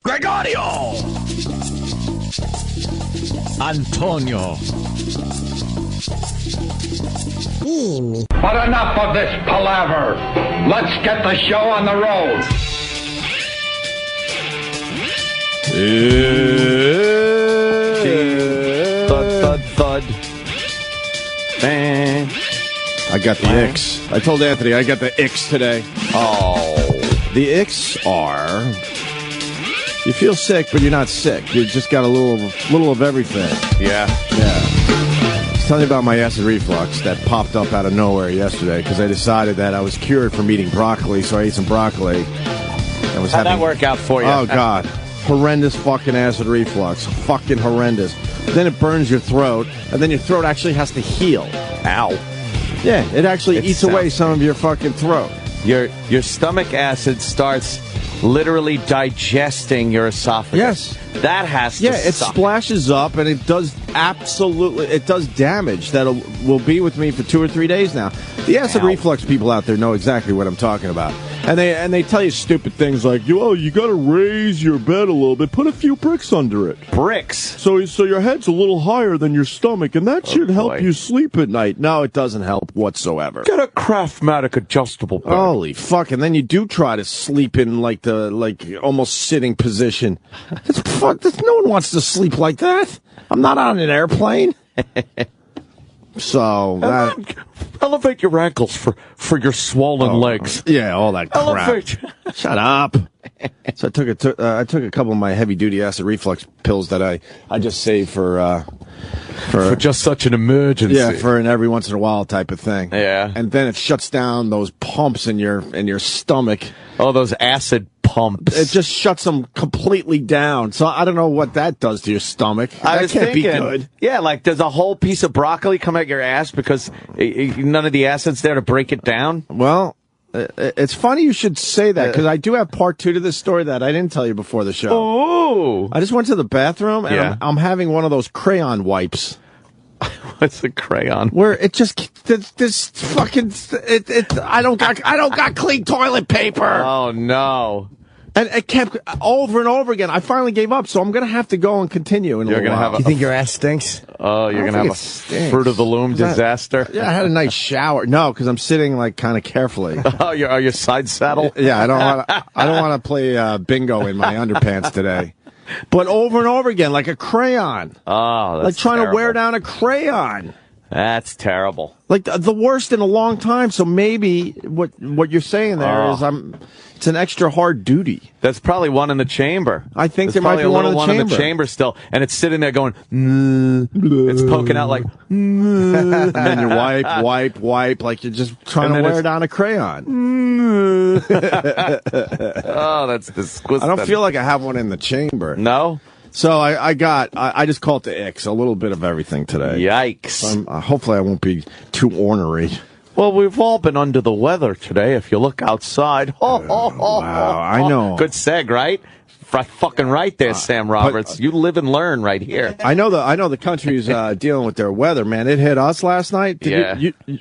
Gregorio! Antonio. But enough of this palaver. Let's get the show on the road. Thud, thud, thud. Man. I got the icks. I told Anthony I got the icks today. Oh. The icks are... You feel sick, but you're not sick. You just got a little of everything. Yeah. I was telling you about my acid reflux that popped up out of nowhere yesterday because I decided that I was cured from eating broccoli, so I ate some broccoli. How'd that work out for you? Oh, God. Horrendous fucking acid reflux. Fucking horrendous. Then it burns your throat, and then your throat actually has to heal. Ow. Yeah, it actually eats away some of your fucking throat. Your stomach acid starts literally digesting your esophagus. Yes. That has to Yeah, it suck. splashes up, and it does damage that will be with me for 2 or 3 days now. The acid reflux people out there know exactly what I'm talking about. And they tell you stupid things like, you got to raise your bed a little bit, put a few bricks under it. Bricks? So your head's a little higher than your stomach, and that should help you sleep at night. No, it doesn't help whatsoever. Get a Craftmatic adjustable bed. Holy fuck! And then you do try to sleep in like almost sitting position. No one wants to sleep like that. I'm not on an airplane. So elevate your ankles for your swollen legs. Yeah, all that crap. Elevate. Shut up. So I took a couple of my heavy duty acid reflux pills that I just saved for just such an emergency. Yeah, for an every once in a while type of thing. Yeah. And then it shuts down those pumps in your stomach. Oh, those acid pumps. It just shuts them completely down. So I don't know what that does to your stomach. That can't be good. Yeah, like does a whole piece of broccoli come out your ass because none of the acid's there to break it down? Well, it's funny you should say that because I do have part 2 to this story that I didn't tell you before the show. Oh. I just went to the bathroom and I'm having one of those crayon wipes. What's a crayon? Where it just this fucking I don't got clean toilet paper. Oh no. And it kept over and over again. I finally gave up, so I'm going to have to go and continue in a little while. You think your ass stinks? Oh, you're going to have a Fruit of the Loom disaster? Yeah, I had a nice shower. No, because I'm sitting like kind of carefully. Oh, your side saddle? Yeah, I don't want to play bingo in my underpants today. But over and over again, like a crayon. Oh, that's like trying terrible. to wear down a crayon. That's terrible. Like the worst in a long time. So maybe what you're saying there is it's an extra hard duty. That's probably one in the chamber. I think There's there might be probably one in the chamber still, and it's sitting there going. It's poking out like. And then you wipe like you're just trying to wear down a crayon. Oh, that's disgusting. I don't feel like I have one in the chamber. No. So I just call it the icks, a little bit of everything today. Yikes. Hopefully I won't be too ornery. Well, we've all been under the weather today. If you look outside, wow, I know. Good seg, right? Fucking right there, Sam Roberts. You live and learn right here. I know the country's dealing with their weather, man. It hit us last night.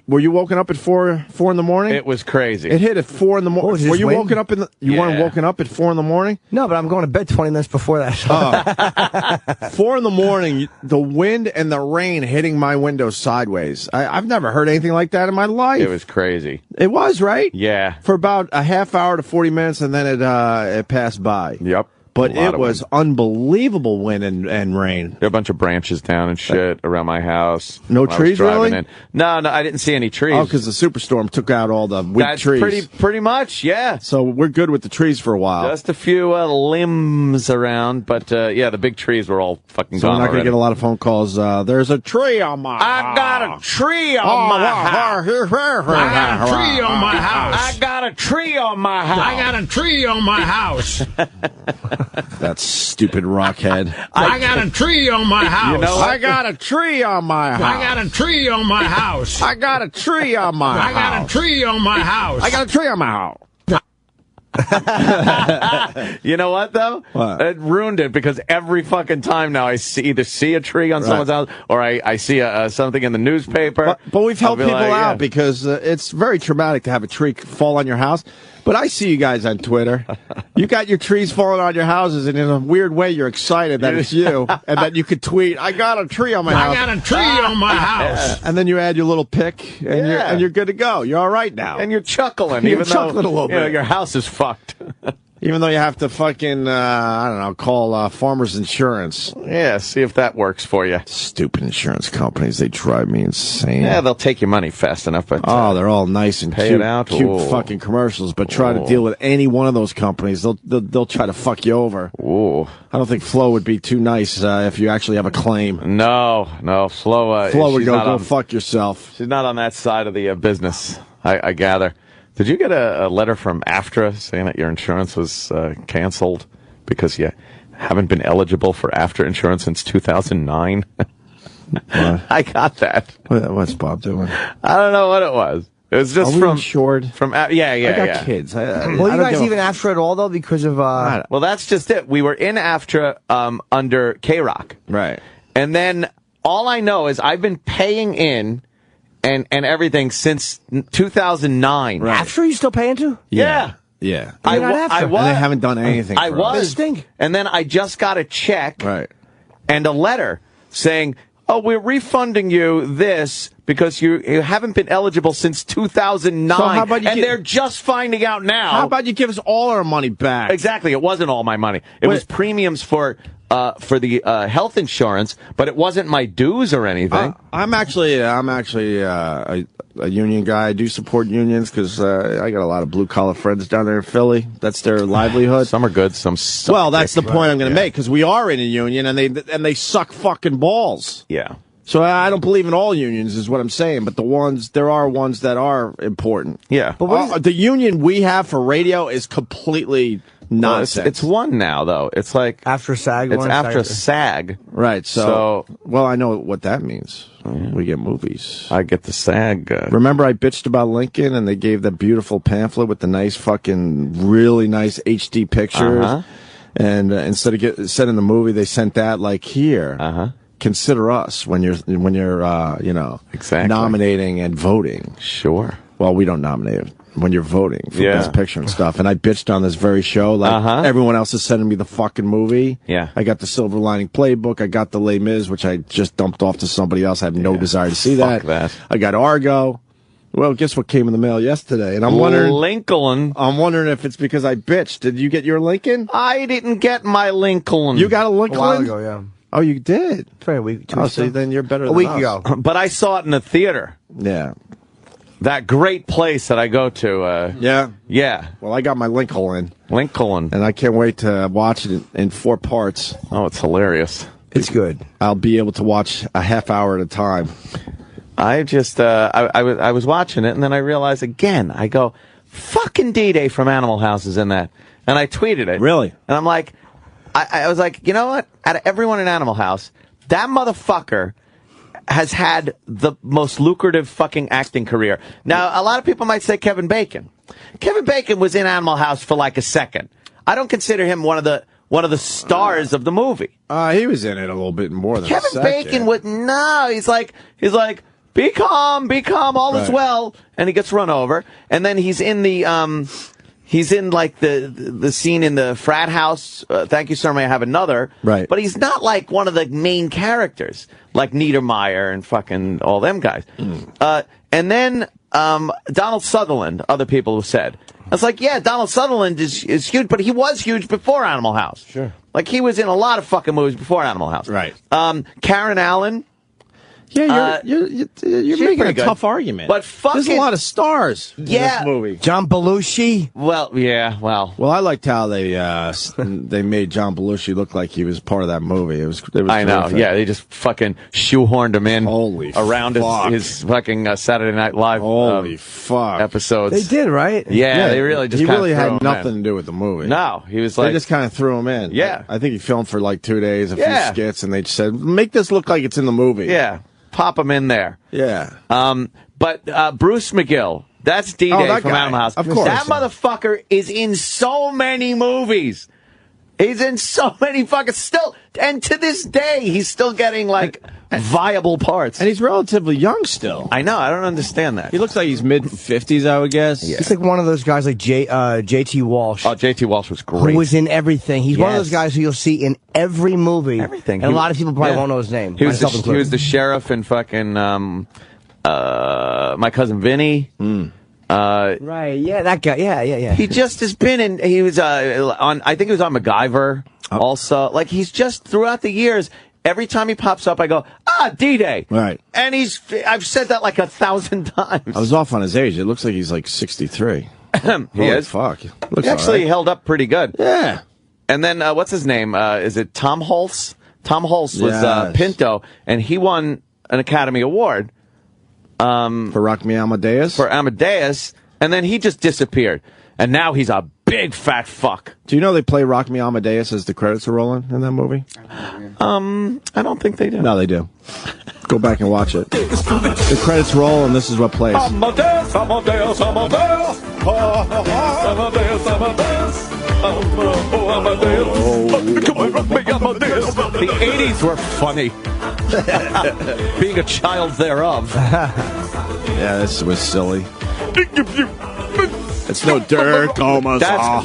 Were you woken up at 4 in the morning? It was crazy. It hit at 4 in the morning. Were you woken up weren't woken up at 4 in the morning? No, but I'm going to bed 20 minutes before that. 4 in the morning, the wind and the rain hitting my window sideways. I've never heard anything like that in my life. It was crazy. It was, right? Yeah. For about a half hour to 40 minutes, and then it passed by. Yep. But it was unbelievable wind and rain. There are a bunch of branches down and shit around my house. No trees, really? No, I didn't see any trees. Oh, because the superstorm took out all the weak trees. Pretty much, yeah. So we're good with the trees for a while. Just a few limbs around, but the big trees were all fucking so gone. So we're not going to already. get a lot of phone calls. There's a tree on my house. I got a tree on my house. I got a tree on my house. I got a tree on my house. I got a tree on my house. That stupid rockhead. I got a tree on my house. You know what? I got a tree on my house. I got a tree on my house. I got a tree on my house. I got a tree on my house. I got a tree on my house. You know what, though? What? It ruined it because every fucking time now I either see a tree on someone's house or I see something in the newspaper. But we've helped people out because it's very traumatic to have a tree fall on your house. But I see you guys on Twitter. You got your trees falling on your houses, and in a weird way, you're excited that it's you, and that you could tweet, "I got a tree on my house." I got a tree on my house. And then you add your little pic, and you're good to go. You're all right now. And you're chuckling, You're even chuckling though a little bit. your house is fucked. Even though you have to fucking, I don't know, call Farmers Insurance. Yeah, see if that works for you. Stupid insurance companies, they drive me insane. Yeah, they'll take your money fast enough, but Oh, they're all nice and pay cute, it out? cute Ooh. fucking commercials. But try to deal with any one of those companies, they'll try to fuck you over. ooh. I don't think Flo would be too nice if you actually have a claim. No, Flo. Flo would she's go not on, fuck yourself. She's not on that side of the business, I gather. Did you get a letter from AFTRA saying that your insurance was canceled because you haven't been eligible for AFTRA insurance since 2009? I got that. What's Bob doing? I don't know what it was. It was just Are we from insured? yeah. I got kids. Well, I you don't guys give a even after it all though because of Well, that's just it. We were in AFTRA under K-Rock. Right. And then all I know is I've been paying in and everything since 2009. Right. after you still paying to? Yeah. Yeah. I not after. was. And they haven't done anything I for us. was. They stink. And then I just got a check Right. and a letter saying, "Oh, we're refunding you this because you haven't been eligible since 2009." So how about you and get- they're just finding out now. How about you give us all our money back? Exactly. It wasn't all my money. It was premiums for the health insurance, but it wasn't my dues or anything. I'm actually a union guy. I do support unions because I got a lot of blue collar friends down there in Philly. That's their livelihood. Some are good, some suck. Well, that's the point I'm going to make because we are in a union and they suck fucking balls. Yeah. So I don't believe in all unions, is what I'm saying. But there are ones that are important. Yeah. But the union we have for radio is completely Well, nonsense. it's one now, though. It's like After SAG it's one, after SAG. SAG. right. So, well, I know what that means. We get movies. I get the SAG. Remember I bitched about Lincoln and they gave that beautiful pamphlet with the nice fucking, really nice HD pictures. Uh-huh. And instead of sending the movie, they sent that like here. Uh-huh. Consider us when you're Exactly. nominating and voting. Sure. Well, we don't nominate when you're voting for Yeah. Best Picture and stuff. And I bitched on this very show. Like, Uh-huh. everyone else is sending me the fucking movie. Yeah. I got the Silver Lining Playbook. I got the Les Mis, which I just dumped off to somebody else. I have no desire to see Fuck that. that. I got Argo. Well, guess what came in the mail yesterday? And I'm wondering if it's because I bitched. Did you get your Lincoln? I didn't get my Lincoln. You got a A Lincoln? while ago, yeah. Oh, you did? It's probably a week, 2 Oh, weeks so ago. then you're better A than week us. ago. But I saw it in the theater. Yeah. That great place that I go to. Yeah. Yeah. Well, I got my Lincoln, Lincoln. and I can't wait to watch it in 4 parts. Oh, it's hilarious. It's good. I'll be able to watch a half hour at a time. I just, I was watching it, and then I realized again, I go, fucking D-Day from Animal House is in that. And I tweeted it. Really? And I'm like, I was like, you know what? Out of everyone in Animal House, that motherfucker has had the most lucrative fucking acting career. Now, a lot of people might say Kevin Bacon. Kevin Bacon was in Animal House for like a second. I don't consider him one of the stars of the movie. He was in it a little bit more than a Kevin second. Bacon would no. He's like, be calm, all is Right. well, and he gets run over, and then he's in the he's in like the scene in the frat house. Thank you, sir. May I have another? Right. But he's not like one of the main characters, like Niedermeyer and fucking all them guys. And then Donald Sutherland. Other people have said. I was like, yeah, Donald Sutherland is huge, but he was huge before Animal House. Sure. Like he was in a lot of fucking movies before Animal House. Right. Karen Allen. Yeah, you're she's making a pretty good. tough argument. But there's a fucking- lot of stars in Yeah. this movie. John Belushi. Well, yeah, well. Well, I liked how they made John Belushi look like he was part of that movie. It was I know, terrific. yeah, they just fucking shoehorned him in Holy around fuck. his fucking Saturday Night Live Holy fuck. episodes. They did, right? Yeah, they really just he kinda really threw had him nothing in. to do with the movie. No, he was They like, just kind of threw him in. Yeah. I think he filmed for like 2 days, a few Yeah. skits, and they just said, make this look like it's in the movie. yeah, pop him in there. Yeah. But Bruce McGill, that's D-Day Oh, that from guy. Animal House. Of course. That motherfucker is in so many movies. He's in so many fucking still, and to this day, he's still getting like viable parts. And he's relatively young still. I know. I don't understand that. He looks like he's mid-50s, I would guess. Yeah. He's like one of those guys like J.T. Walsh. Oh, J.T. Walsh was great. Who was in everything. He's one of those Yes. guys who you'll see in every movie. Everything. And a lot of people probably Yeah. won't know his name. He was myself the included. sheriff in fucking My Cousin Vinny. Right, yeah, that guy. Yeah. He just has been in. He was on. I think he was on MacGyver. Also, like he's just throughout the years. Every time he pops up, I go, D-Day. Right. And I've said that like 1,000 times. I was off on his age. It looks like he's like 63. He is. Fuck. Looks He actually all right. held up pretty good. Yeah. And then, what's his name? Is it Tom Hulse? Tom Hulse was Yes. Pinto, and he won an Academy Award For Rock Me Amadeus? for Amadeus, and then he just disappeared. And now he's a big fat fuck. Do you know they play Rock Me Amadeus as the credits are rolling in that movie? I don't think they do. No, they do. Go back and watch it. The credits roll, and this is what plays. Amadeus, Amadeus, Amadeus. Amadeus, Amadeus. Oh, Amadeus. Come on, rock me, Amadeus. The 80s were funny. Being a child thereof. Yeah, this was silly. It's no Dirk almost.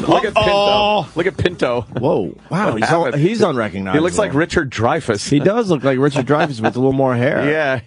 Look at Pinto. Look at Pinto. Whoa. Wow, What happened? he's unrecognizable. He looks like Richard Dreyfuss. He does look like Richard Dreyfuss with a little more hair.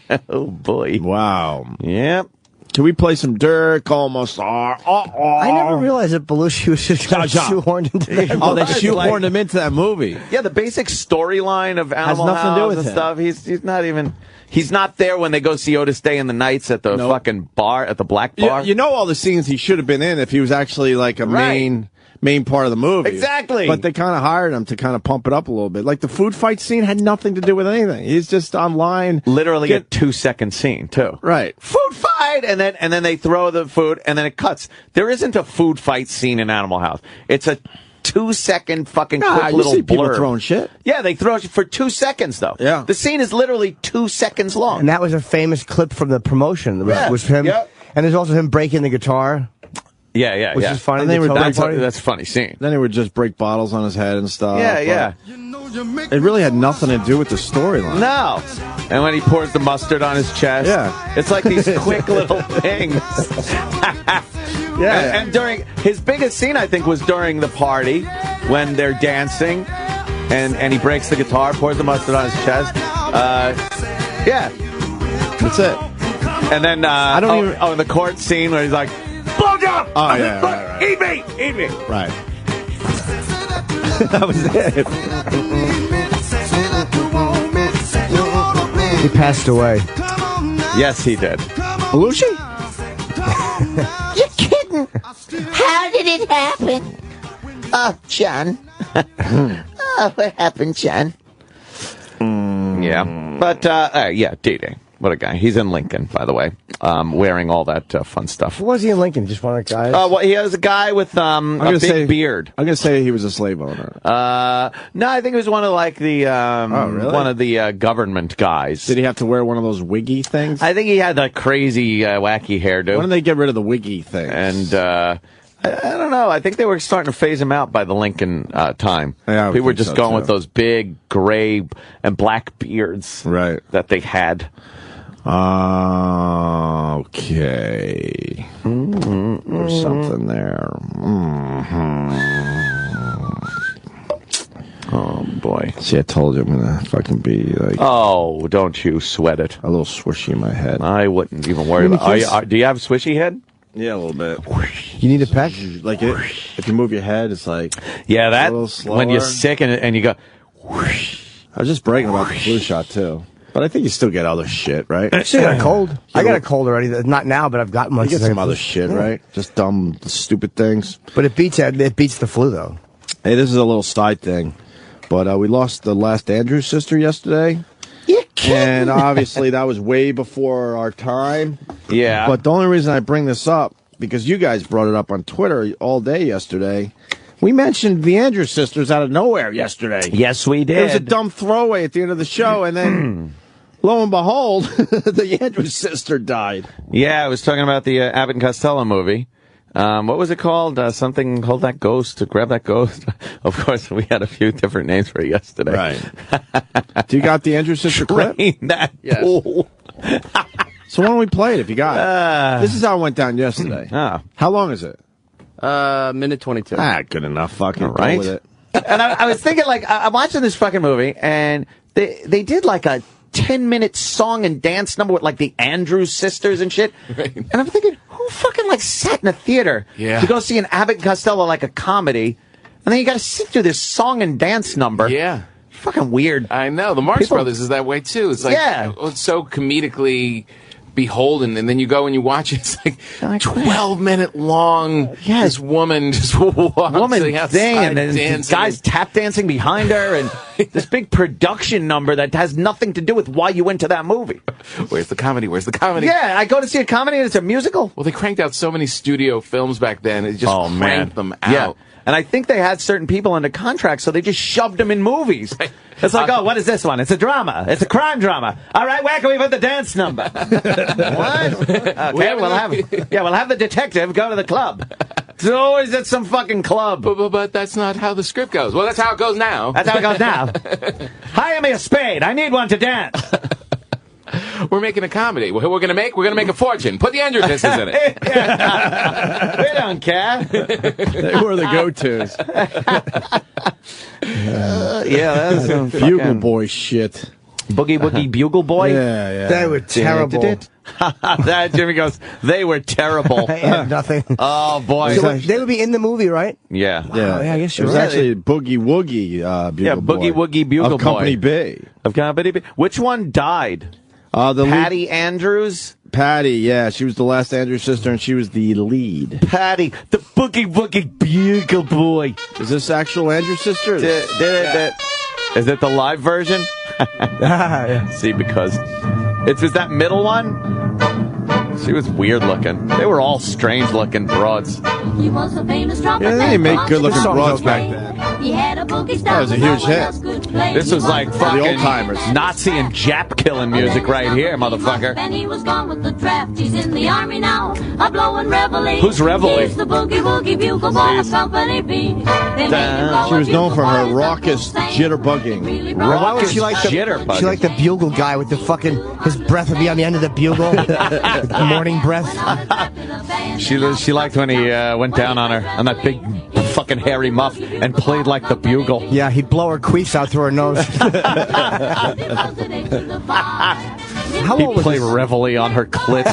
Yeah. Oh, boy. Wow. Yep. Can we play some Dirk almost? I never realized that Belushi was just kind of shoehorned into that. Oh, they Right, shoehorned him into that movie. Yeah, the basic storyline of Animal nothing to do House with and him. stuff. He's not even. He's not there when they go see Otis Day in the Nights at the Nope. fucking bar, at the Black You, Bar. you know all the scenes he should have been in if he was actually like a Right. main part of the movie. Exactly. But they kind of hired him to kind of pump it up a little bit. Like the food fight scene had nothing to do with anything. He's just online. Literally a 2-second scene too. Right. Food fight, and then they throw the food, and then it cuts. There isn't a food fight scene in Animal House. It's a 2-second fucking quick you little see people blurb. throwing shit. Yeah, they throw it for 2 seconds though. Yeah. The scene is literally 2 seconds long. And that was a famous clip from the promotion. It was, Yeah. was him. Yep. And there's also him breaking the guitar, yeah, which is funny. And they the were Tony That's party. a funny scene. Then he would just break bottles on his head and stuff. Yeah. It really had nothing to do with the storyline. No. And when he pours the mustard on his chest. Yeah. It's like these quick little things. Yeah. And during his biggest scene, I think, was during the party when they're dancing and he breaks the guitar, pours the mustard on his chest. Yeah. That's it. And then, I don't even- the court scene where he's like, blowjob! Oh, yeah, right. Eat me! Right. That was it. He passed away. Yes, he did. Belushi? You're kidding. How did it happen? Oh, John. Oh, what happened, John? Yeah. But, yeah, D-Day. What a guy. He's in Lincoln, by the way, wearing all that fun stuff. What was he in Lincoln? Just one of the guys? Well, he was a guy with a big beard. I'm going to say he was a slave owner. No, I think he was one of like the really? one of the government guys. Did he have to wear one of those wiggy things? I think he had that crazy wacky hairdo. When did they get rid of the wiggy thing? And I don't know. I think they were starting to phase him out by the Lincoln time. Yeah, I would People were think just so, going too. with those big gray and black beards Right. that they had. Okay. There's something there. Oh boy. See, I told you I'm going to fucking be like Oh, don't you sweat it. a little swishy in my head. I wouldn't even worry Give me about a it. kiss. Do you have a swishy head? Yeah, a little bit. You need a peck? Like it, if you move your head, it's like Yeah, that A little when you're slower. sick and you go. I was just bragging about the flu shot too. But I think you still get other shit, right? Still got a cold. I got a cold already. Not now, but I've gotten one. You get since I some got other flu. shit, right? Just dumb, stupid things. But it beats the flu, though. Hey, this is a little side thing, but we lost the last Andrews sister yesterday, You're kidding. and obviously that was way before our time. Yeah. But the only reason I bring this up, because you guys brought it up on Twitter all day yesterday, we mentioned the Andrews sisters out of nowhere yesterday. Yes, we did. It was a dumb throwaway at the end of the show, and then lo and behold, the Andrews sister died. Yeah, I was talking about the Abbott and Costello movie. What was it called? Something, hold that ghost, to grab that ghost. Of course, we had a few different names for it yesterday. Right. Do you got the Andrews Sister clip? Train that fool. So why don't we play it if you got it? This is how it went down yesterday. How long is it? Minute 22. Good enough. Fucking right. go with it. And I was thinking, like, I'm watching this fucking movie, and they did like a 10-minute song and dance number with like the Andrews sisters and shit. Right. And I'm thinking, who fucking like sat in a theater to go see an Abbott and Costello like a comedy, and then you got to sit through this song and dance number? Yeah. Fucking weird. I know. The Marx Brothers is that way too. It's like, it's so comedically beholden, and then you go and you watch it. It's like 12-minute long. This woman just walks and then guys tap dancing behind her, and this big production number that has nothing to do with why you went to that movie. Where's the comedy? Where's the comedy? Yeah, I go to see a comedy and it's a musical. Well, they cranked out so many studio films back then. It just cranked them out. Yeah. And I think they had certain people under contract, so they just shoved them in movies. It's like, what is this one? It's a drama. It's a crime drama. All right, where can we put the dance number? What? Okay, we'll have the detective go to the club. It's always at some fucking club. But that's not how the script goes. Well, that's how it goes now. That's how it goes now. Hire me a spade. I need one to dance. We're making a comedy. We're gonna make a fortune. Put the Andrews sisters in it. We don't care. They were the go-tos. That's some Bugle Boy shit. Boogie Woogie Bugle Boy? Yeah. They were terrible. That Jimmy goes, they were terrible. I had nothing. Oh, boy. So they would be in the movie, right? Yeah. Yeah, I guess you're right. right. It was actually Boogie Woogie Bugle Boy. Boogie Woogie Bugle Boy. Of Company B. Of Company B. Which one died? Patty Andrews? Patty, yeah. She was the last Andrews sister, and she was the lead. Patty, the Boogie Woogie Bugle Boy. Is this actual Andrews sister? Is it the live version? See, because is that middle one? She was weird looking. They were all strange looking broads. He was a famous trumpet. Yeah, they made good looking broads back then. He had a boogie That was a huge hit. This was like fucking the old timers. Nazi and Jap killing music right here, motherfucker. And he was gone with the draft. He's in the army now, a blowing reveille. Who's reveille? He's the Boogie Woogie Bugle Boy of Company B. She was known for her raucous jitterbugging. Why would she like the jitterbug? She liked the bugle guy with the fucking his breath would be on the end of the bugle, the morning breath. She liked when he went down on her on that big fucking hairy muff and played like the bugle. Yeah, he'd blow her queefs out through her nose. How old He'd was play this? reveille on her clit.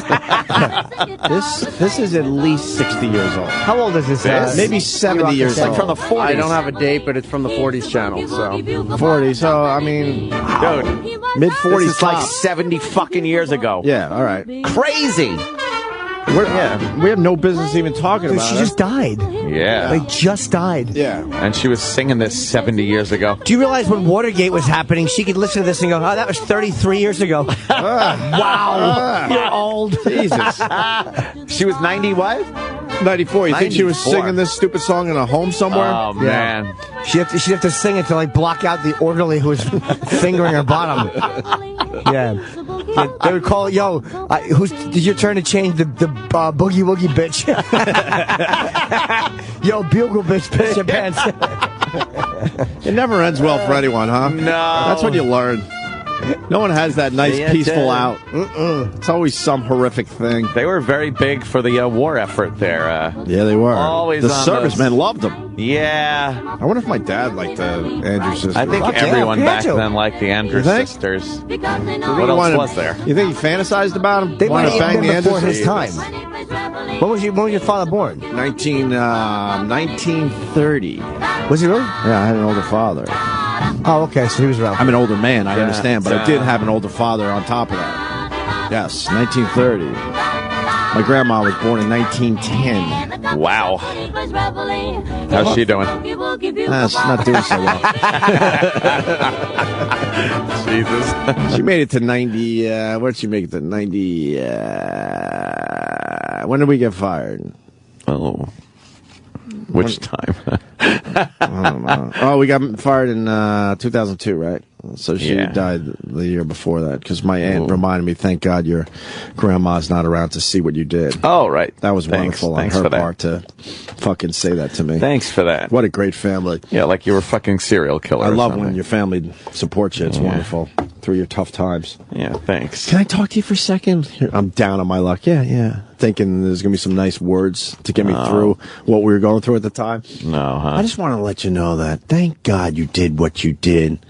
This is at least 60 years old. How old is this? Maybe 70 years like old. from the 40s. I don't have a date, but it's from the 40s channel, so. 40, so, I mean, Dude, mid-40s this is like top. 70 fucking years ago. Yeah, all right. Crazy. We have no business even talking Dude, about she it. just died. Yeah. They just died. Yeah. And she was singing this 70 years ago. Do you realize when Watergate was happening, she could listen to this and go, "Oh, that was 33 years ago." Wow, you're old. Jesus. She was 90 what? 94. You think she was 94. singing this stupid song in a home somewhere? Oh, man. She'd have to sing it to like block out the orderly who was fingering her bottom. Yeah. They would call it, did your turn to change the boogie woogie bitch? Yo, bugle bitch, piss your pants. It never ends well for anyone, huh? No. That's what you learn. No one has that nice, peaceful out. It's always some horrific thing. They were very big for the war effort there. Yeah, they were. Always the on servicemen loved them. Yeah. I wonder if my dad liked the Andrews sisters. I think everyone back then liked the Andrews You think? sisters. What What else was there? You think he fantasized about them? They might Wanted to have bang the been before Andrews his time. When was your father born? 1930. Was he really? Yeah, I had an older father. Oh, okay, so he was around. I'm an older man, I understand, but I yeah. did have an older father on top of that. Yes, 1930. My grandma was born in 1910. Wow. How's she doing? She's not doing so well. Jesus. She made it to 90. What did she make it to? 90. When did we get fired? Oh. Which time? I don't know. Oh, we got fired in 2002, right? So she died the year before that because my aunt reminded me, thank God your grandma's not around to see what you did. Oh, right. That was wonderful on her part to fucking say that to me. Thanks for that. What a great family. Yeah, like you were a fucking serial killer. I or love something. when your family supports you. It's wonderful through your tough times. Yeah, thanks. Can I talk to you for a second? Here, I'm down on my luck. Yeah. Thinking there's going to be some nice words to get me through what we were going through at the time. No, huh? I just want to let you know that thank God you did what you did,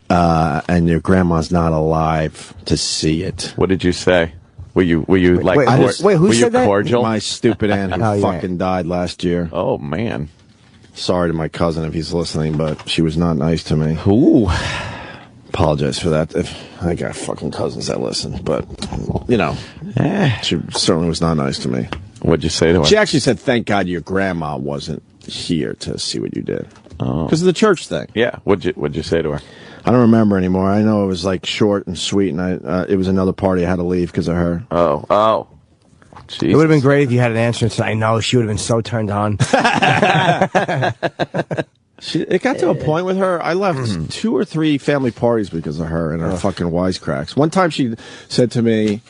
and your grandma's not alive to see it. What did you say? Were you like? Wait, who were said you that? cordial? My stupid aunt who fucking died last year. Oh man. Sorry to my cousin if he's listening, but she was not nice to me. Ooh. Apologize for that. If I got fucking cousins that listen, but you know, she certainly was not nice to me. What'd you say to her? She actually said, "Thank God your grandma wasn't here to see what you did." Because of the church thing. Yeah. What'd you say to her? I don't remember anymore. I know it was like short and sweet, and it was another party I had to leave because of her. Oh. Jesus. It would have been great if you had an answer and said, I know, she would have been so turned on. It got to a point with her. I left 2 or 3 family parties because of her and her fucking wisecracks. One time she said to me,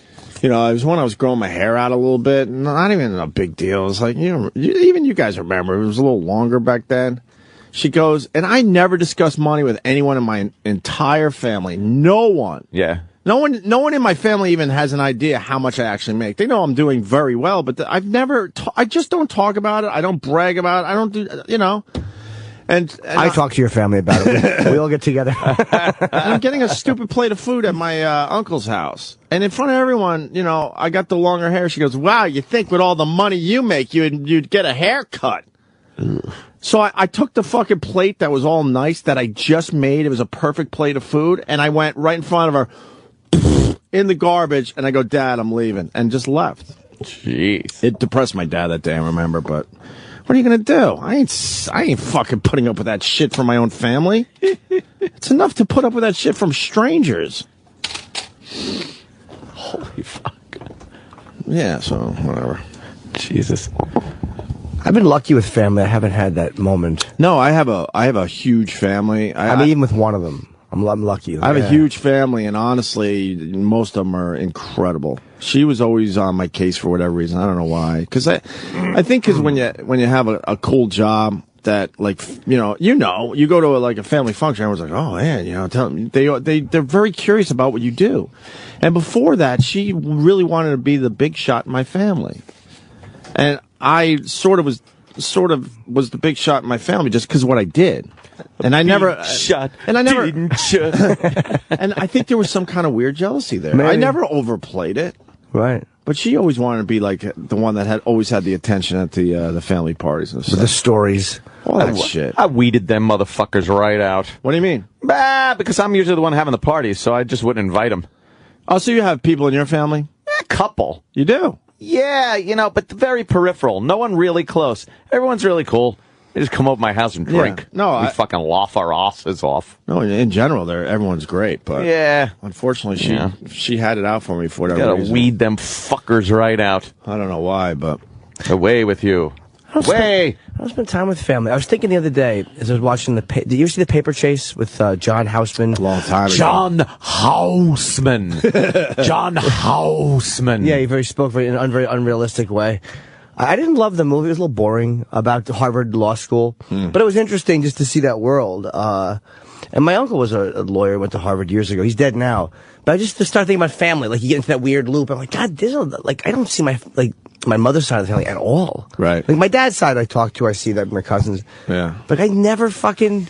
you know, it was when I was growing my hair out a little bit. Not even a big deal. It was like, even you guys remember, it was a little longer back then. She goes, and I never discussed money with anyone in my entire family. No one. Yeah. No one in my family even has an idea how much I actually make. They know I'm doing very well, but I've never, I just don't talk about it. I don't brag about it. I don't do, you know. And I talk to your family about it. We all get together. And I'm getting a stupid plate of food at my uncle's house. And in front of everyone, you know, I got the longer hair. She goes, wow, you think with all the money you make, you'd get a haircut. So I took the fucking plate that was all nice that I just made. It was a perfect plate of food. And I went right in front of her in the garbage. And I go, Dad, I'm leaving. And just left. Jeez. It depressed my dad that day, I remember. But what are you going to do? I ain't fucking putting up with that shit from my own family. It's enough to put up with that shit from strangers. Holy fuck. Yeah, so whatever. Jesus. I've been lucky with family. I haven't had that moment. No, I have a huge family. I mean, even with one of them, I'm lucky. I have a huge family, and honestly, most of them are incredible. She was always on my case for whatever reason. I don't know why. Because I think because when you have a cool job that, like, you go to a family function, everyone's like, oh man, tell them they're very curious about what you do. And before that, she really wanted to be the big shot in my family, and I sort of was the big shot in my family just because of what I did. And I never didn't you? And I think there was some kind of weird jealousy there. Maybe. I never overplayed it. Right. But she always wanted to be like the one that always had the attention at the family parties and stuff. The stories. All that shit. I weeded them motherfuckers right out. What do you mean? Because I'm usually the one having the parties, so I just wouldn't invite them. Oh, so you have people in your family? A couple. You do? Yeah, but very peripheral. No one really close. Everyone's really cool. They just come over to my house and drink. Yeah. No, we fucking laugh our asses off. No, in general, everyone's great, but yeah, unfortunately, she had it out for me for whatever reason. Gotta weed them fuckers right out. I don't know why, but away with you. I spent time with family. I was thinking the other day as I was watching did you ever see The Paper Chase with John Houseman? A long time ago. John Houseman. John Houseman. Yeah, he spoke in a very unrealistic way. I didn't love the movie. It was a little boring about Harvard Law School. But it was interesting just to see that world. And my uncle was a lawyer, went to Harvard years ago. He's dead now. But I just started thinking about family. Like, you get into that weird loop. I'm like, God, I don't see my mother's side of the family at all. Right. Like, my dad's side I talk to, I see that, my cousins. Yeah. But I never fucking...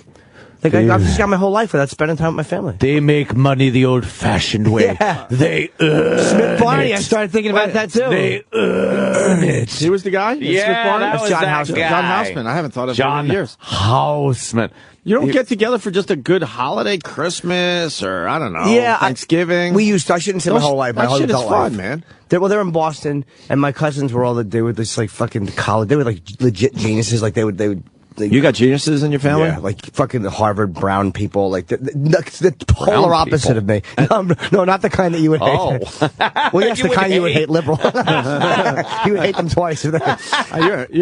I've just got my whole life without spending time with my family. They make money the old-fashioned way. Yeah. They Smith Barney, I started thinking about that, too. They earn it. He was the guy? Yeah, Smith Barney? that was John that Houseman. guy. John Houseman. I haven't thought of him in years. Houseman. You don't get together for just a good holiday, Christmas, or, I don't know, Thanksgiving? I shouldn't say my whole life. My whole shit is adult fun, life. man. They're in Boston, and my cousins were they were just like fucking college. They were like legit geniuses. Like they would You got geniuses in your family? Yeah, like fucking the Harvard Brown people, like the polar opposite of me. No, not the kind that you would hate. Oh. Well, yes, the kind you would hate liberal. You would hate them twice. You're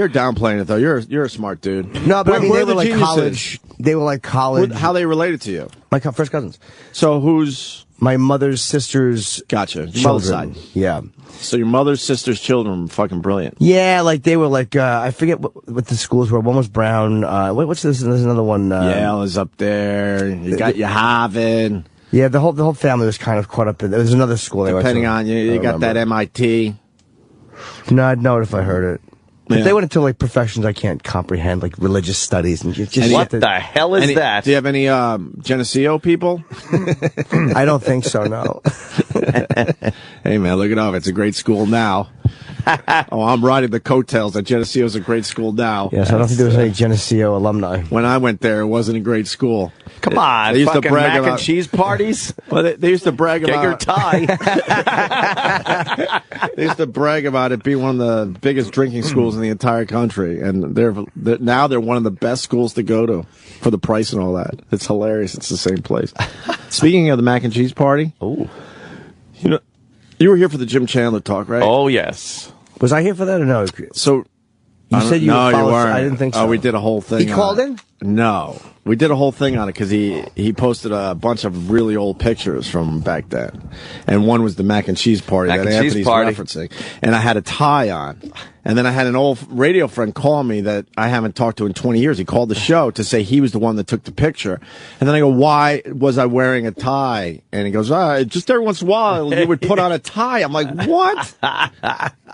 downplaying it though. You're a smart dude. No, but I mean, Where they are the were like geniuses? college. They were like college. How they related to you? My first cousins. So who's my mother's sister's gotcha? Your mother's children. side. Yeah. So your mother's sister's children were fucking brilliant. Yeah, like they were like I forget what the schools were. One was Brown. What's this? There's another one. Yale is up there. You got your Harvard. Yeah, the whole family was kind of caught up in. There was another school. Depending on you got that MIT. No, I'd know it if I heard it. But Yeah. they went into like professions I can't comprehend, like religious studies and just What the hell is that? Do you have any Geneseo people? I don't think so. No. Hey man, look it up. It's a great school now. Oh, I'm riding the coattails that Geneseo's a great school now. Yes, I don't think there was any Geneseo alumni. When I went there, it wasn't a great school. Come on, They used to fucking brag mac about- and cheese parties. Well, they used to brag Get about your tie. They used to brag about it being one of the biggest drinking schools in the entire country, and now they're one of the best schools to go to for the price and all that. It's hilarious. It's the same place. Speaking of the mac and cheese party, Oh, you know, you were here for the Jim Chandler talk, right? oh yes. Was I here for that or no? So You said you no, would you follow- weren't. I didn't think so. Oh, we did a whole thing. He on called it. in? No, we did a whole thing on it because he posted a bunch of really old pictures from back then, and one was the mac and cheese party Mac that and cheese Anthony's party. referencing, and I had a tie on, and then I had an old radio friend call me that I haven't talked to in 20 years. He called the show to say he was the one that took the picture, and then I go, "Why was I wearing a tie?" And he goes, "Just every once in a while you would put on a tie." I'm like, "What?"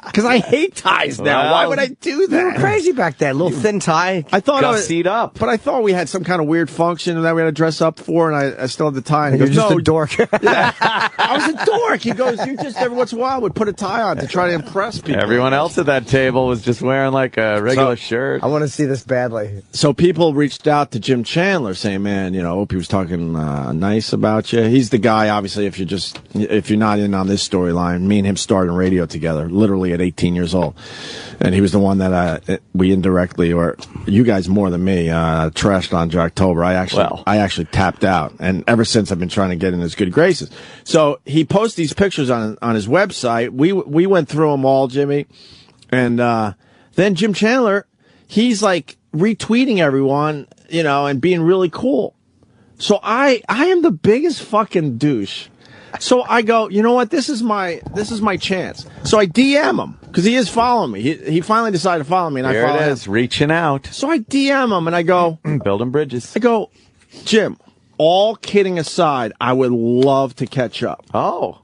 Because I hate ties now. Well, Why would I do that? You were crazy back then. Little thin tie. I thought I was, Gussied up. but I thought we had some kind of weird function that we had to dress up for, and I still had the tie. And he You're goes, just "No, a dork. I was a dork." He goes, "You just every once in a while would put a tie on to try to impress people." Everyone else at that table was just wearing like a regular So- shirt. I want to see this badly. So people reached out to Jim Chandler saying, "Man, you know, Opie was talking nice about you." He's the guy, obviously. If you're not in on this storyline, me and him started in radio together, literally at 18 years old, and he was the one that we indirectly, or you guys more than me, trashed on Jocktober. I actually tapped out, and ever since I've been trying to get in his good graces. So he posts these pictures on his website. We went through them all, Jimmy, and then Jim Chandler, he's like retweeting everyone, you know, and being really cool. So I am the biggest fucking douche. So I go, you know what? This is my chance. So I DM him because he is following me. He finally decided to follow me, and There I follow it is, him. reaching out, So I DM him and I go, building bridges. I go, Jim. All kidding aside, I would love to catch up. Oh,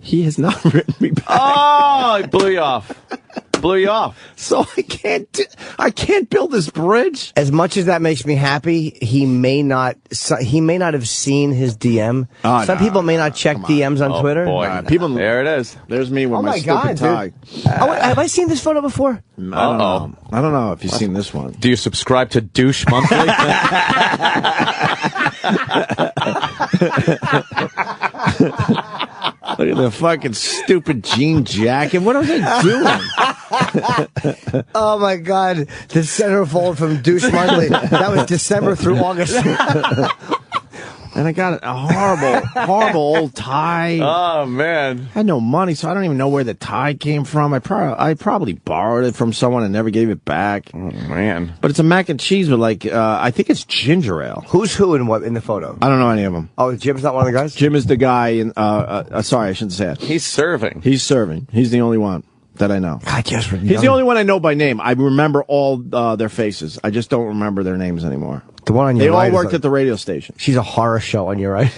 He has not written me back. oh, he blew you off. Blew you off. So I can't build this bridge. As much as that makes me happy, he may not have seen his DM. Oh, Some no, people may not check DMs on Oh, Twitter. boy. People, There it is. there's me with Oh my my stupid God, tie. dude. Oh, wait, have I seen this photo before? I don't know. I don't know if you've seen this one. Do you subscribe to Douche Monthly? Look at the fucking stupid jean jacket. What was I doing? Oh my God! The centerfold from Douche Monthly. That was December through August. And I got a horrible old tie. Oh man. I had no money, so I don't even know where the tie came from. I probably borrowed it from someone and never gave it back. Oh, man. But it's a mac and cheese with like, I think it's ginger ale. Who's who in what in the photo? I don't know any of them. Oh, Jim's not one of the guys. Jim is the guy in, sorry, I shouldn't say it. He's serving. He's serving. He's the only one that I know. God, yes, He's the only one I know by name. I remember all their faces. I just don't remember their names anymore. The one on your They right. all is worked like- at the radio station. She's a horror show on your right.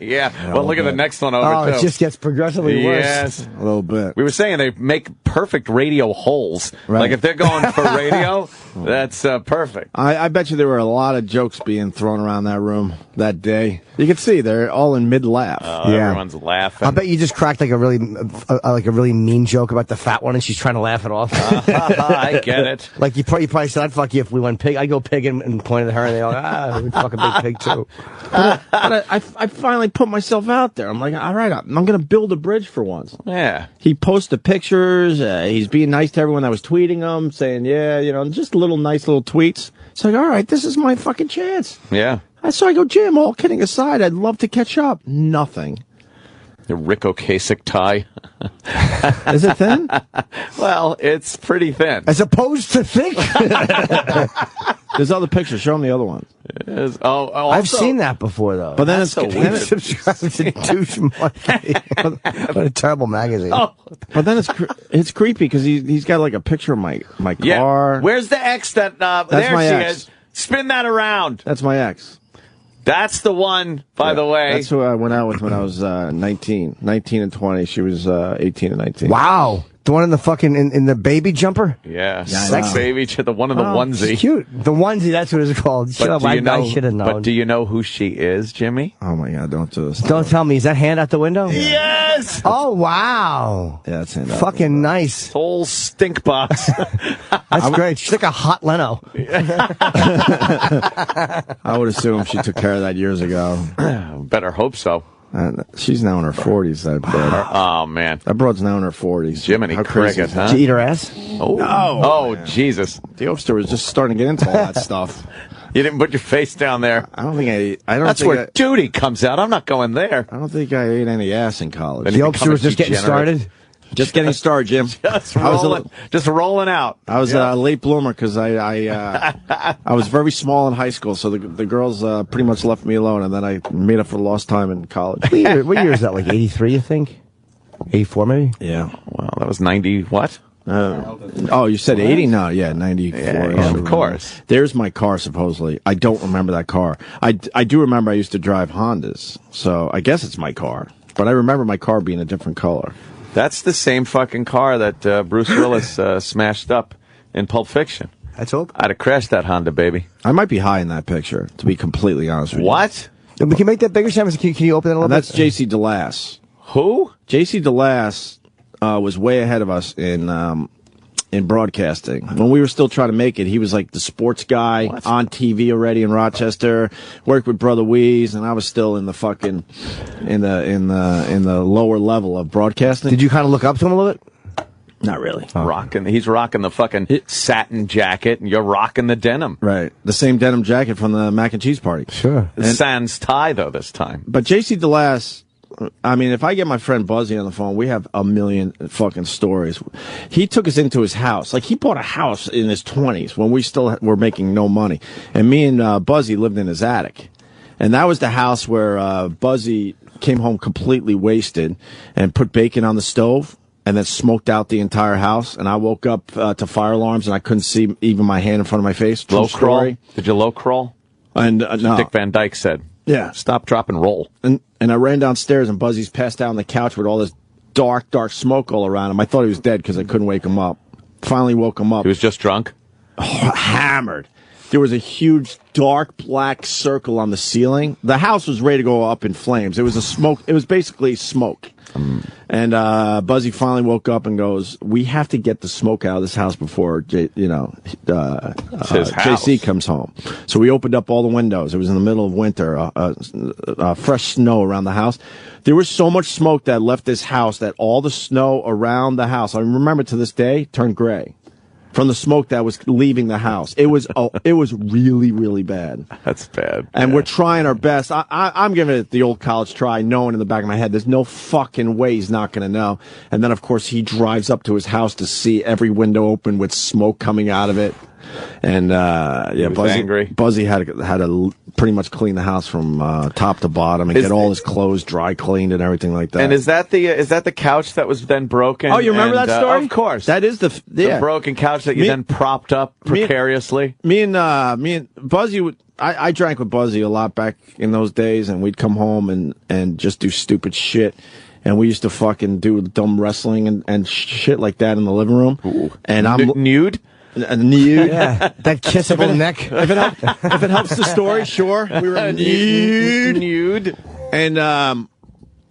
Yeah. Well, look at the next one over, Oh, too. it just gets progressively worse. Yes. A little bit. We were saying they make perfect radio holes. Right. Like if they're going for radio, that's perfect. I bet you there were a lot of jokes being thrown around that room that day. You can see they're all in mid-laugh. Yeah. Everyone's laughing. I bet you just cracked like a really mean joke about the fat one, and she's trying to laugh it off. I get it. Like you probably said, "I'd fuck you if we went pig." I go pig and pointed at her, and they all, we'd fuck a big pig too. But I finally put myself out there. I'm like, all right, I'm going to build a bridge for once. Yeah. He posted pictures. He's being nice to everyone that was tweeting him, saying, yeah, you know, just little nice little tweets. It's like, all right, this is my fucking chance. Yeah. So I go, Jim, all kidding aside, I'd love to catch up. Nothing. The Rick Ocasek tie. Is it thin? Well, it's pretty thin. As opposed to thick. There's other pictures. Show them the other one. I've seen that before, though. But then That's so it's weird. Subscribe to Douche Monkey. What a terrible magazine. Oh. But then it's creepy because he's got like a picture of my Yeah. car. Where's the X that? There my she ex. is. Spin that around. That's my ex. That's the one, by the way. That's who I went out with when I was 19 and 20. She was 18 and 19. Wow. The one in the fucking, in the baby jumper? Yeah. Sex baby, the one in the onesie. It's cute. The onesie, that's what it's called. Shut up, I should have known. But do you know who she is, Jimmy? Oh my God, don't do this. Don't tell me. Is that hand out the window? Yes! Oh, wow. Yeah, that's hand out. Fucking nice. Whole stink box. That's great. She's like a hot Leno. I would assume she took care of that years ago. Better hope so. And she's now in her 40s, that broad. Oh, man. That broad's now in her 40s. Jiminy How crazy Cricket, is that? huh? Did you eat her ass? Oh, No. Oh, Jesus. The Opster was just starting to get into all that stuff. You didn't put your face down there. I don't think I don't That's think where duty comes out. I'm not going there. I don't think I ate any ass in college. Then The you Opster become was a just getting degenerate. started? Just getting started, Jim. Just I was a rolling, just rolling out. I was a late bloomer because I was very small in high school, so the girls pretty much left me alone, and then I made up for lost time in college. What year is that? Like 83, you think? 84, maybe? Yeah. Well, that was 90 what? Oh, you said 80? No, yeah, 94. Yeah, of course. There's my car, supposedly. I don't remember that car. I do remember I used to drive Hondas, so I guess it's my car. But I remember my car being a different color. That's the same fucking car that Bruce Willis smashed up in Pulp Fiction. Let's hope. I'd have crashed that Honda, baby. I might be high in that picture, to be completely honest with you. What? We can make that bigger, Sam. Can you open it a little And that's bit? J.C. DeLass. Who? J.C. DeLass was way ahead of us in broadcasting. When we were still trying to make it, he was like the sports guy on TV already in Rochester. Worked with Brother Weeze, and I was still in the fucking in the lower level of broadcasting. Did you kind of look up to him a little bit? Not really. He's rocking the fucking satin jacket, and you're rocking the denim. Right, the same denim jacket from the mac and cheese party. Sure. Sans tie though this time. But J.C. DeLass, I mean, if I get my friend Buzzy on the phone, we have a million fucking stories. He took us into his house. Like, he bought a house in his 20s when we still were making no money. And me and Buzzy lived in his attic. And that was the house where Buzzy came home completely wasted and put bacon on the stove and then smoked out the entire house. And I woke up to fire alarms and I couldn't see even my hand in front of my face. Low True crawl? story. Did you low crawl? And no. Dick Van Dyke said. Yeah. Stop, drop, and roll. And I ran downstairs, and Buzzy's passed out on the couch with all this dark smoke all around him. I thought he was dead because I couldn't wake him up. Finally woke him up. He was just drunk? Hammered. There was a huge dark black circle on the ceiling. The house was ready to go up in flames. It was It was basically smoke. And Buzzy finally woke up and goes, "We have to get the smoke out of this house before his house. JC comes home." So we opened up all the windows. It was in the middle of winter, fresh snow around the house. There was so much smoke that left this house that all the snow around the house, I remember to this day, turned gray from the smoke that was leaving the house. It was really, really bad. That's bad. And we're trying our best. I'm giving it the old college try, knowing in the back of my head, there's no fucking way he's not going to know. And then, of course, he drives up to his house to see every window open with smoke coming out of it. And yeah, Buzzy had to pretty much clean the house from top to bottom and get all his clothes dry cleaned and everything like that. And is that the couch that was then broken? Oh, you remember that story? Of course. That is the broken couch that you then propped up precariously. Me and Buzzy I drank with Buzzy a lot back in those days, and we'd come home and just do stupid shit. And we used to fucking do dumb wrestling and shit like that in the living room. Ooh. And I'm nude. Nude. Yeah, that kissable neck. If it helps the story, sure. We were nude. And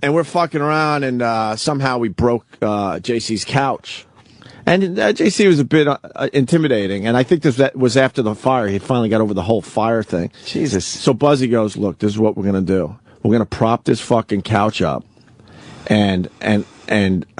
we're fucking around, and somehow we broke JC's couch. And JC was a bit intimidating, and I think that was after the fire. He finally got over the whole fire thing. Jesus. So Buzzy goes, "Look, this is what we're gonna do. We're gonna prop this fucking couch up, and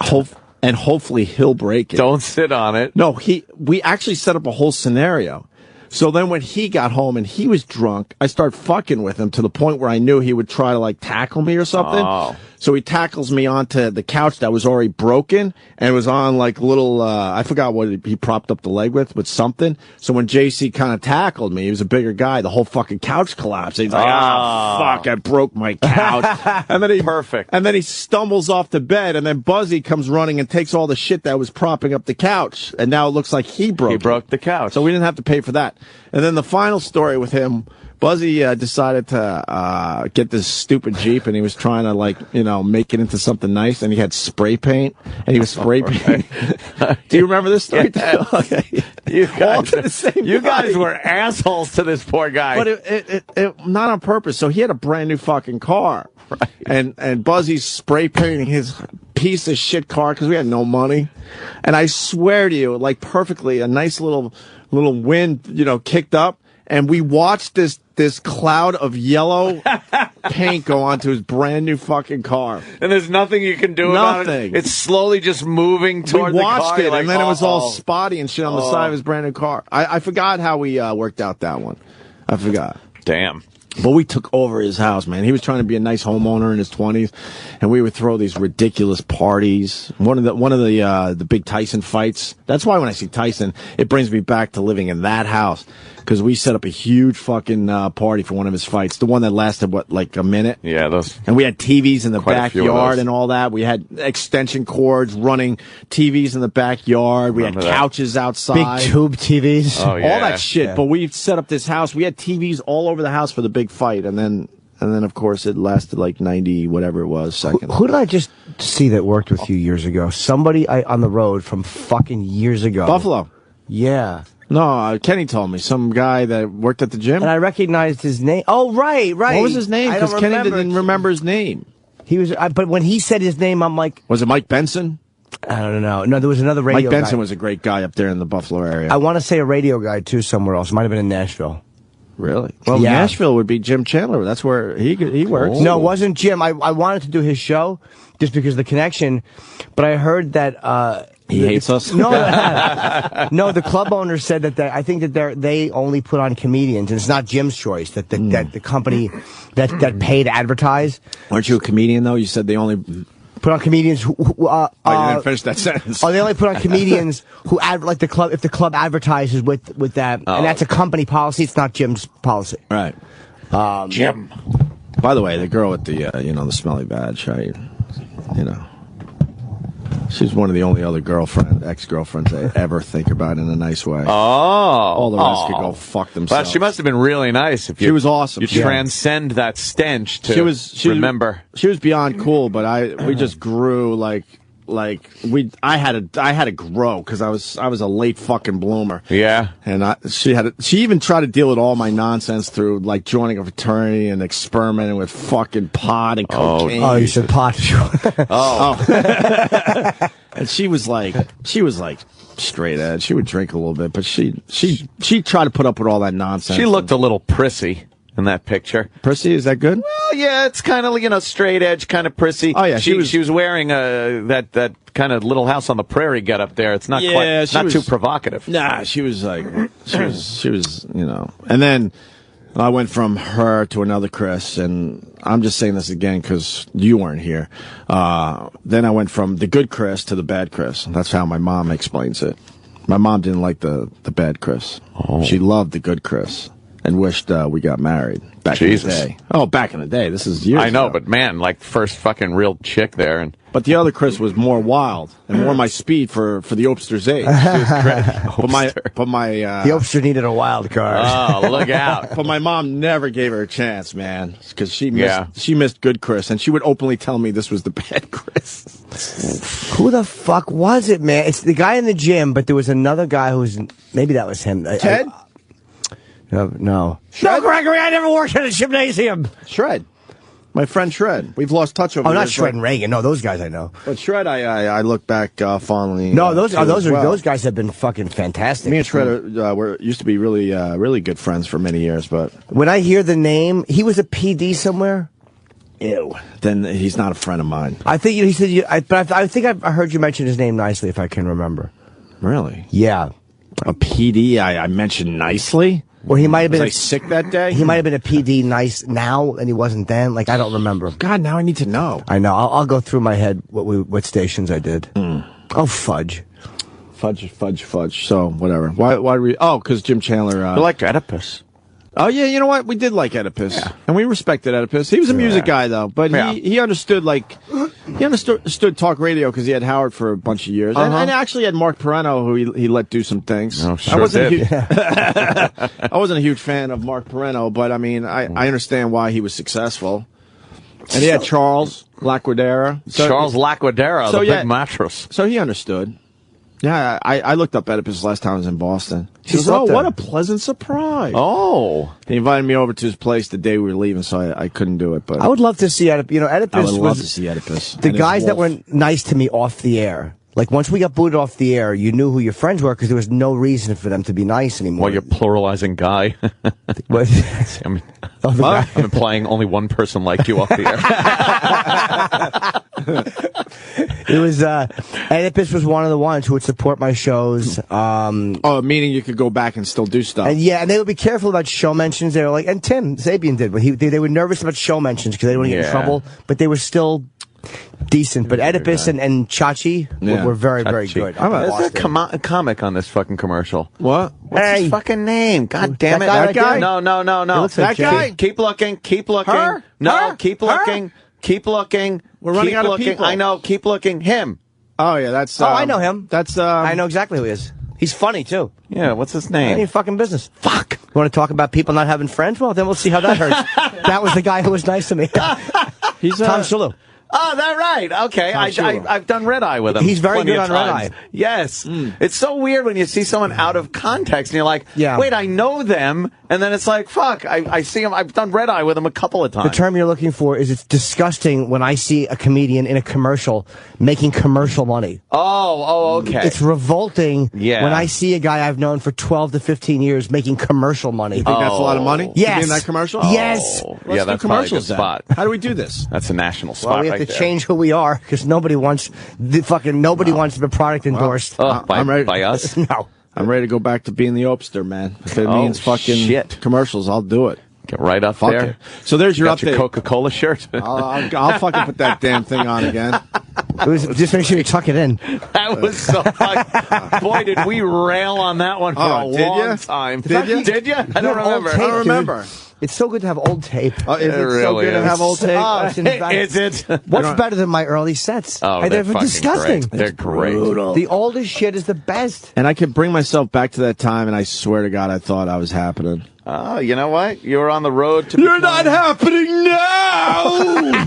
hope." and hopefully he'll break it. Don't sit on it. No, we actually set up a whole scenario. So then when he got home and he was drunk, I started fucking with him to the point where I knew he would try to like tackle me or something. Oh. So he tackles me onto the couch that was already broken and it was on like a little, I forgot what he propped up the leg with something. So when JC kind of tackled me, he was a bigger guy, the whole fucking couch collapsed. He's like, fuck, I broke my couch. And then Perfect. And then he stumbles off the bed and then Buzzy comes running and takes all the shit that was propping up the couch. And now it looks like he broke the couch. So we didn't have to pay for that. And then the final story with him, Buzzy decided to get this stupid Jeep, and he was trying to, like, you know, make it into something nice, and he had spray paint, and he was spray painting. Do you remember this story? Yeah. Okay. You guys were assholes to this poor guy. But it not on purpose. So he had a brand new fucking car. Right. And Buzzy's spray painting his piece of shit car because we had no money. And I swear to you, like perfectly, a nice little wind, you know, kicked up. And we watched this cloud of yellow paint go onto his brand new fucking car. And there's nothing you can do about it. It's slowly just moving toward the car. We watched it, and then it was all spotty and shit on the side of his brand new car. I forgot how we worked out that one. I forgot. Damn. But we took over his house, man. He was trying to be a nice homeowner in his 20s, and we would throw these ridiculous parties. One of the big Tyson fights. That's why when I see Tyson, it brings me back to living in that house. Because we set up a huge fucking party for one of his fights. The one that lasted, like a minute? Yeah, those. And we had TVs in the backyard and all that. We had extension cords running TVs in the backyard. We had couches outside. Big tube TVs. Oh, yeah. All that shit. Yeah. But we set up this house. We had TVs all over the house for the big fight. And then, of course, it lasted like 90, whatever it was, seconds. Who did I just see that worked with you years ago? Somebody on the road from fucking years ago. Buffalo. Yeah. No, Kenny told me. Some guy that worked at the gym. And I recognized his name. Oh, right. What was his name? Because Kenny didn't remember his name. He was, but when he said his name, I'm like... Was it Mike Benson? I don't know. No, there was another radio guy. Mike Benson was a great guy up there in the Buffalo area. I want to say a radio guy, too, somewhere else. Might have been in Nashville. Really? Well, yeah. Nashville would be Jim Chandler. That's where he works. No, it wasn't Jim. I wanted to do his show just because of the connection, but I heard that... He hates us? No, no. The club owner said that I think that they only put on comedians, and it's not Jim's choice. That the company that paid to advertise. Aren't you a comedian though? You said they only put on comedians who. You didn't finish that sentence. Oh, they only put on comedians who like the club. If the club advertises with that, and that's a company policy. It's not Jim's policy. Right. Jim. By the way, the girl with the the smelly badge, right? You know. She's one of the only other ex-girlfriends I ever think about in a nice way. Oh. All the rest could go fuck themselves. But she must have been really nice. She was awesome. You transcend that stench to remember. She was beyond cool, but we just grew I had to grow because I was a late fucking bloomer. Yeah. And she even tried to deal with all my nonsense through like joining a fraternity and experimenting with fucking pot and cocaine. Oh, you said pot. And she was like straight edge. She would drink a little bit, but she tried to put up with all that nonsense. She looked a little prissy in that picture. Prissy, is that good? Well, yeah, it's kind of straight edge, kind of prissy. Oh yeah, she was wearing that kind of Little House on the Prairie get up there. It's not not too provocative. Nah, she was like she was And then I went from her to another Chris, and I'm just saying this again because you weren't here. Then I went from the good Chris to the bad Chris. That's how my mom explains it. My mom didn't like the bad Chris. Oh. She loved the good Chris. And wished we got married back in the day. Oh, back in the day. This is years ago. I know, but man, like first fucking real chick there. But the other Chris was more wild and more my speed for the Obster's age. She was great. But my the Obster needed a wild card. Oh, look out! But my mom never gave her a chance, man, because she missed good Chris, and she would openly tell me this was the bad Chris. Who the fuck was it, man? It's the guy in the gym, but there was another guy maybe that was him. Ted. No, Gregory, I never worked at a gymnasium. Shred. My friend Shred. We've lost touch over. Oh, not Shred and Reagan. No, those guys I know. But Shred, I look back fondly. No, those guys have been fucking fantastic. Me and Shred used to be really good friends for many years. But when I hear the name, he was a PD somewhere. Ew. then he's not a friend of mine. I think he said I think I heard you mention his name nicely, if I can remember. Really? Yeah. A PD I mentioned nicely? Or he might have Was been I sick that day? He might have been a PD nice now, and he wasn't then. Like, I don't remember. God, now I need to know. I know. I'll go through my head what stations I did. Oh, fudge. Fudge. So, whatever. Why because Jim Chandler... You like Oedipus. Oh, yeah, you know what? We did like Oedipus. Yeah. And we respected Oedipus. He was a music guy, though. But he understood, he understood talk radio because he had Howard for a bunch of years. And actually had Mark Perreno, who he let do some things. Oh, sure did. I wasn't a huge fan of Mark Perreno, but, I mean, I understand why he was successful. And he had Charles Laquadera. Charles Laquadera, the big mattress. So he understood. Yeah, I looked up Oedipus last time I was in Boston. He He's said, up there. what a pleasant surprise. Oh. He invited me over to his place the day we were leaving, so I couldn't do it. But I would love to see Oedipus. You know, Oedipus I would love was to see Oedipus. the And his guys that wolf. were nice to me off the air. Like, once we got booted off the air, you knew who your friends were because there was no reason for them to be nice anymore. Well, you're pluralizing guy. What? I mean, I'm implying only one person liked you off the air. It was, Oedipus was one of the ones who would support my shows. Meaning you could go back and still do stuff. And yeah, and they would be careful about show mentions. They were like, and Tim Sabian did, but they were nervous about show mentions because they didn't want to get in trouble, but they were still decent. But Oedipus and Chachi were very, very good. There's a comic on this fucking commercial. What? What's his fucking name? God damn it. That guy? No. looks like That Jay. guy? Keep looking. Her? No, Her? keep Her? looking. Keep looking. We're running Keep out of looking. people. I know. Keep looking. Him. Oh, yeah, that's... I know him. That's... I know exactly who he is. He's funny, too. Yeah, what's his Ain't your name? fucking business. Fuck. You want to talk about people not having friends? Well, then we'll see how that hurts. That was the guy who was nice to me. He's Tom Shalhoub. Oh, that right. Okay. I've done Red Eye with him. He's very plenty good of on Red times. Eye. Yes. It's so weird when you see someone out of context and you're like, Yeah. wait, I know them. And then it's like, fuck, I see him. I've done Red Eye with him a couple of times. The term you're looking for is it's disgusting when I see a comedian in a commercial making commercial money. Oh, okay. It's revolting Yeah. when I see a guy I've known for 12 to 15 years making commercial money. You think that's a lot of money? Yes. To be in that commercial? Yes. Oh, Let's yeah, do that's commercials probably a good then. spot. How do we do this? That's a national spot Well, we have right to there. change who we are because nobody wants nobody wants the product endorsed. By ready. by us? No. I'm ready to go back to being the Opster, man. If it Oh, means fucking shit. commercials, I'll do it. Get right up Fuck there. it. So there's your Got update. your Coca-Cola shirt. I'll fucking put that damn thing on again. It was just make sure you tuck it in. That was so fucking... Boy, did we rail on that one for a did long ya? time. Did ya? Did you? I don't remember. Old tape, I don't remember. dude. It's so good to have old tape. Oh, is it so really good to is. have old tape? Oh, it's Is it? What's better than my early sets? Oh, They're fucking disgusting. Great. They're great. The oldest shit is the best. And I could bring myself back to that time, and I swear to God, I thought I was happening. Oh, you know what? You were on the road to You're become- not happening now!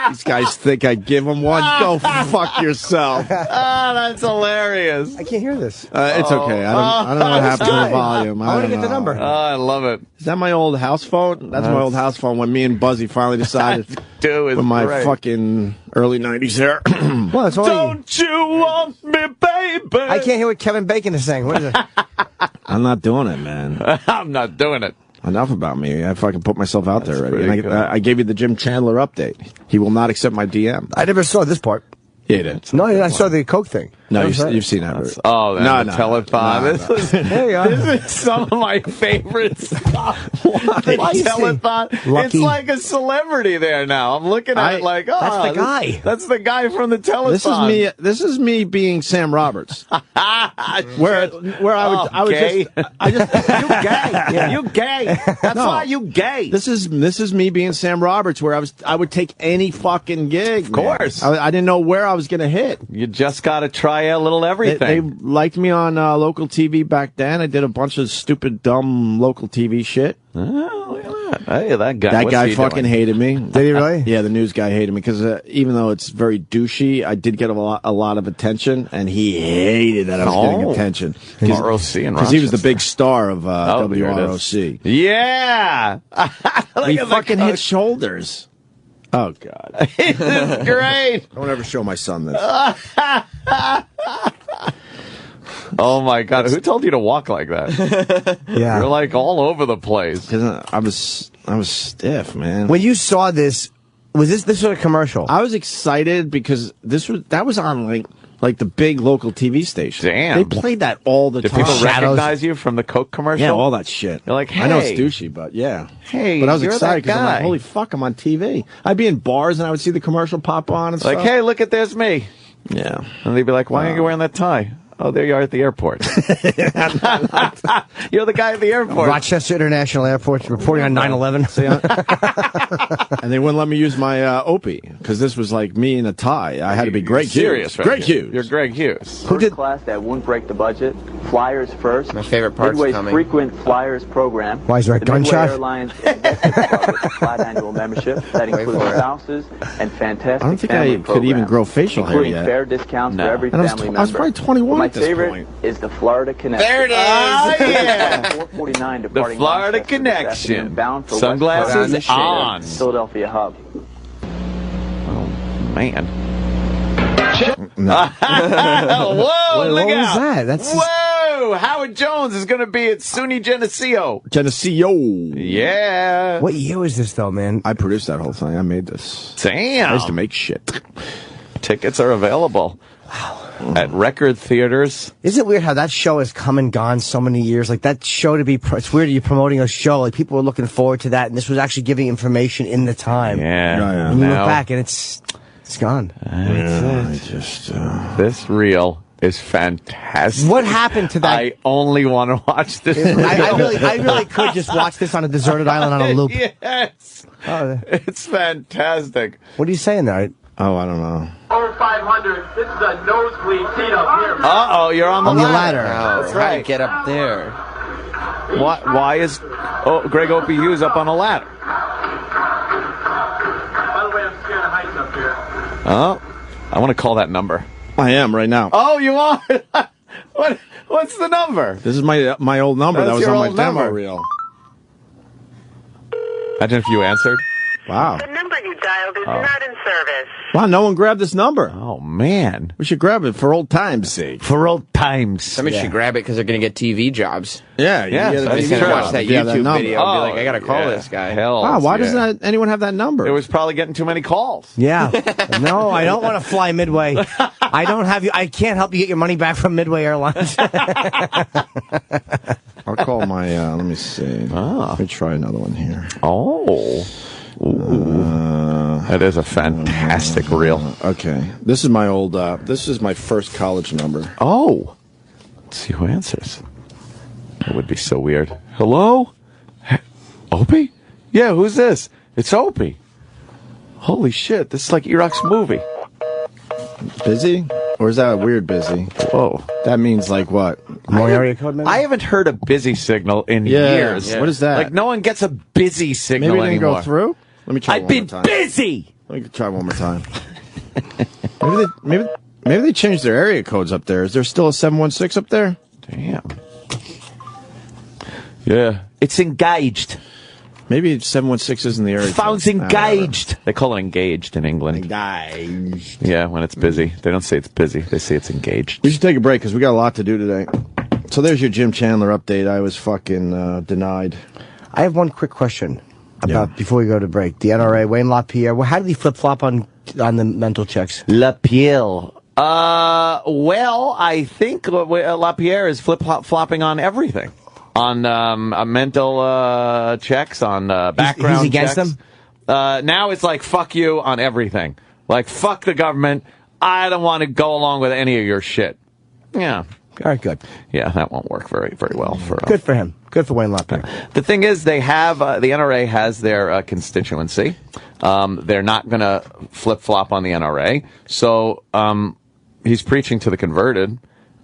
These guys think I give them one. Go fuck yourself. Ah, that's hilarious. I can't hear this. It's okay. I don't know what happened to the volume. I want to don't get the know. number. Oh, I love it. Is that my old house phone? That's my old house phone when me and Buzzy finally decided Do is with my great. fucking early 90s hair. Well, that's only. Don't you want me, baby? I can't hear what Kevin Bacon is saying. What is it? I'm not doing it, man. I'm not doing it. Enough about me. I fucking put myself out there already. pretty And good. I gave you the Jim Chandler update. He will not accept my DM. I never saw this part. Yeah, he did. No, I saw the Coke thing. No, That was right. you've seen that. Bruce. Oh, No, the no, telethon. no, This no. is There you are. this is some of my favorite stuff. The Why is he- telethon. Lucky. It's like a celebrity there now. I'm looking at it like, oh, That's the guy. That's the guy from the telethon. This is me. This is me being Sam Roberts. where I would gay. just I just You gay. You gay. That's No. why you gay. This is me being Sam Roberts, where I would take any fucking gig. Of course. I didn't know where I was going to hit. You just got to try a little They everything. liked me on local TV back then. I did a bunch of stupid, dumb local TV shit. Oh, look at that. Hey, that guy. That what's guy he fucking doing? hated me. Did he really? Yeah, the news guy hated me because even though it's very douchey, I did get a lot of attention, and he hated that I was getting attention. ROC in Because he was the Rochester. big star of Oh, there it is. WROC. Yeah. Look He at the fucking hit coach. shoulders. Oh, God. This is great. Don't ever show my son this. Oh my God! Who told you to walk like that? Yeah. You're like all over the place. I was stiff, man. When you saw this, was this sort of commercial? I was excited because that was on like the big local TV station. Damn. They played that all the Did time. people recognize you from the Coke commercial? Yeah, all that shit. You're like, hey. I know it's douchey, but yeah. Hey, but I was you're excited that because I'm like, guy. holy fuck, I'm on TV. I'd be in bars and I would see the commercial pop on and Like, stuff. hey, look at there's me. Yeah. And they'd be like, why aren't you wearing that tie? Oh, there you are at the airport. You're the guy at the airport. Rochester International Airport reporting on 9/11. And they wouldn't let me use my Opie because this was like me in a tie. I had to be Greg Serious, Hughes. right? Greg Hughes. You're Greg Hughes. Who did class that won't break the budget. Flyers first. My favorite part's Midway's coming. frequent Flyers program. Why is there a The Midway gunshot? Airlines Investor Club is a flat annual membership that includes spouses and fantastic I don't think family I could even programs, grow facial hair including yet. fair discounts No. for every And family member. I was probably 21 My at this favorite point. is the Florida Connection. There it is. yeah. 449 The departing Florida Manchester this afternoon, Connection. bound for Sunglasses West Coast, on. Philadelphia hub. Oh, man. No. Whoa, Wait, look what was out. that? That's just- Whoa, Howard Jones is going to be at SUNY Geneseo. Geneseo. Yeah. What year was this, though, man? I produced that whole thing. I made this. Damn. I used to make shit. Tickets are available at record theaters. Isn't it weird how that show has come and gone so many years? Like, that show it's weird you're promoting a show. Like, people were looking forward to that, and this was actually giving information in the time. Yeah. And you Now, look back, and it's gone. I just. this reel is fantastic. What happened to that? I only want to watch this reel. I really could just watch this on a deserted island on a loop. Yes. Oh, It's fantastic. what are you saying there? Oh, I don't know. Over 500. This is a nosebleed seat up here. Uh-oh, you're on the On the ladder. ladder. That's right. Get up there. Why is Greg Opie Hughes up on a ladder? By the way, I'm scared of heights up here. Oh, I want to call that number. I am right now. Oh, you are? What's the number? This is my old number. That's that was your on my old demo number. reel. Imagine if you answered. Wow. The number you dialed is not in service. Wow, no one grabbed this number. Oh, man. We should grab it for old times' sake. For old times. Somebody should grab it because they're going to get TV jobs. Yeah, Yeah, you get a Somebody's TV going to job watch that if you have YouTube number. video and be like, I got to call this guy. Hell, Wow, why yeah. doesn't anyone have that number? It was probably getting too many calls. Yeah. No, I don't want to fly Midway. I can't help you get your money back from Midway Airlines. I'll call my, let me see. Let me try another one here. Oh. That is a fantastic reel. Okay. This is my old, this is my first college number. Oh. Let's see who answers. That would be so weird. Hello? Opie? Yeah, who's this? It's Opie. Holy shit, this is like Iraq's movie. Busy? Or is that a weird busy? Whoa. That means like what? Wrong area code, maybe? I haven't heard a busy signal in Yeah. years. Yeah. What is that? Like, no one gets a busy signal Maybe it didn't anymore. go through? Let me try I've one been more time. busy! Let me try one more time. maybe they changed their area codes up there. Is there still a 716 up there? Damn. Yeah. It's engaged. Maybe 716 isn't the area Phone's code. engaged. They call it engaged in England. Engaged. Yeah, when it's busy. They don't say it's busy. They say it's engaged. We should take a break because we got a lot to do today. So there's your Jim Chandler update. I was fucking denied. I have one quick question about before we go to break. The NRA, Wayne LaPierre. Well, how did he flip flop on the mental checks? LaPierre. Well, I think LaPierre is flopping on everything. On mental checks, on background He's against checks. them? Now it's like, fuck you on everything. Like, fuck the government. I don't want to go along with any of your shit. Yeah. All right, good. Yeah, that won't work very, very well for Good for him. Good for Wayne LaPierre. The thing is, they have the NRA has their constituency. They're not going to flip flop on the NRA. So he's preaching to the converted.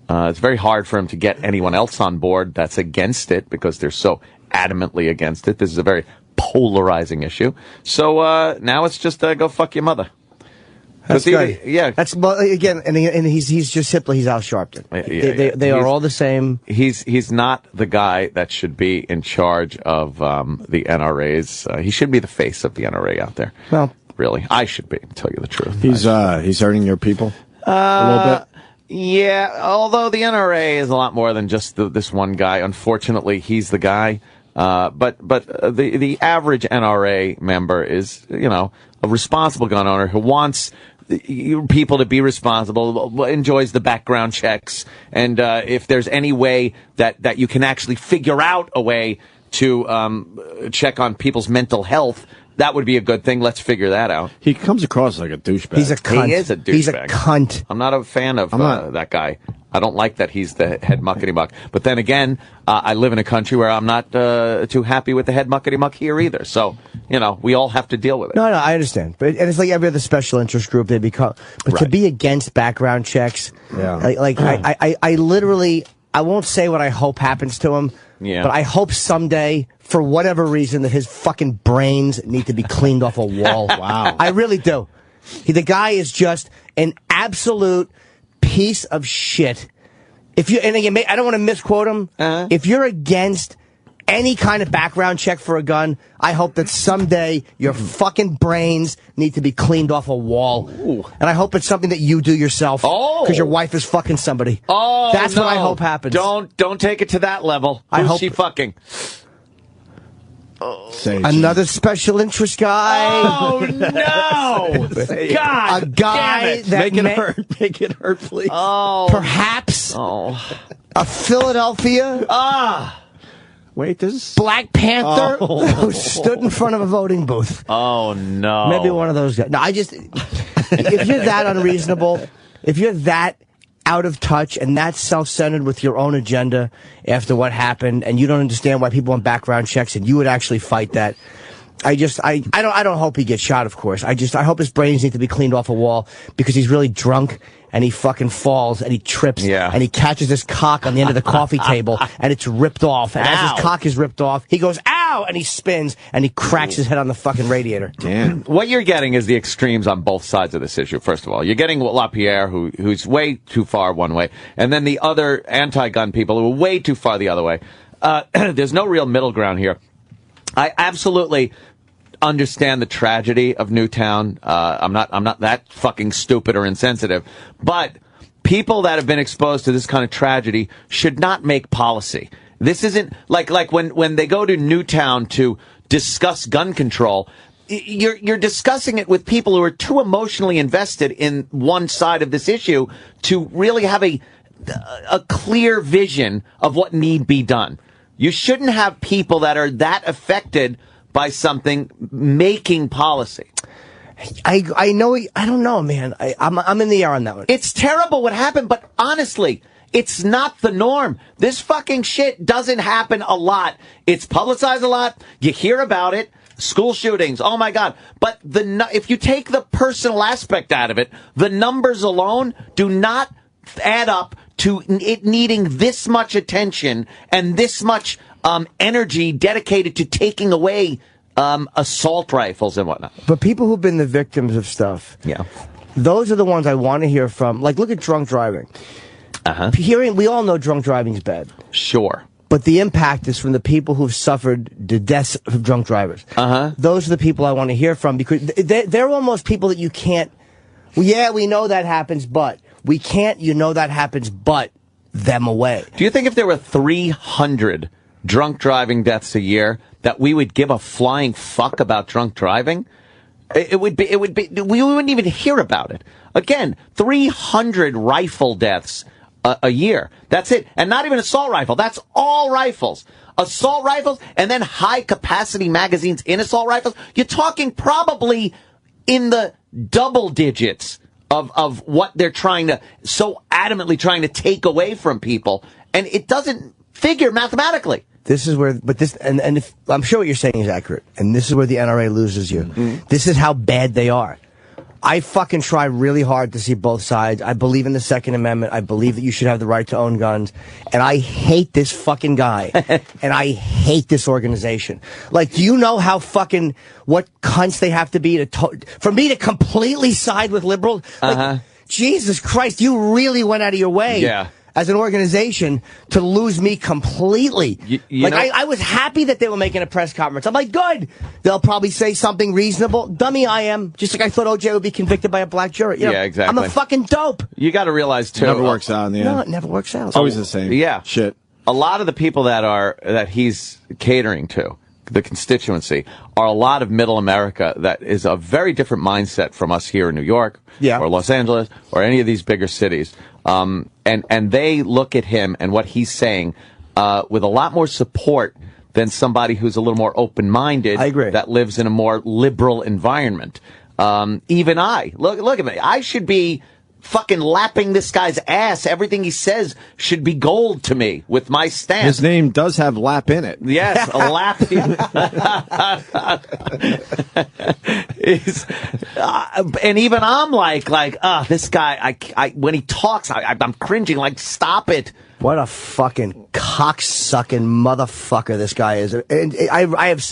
It's very hard for him to get anyone else on board that's against it because they're so adamantly against it. This is a very polarizing issue. So now it's just go fuck your mother. That's good. Yeah. That's, well, again, and he's just simply, he's Al Sharpton. They are all the same. He's not the guy that should be in charge of the NRA's. He should be the face of the NRA out there. Well, really, I should be, to tell you the truth. He's hurting your people a little bit. Yeah, although the NRA is a lot more than just this one guy. Unfortunately, he's the guy. But the average NRA member is, a responsible gun owner who wants people to be responsible, enjoys the background checks, and if there's any way that you can actually figure out a way to check on people's mental health, that would be a good thing. Let's figure that out. He comes across like a douchebag. He's a cunt. He is a douchebag. He's a cunt. I'm not a fan of that guy. I don't like that he's the head muckety-muck. But then again, I live in a country where I'm not too happy with the head muckety-muck here either. So, we all have to deal with it. No, I understand. But and it's like every other special interest group they become. But to be against background checks, I literally, I won't say what I hope happens to him. Yeah. But I hope someday, for whatever reason, that his fucking brains need to be cleaned off a wall. Wow. I really do. The guy is just an absolute piece of shit. And again, I don't want to misquote him. If you're against any kind of background check for a gun, I hope that someday your fucking brains need to be cleaned off a wall. Ooh. And I hope it's something that you do yourself. Because your wife is fucking somebody. That's what I hope happens. Don't take it to that level. Who's she fucking? Another special interest guy. Oh no! God, a guy that make it hurt, please. Perhaps a Philadelphia. Wait, this Black Panther who stood in front of a voting booth. Oh no! Maybe one of those guys. No, if you're that unreasonable, if you're that out of touch and that self-centered with your own agenda after what happened, and you don't understand why people want background checks, and you would actually fight that. I don't hope he gets shot, of course. I hope his brains need to be cleaned off a wall because he's really drunk and he fucking falls and he trips and he catches his cock on the end of the coffee table and it's ripped off. And as his cock is ripped off, he goes, ow! And he spins and he cracks his head on the fucking radiator. Damn. What you're getting is the extremes on both sides of this issue, first of all. You're getting LaPierre, who's way too far one way, and then the other anti-gun people who are way too far the other way. There's no real middle ground here. I absolutely understand the tragedy of Newtown. I'm not that fucking stupid or insensitive, but people that have been exposed to this kind of tragedy should not make policy. This isn't like when they go to Newtown to discuss gun control. You're discussing it with people who are too emotionally invested in one side of this issue to really have a clear vision of what need be done. You shouldn't have people that are that affected by something making policy. I know. I don't know, man. I'm in the air on that one. It's terrible what happened, but honestly, it's not the norm. This fucking shit doesn't happen a lot. It's publicized a lot. You hear about it. School shootings. Oh my God. But if you take the personal aspect out of it, the numbers alone do not add up to it needing this much attention and this much energy dedicated to taking away assault rifles and whatnot. But people who've been the victims of stuff, those are the ones I want to hear from. Like, look at drunk driving. We all know drunk driving is bad. Sure. But the impact is from the people who've suffered the deaths of drunk drivers. Those are the people I want to hear from because they're almost people that you can't. Well, yeah, we know that happens, but we can't. That happens, but them away. Do you think if there were 300 drunk driving deaths a year that we would give a flying fuck about drunk driving? It would be, we wouldn't even hear about it. Again, 300 rifle deaths a year. That's it. And not even assault rifle. That's all rifles. Assault rifles and then high capacity magazines in assault rifles. You're talking probably in the double digits of what they're so adamantly trying to take away from people. And it doesn't figure mathematically. This is where, and if, I'm sure what you're saying is accurate, and this is where the NRA loses you. This is how bad they are. I fucking try really hard to see both sides. I believe in the Second Amendment. I believe that you should have the right to own guns. And I hate this fucking guy. And I hate this organization. Like, do you know how fucking, what cunts they have to be for me to completely side with liberals? Like, Jesus Christ, you really went out of your way. Yeah. as an organization to lose me completely. I was happy that they were making a press conference. I'm like, good. They'll probably say something reasonable. Dummy I am. Just like I thought OJ would be convicted by a black jury. You know, yeah, exactly. I'm a fucking dope. You got to realize, too. Never works out in the end. No, it never works out. It's always the same. Yeah. Shit. A lot of the people that he's catering to, the constituency, are a lot of middle America that is a very different mindset from us here in New York or Los Angeles or any of these bigger cities. And they look at him and what he's saying with a lot more support than somebody who's a little more open-minded. I agree. That lives in a more liberal environment. Even I. Look at me. I should be fucking lapping this guy's ass. Everything he says should be gold to me with my stance. His name does have lap in it. Yes, a lap. And even I'm like, this guy, I when he talks, I'm cringing, like, stop it. What a fucking cocksucking motherfucker this guy is. And I have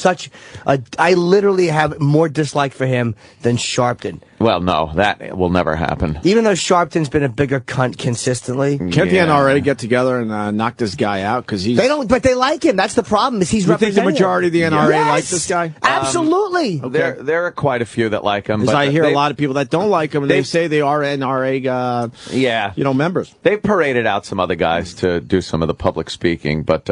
I literally have more dislike for him than Sharpton. Well, no, that will never happen. Even though Sharpton's been a bigger cunt consistently. Can't the NRA get together and knock this guy out? Because he's... They don't, but they like him. That's the problem, is he's representing. You think the majority of the NRA like this guy? Absolutely. Okay. There are quite a few that like him. But I hear a lot of people that don't like him, and they say they are NRA members. They've paraded out some other guys to do some of the public speaking, but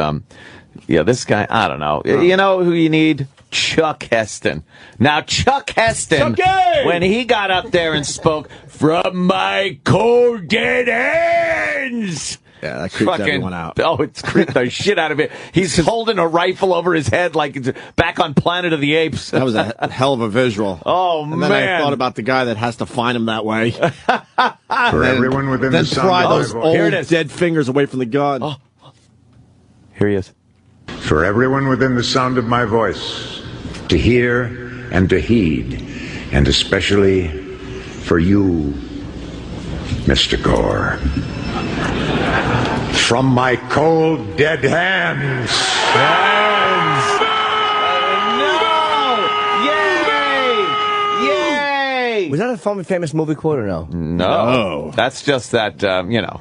this guy, I don't know. You know who you need? Chuck Heston. Now, Chuck Heston, when he got up there and spoke, "From my cold dead hands," yeah, that creeps everyone out. Oh, it's creeped the shit out of it. He's holding a rifle over his head like it's back on Planet of the Apes. That was a hell of a visual. Oh, and then I thought about the guy that has to find him that way. For everyone within the sound pry of my those voice. old dead fingers away from the gun. Oh. Here he is. For everyone within the sound of my voice, to hear and to heed, and especially for you, Mr. Gore. From my cold, dead hands. Yay! Was that a famous movie quote or no? No. That's just that,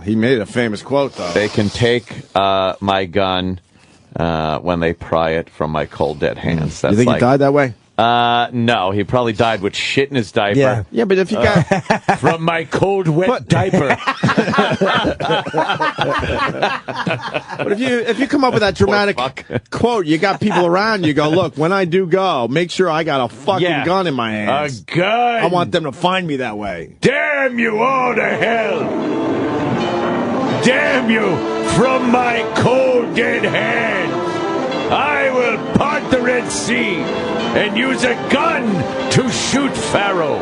He made a famous quote, though. They can take my gun when they pry it from my cold, dead hands. That's You think he died that way? No, he probably died with shit in his diaper. Yeah, but if you got... from my cold, wet diaper. But if you come up with that dramatic quote, you got people around you go, look, when I do go, make sure I got a fucking gun in my hands. A gun! I want them to find me that way. Damn you all to hell! Damn you from my cold dead hands! I will part the Red Sea and use a gun to shoot Pharaoh.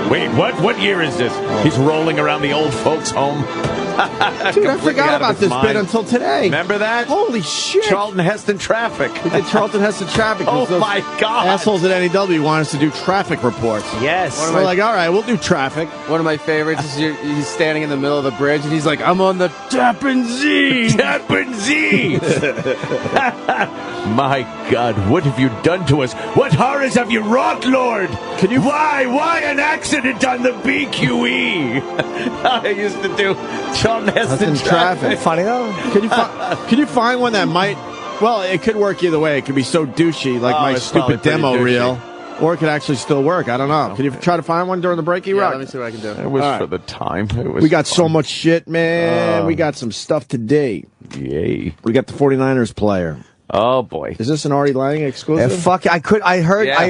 Wait, what? What year is this? He's rolling around the old folks' home. Dude, I forgot about this bit until today. Remember that? Holy shit. Charlton Heston traffic. We did Charlton Heston traffic. Oh, my God. Assholes at NEW want us to do traffic reports. Yes. We're like, all right, we'll do traffic. One of my favorites is he's standing in the middle of the bridge, and he's like, I'm on the Tappan Zee. Tappan Zee. My God, what have you done to us? What horrors have you wrought, Lord? Can you... Why an accident on the BQE? I used to do Charlton Heston traffic. Funny though. Can you find one that might... Well, it could work either way. It could be so douchey, like my stupid demo reel. Or it could actually still work. I don't know. Can you try to find one during the break, E-Rock? Let me see what I can do. It was for the time. We got so much shit, man. We got some stuff today. Yay. We got the 49ers player. Oh, boy. Is this an Artie Lang exclusive? I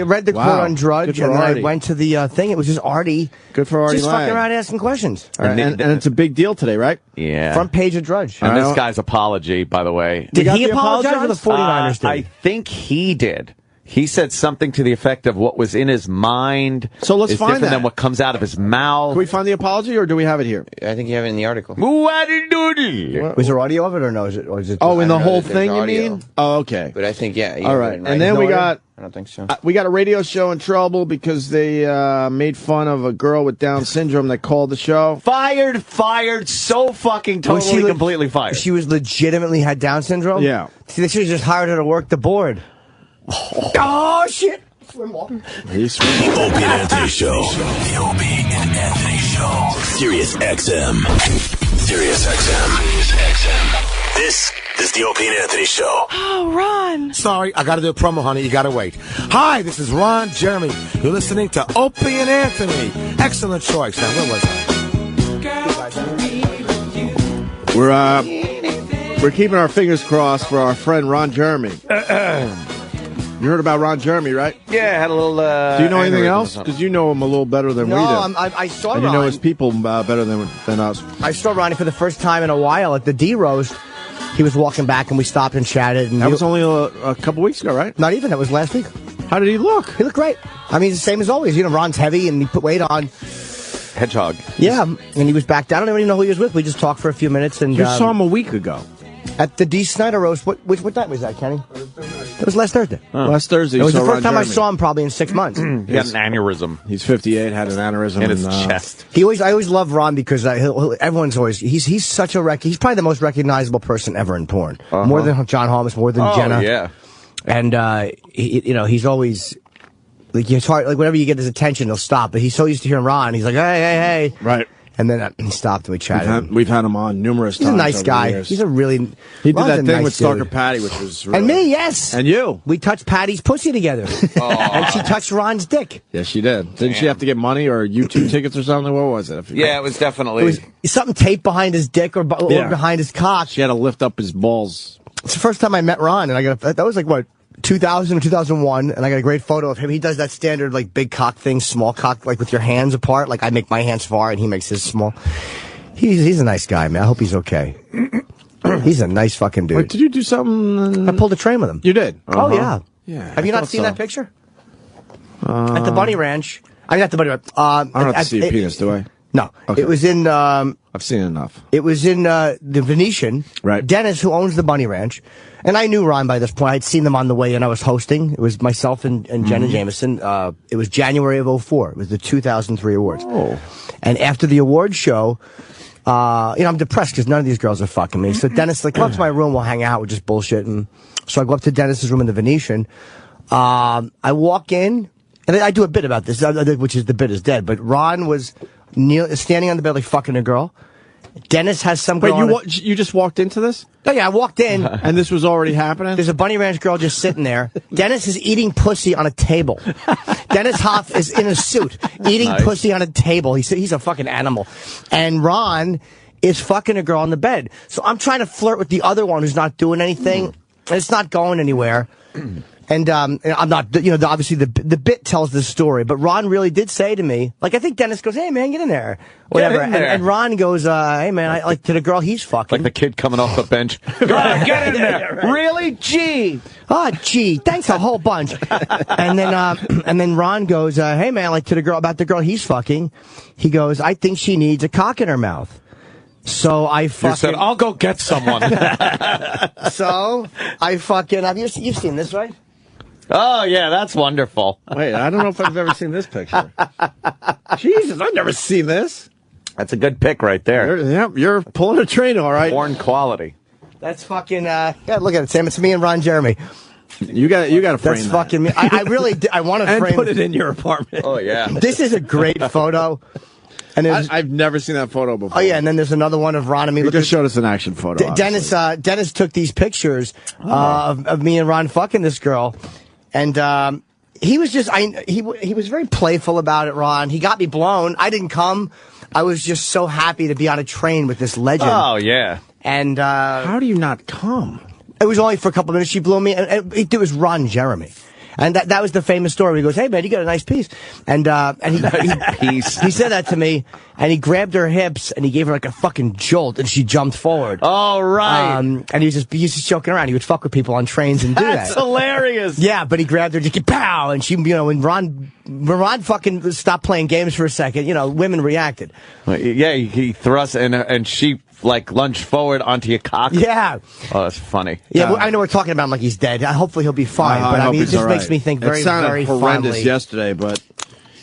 read the quote on Drudge, and then I Artie. went to the thing. It was just Artie. Good for Artie just Lang. fucking around asking questions. And it's a big deal today, right? Yeah. Front page of Drudge. And this guy's apology, by the way. Did he apologize or the 49ers did? I think he did. He said something to the effect of what was in his mind. So let's is find different that. than what comes out of his mouth. Can we find the apology, or do we have it here? I think you have it in the article. Was there audio of it or no? Is it Oh, in the know whole that there's thing, you audio. mean? Oh, okay. But I think, yeah. All right. And then we got... I don't think so. We got a radio show in trouble because they made fun of a girl with Down syndrome that called the show. Fired, so fucking totally, completely fired. She was legitimately had Down syndrome? Yeah. See, they should have just hired her to work the board. Oh, shit. The Opie and Anthony Show. The Opie and Anthony Show. Sirius XM. Sirius XM. This is the Opie and Anthony Show. Oh, Ron. Sorry, I gotta do a promo, honey. You gotta wait. Hi, this is Ron Jeremy. You're listening to Opie and Anthony. Excellent choice. Now, where was I? We're keeping our fingers crossed for our friend Ron Jeremy. You heard about Ron Jeremy, right? Yeah, I had a little. Do you know anything else? Because you know him a little better than we do. I saw and Ron. You know his people better than us. I saw Ronnie for the first time in a while at the D-Roast. He was walking back, and we stopped and chatted. And that was only a couple weeks ago, right? Not even. That was last week. How did he look? He looked great. I mean, he's the same as always. You know, Ron's heavy, and he put weight on. Hedgehog. Yeah, and he was back down. I don't even know who he was with. We just talked for a few minutes. And you saw him a week ago. At the D. Snyder Roast. What night was that, Kenny? It was last Thursday. Last Thursday. It was the first time Jeremy. I saw him probably in 6 months. He had an aneurysm. He's 58, had an aneurysm in his chest. I always love Ron because everyone's always, he's such a he's probably the most recognizable person ever in porn. More than John Holmes, more than Jenna. Yeah. And, he's always, like, it's hard, like, whenever you get his attention, he'll stop. But he's so used to hearing Ron, he's like, hey. Right. And then he stopped and we chatted. We've had him on numerous times. He's a nice guy. He's a really... He did that thing with Stalker Patty, which was really... And me, yes. And you. We touched Patty's pussy together. And she touched Ron's dick. Yeah, she did. Didn't she have to get money or YouTube tickets or something? What was it? Yeah, it was definitely... It was something taped behind his dick or behind his cock. She had to lift up his balls. It's the first time I met Ron, and that was like, what, 2000 or 2001, and I got a great photo of him. He does that standard, like, big cock thing, small cock, like, with your hands apart. Like, I make my hands far, and he makes his small. He's a nice guy, man. I hope he's okay. He's a nice fucking dude. Wait, did you do something? I pulled a train with him. You did? Oh, yeah. Yeah. Have you not seen that picture? At the Bunny Ranch. I mean, at the Bunny Ranch. I don't have to see your penis, do I? No. Okay. It was in... I've seen enough. It was in the Venetian. Right. Dennis, who owns the Bunny Ranch. And I knew Ron by this point. I'd seen them on the way, and I was hosting. It was myself and Jenna Jameson. It was January of 04. It was the 2003 awards. Oh. And after the awards show... I'm depressed because none of these girls are fucking me. So Dennis is like, come up to my room, we'll hang out, we'll just bullshit. And so I go up to Dennis's room in the Venetian. I walk in, and I do a bit about this, which is the bit is dead. But Ron was standing on the bed like fucking a girl. Dennis has some girl. Wait, you just walked into this? Oh, yeah, I walked in. And this was already happening? There's a Bunny Ranch girl just sitting there. Dennis is eating pussy on a table. Dennis Hoff is in a suit, eating pussy on a table. He's a fucking animal. And Ron is fucking a girl on the bed. So I'm trying to flirt with the other one who's not doing anything, and it's not going anywhere. And I'm not, obviously the bit tells the story, but Ron really did say to me, like, I think Dennis goes, hey, man, get in there. Whatever. Get in there. And Ron goes, hey, man, like, to the girl he's fucking. Like the kid coming off the bench. Get in there. Right. Really? Gee. Oh, gee, thanks a whole bunch. And then Ron goes, hey, man, like, to the girl, about the girl he's fucking. He goes, I think she needs a cock in her mouth. So I fucking... You said, I'll go get someone. So I fucking... You've seen this, right? Oh, yeah, that's wonderful. Wait, I don't know if I've ever seen this picture. Jesus, I've never seen this. That's a good pick right there. You're pulling a train, all right. Porn quality. That's fucking... yeah, look at it, Sam. It's me and Ron Jeremy. You got to frame That's fucking me. I really... I want to frame... And put it in your apartment. Oh, yeah. This is a great photo. And I've never seen that photo before. Oh, yeah, and then there's another one of Ron and me. You just showed us an action photo. Dennis took these pictures of me and Ron fucking this girl. And he was just, he was very playful about it, Ron. He got me blown. I didn't come. I was just so happy to be on a train with this legend. Oh, yeah. And how do you not come? It was only for a couple of minutes. She blew me. And it was Ron Jeremy. And that was the famous story. He goes, hey, man, you got a nice piece. And he said that to me, and he grabbed her hips, and he gave her like a fucking jolt, and she jumped forward. Oh, right. And he was just joking around. He would fuck with people on trains and do that. That's hilarious. Yeah, but he grabbed her, just pow, and she, when Ron fucking stopped playing games for a second, women reacted. Yeah, he thrust, and she, like, lunged forward onto your cock. Yeah. Oh, that's funny. Yeah, I know we're talking about him like he's dead. Hopefully he'll be fine. But I mean, it just makes me think very, it sounded very horrendous fondly. yesterday, but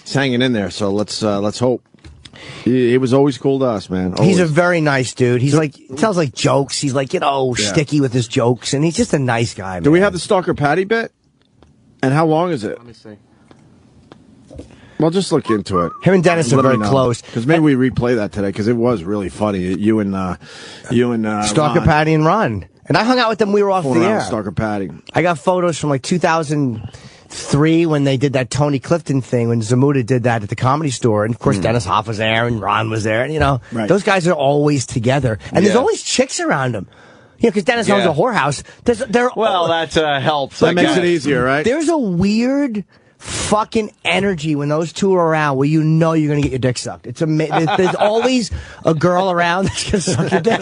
he's hanging in there. So let's hope. He was always cool to us, man. Always. He's a very nice dude. He's like, tells like jokes. He's like, sticky with his jokes, and he's just a nice guy, man. Do we have the Stalker Patty bit? And how long is it? Let me see. Well, just look into it. Him and Dennis are very close. Because maybe we replay that today because it was really funny. You and Stalker Ron. Patty and Ron. And I hung out with them. We were off the air. Stalker Patty. I got photos from like 2003 when they did that Tony Clifton thing, when Zamuda did that at the Comedy Store. And, of course, Dennis Hoff was there and Ron was there. And, you know, those guys are always together. And there's always chicks around them. You know, because Dennis owns a whorehouse. That helps. That makes it easier, right? There's a weird fucking energy when those two are around where you know you're going to get your dick sucked. It's amazing. There's always a girl around that's going to suck your dick.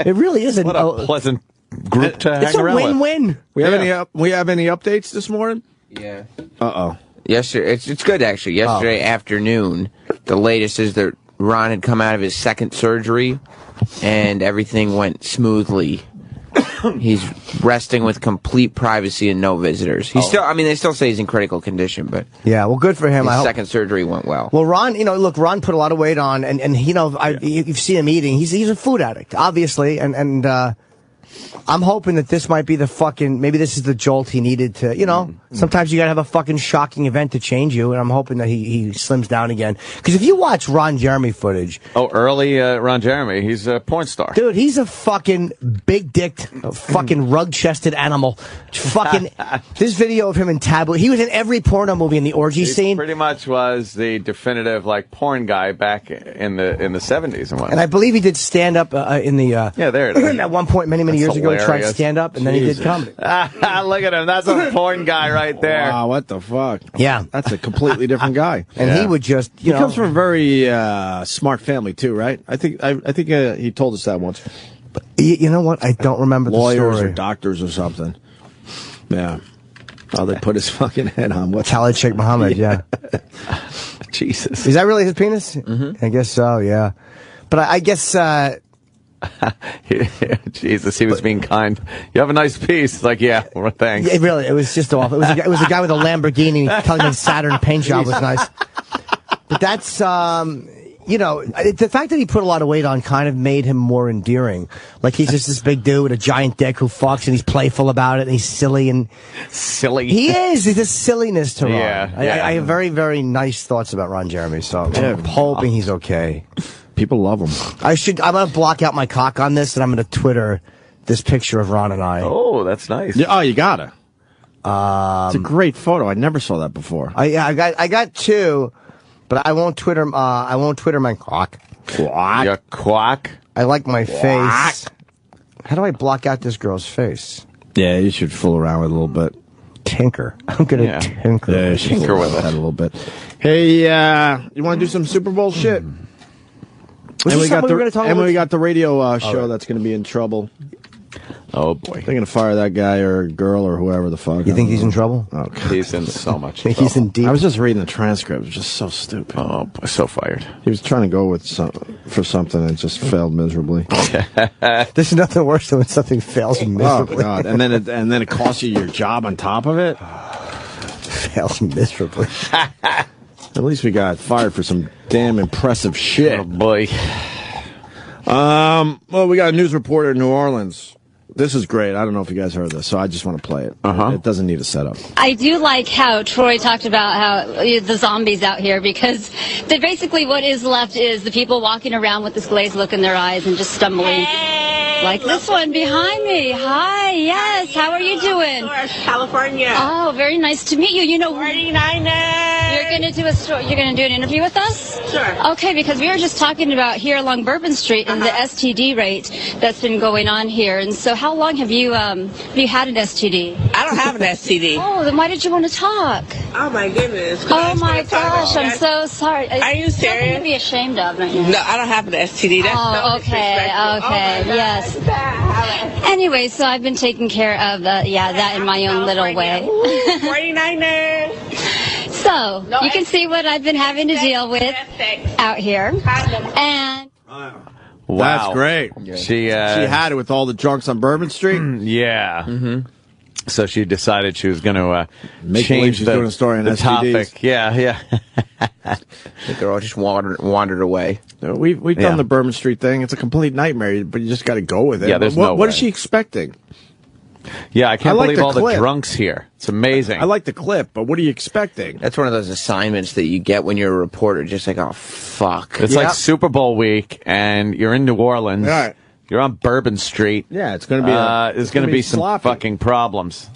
It really is what a pleasant group to hang around with. It's a win-win. We have any updates this morning? Yeah. Uh-oh. Yesterday, it's good actually. Yesterday afternoon, the latest is that Ron had come out of his second surgery and everything went smoothly. He's resting with complete privacy and no visitors. He's they still say he's in critical condition, but yeah, well, good for him. His second surgery went well. Well, Ron, Ron put a lot of weight on, and you know, you've seen him eating. He's a food addict, obviously, and I'm hoping that this might be maybe this is the jolt he needed to, you know, sometimes you gotta have a fucking shocking event to change you, and I'm hoping that he slims down again. Because if you watch Ron Jeremy footage. Early Ron Jeremy, he's a porn star. Dude, he's a fucking big-dicked, fucking rug-chested animal. Fucking, this video of him in Taboo, he was in every porno movie in the orgy scene. Pretty much was the definitive, porn guy back in the 70s and whatnot. And I believe he did stand-up in the, there it is. At one point many years ago, he tried stand-up, and then he did comedy. Look at him. That's a porn guy right there. Wow, what the fuck? Yeah. That's a completely different guy. And he would just, he comes from a very smart family, too, right? I think he told us that once. But you know what? I don't remember Lawyers the story. or doctors or something. Yeah. Oh, they put his fucking head on. What's Khalid Sheikh Mohammed, yeah. Jesus. Is that really his penis? I guess so, yeah. But I guess... Jesus, he was being kind. You have a nice piece. It's like, yeah, well, thanks. It was just awful. It was a guy with a Lamborghini telling me the Saturn paint job was nice. But that's, the fact that he put a lot of weight on kind of made him more endearing. Like, he's just this big dude with a giant dick who fucks, and he's playful about it, and he's silly. Silly. He is. There's a silliness to Ron. Yeah. I have very, very nice thoughts about Ron Jeremy, so I'm hoping he's okay. People love him. I'm going to block out my cock on this, and I'm going to Twitter this picture of Ron and I. Oh, that's nice. Yeah, oh, you gotta. It's a great photo. I never saw that before. I got two, but I won't Twitter. I won't Twitter my cock. Quack. Your quack. I like my face. How do I block out this girl's face? Yeah, you should fool around with it a little bit. Tinker. I'm gonna tinker. Yeah, tinker with it a little bit. Hey, you want to do some Super Bowl shit? And we got the radio show that's going to be in trouble. Oh, boy. They're going to fire that guy or girl or whoever the fuck. You think he's in trouble? Oh, God. He's in so much trouble. He's in deep. I was just reading the transcript. It was just so stupid. Oh, boy, so fired. He was trying to go with for something and it just failed miserably. There's nothing worse than when something fails miserably. Oh, God. And then it costs you your job on top of it? Fails miserably. At least we got fired for some damn impressive shit. Oh, boy. Well, we got a news reporter in New Orleans. This is great. I don't know if you guys heard this, so I just want to play it. It doesn't need a setup. I do like how Troy talked about how the zombies out here, because basically what is left is the people walking around with this glazed look in their eyes and just stumbling. Like this one behind me. Hi, yes. How are you doing? California. Oh, very nice to meet you. You know, 49ers. You're going to do You're going to do an interview with us? Sure. Okay, because we were just talking about here along Bourbon Street and the STD rate that's been going on here. And so, how long have you had an STD? I don't have an STD. Oh, then why did you want to talk? Oh my goodness. Oh my gosh, I'm so sorry. Are you serious? Something to be ashamed of, don't you? No, I don't have an STD. That's so disrespectful. Okay, yes. Anyway, so I've been taking care of that in my own little way. 49ers. So, you can see what I've been having to deal with out here. And wow. That's great. She had it with all the drunks on Bourbon Street. Yeah. So she decided she was going to change she's doing a story on the STDs. topic. Yeah. I think they're all just wandered away. We've done the Bourbon Street thing. It's a complete nightmare, but you just got to go with it. Yeah, there's what way. is she expecting? Yeah, I can't like believe the all clip. the drunks here. It's amazing. I like the clip, but what are you expecting? That's one of those assignments that you get when you're a reporter. Just like, oh, fuck. It's like Super Bowl week, and you're in New Orleans. Right. You're on Bourbon Street. Yeah, it's going to be. There's going to be some sloppy. fucking problems.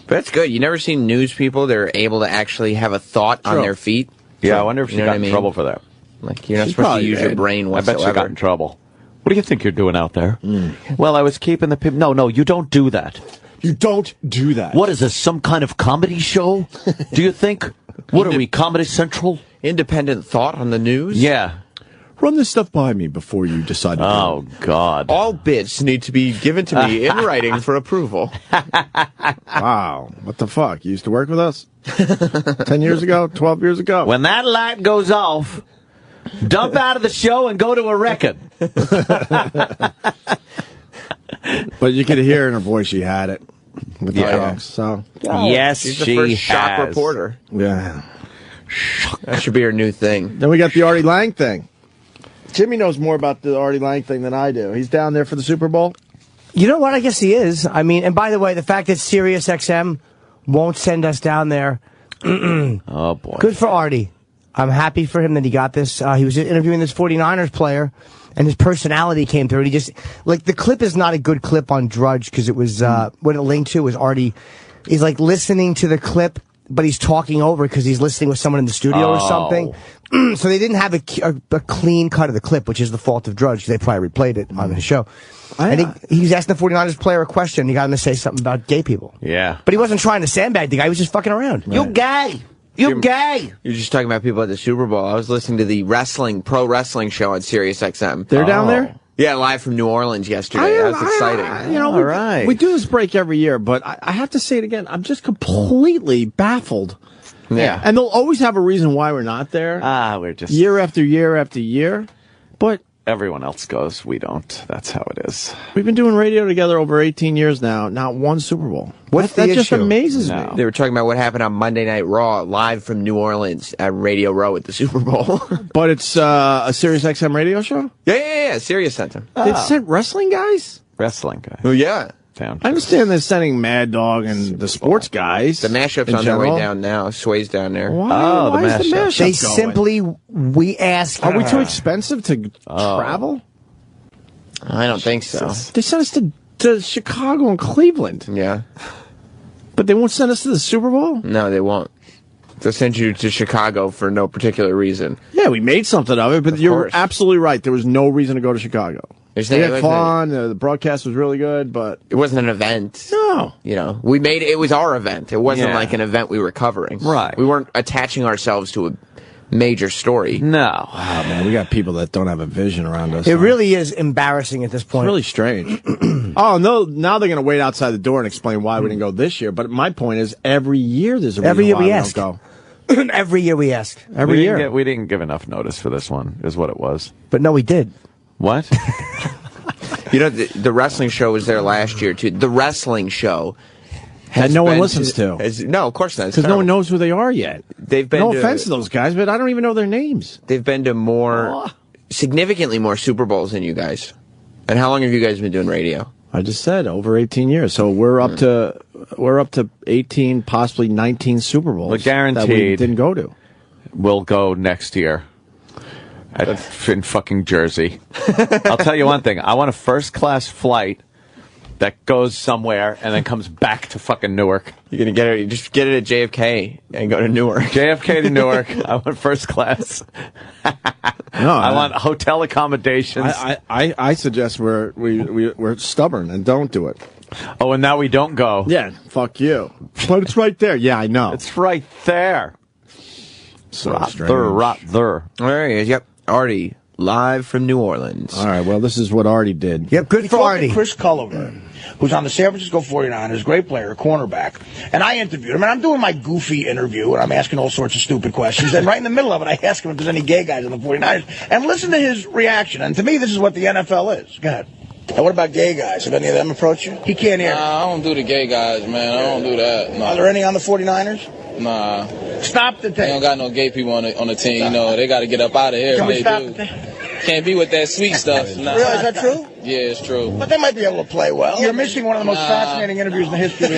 But that's good. You never seen news people that are able to actually have a thought on their feet? Yeah, I wonder if she got in trouble for that. Like, you're not supposed to use your brain I whatsoever. bet she got in trouble. What do you think you're doing out there? Well, I was keeping the people. No, you don't do that. You don't do that. What is this, some kind of comedy show? Do you think? What are we, Comedy Central? Independent thought on the news? Yeah. Run this stuff by me before you decide to Oh, God. All bits need to be given to me in writing for approval. Wow. What the fuck? You used to work with us? 10 years ago? 12 years ago? When that light goes off, dump out of the show and go to a record. But you could hear in her voice she had it. With the dogs, so. Yes, She's the she first shock has. reporter. Yeah. That should be her new thing. Then we got the Artie Lang thing. Jimmy knows more about the Artie Lang thing than I do. He's down there for the Super Bowl? You know what? I guess he is. I mean, and by the way, the fact that Sirius XM won't send us down there. Oh, boy. Good for Artie. I'm happy for him that he got this. He was interviewing this 49ers player, and his personality came through. And he just, like, the clip is not a good clip on Drudge, because it was, what it linked to was Artie. He's, like, listening to the clip, but he's talking over because he's listening with someone in the studio or something. So they didn't have a clean cut of the clip, which is the fault of Drudge, because they probably replayed it on the show. And he was asking the 49ers player a question. He got him to say something about gay people. Yeah. But he wasn't trying to sandbag the guy. He was just fucking around. You gay. You gay. You're just talking about people at the Super Bowl. I was listening to the pro wrestling show on Sirius XM. They're down there? Yeah, live from New Orleans yesterday. That was exciting. You know, we do this break every year, but I have to say it again. I'm just completely baffled. Yeah. And they'll always have a reason why we're not there. We're just... Year after year after year. But... Everyone else goes. We don't. That's how it is. We've been doing radio together over 18 years now. Not one Super Bowl. What's that the just issue? amazes me. They were talking about what happened on Monday Night Raw, live from New Orleans at Radio Row at the Super Bowl. But it's a Sirius XM radio show? Yeah. Sirius sent him. They sent wrestling guys? Wrestling guys. Oh, yeah. I understand they're sending Mad Dog and the sports guys. The mashup's in on their way general. down now. Sway's down there. Why is the mashup They going? simply, we ask. Are we too expensive to travel? I don't think so. They sent us to Chicago and Cleveland. Yeah. But they won't send us to the Super Bowl? No, they won't. They'll send you to Chicago for no particular reason. Yeah, we made something of it, but you're course. absolutely right. There was no reason to go to Chicago. There's We no- had fun. The broadcast was really good, but... It wasn't an event. No. You know, we made it was our event. It wasn't Yeah. like an event we were covering. Right. We weren't attaching ourselves to a major story. No. Oh, man, we got people that don't have a vision around us. It really is embarrassing at this point. It's really strange. Oh, no, now they're going to wait outside the door and explain why we didn't go this year. But my point is, every year there's a reason Every year why we don't ask. go. Every year we ask. Every year. We didn't give enough notice for this one, is what it was. But no, we did. What? You know, the wrestling show was there last year, too. The wrestling show. That no one listens to. No, of course not. Because no one knows who they are yet. They've been No to- offense to those guys, but I don't even know their names. They've been to significantly more Super Bowls than you guys. And how long have you guys been doing radio? I just said over 18 years. So we're up to 18, possibly 19 Super Bowls. Well, guaranteed. That we didn't go to. We'll go next year. In fucking Jersey. I'll tell you one thing. I want a first-class flight that goes somewhere and then comes back to fucking Newark. You're going to get it. You just get it at JFK and go to Newark. JFK to Newark. I want first class. I want hotel accommodations. I suggest we're stubborn and don't do it. Oh, and now we don't go. Yeah, fuck you. But it's right there. Yeah, I know. It's right there. So right strange. There he is. Yep. Artie, live from New Orleans. All right, well, this is what Artie did. Yep, good for Artie. Chris Culliver, who's on the San Francisco 49ers, great player, cornerback. And I interviewed him, and I'm doing my goofy interview, and I'm asking all sorts of stupid questions. And right in the middle of it, I ask him if there's any gay guys on the 49ers. And listen to his reaction. And to me, this is what the NFL is. Go ahead. And what about gay guys? Have any of them approached you? He can't hear. Nah, I don't do the gay guys, man. I don't do that. Nah. Are there any on the 49ers? Nah. Stop the tape. They don't got no gay people on the team. You know, they got to get up out of here. Can we They stop do. the tape? Can't be with that sweet stuff. Nah. Really, is that true? Yeah, it's true. But they might be able to play well. You're missing one of the most fascinating interviews in the history of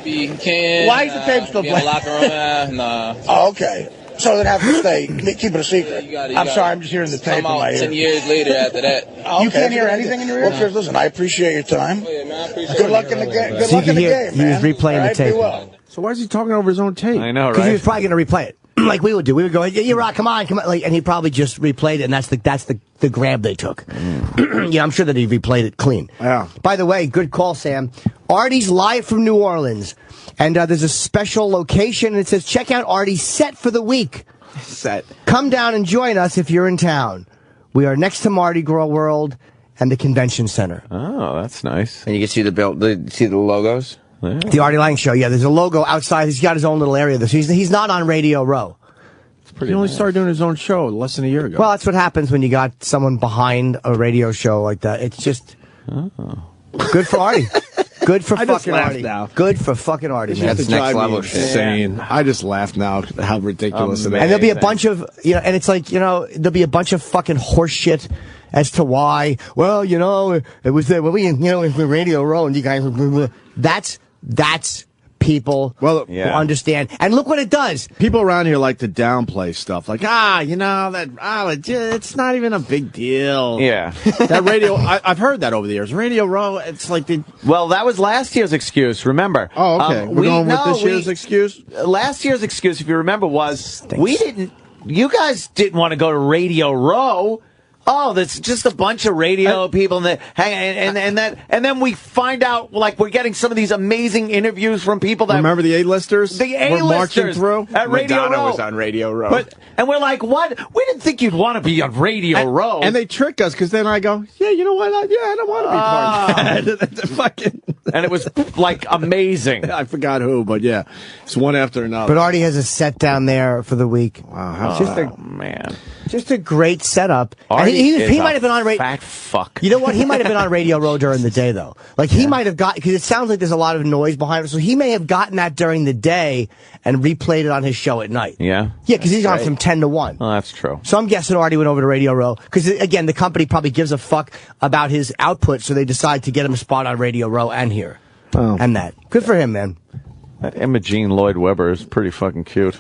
the Why is the tape still playing? Locker room, nah. Oh, okay. So they'd have to stay, keep it a secret. I'm sorry, I'm just hearing the tape in my ear. 10 years later after that. You can't hear anything in your ear? Well, listen, I appreciate your time. Good luck in the game. Good So you luck can in the hear- game, he man. was replaying the All right, be tape. well. So why is he talking over his own tape? I know, Because he right? was probably going to replay it. Like we would do. We would go, yeah, Rock, come on. Like, and he probably just replayed it, and that's the grab they took. Yeah, I'm sure that he replayed it clean. Yeah. By the way, good call, Sam. Artie's live from New Orleans, and there's a special location, and it says, check out Artie's set for the week. Set. Come down and join us if you're in town. We are next to Mardi Gras World and the Convention Center. Oh, that's nice. And you can see see the logos. Yeah. The Artie Lang Show, yeah, there's a logo outside. He's got his own little area. He's not on Radio Row. He only started doing his own show less than a year ago. Well, that's what happens when you got someone behind a radio show like that. It's just good for Artie. Good for I just fucking laughed Artie. now. Good for fucking Artie, man. That's next level insane. I just laugh now how ridiculous it is. And there'll be a bunch of, and it's like, there'll be a bunch of fucking horse shit as to why. Well, it was when we, in Radio Row and you guys, that's people who understand. And look what it does. People around here like to downplay stuff. Like, it's not even a big deal. Yeah. That radio, I've heard that over the years. Radio Row, it's like Well, that was last year's excuse, remember? Oh, okay. We're going with this year's excuse? Last year's excuse, if you remember, was you guys didn't want to go to Radio Row. Oh, that's just a bunch of radio people, and then we find out like we're getting some of these amazing interviews from people that remember the A-listers. The We're marching A-listers through. at Radio Madonna Row. was on Radio Row. And we're like, what? We didn't think you'd want to be on Radio Row. And they trick us because then I go, yeah, you know what? I don't want to be part of that. Fucking. And it was like amazing. I forgot who, but yeah, it's one after another. But Artie has a set down there for the week. Wow, man. Just a great setup. Artie He might have been on radio. Fat fuck. You know what? He might have been on Radio Row during the day, though. Like, he might have got, because it sounds like there's a lot of noise behind it, so he may have gotten that during the day and replayed it on his show at night. Yeah? Yeah, because he's on Right. from 10 to 1. Oh, that's true. So I'm guessing Artie went over to Radio Row, because, again, the company probably gives a fuck about his output, so they decide to get him a spot on Radio Row and here. Oh. And that. Good for him, man. That Imogene Lloyd Webber is pretty fucking cute.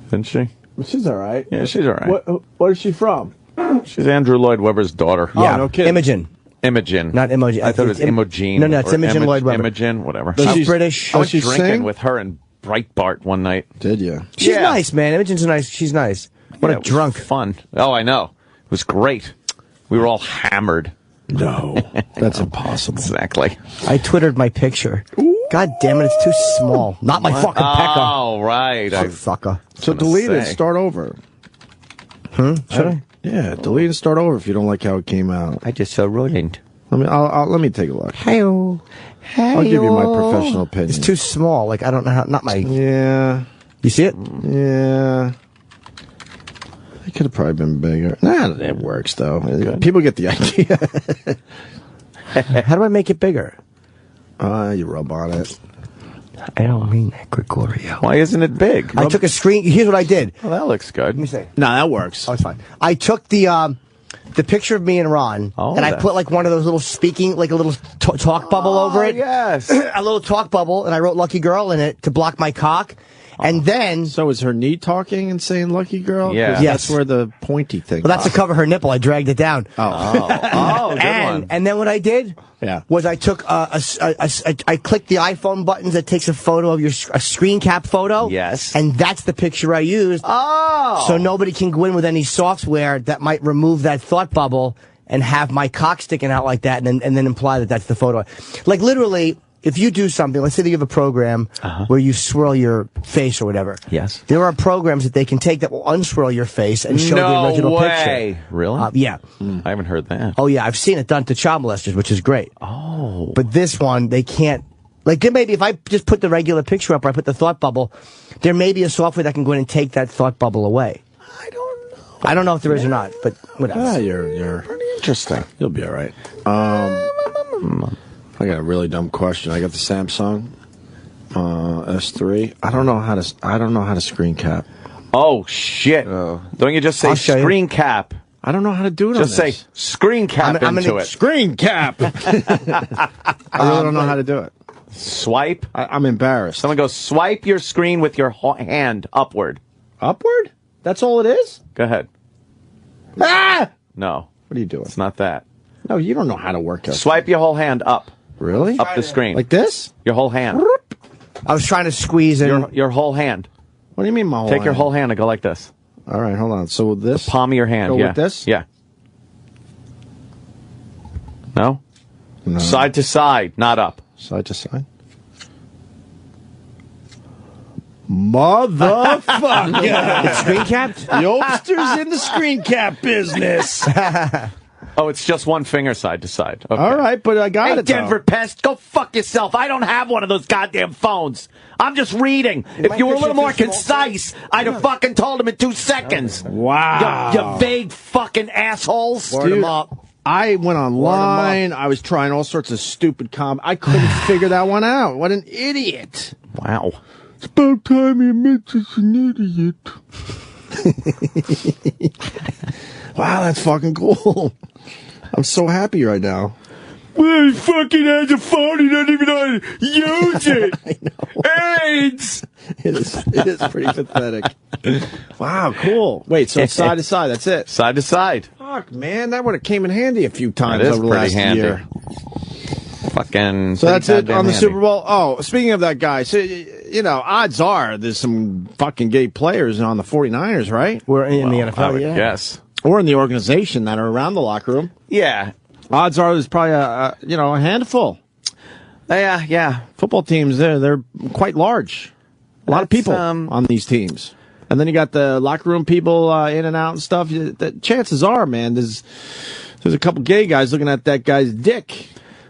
Isn't she? She's all right. Yeah, she's all right. What is she from? She's Andrew Lloyd Webber's daughter. Yeah, no kidding. Imogen. Imogen. Not Imogen. I thought it was Imogene. No, it's or Imogen Lloyd Webber. Imogen, whatever. She's British. I was she drinking sing? with her and Breitbart one night. Did you? She's Yeah. nice, man. Imogen's she's nice. What Yeah, a it was drunk. fun. Oh, I know. It was great. We were all hammered. No, that's impossible. Exactly. I twittered my picture. God damn it, it's too small. Not my fucking pecker. Oh, right. Oh, fucker. So gonna delete it. say. Start over. Should I? Yeah, delete and start over if you don't like how it came out. I just so ruined. Let me take a look. Hey-o. I'll give you my professional opinion. It's too small. Like, I don't know how. Not my. Yeah. You see it? Yeah. It could have probably been bigger. Nah, it works though. People get the idea. How do I make it bigger? You rub on it. I don't mean that, Gregorio. Why isn't it big? I took a screen. Here's what I did. Well, that looks good. Let me see. No, that works. Oh, it's fine. I took the picture of me and Ron, and I put like one of those little speaking, like a little talk bubble over it. Yes. A little talk bubble, and I wrote "Lucky Girl" in it to block my cock. And then, So is her knee talking and saying "lucky girl"? Yeah. 'Cause Yes. That's where the pointy thing. well, that's to cover her nipple. I dragged it down. Oh, good one. And then what I did was I took I clicked the iPhone buttons that takes a photo of a screen cap photo. Yes. And that's the picture I used. Oh. So nobody can go in with any software that might remove that thought bubble and have my cock sticking out like that and then imply that that's the photo. Like literally, if you do something, let's say that you have a program where you swirl your face or whatever. Yes. There are programs that they can take that will unswirl your face and show No the original way. picture. Really? Yeah. I haven't heard that. Oh, yeah, I've seen it done to child molesters, which is great. Oh. But this one, they can't. Like, there may be, if I just put the regular picture up or I put the thought bubble, there may be a software that can go in and take that thought bubble away. I don't know if there is or not, but whatever. Ah, you're pretty interesting. You'll be all right. I got a really dumb question. I got the Samsung S3. I don't know how to screen cap. Oh, shit. Don't you just say I'll show you. screen cap? I don't know how to do it. Just say screen cap into it. Screen cap. I really don't know how to do it. Swipe. I'm embarrassed. Someone goes swipe your screen with your hand upward. Upward? That's all it is? Go ahead. Ah! No. What are you doing? It's not that. No, you don't know how to work it. Swipe your whole hand up. Really? Up the screen. Like this? Your whole hand. I was trying to squeeze in. Your whole hand. What do you mean my whole Take hand? your whole hand and go like this. All right, hold on. So with this? The palm of your hand. Go Yeah. with this? Yeah. No? No. Side to side, not up. Side to side? Motherfucker! It's screen capped? Yolster's in the screen cap business. Oh, it's just one finger side to side. Okay. All right, but I got Hey, it, though. Denver Pest, go fuck yourself. I don't have one of those goddamn phones. I'm just reading. If you were a little more concise, I'd have fucking told him in 2 seconds. Wow. You vague fucking assholes. Dude, I went online. I was trying all sorts of stupid I couldn't figure that one out. What an idiot. Wow. It's about time you admit it's an idiot. Wow, that's fucking cool. I'm so happy right now. Well, he fucking has a phone. He doesn't even know how to use it. I know. AIDS. It is pretty pathetic. Wow, cool. Wait, so it's side to side. That's it. Side to side. Fuck, man, that would have came in handy a few times That is over the pretty last handy. year. Fucking. So that's it on the handy. Super Bowl. Oh, speaking of that guy, so, you know, odds are there's some fucking gay players on the 49ers, right? We're in the I NFL, would yeah. guess. Or in the organization that are around the locker room. Yeah. Odds are there's probably a handful. Yeah. Football teams, they're quite large. A lot of people on these teams. And then you got the locker room people in and out and stuff. The chances are, man, there's a couple gay guys looking at that guy's dick.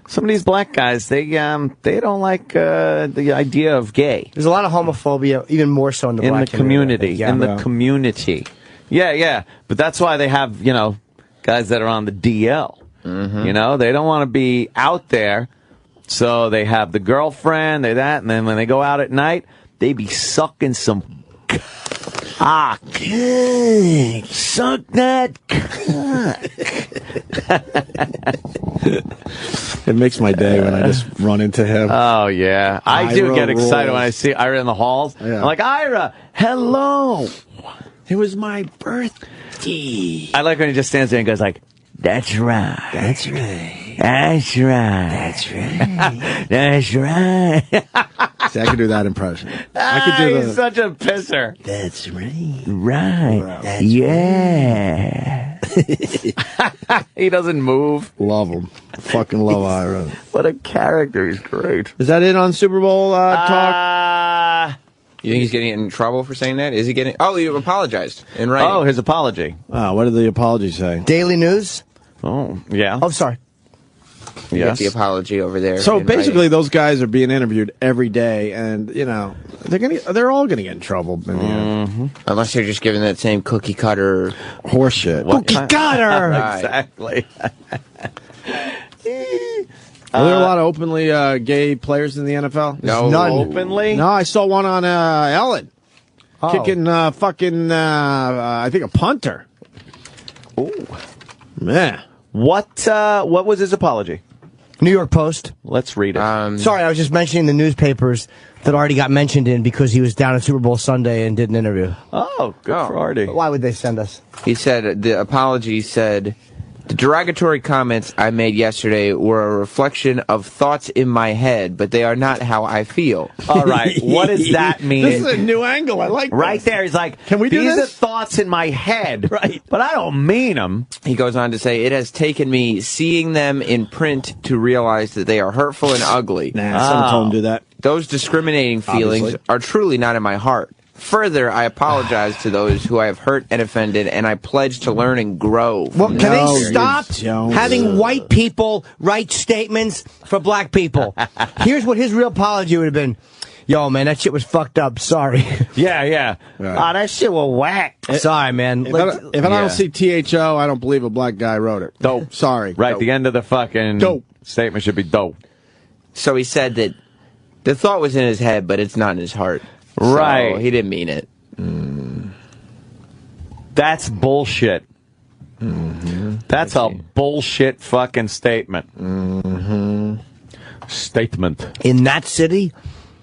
Some of these black guys, they don't like the idea of gay. There's a lot of homophobia, even more so in the black community. Yeah. In the community. Yeah. But that's why they have, guys that are on the DL. Mm-hmm. They don't want to be out there. So they have the girlfriend, and then when they go out at night, they be sucking some cock. Suck that cock. It makes my day when I just run into him. Oh, yeah. I do get excited rules. when I see Ira in the halls. Yeah. I'm like, Ira, hello. It was my birthday. I like when he just stands there and goes like, that's right. That's right. That's right. That's right. That's right. See, I could do that impression. I could do He's such a pisser. That's right. Right. That's Yeah. He doesn't move. Love him. Fucking love Ira. What a character. He's great. Is that it on Super Bowl talk? You think he's getting in trouble for saying that? Is he getting... Oh, he apologized in writing. Oh, his apology. What did the apology say? Daily News? Oh, yeah. Oh, sorry. You got the apology over there. So in basically, writing. those guys are being interviewed every day, and they're all gonna get in trouble in the end. Unless they're just giving that same cookie cutter horseshit. Cookie cutter. Exactly. Are there a lot of openly gay players in the NFL? No. None. Openly? No, I saw one on Ellen Oh. kicking I think a punter. Ooh. Man. What was his apology? New York Post. Let's read it. Sorry, I was just mentioning the newspapers that Artie got mentioned in because he was down at Super Bowl Sunday and did an interview. Oh, good for Artie. But why would they send us? He said, the apology said, the derogatory comments I made yesterday were a reflection of thoughts in my head, but they are not how I feel. All right. What does that mean? This is a new angle. I like Right this. there. He's like, Can we do these this? are thoughts in my head. Right. But I don't mean them. He goes on to say, it has taken me seeing them in print to realize that they are hurtful and ugly. Some told him to do that. Those discriminating feelings Obviously. are truly not in my heart. Further, I apologize to those who I have hurt and offended, and I pledge to learn and grow. Well, can No, they stop you don't. having white people write statements for black people? Here's what his real apology would have been. Yo, man, that shit was fucked up. Sorry. Yeah. Right. Oh, that shit was whack. Sorry, man. If I don't see THO, I don't believe a black guy wrote it. Dope. Sorry. Right, Dope. the end of the fucking Dope. statement should be dope. So he said that the thought was in his head, but it's not in his heart. Right. So he didn't mean it. That's bullshit. That's a bullshit fucking statement. Statement. In that city?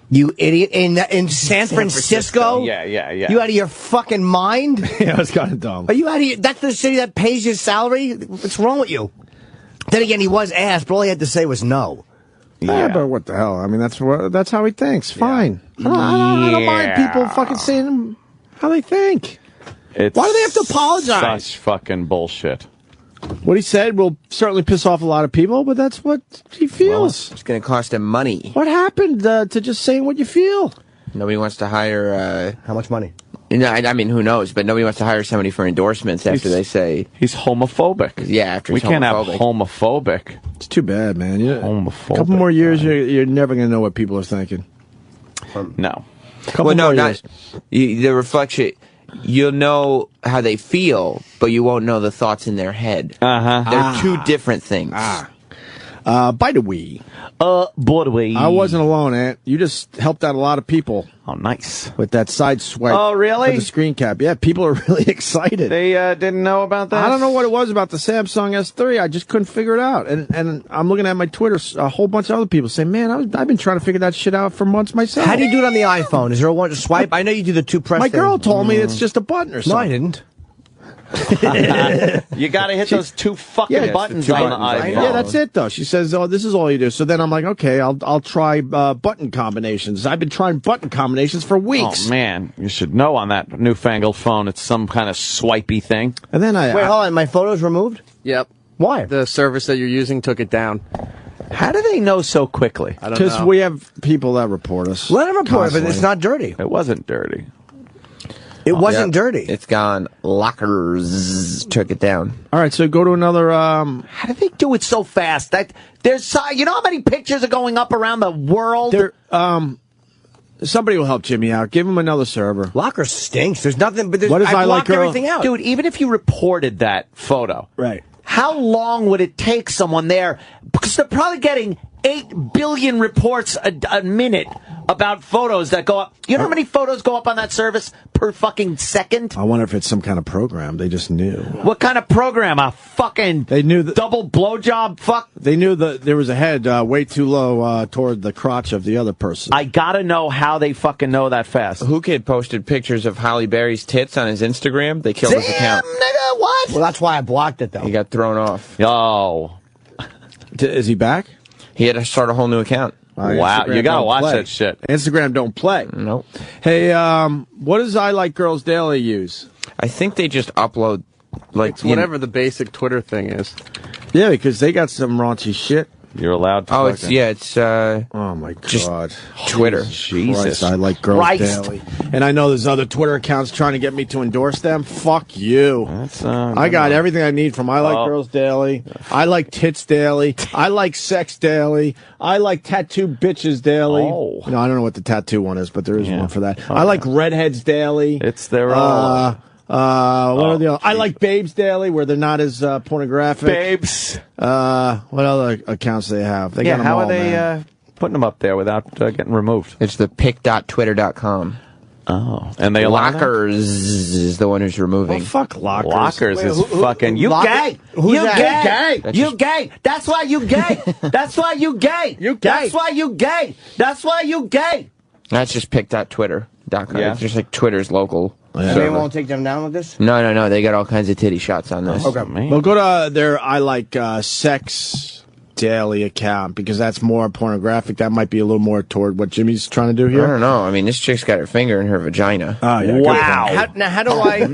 You idiot. In San Francisco? Yeah. You out of your fucking mind? Yeah, it's kind of dumb. Are you out of your... That's the city that pays your salary? What's wrong with you? Then again, he was asked, but all he had to say was no. Yeah, but what the hell? I mean, that's how he thinks. Fine. I don't mind people fucking saying how they think. Why do they have to apologize? Such fucking bullshit. What he said will certainly piss off a lot of people, but that's what he feels. It's going to cost him money. What happened to just saying what you feel? Nobody wants to hire... How much money? No, I mean, who knows? But nobody wants to hire somebody for endorsements after they say... He's homophobic. Yeah, after we he's can't have homophobic. homophobic. It's too bad, man. Homophobic. A couple more years, you're never going to know what people are thinking. No. Well, no, not... The reflection... You'll know how they feel, but you won't know the thoughts in their head. They're two different things. By the way. By the way. I wasn't alone, Ant. You just helped out a lot of people. Oh, nice. With that side swipe. Oh, really? For the screen cap. Yeah, people are really excited. They didn't know about that? I don't know what it was about the Samsung S3. I just couldn't figure it out. And I'm looking at my Twitter, a whole bunch of other people saying, man, I've been trying to figure that shit out for months myself. How do you do it on the iPhone? Is there a one swipe? I know you do the two press My thing. girl told me it's just a button or something. No, I didn't. You got to hit those two fucking buttons on the iPhone. Yeah, that's it though. She says, "Oh, this is all you do." So then I'm like, "Okay, I'll try button combinations." I've been trying button combinations for weeks. Oh man, you should know on that newfangled phone, it's some kind of swipey thing. And then wait, hold on, my photo's removed? Yep. Why? The service that you're using took it down. How do they know so quickly? I don't know. Because we have people that report us. Let them report it, but constantly. it's not dirty. It wasn't dirty. It wasn't dirty. It's gone. Lockers took it down. All right, so go to another. How do they do it so fast? There's, you know how many pictures are going up around the world? Somebody will help Jimmy out. Give him another server. Locker stinks. There's nothing. But What is I I Like blocked Girl? everything out, Dude, even if you reported that photo, right? How long would it take someone there? Because they're probably getting 8 billion reports a minute about photos that go up. You know how many photos go up on that service per fucking second? I wonder if it's some kind of program. They just knew. What kind of program? A fucking double blowjob? Fuck. They knew that there was a head way too low toward the crotch of the other person. I gotta know how they fucking know that fast. Who Kid posted pictures of Halle Berry's tits on his Instagram? They killed his account. Nigga, what? Well, that's why I blocked it, though. He got thrown off. Oh. Is he back? He had to start a whole new account. Wow, Instagram you gotta don't watch play. that shit. Instagram don't play. Nope. Hey, what does I Like Girls Daily use? I think they just upload, like, It's whatever the basic Twitter thing is. Yeah, because they got some raunchy shit. You're allowed to. Oh, it's oh my just god, Twitter. Jesus, Christ, I Like Girls Christ. Daily, and I know there's other Twitter accounts trying to get me to endorse them. Fuck you. That's, I got everything I need from I Like Girls Daily. I Like Tits Daily. I Like Sex Daily. I Like Tattoo Bitches Daily. Oh. No, I don't know what the tattoo one is, but there is one for that. I Like Redheads Daily. It's their own. What are the other? I Like Babes Daily, where they're not as pornographic. Babes. What other accounts they have? They got them how all, are they man. putting them up there without getting removed? It's the pic.twitter.com. Oh, and they allow that? Lockers is the one who's removing. Oh, fuck Lockers. Lockers is fucking you Locker- gay. Who's You that? gay. You gay. That's why you gay. That's why you gay. You gay. That's why you gay. That's why you gay. That's just pic.twitter.com. Yeah. It's just like Twitter's local. And they won't take them down with this? No. They got all kinds of titty shots on this. Okay. Man. Well, go to their I Like Sex Daily account, because that's more pornographic. That might be a little more toward what Jimmy's trying to do I here. don't know. I mean, this chick's got her finger in her vagina. Oh, yeah. Wow. How do I...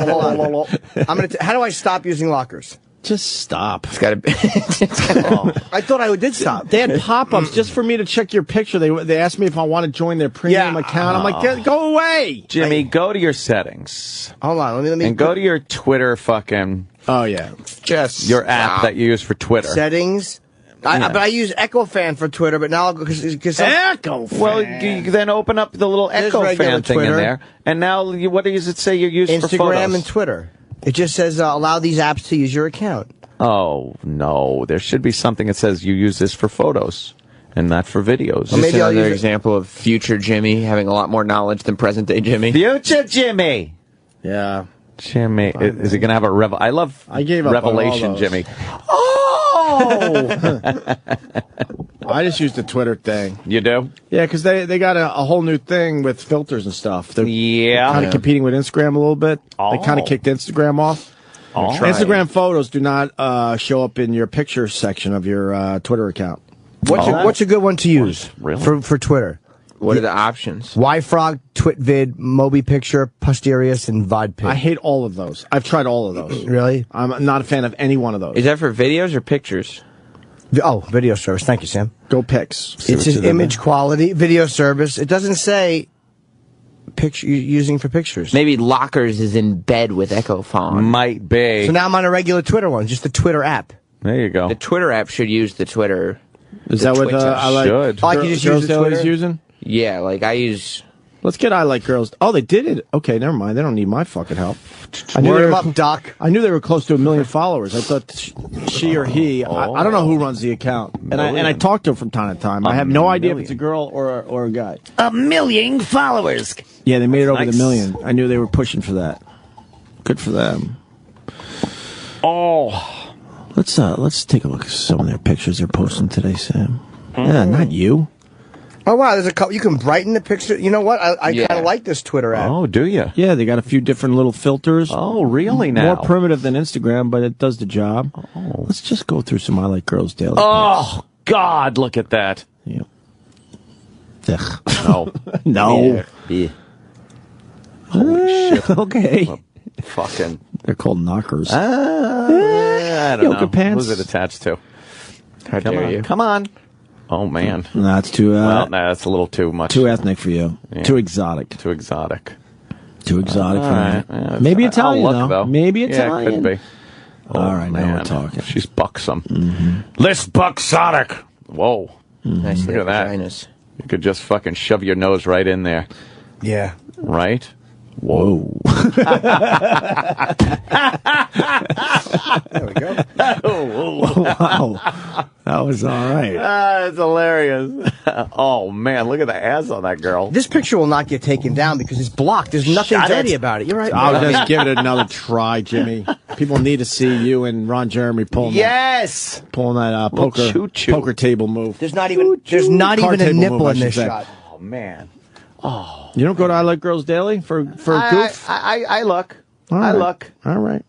hold on. How do I stop using lockers? Just stop. It's got to be. I thought I did stop. They had pop-ups just for me to check your picture. They asked me if I want to join their premium account. I'm like, go away. Jimmy, go to your settings. Hold on. Let me. And go to your Twitter fucking... Oh, yeah. Just your app that you use for Twitter. Settings. But I use EchoFan for Twitter, but now because EchoFan. Well, you then open up the little There's EchoFan regular thing in Twitter. there, and now what does it say you use for photos? Instagram and Twitter. It just says allow these apps to use your account. Oh no, there should be something that says you use this for photos and not for videos. Well, maybe I'll another use it. example of future Jimmy having a lot more knowledge than present day Jimmy. Future Jimmy. Yeah. Jimmy, is he going to have a revel? I love I gave up revelation, on all those. Jimmy. Oh! I just used the Twitter thing. You do? Yeah, because they got a whole new thing with filters and stuff. They're Yeah. kind of competing with Instagram a little bit. They kind of kicked Instagram off. Instagram photos do not show up in your picture section of your Twitter account. What's a good one to use for Twitter? What are the options? YFrog, TwitVid, MobiPicture, Posterius, and VodPic. I hate all of those. I've tried all of those. Really? I'm not a fan of any one of those. Is that for videos or pictures? Oh, video service. Thank you, Sam. Go pics. It's just image quality, video service. It doesn't say picture using for pictures. Maybe Lockers is in bed with Echo Phone. Might be. So now I'm on a regular Twitter one, just the Twitter app. There you go. The Twitter app should use the Twitter. Is that what I like? Should. I like you just use the Daily's Twitter? using? Yeah, like I use. Let's get I Like Girls. Oh, they did it. Okay, never mind. They don't need my fucking help. I knew Word they them were, up, Doc. I knew they were close to 1 million followers. I thought she or he. I don't know who runs the account, and I talk to her from time to time. I have no idea if it's a girl or a guy. 1 million followers. Yeah, they made it over the 1 million. I knew they were pushing for that. Good for them. Oh, let's take a look at some of their pictures they're posting today, Sam. Yeah, not you. Oh, wow, there's a couple. You can brighten the picture. You know what? I Yeah. kind of like this Twitter app. oh, do you? Yeah, they got a few different little filters. Oh, really? Now More primitive than Instagram, but it does the job. Oh. Let's just go through some I Like Girls Daily. Oh God, look at that. Yeah. No, No. Yeah. Holy shit. Okay. Fucking. They're called knockers. I don't Yoga know. pants. Who's it attached to? How Come dare on. you? Come on. Oh man. No, that's too Well, no, that's a little too much. too ethnic for you. Yeah. Too exotic. Too exotic. Too exotic for Alright, me. yeah, Maybe I'll Italian, look, though. Maybe Italian. Yeah, could be. Oh, All right, now man. we're talking. She's buxom. List buxotic. Whoa. Nice Look at that. vaginas. You could just fucking shove your nose right in there. Yeah. Right? Whoa. There we go. Wow. That was all right. That's hilarious. Oh, man. Look at the ass on that girl. This picture will not get taken down because it's blocked. There's nothing Shut dirty it. about it. You're right. I'll man. just give it another try, Jimmy. People need to see you and Ron Jeremy pulling Yes. that Little poker choo-choo. poker table move. There's not even Card a table nipple move, I in this should say. shot. Oh, man. You don't go to I Like Girls Daily for a goof? I look. All I right. look. All right.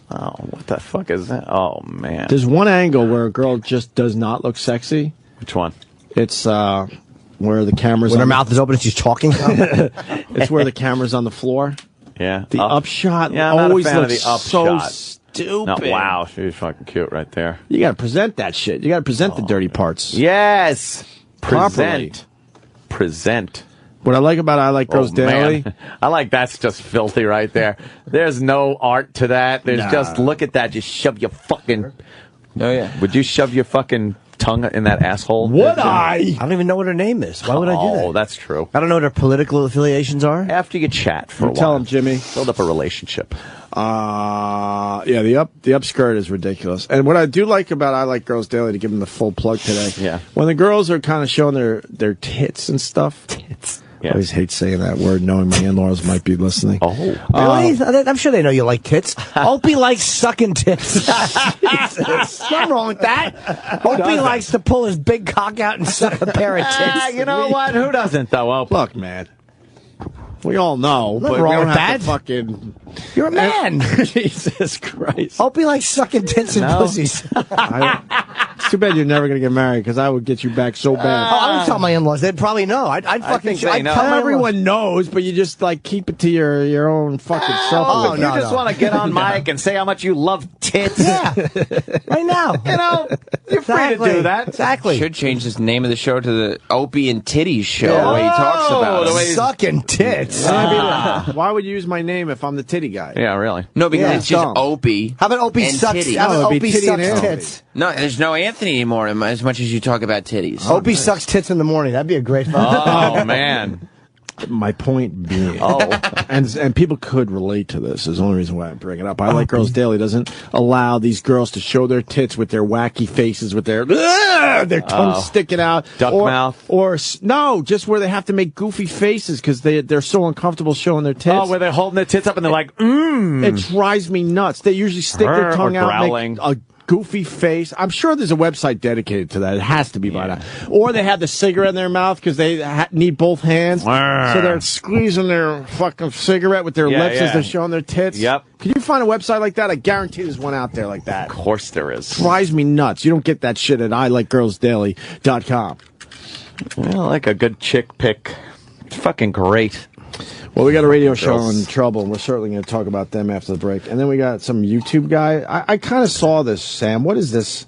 Oh, what the fuck is that? Oh, man. There's one angle where a girl just does not look sexy. Which one? It's where the camera's When her on mouth is open and she's talking. It's where the camera's on the floor. Yeah. The upshot Yeah, I'm not a always fan of looks the upshot. so stupid. No, wow, she's fucking cute right there. You got to present that shit. You got to present the dirty parts. Yes. Properly. Present. What I like about I Like Girls Daily, Man. I like that's just filthy right there. There's no art to that. There's just look at that. Just shove your fucking. Oh yeah. Would you shove your fucking tongue in that asshole? would I don't even know what her name is. Why would I do that? Oh, that's true. I don't know what her political affiliations are. After you chat for a while, tell him, Jimmy. Build up a relationship. Yeah, the upskirt is ridiculous. And what I do like about I Like Girls Daily, to give them the full plug today, Yeah. when the girls are kind of showing their tits and stuff. Tits. I always hate saying that word, knowing my in-laws might be listening. Oh, Really? I'm sure they know you like tits. Opie likes sucking tits. Jesus. Nothing wrong with that. Opie likes to pull his big cock out and suck a pair of tits. you know what? Who doesn't though? Well, Look, man. We all know, Nothing but wrong we don't with have to that. fucking... You're a man. Jesus Christ. Opie likes sucking tits and No. pussies. It's too bad you're never going to get married, because I would get you back so bad. I would tell my in-laws. They'd probably know. I'd fucking. think they I'd know. tell my in-laws. Everyone knows, but you just like keep it to your own fucking self. Oh, you no, just no. want to get on mic and say how much you love tits. Yeah. Right now. You know, you're free to do that. Exactly. Should change this name of the show to the Opie and Titties Show. The way he talks Oh, about the it. way he's- Sucking tits. Why would you use my name if I'm the titty guy? Yeah, really. No, because Yeah. it's just Dumb. Opie. How about Opie and sucks? titties. How No, about it'd be Opie Titty and sucks Anthony. tits? No, there's no Anthony anymore as much as you talk about titties. Opie sucks tits in the morning. That'd be a great fun. Oh man. my point being, and people could relate to this. Is the only reason why I bring it up. I Like Girls Daily doesn't allow these girls to show their tits with their wacky faces, with their tongue sticking out, duck mouth, or no, just where they have to make goofy faces because they're so uncomfortable showing their tits. Oh, where they're holding their tits up and they're like, It drives me nuts. They usually stick their tongue out, and make a goofy face. I'm sure there's a website dedicated to that. It has to be by now. Or they have the cigarette in their mouth because they need both hands. So they're squeezing their fucking cigarette with their lips as they're showing their tits. Yep. Can you find a website like that? I guarantee there's one out there like that. Of course there is. Drives me nuts. You don't get that shit at ILikeGirlsDaily.com. Well, like a good chick pick. It's fucking great. Well, we got a radio show in Trouble, and we're certainly going to talk about them after the break. And then we got some YouTube guy. I kind of saw this, Sam. What is this?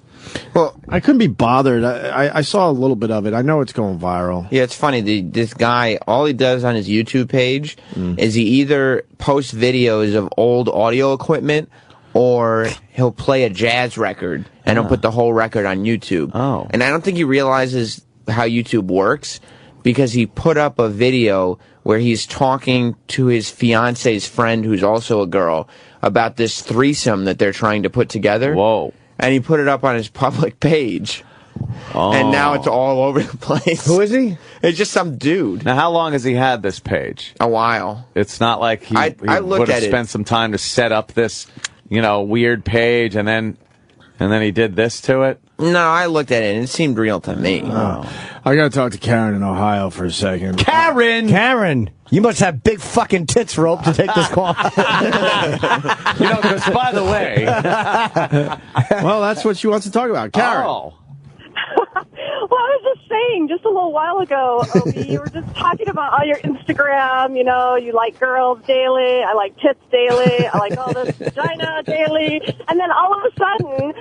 Well, I couldn't be bothered. I saw a little bit of it. I know it's going viral. Yeah, it's funny. This guy, all he does on his YouTube page is he either posts videos of old audio equipment or he'll play a jazz record and he'll put the whole record on YouTube. Oh. And I don't think he realizes how YouTube works because he put up a video where he's talking to his fiance's friend, who's also a girl, about this threesome that they're trying to put together. Whoa. And he put it up on his public page. Oh. And now it's all over the place. Who is he? It's just some dude. Now, how long has he had this page? A while. It's not like he I would have spent some time to set up this, weird page, and then he did this to it? No, I looked at it, and it seeed real to me. Oh. I got to talk to Karen in Ohio for a second. Karen! You must have big fucking tits, Rope, to take this call. Because, by the way... well, that's what she wants to talk about. Karen. Well, I was just saying, just a little while ago, Opie, you were just talking about all your Instagram, you like girls daily, I like tits daily, I like all this vagina daily, and then all of a sudden,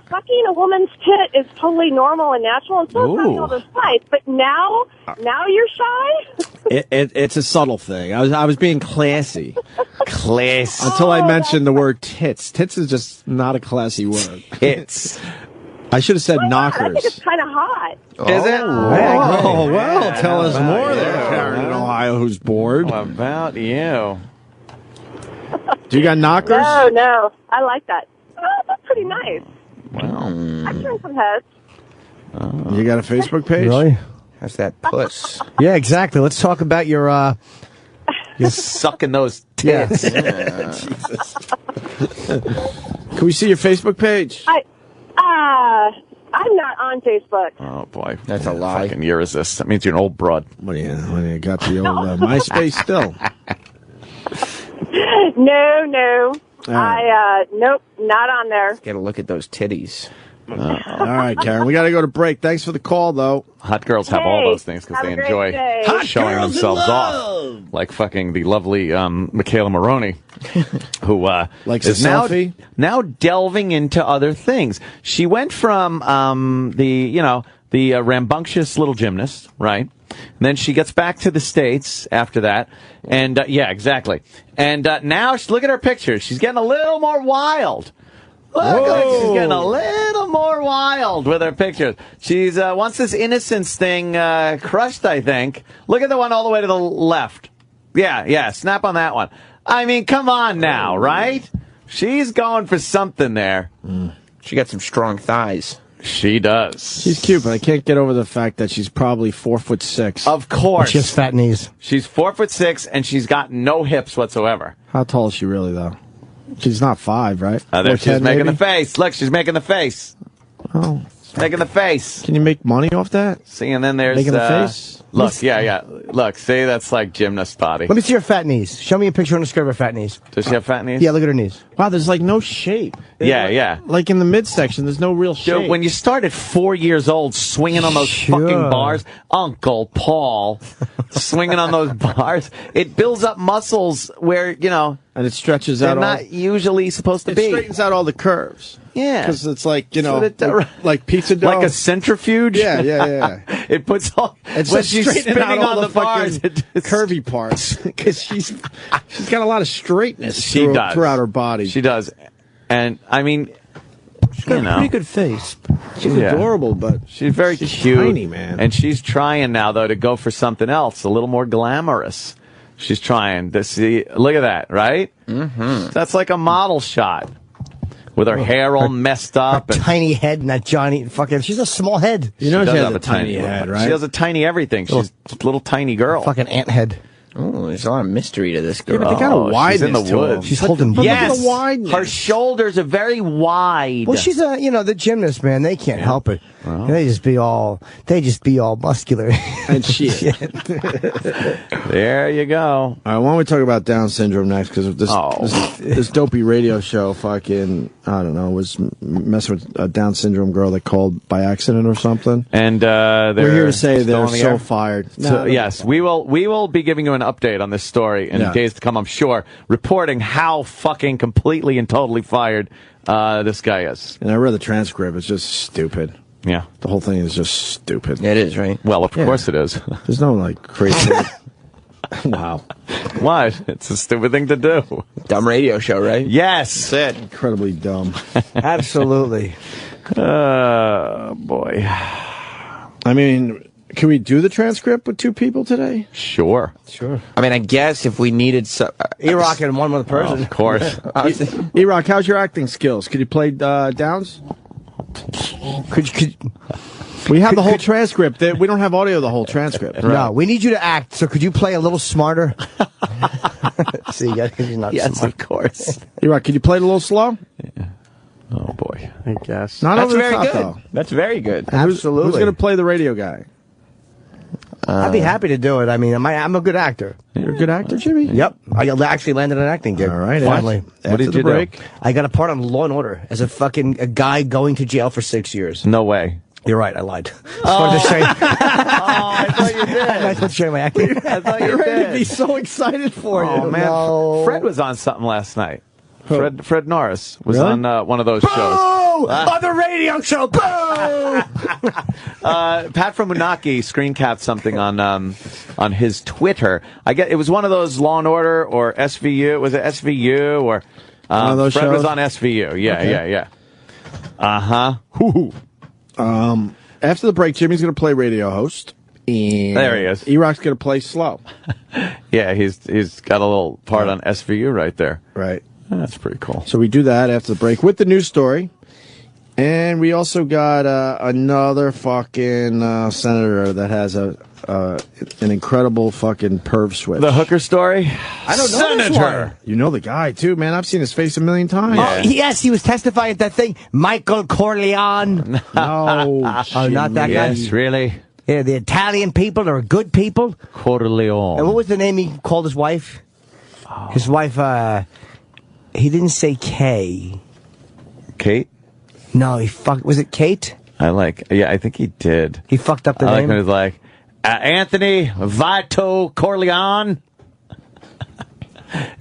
sucking a woman's tit is totally normal and natural, and so is all this nice, but now you're shy? It's a subtle thing. I was being classy. Classy. Until I mentioned the word tits. Tits is just not a classy word. Tits. I should have said knockers. I think it's kind of hot. Is it? Oh, well, tell us more there, Karen in Ohio, who's bored. How about you? Do you got knockers? No. I like that. Oh, that's pretty nice. Wow. I've turned some heads. You got a Facebook page? Really? That's that puss. Yeah, exactly. Let's talk about your You're sucking those tits. Jesus. Can we see your Facebook page? I'm not on Facebook. Oh, boy. That's a lie. Fucking year is this? That means you're an old broad. What do you got the old MySpace still? No. Nope, not on there. Get a look at those titties. All right, Karen. We got to go to break. Thanks for the call, though. Hot girls have all those things because they enjoy showing themselves off. Like fucking the lovely Michaela Maroney, who likes is a selfie. Now delving into other things. She went from the rambunctious little gymnast, right? And then she gets back to the States after that. And, yeah, exactly. And now, look at her pictures. She's getting a little more wild. Look, she's getting a little more wild with her pictures. She's wants this innocence thing crushed, I think. Look at the one all the way to the left. Yeah, snap on that one. I mean, come on now, right? She's going for something there. She got some strong thighs. She does. She's cute, but I can't get over the fact that she's probably 4'6". Of course. She has fat knees. She's 4'6", and she's got no hips whatsoever. How tall is she really, though? She's not 5, right? There she's 10, making maybe? the face. Look, she's making the face. Oh. Making the face. Can you make money off that? See, and then there's... Making the face? Look, yeah. Look, see, that's like gymnast body. Let me see her fat knees. Show me a picture on the skirt of her fat knees. Does she have fat knees? Yeah, look at her knees. Wow, there's like no shape. Yeah. Like in the midsection, there's no real shape. Dude, when you start at 4 years old swinging on those fucking bars, Uncle Paul, swinging on those bars, it builds up muscles where, and it stretches they're out not usually supposed to it be. It straightens out all the curves. Yeah. Because it's like, like pizza dough. Like a centrifuge? Yeah. It puts all... It's when just she's straightening spinning out all on the bars, curvy parts. Because she's got a lot of straightness throughout her body. She does. And, I mean, She's got a pretty good face. She's adorable, but she's very cute. Tiny, man. And she's trying now, though, to go for something else, a little more glamorous. She's trying to see. Look at that, right? Mm-hmm. That's like a model shot with her hair all messed up. And tiny head and that Johnny fucking. She's a small head. You know she has a tiny head, right? She has a tiny everything. She's a little tiny girl. Fucking ant head. Oh, there's a lot of mystery to this girl. Yeah, but they got a wideness she's in the to woods. them. She's holding. Yes, the wideness. her shoulders are very wide. Well, she's the gymnast, man. They can't help it. Well. They just be all muscular and shit. There you go. All right, why don't we talk about Down syndrome next? Because this dopey radio show fucking, I don't know, was messing with a Down syndrome girl that called by accident or something. And we're here to say they're so fired. So, yes, we will be giving you an update on this story in days to come, I'm sure, reporting how fucking completely and totally fired this guy is. And I read the transcript. It's just stupid. Yeah. The whole thing is just stupid. It is, right? Well, of course it is. There's no, crazy... Wow. What? It's a stupid thing to do. Dumb radio show, right? Yes. That's it. Incredibly dumb. Absolutely. Boy. I mean... Can we do the transcript with two people today? Sure. I mean, I guess if we needed E-Rock and one other person. Of course. E-Rock, how's your acting skills? Could you play Downs? Could we have the whole transcript. We don't have audio of the whole transcript. Right. No, we need you to act. So could you play a little smarter? See, he's not yes, smart. Of course. E-Rock, could you play it a little slow? Yeah. Oh, boy. I guess. Not That's over the very top, good. though. That's very good. Absolutely. Who's going to play the radio guy? I'd be happy to do it. I mean, I'm a good actor. You're a good actor, Jimmy? Yep. I actually landed an acting gig. All right. Finally. What did you break? I got a part on Law and Order as a guy going to jail for 6 years. No way. You're right. I lied. Oh, to show you. I thought you did. I thought to show you my acting. I thought you ready did. to be so excited for you. Oh, man. No. Fred was on something last night. Who? Fred Norris was Really? on one of those shows. On the radio show. Boo! Pat from Munaki screen capped something on his Twitter. I get it was one of those Law and Order or SVU. Was it SVU or one of those Fred shows? was on SVU. Yeah, Okay. yeah. Uh-huh. After the break, Jimmy's going to play radio host. And There he is. E-Rock's going to play slow. Yeah, he's got a little part on SVU right there. Right. That's pretty cool. So we do that after the break with the news story. And we also got another fucking senator that has an incredible fucking perv switch. The hooker story? I don't know this one. You know the guy, too, man. I've seen his face a million times. Yeah. Oh, yes, he was testifying at that thing. Michael Corleone. No. Oh, not that guy? Yes, really? Yeah, the Italian people are good people. Corleone. And what was the name he called his wife? His wife, he didn't say Kay. Kate? No, was it Kate? I think he did. He fucked up the I name? like when he was like, Anthony Vito Corleone.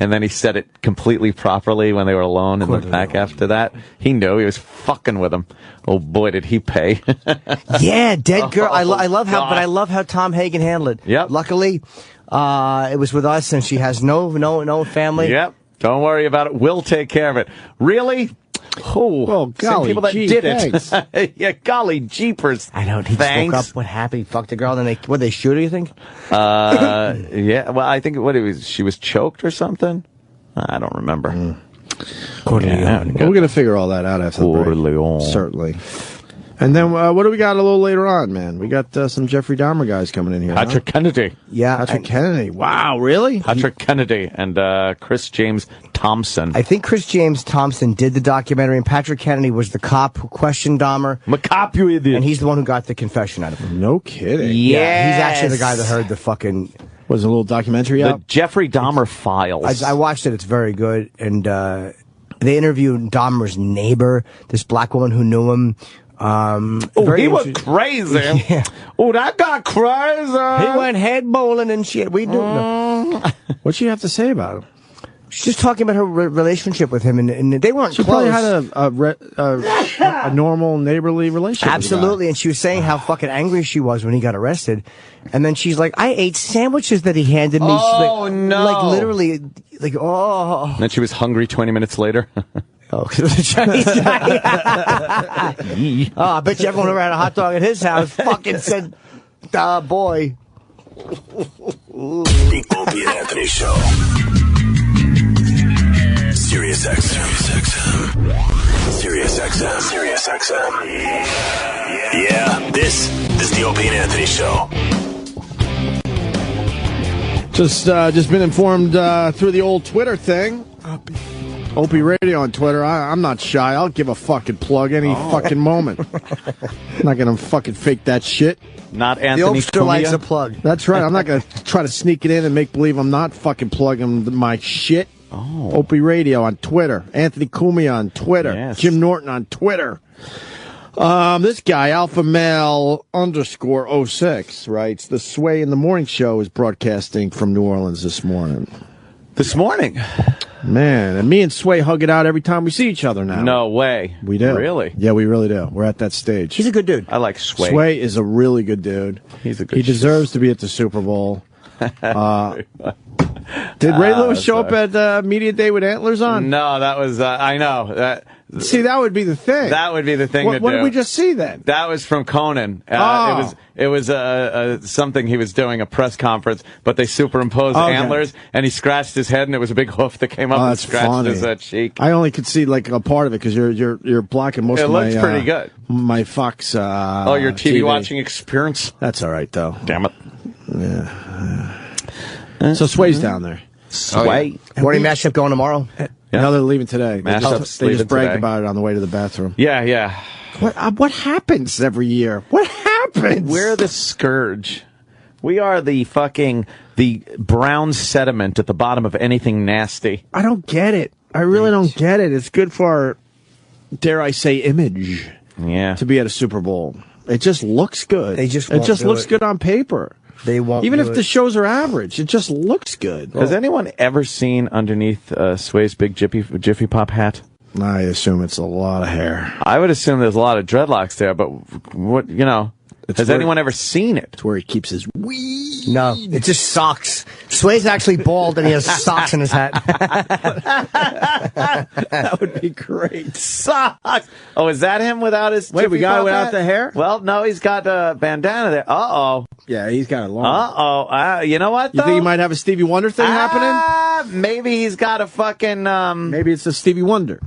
And then he said it completely properly when they were alone and went back after that. He knew he was fucking with him. Oh boy, did he pay. Yeah, dead girl. I love God. how Tom Hagen handled it. Yep. Luckily, it was with us and she has no family. Yep. Don't worry about it. We'll take care of it. Really? Oh, well, golly, people that gee, did it. Yeah, golly jeepers. I don't. He just woke up. What happened? He fucked a girl. Then they shoot her. You think? Yeah. Well, I think she was choked or something. I don't remember. Well, we're going to figure all that out after the break. Certainly. And then what do we got a little later on, man? We got some Jeffrey Dahmer guys coming in here. Patrick Kennedy. Yeah. Patrick Kennedy. Wow, really? Patrick Kennedy and Chris James Thompson. I think Chris James Thompson did the documentary, and Patrick Kennedy was the cop who questioned Dahmer. Cop, you idiot. And he's the one who got the confession out of him. No kidding. Yeah, he's actually the guy that heard the fucking... Was a little documentary out? The Jeffrey Dahmer Files. I watched it. It's very good. And they interviewed Dahmer's neighbor, this black woman who knew him. He was crazy. Yeah. Oh, that got crazy. He went head bowling and shit. We do. What'd she have to say about him? She's just talking about her relationship with him, and they weren't She close. probably had a normal neighborly relationship. Absolutely, and she was saying how fucking angry she was when he got arrested, and then she's like, "I ate sandwiches that he handed me." Oh, she's like, no! Like literally, like oh. And then she was hungry 20 minutes later. Oh, because it was a Chinese guy. Oh, I bet you everyone who had a hot dog at his house fucking said, boy. The Opie and Anthony Show. Sirius XM. Sirius XM. Yeah, this is the Opie and Anthony Show. Just been informed through the old Twitter thing. Opie Radio on Twitter. I'm not shy. I'll give a fucking plug any fucking moment. I'm not gonna fucking fake that shit. Not Anthony Opster likes a plug. That's right. I'm not gonna try to sneak it in and make believe I'm not fucking plugging my shit. Opie Radio on Twitter. Anthony Cumia on Twitter. Yes. Jim Norton on Twitter. This guy, Alpha Male _06, writes, the Sway in the Morning Show is broadcasting from New Orleans this morning. This morning? Man, and me and Sway hug it out every time we see each other now. No way. We do. Really? Yeah, we really do. We're at that stage. He's a good dude. I like Sway. Sway is a really good dude. He's a good He deserves to be at the Super Bowl. Did Ray Lewis show up at Media Day with antlers on? No, that was, I know. See, that would be the thing. That would be the thing to do. What did we just see then? That was from Conan. It was something he was doing, a press conference, but they superimposed antlers, and he scratched his head, and it was a big hoof that came up and scratched his cheek. I only could see like a part of it because you're blocking most of my. It looks pretty good. My Fox. Your TV watching experience. That's all right though. Damn it. Yeah. So Sway's down there. Sway. Morning mashup going tomorrow. No, they're leaving today. They just bragged today. about it on the way to the bathroom. Yeah. What happens every year? What happens? We're the scourge. We are the brown sediment at the bottom of anything nasty. I don't get it. I really don't get it. It's good for our, dare I say, image. Yeah. To be at a Super Bowl. It just looks good. It just looks good on paper. They won't. Even if the shows are average, it just looks good. Has anyone ever seen underneath Sway's big Jiffy Pop hat? I assume it's a lot of hair. I would assume there's a lot of dreadlocks there, but what, has anyone ever seen it? It's where he keeps his weed. No, it's just socks. Sway's actually bald and he has socks in his hat. That would be great. Socks. Oh, is that him without his? Wait, we got it without hat? the hair? Well, no, he's got a bandana there. Uh-oh. Yeah, he's got it long. Uh-oh. You know what, though? You think he might have a Stevie Wonder thing happening? Maybe he's got a fucking... Maybe it's a Stevie Wonder.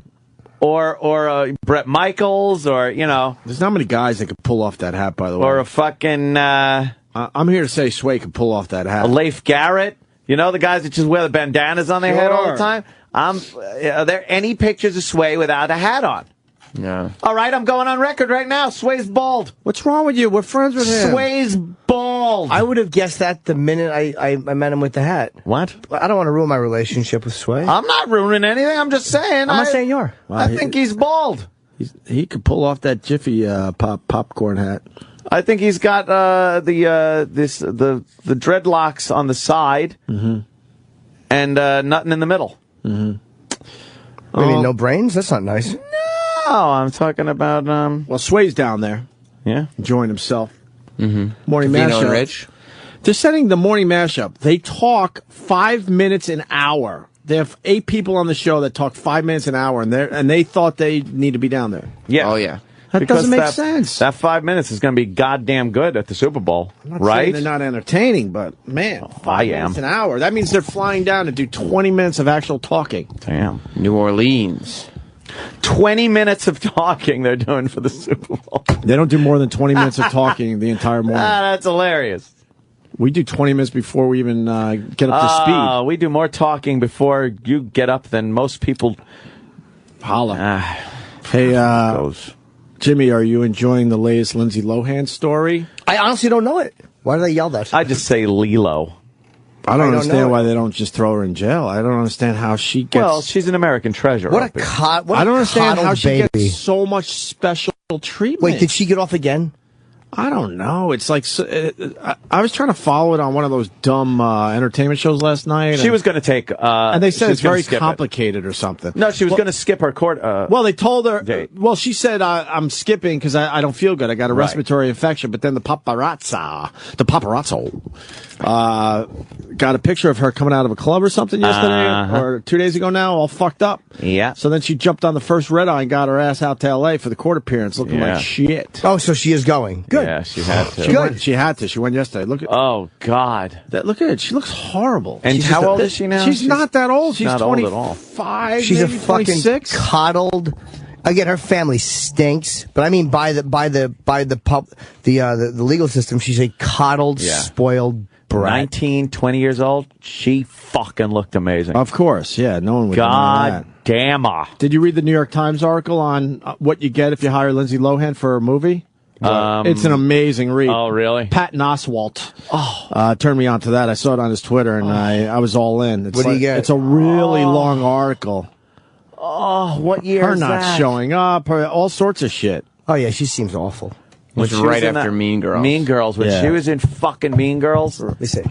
Or Brett Michaels, or, There's not many guys that could pull off that hat, by the way. Or a fucking... I'm here to say Sway could pull off that hat. A Leif Garrett. The guys that just wear the bandanas on their head all the time? Are there any pictures of Sway without a hat on? No. All right, I'm going on record right now. Sway's bald. What's wrong with you? We're friends with him. Sway's bald. I would have guessed that the minute I met him with the hat. What? I don't want to ruin my relationship with Sway. I'm not ruining anything. I'm just saying. I'm not saying you are. I think he's bald. He could pull off that Jiffy popcorn hat. I think he's got the dreadlocks on the side and nothing in the middle. Maybe no brains? That's not nice. No, I'm talking about... Well, Sway's down there. Yeah. Enjoying himself. Mm-hmm. Morning Vino mashup. and Rich. They're setting the morning mashup. They talk 5 minutes an hour. They have 8 people on the show that talk 5 minutes an hour, and they thought they need to be down there. Yeah. Oh, yeah. That doesn't make sense. That 5 minutes is going to be goddamn good at the Super Bowl, I'm not right? saying they're not entertaining, but, man, 5 minutes an hour. That means they're flying down to do 20 minutes of actual talking. Damn. New Orleans. 20 minutes of talking they're doing for the Super Bowl. They don't do more than 20 minutes of talking the entire morning. That's hilarious. We do 20 minutes before we even get up to speed. We do more talking before you get up than most people. Holla. Hey, Jimmy, are you enjoying the latest Lindsay Lohan story? I honestly don't know it. Why do they yell that? I just say Lilo. I don't understand why they don't just throw her in jail. I don't understand how she gets... Well, she's an American treasure. What a I don't understand how she gets so much special treatment. Wait, did she get off again? I don't know. It's like I was trying to follow it on one of those dumb entertainment shows last night. She was going to take, and they said she it's was gonna very skip it. complicated or something. No, she was going to skip her court. Well, they told her. date. Well, she said I'm skipping because I don't feel good. I got a Right. respiratory infection. But then the paparazzo got a picture of her coming out of a club or something yesterday or 2 days ago now, all fucked up. Yeah. So then she jumped on the first red eye and got her ass out to L.A. for the court appearance, looking Yeah. like shit. Oh, so she is going. Good. Yeah, she had to. She had to. She went yesterday. Look at. Oh God. Look at it. She looks horrible. And She's how just- old is she now? She's not that old. She's not old at all. 25. She's maybe a fucking 26. coddled. Again, her family stinks, but I mean by the legal system, she's a coddled, Yeah. spoiled brat. 19, 20 years old. She fucking looked amazing. Of course, yeah. No one would deny God that. damn her. Did you read the New York Times article on what you get if you hire Lindsay Lohan for a movie? It's an amazing read. Oh, really? Patton Oswalt turned me on to that. I saw it on his Twitter, and I was all in. It's What do you get? It's a really long article. Oh, what year Her is not that? showing up, all sorts of shit. Oh yeah, she seems awful. Which She was was right in after that- Mean Girls. Mean Girls. When Yeah. she was in fucking Mean Girls. Let me see.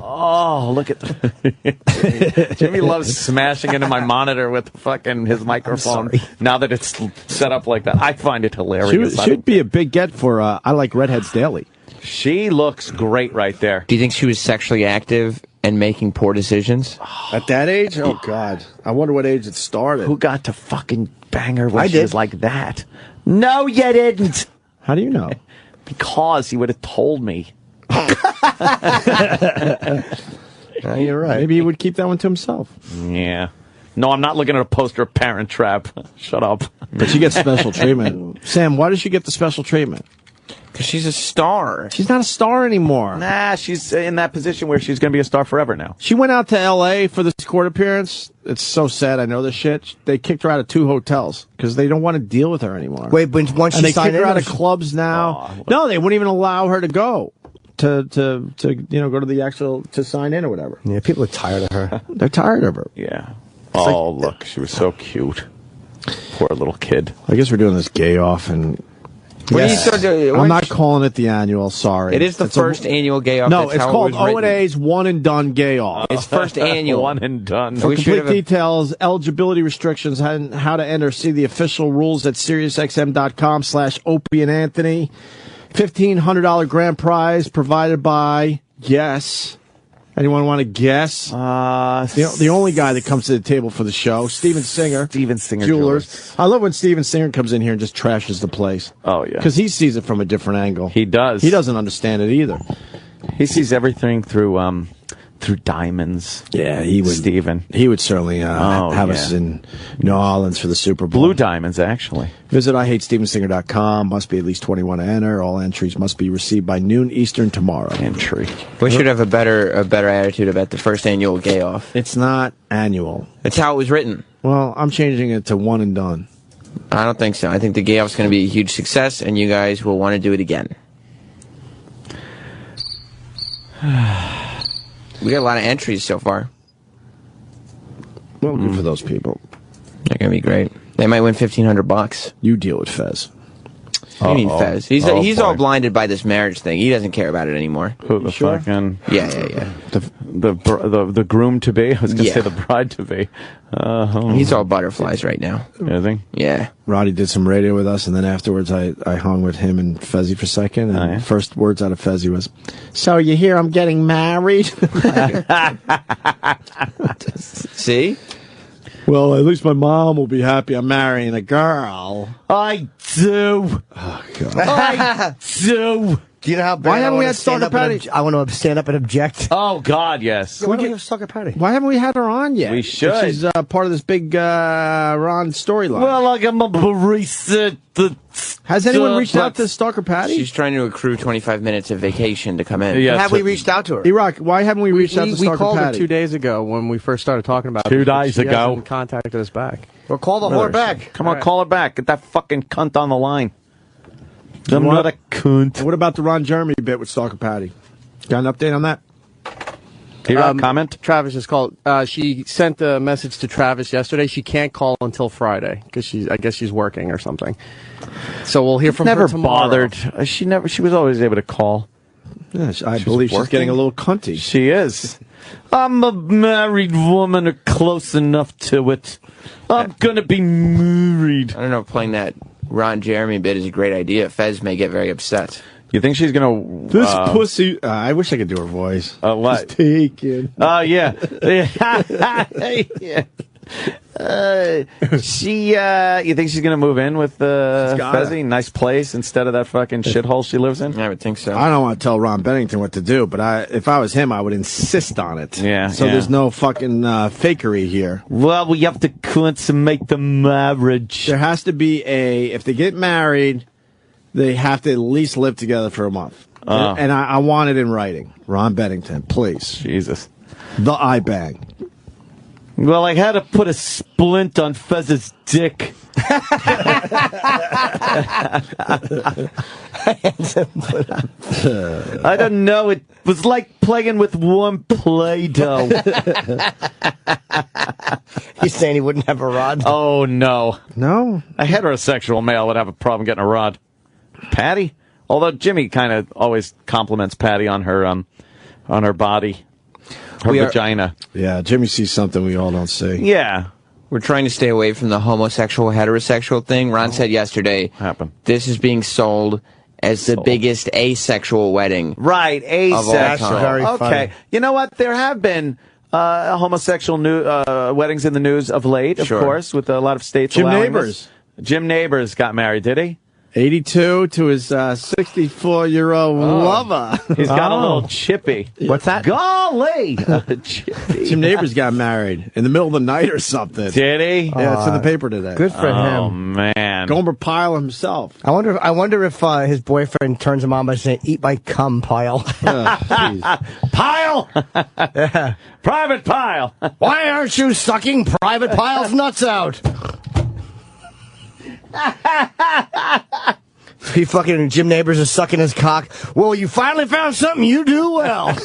Oh, look at the Jimmy loves smashing into my monitor with fucking his microphone. sorry. Now that it's set up like that, I find it hilarious. Should be a big get for I Like Redheads Daily. She looks great right there. Do you think she was sexually active and making poor decisions? At that age? Oh, God. I wonder what age it started. Who got to fucking bang her when I she did. was like that? No, you didn't. How do you know? Because he would have told me. You're right. Maybe he would keep that one to himself. Yeah. No, I'm not looking at a poster of Parent Trap. Shut up. But she gets special treatment. Sam, why does she get the special treatment? Because she's a star. She's not a star anymore. Nah, she's in that position where she's going to be a star forever now. She went out to L.A. for this court appearance. It's so sad. I know this shit. They kicked her out of 2 hotels because they don't want to deal with her anymore. Wait, but once and she they signed kick her in, out of clubs now. No, they wouldn't even allow her to go to go to the actual to sign in or whatever. Yeah, people are tired of her. They're tired of her. Yeah. Oh, look, she was so cute. Poor little kid. I guess we're doing this gay off and. Yes. I'm not calling it the annual. Sorry, It is the first annual gay off. No, That's it's how called it was written. O&A's One and Done Gay Off. It's first annual. One and done. For We should complete have a- details, eligibility restrictions, and how to enter, see the official rules at SiriusXM.com/Opie and Anthony. $1,500 grand prize provided by Yes. Anyone want to guess? The only guy that comes to the table for the show, Steven Singer. Steven Singer Jewelers. I love when Steven Singer comes in here and just trashes the place. Oh, yeah. Because he sees it from a different angle. He does. He doesn't understand it either. He sees everything through diamonds. Yeah, he would. Steven. He would certainly have us in New Orleans for the Super Bowl. Blue diamonds, actually. Visit IHateStevenSinger.com. Must be at least 21 to enter. All entries must be received by noon Eastern tomorrow. Entry. We should have a better attitude about the first annual gay off. It's not annual. That's how it was written. Well, I'm changing it to one and done. I don't think so. I think the gay off's going to be a huge success, and you guys will want to do it again. We got a lot of entries so far. Well, good for those people. They're going to be great. They might win $1,500. You deal with Fez. What do you mean Fez? He's Oh, all boy. blinded by this marriage thing. He doesn't care about it anymore. Who the sure? fucking Yeah. the groom to be? I was going to Yeah. say the bride to be. He's all butterflies right now. Is he? Yeah. Roddy did some radio with us, and then afterwards I hung with him and Fezzy for a second. And yeah? first words out of Fezzy was, "So you hear I'm getting married?" See? Well, at least my mom will be happy I'm marrying a girl. I do. Oh, God. I do. Do you know how bad Why I haven't we wanna had stand Stalker up and Patty? I want to stand up and object. Oh, God, yes. Why don't we have Stalker Patty? Why haven't we had her on yet? We should. She's part of this big Ron storyline. Well, I got my barista. Has anyone reached out to Stalker Patty? She's trying to accrue 25 minutes of vacation to come in. Yeah. Have we reached out to her? Iraq, why haven't we reached out to We Stalker called her Patty? 2 days ago when we first started talking about it. 2 but days she ago. hasn't contacted us back. We'll call the whore back. Come on, call her back. Get that fucking cunt on the line. You I'm want- not a cunt. What about the Ron Jeremy bit with Stalker Patty? Got an update on that? D-Rock, comment? Travis just called. She sent a message to Travis yesterday. She can't call until Friday because I guess she's working or something. So we'll hear from her tomorrow. Bothered. She was always able to call. Yeah, I believe she's getting a little cunty. She is. I'm a married woman or close enough to it. I'm gonna be married. I don't know if playing that Ron Jeremy bit is a great idea. Fez may get very upset. You think she's gonna... This pussy... I wish I could do her voice. What? Just taken. Oh, yeah. Yeah. You think she's gonna move in with Fezzy? Nice place instead of that fucking shithole she lives in? I would think so. I don't want to tell Ron Bennington what to do, but if I was him, I would insist on it. Yeah. So there's no fucking fakery here. Well, we have to consummate the marriage. There has to be if they get married, they have to at least live together for a month. And I want it in writing. Ron Bennington, please. Jesus. The I-bang. Well, I had to put a splint on Fez's dick. I don't know. It was like playing with warm Play-Doh. He's saying he wouldn't have a rod? Oh, no. No? A heterosexual male would have a problem getting a rod. Patty? Although Jimmy kind of always compliments Patty on her body. Her vagina. Yeah, Jimmy sees something we all don't see. Yeah. We're trying to stay away from the homosexual, heterosexual thing. Ron said yesterday, this is being sold as the biggest asexual wedding. Right, asexual. Very okay. funny. You know what? There have been homosexual weddings in the news of late, of course, with a lot of states allowing this. Jim Neighbors got married, did he? 82 to his 64-year-old lover. He's got a little chippy. What's that? Golly! Chippy. Jim Neighbors got married in the middle of the night or something. Did he? Yeah, it's in the paper today. Good for him. Oh, man. Gomer Pyle himself. I wonder if his boyfriend turns him on by saying, "Eat my cum, Pyle." Pyle! Yeah. Private Pyle! Why aren't you sucking Private Pyle's nuts out? He fucking Jim Neighbors is sucking his cock. Well, you finally found something you do well.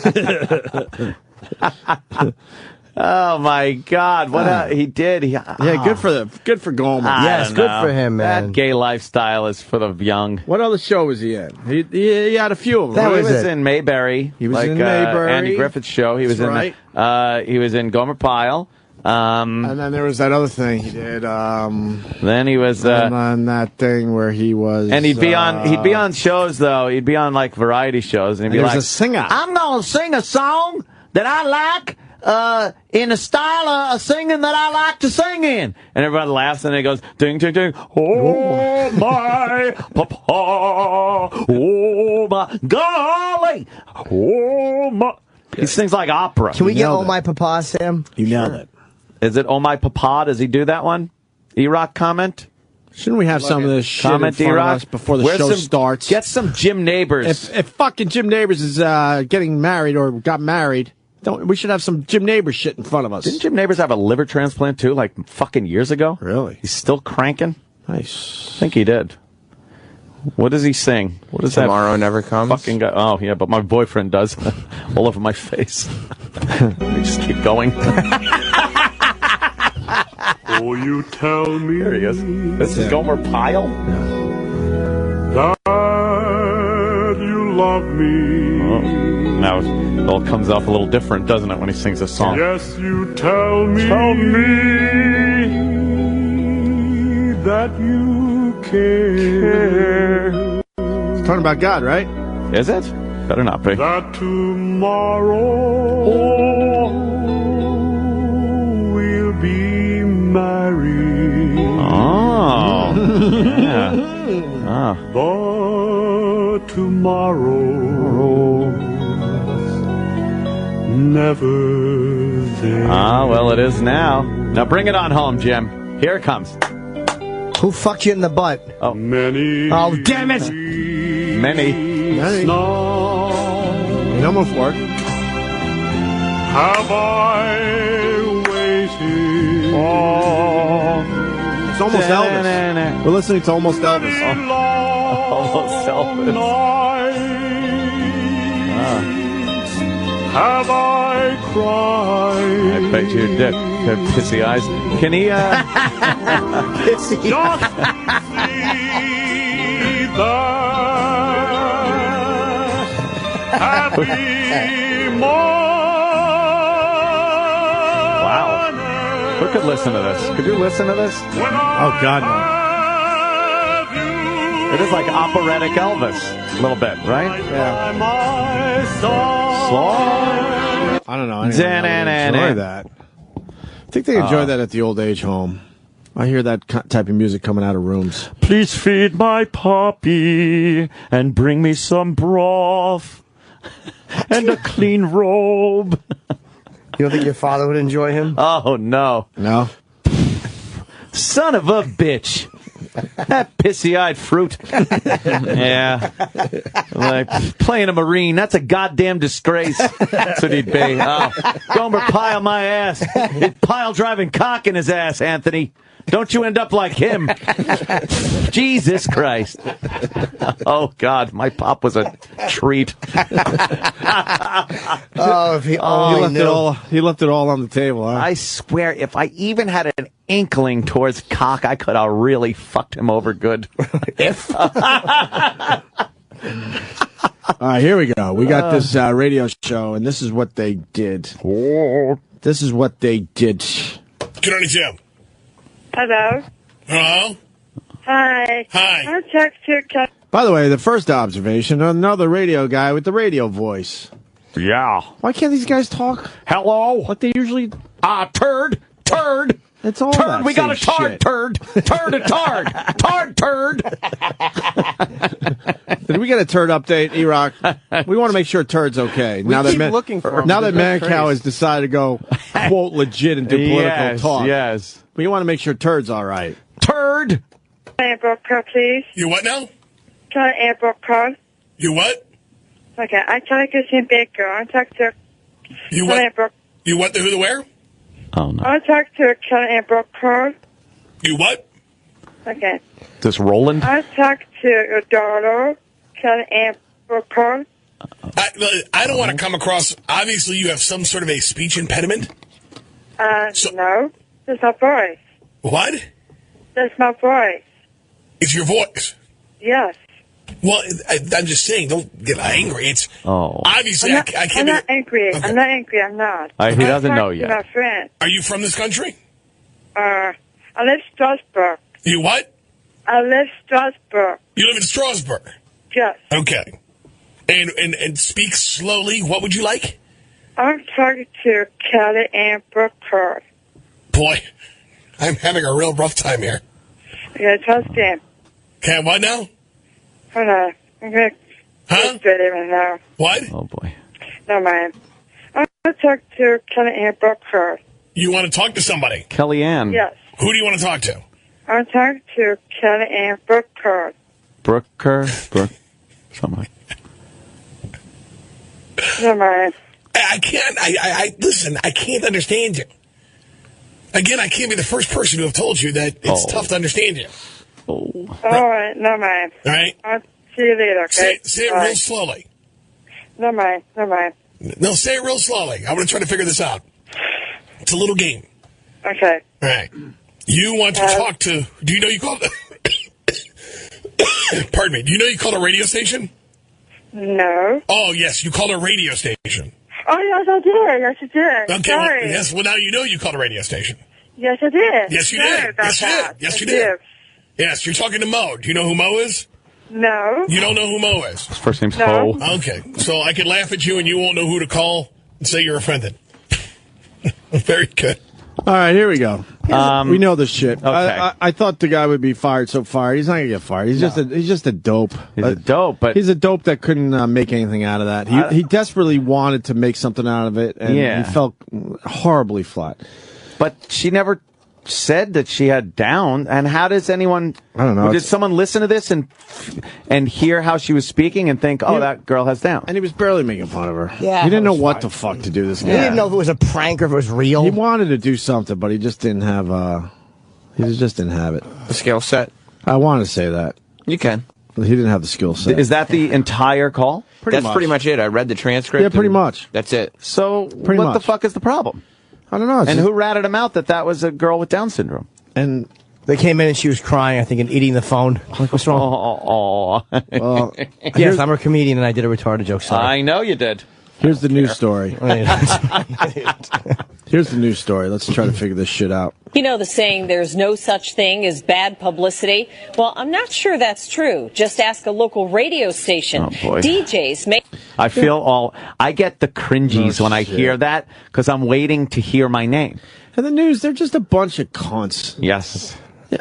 Oh my God! What he did? Good for Gomer. Yes, good for him, man. That gay lifestyle is for the young. What other show was he in? He had a few of them. He was in Mayberry. He was in Mayberry. Andy Griffith's show. He was right. He was in Gomer Pyle. And then there was that other thing he did. Then he was on that thing where he was. And he'd be on shows though. He'd be on like variety shows, and he'd be like, a singer. "I'm gonna sing a song that I like." In a style of singing that I like to sing in. And everybody laughs and it goes, ding, ding, ding. Oh, my papa. Oh, my golly. Oh, my. He sings like opera. Can we get Oh My Papa, Sam? You nailed it. Is it Oh My Papa? Does he do that one? E-Rock comment? Shouldn't we have some of this shit in front of us before the show starts? Get some Jim Neighbors. If fucking Jim Neighbors is getting married or got married, we should have some Jim Neighbors shit in front of us. Didn't Jim Neighbors have a liver transplant too, like fucking years ago? Really? He's still cranking? Nice. I think he did. What does he sing? What is Tomorrow that? Never Comes? Fucking guy. Oh, yeah, but my boyfriend does. All over my face. Let me just keep going. Oh, you tell me. There he is. This is Gomer Pyle? That you love me. Oh, now it all comes off a little different, doesn't it, when he sings a song? Yes, you tell me. That you care. It's talking about God, right? Is it? Better not be. That tomorrow we'll be married. Oh. Yeah. Ah. But tomorrow never there. Ah, well, it is now. Now bring it on home, Jim. Here it comes. Who fucked you in the butt? Oh, many. Oh, damn it! Many. It almost worked. Have I waited? Oh, it's almost Elvis. We're listening to Almost Elvis. Almost Elvis. Have I cry. I bet you did. Pissy eyes. Can he, Pissy Just see the happy Wow. Who could listen to this? Could you listen to this? Oh, God, no. It is like operatic Elvis. A little bit, right? Yeah. I don't know. I enjoy that. I think they enjoy that at the old age home. I hear that type of music coming out of rooms. Please feed my puppy and bring me some broth and a clean robe. You don't think your father would enjoy him? Oh, no. No? Son of a bitch. That pissy-eyed fruit. Yeah. Like, playing a Marine, that's a goddamn disgrace. That's what he'd be. Oh, Gomer pile my ass. He'd pile driving cock in his ass, Anthony. Don't you end up like him. Jesus Christ. Oh, God, my pop was a treat. Oh, if he only knew. He left it all on the table, huh? I swear, if I even had an inkling towards cock, I could have really fucked him over good. If? All right, here we go. We got this radio show, and this is what they did. This is what they did. Good on you, Jim. Hello. Hello? Hi. Hi. I'll text you. By the way, the first observation, another radio guy with the radio voice. Yeah. Why can't these guys talk? Hello? What they usually... Turd. It's all Turd, that we got a same tard shit. turd. Turd a tard. Turd. Did we get a turd update, E-Rock? We want to make sure turd's okay. We keep looking for him. Now that They're Mancow has decided to go, quote, legit and do political talk. Yes. We want to make sure turd's all right. Turd. Amber card, please. You what now? Can I Amber card? You what? Okay, I try to get him Baker. I'll talk to You what? You what? The who? The where? Oh, no. I'll talk to Ken Amber card. You what? Okay. This Roland? I'll talk to your daughter, Ken Amber card. I don't want to come across. Obviously, you have some sort of a speech impediment. No. That's my voice. What? That's my voice. It's your voice. Yes. Well, I'm just saying, don't get angry. It's obviously I can't. I'm not angry. Okay. I'm not angry. I'm not. He doesn't know yet. My friend. Are you from this country? I live in Strasbourg. You what? I live in Strasbourg. You live in Strasbourg. Yes. Okay. And speak slowly. What would you like? I'm talking to Kelly Amber Card. Boy, I'm having a real rough time here. Yeah, trust him. Okay, what now? Hold on. I'm going to get him now. What? Oh, boy. No, man. I'm going to talk to Kelly Amber Card. You want to talk to somebody? Kellyanne. Yes. Who do you want to talk to? I'm talking to Kelly Amber Card. Brooker. Something like No, man. I can't. I listen. I can't understand you. Again, I can't be the first person to have told you that it's tough to understand you. All right. No, man. All right. I'll see you later, okay? Say it real slowly. No, man. No, man. No, say it real slowly. I want to try to figure this out. It's a little game. Okay. All right. You want to talk to... Do you know you called... Pardon me. Do you know you called a radio station? No. Oh, yes. You called a radio station. Oh, yes, I did. Yes, I did. Okay. Sorry. Well, yes. Well, now you know you called a radio station. Yes, I did. Yes, you Sorry did. about Yes, you that. did. Yes, you I did. Yes, you're talking to Mo. Do you know who Mo is? No. You don't know who Mo is? His first name's No. Ho. Okay. So I can laugh at you and you won't know who to call and say you're offended. Very good. All right, here we go. We know this shit. Okay. I thought the guy would be fired so far. He's not gonna get fired. He's just a dope. He's a dope, but he's a dope that couldn't make anything out of that. He desperately wanted to make something out of it, and he felt horribly flat. But she never said that she had Down. And how does anyone? I don't know. Did someone listen to this and hear how she was speaking and think, oh, that girl has Down? And he was barely making fun of her. Yeah, he didn't that know was what fine. the fuck to do. This guy. He didn't know if it was a prank or if it was real. He wanted to do something, but he just didn't have. He just didn't have it. The skill set. I want to say that. You can. He didn't have the skill set. Is that the entire call? That's pretty much it. I read the transcript. Yeah, pretty and much. That's it. So Pretty what the much. fuck is the problem? I don't know. And who ratted him out that was a girl with Down syndrome? And they came in and she was crying, I think, and eating the phone. Like, what's wrong? Oh. Yes, I'm a comedian and I did a retarded joke. Sorry. I know you did. Here's the news story. Here's the news story. Let's try to figure this shit out. You know the saying, there's no such thing as bad publicity? Well, I'm not sure that's true. Just ask a local radio station. Oh, boy. DJs make... I get the cringies when I hear that because I'm waiting to hear my name. And the news, they're just a bunch of cunts. Yes.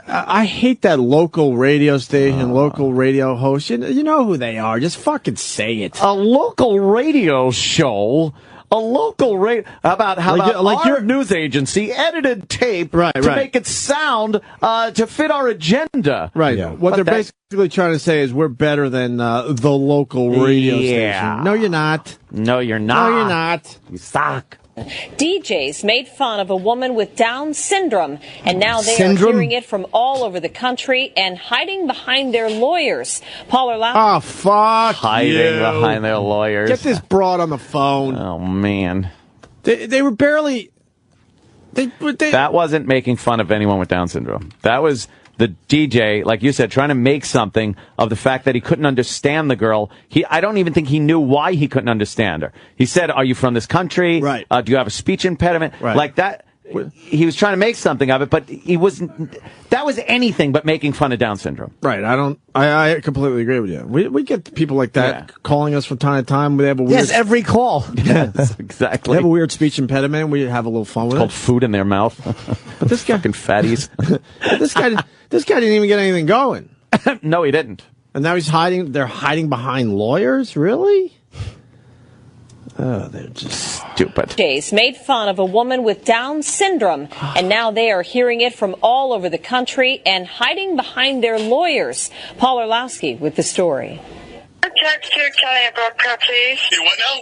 I hate that local radio station, local radio host. You know who they are. Just fucking say it. A local radio show. A local radio. How about our news agency edited tape to make it sound to fit our agenda? Right. Yeah. What they're basically trying to say is we're better than the local radio station. No, you're not. No, you're not. No, you're not. You suck. DJs made fun of a woman with Down syndrome, and now they are hearing it from all over the country and hiding behind their lawyers. Paul Orlowski. Oh, fuck Hiding behind their lawyers. Get this broad on the phone. Oh, man. They were barely... That wasn't making fun of anyone with Down syndrome. That was the DJ, like you said, trying to make something of the fact that he couldn't understand the girl. I don't even think he knew why he couldn't understand her. He said, "Are you from this country? Right. Do you have a speech impediment?" Right. Like that. He was trying to make something of it, but he wasn't. That was anything but making fun of Down syndrome. Right. I completely agree with you. We get people like that calling us from time to time. They have a weird. Yes, every call. Yes, exactly. They have a weird speech impediment. We have a little fun with it. Called food in their mouth. But this guy, fucking fatties. This guy didn't even get anything going. No, he didn't. And now he's hiding. They're hiding behind lawyers. Really? Oh, they're just stupid. DJs made fun of a woman with Down syndrome, and now they are hearing it from all over the country and hiding behind their lawyers. Paul Orlowski with the story. Text to Charlie Airport, please. You what now?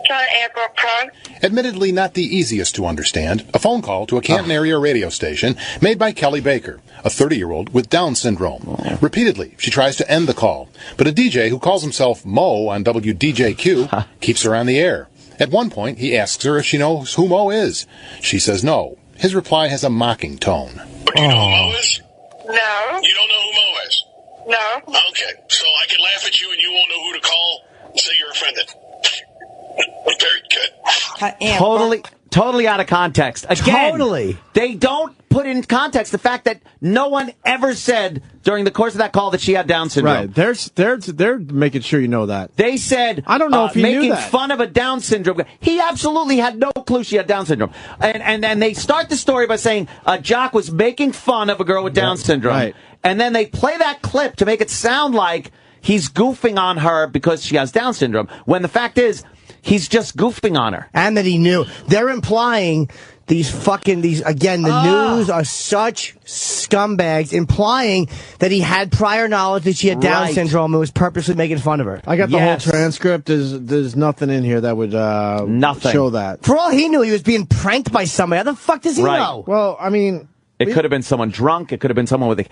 Charlie Airport, Prague. Admittedly not the easiest to understand, a phone call to a Canton area radio station made by Kelly Baker, a 30-year-old with Down syndrome. Repeatedly, she tries to end the call, but a DJ who calls himself Mo on WDJQ keeps her on the air. At one point, he asks her if she knows who Mo is. She says no. His reply has a mocking tone. You know who Mo is? No. You don't know who Mo is? No. Okay, so I can laugh at you and you won't know who to call and say you're offended. Very good. Totally out of context. Again, Totally. They don't put in context the fact that no one ever said during the course of that call that she had Down syndrome. Right. They're making sure you know that. They said, I don't know if he knew making that. fun of a Down syndrome. He absolutely had no clue she had Down syndrome. And then they start the story by saying a jock was making fun of a girl with Down syndrome. Right. And then they play that clip to make it sound like he's goofing on her because she has Down syndrome, when the fact is, he's just goofing on her. And that he knew. They're implying the news are such scumbags, implying that he had prior knowledge that she had Down syndrome and was purposely making fun of her. I got the whole transcript. There's nothing in here that would show that. For all he knew, he was being pranked by somebody. How the fuck does he know? Well, I mean... It could have been someone drunk. It could have been someone with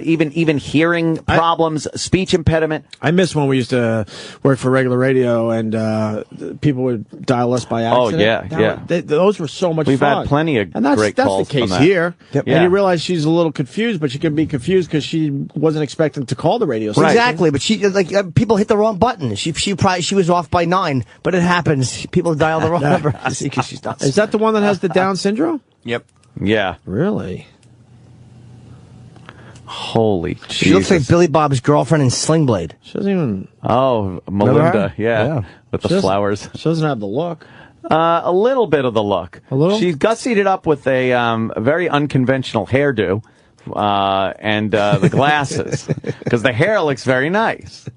even hearing problems, speech impediment. I miss when we used to work for regular radio and people would dial us by accident. Oh, yeah. Those were so much We've fun. had plenty of and that's great calls the case from that. here. Yep. And you realize she's a little confused, but she could be confused because she wasn't expecting to call the radio station. Exactly, but she people hit the wrong button. She was off by 9, but it happens. People dial the wrong number because she's not. Is that the one that has the Down syndrome? Yep. Yeah. Really? Holy Jesus. She looks like Billy Bob's girlfriend in Sling Blade. She doesn't even... Oh, Melinda, yeah. With the flowers. She doesn't have the look. A little bit of the look. A little? She gussied it up with a very unconventional hairdo and the glasses, because the hair looks very nice.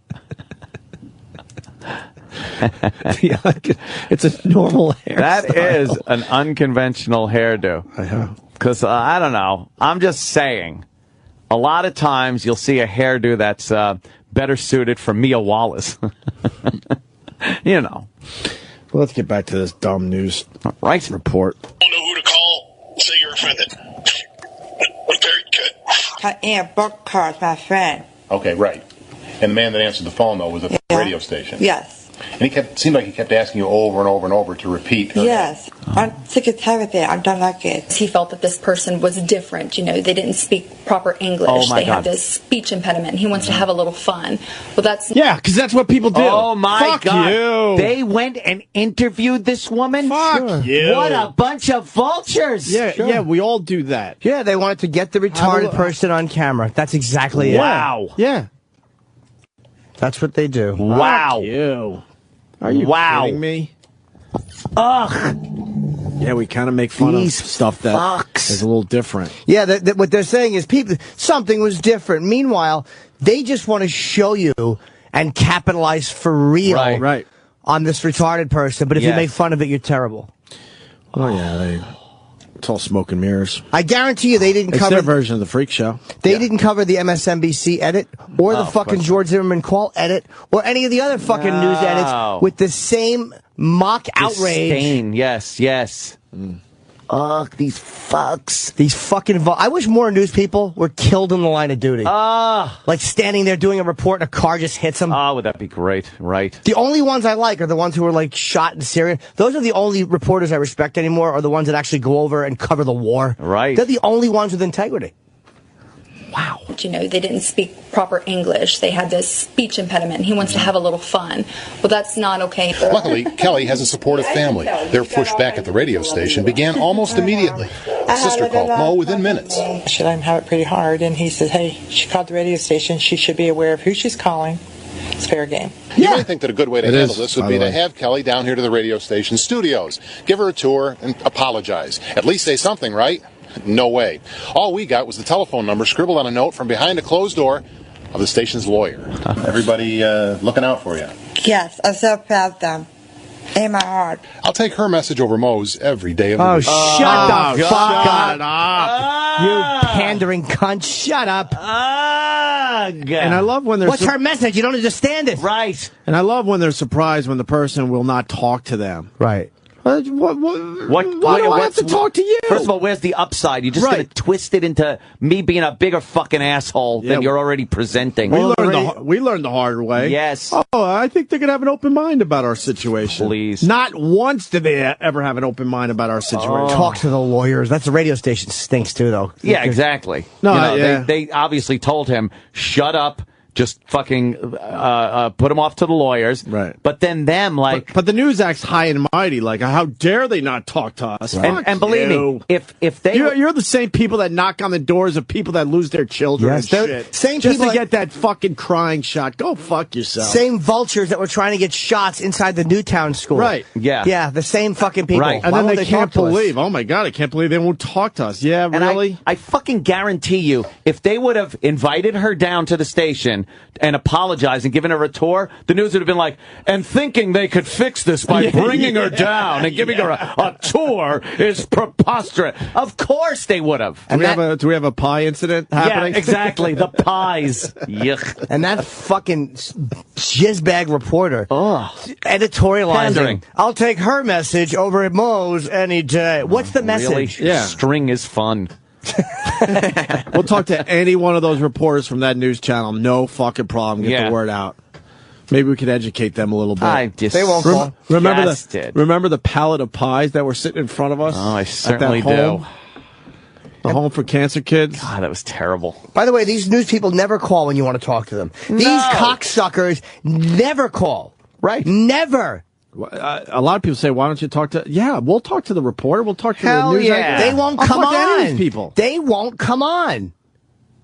It's a normal hair. That is an unconventional hairdo. Because, I don't know, I'm just saying, a lot of times you'll see a hairdo that's better suited for Mia Wallace. You know. Well, let's get back to this dumb news report. Don't know who to call and say you're offended. Very good. I am book cards, my friend. Okay, right. And the man that answered the phone, though, was at the radio station. Yes. And seemed like he kept asking you over and over and over to repeat. Yes. I'm sick and tired of it. I don't like it. He felt that this person was different. You know, they didn't speak proper English. Oh, my they God. had this speech impediment. He wants to have a little fun. Well, that's... Yeah, because that's what people do. Oh, my Fuck God. you. They went and interviewed this woman? Fuck you. What a bunch of vultures. Yeah, yeah, we all do that. Yeah, they wanted to get the retarded person on camera. That's exactly it. Wow. Yeah. That's what they do. Wow. Fuck you. Are you kidding me? Ugh. Yeah, we kind of make fun These of stuff that fucks. is a little different. Yeah, what they're saying is something was different. Meanwhile, they just want to show you and capitalize for real Right. on this retarded person. But if you Yes. make fun of it, you're terrible. Oh, yeah, it's all smoke and mirrors. I guarantee you they didn't It's cover their version of the freak show. They didn't cover the MSNBC edit or the of fucking course George Zimmerman call edit or any of the other fucking news edits with the same mock outrage. Disdain. Yes, yes. Ugh, these fucks. These fucking... I wish more news people were killed in the line of duty. Like standing there doing a report and a car just hits them. Would that be great? Right. The only ones I like are the ones who are like shot in Syria. Those are the only reporters I respect anymore, are the ones that actually go over and cover the war. Right. They're the only ones with integrity. Wow. You know, they didn't speak proper English. They had this speech impediment. He wants to have a little fun. Well, that's not okay. Luckily, Kelly has a supportive family. Their push back at the radio station began almost immediately. His sister called Mo within minutes. Should I have it pretty hard? And he said, hey, she called the radio station. She should be aware of who she's calling. It's fair game. You really think that a good way to handle is, this would by be the to way. have Kelly down here to the radio station studios, give her a tour, and apologize. At least say something, right? No way. All we got was the telephone number scribbled on a note from behind a closed door of the station's lawyer. Everybody looking out for you. Yes, I'm so proud of them. In my heart. I'll take her message over Mo's every day of the Oh, week. shut the fuck shut up. You pandering cunt. Shut up. And I love when they're What's her message? You don't understand it. Right. And I love when they're surprised when the person will not talk to them. Right. Why do I have to talk to you? First of all, where's the upside? You're just Right. going to twist it into me being a bigger fucking asshole than you're already presenting. We learned the hard way. Yes. Oh, I think they could have an open mind about our situation. Please. Not once did they ever have an open mind about our situation. Talk to the lawyers. That's the radio station stinks too, though. Yeah, exactly. No, You know, yeah. they obviously told him, shut up, just fucking put him off to the lawyers. Right. But then them, like... But the news acts high and mighty. Like, how dare they not talk to us? Right. Fuck And believe you. me, if they... You're the same people that knock on the doors of people that lose their children Yes, and they're- shit. same just people to that- get that fucking crying shot. Go fuck yourself. Same vultures that were trying to get shots inside the Newtown school. Right. Yeah. Yeah, the same fucking people. Right. And Why then won't they talk can't to us? believe. Oh my God, I can't believe they won't talk to us. Yeah, And really? I fucking guarantee you, if they would have invited her down to the station and apologized and given her a tour, the news would have been like, and thinking they could fix this by bringing her down and giving her a tour is preposterous. Of course they would have. Do we have a pie incident happening? Yeah, exactly. The pies. Yuck. And that fucking jizzbag reporter editorializing. Pandering. I'll take her message over at Mo's any day. What's the message? Really? String is fun. We'll talk to any one of those reporters from that news channel. No fucking problem. Get Yeah. the word out. Maybe we could educate them a little bit. I just They won't call. Remember the pallet of pies that were sitting in front of us? Oh, I at that certainly home? do. The home for cancer kids? God, that was terrible. By the way, these news people never call when you want to talk to them. These cocksuckers never call. Right. Never. A lot of people say, why don't you talk to... Yeah, we'll talk to the reporter. We'll talk to Hell the news yeah. anchor. They won't I'll come talk to any of on. these people. They won't come on.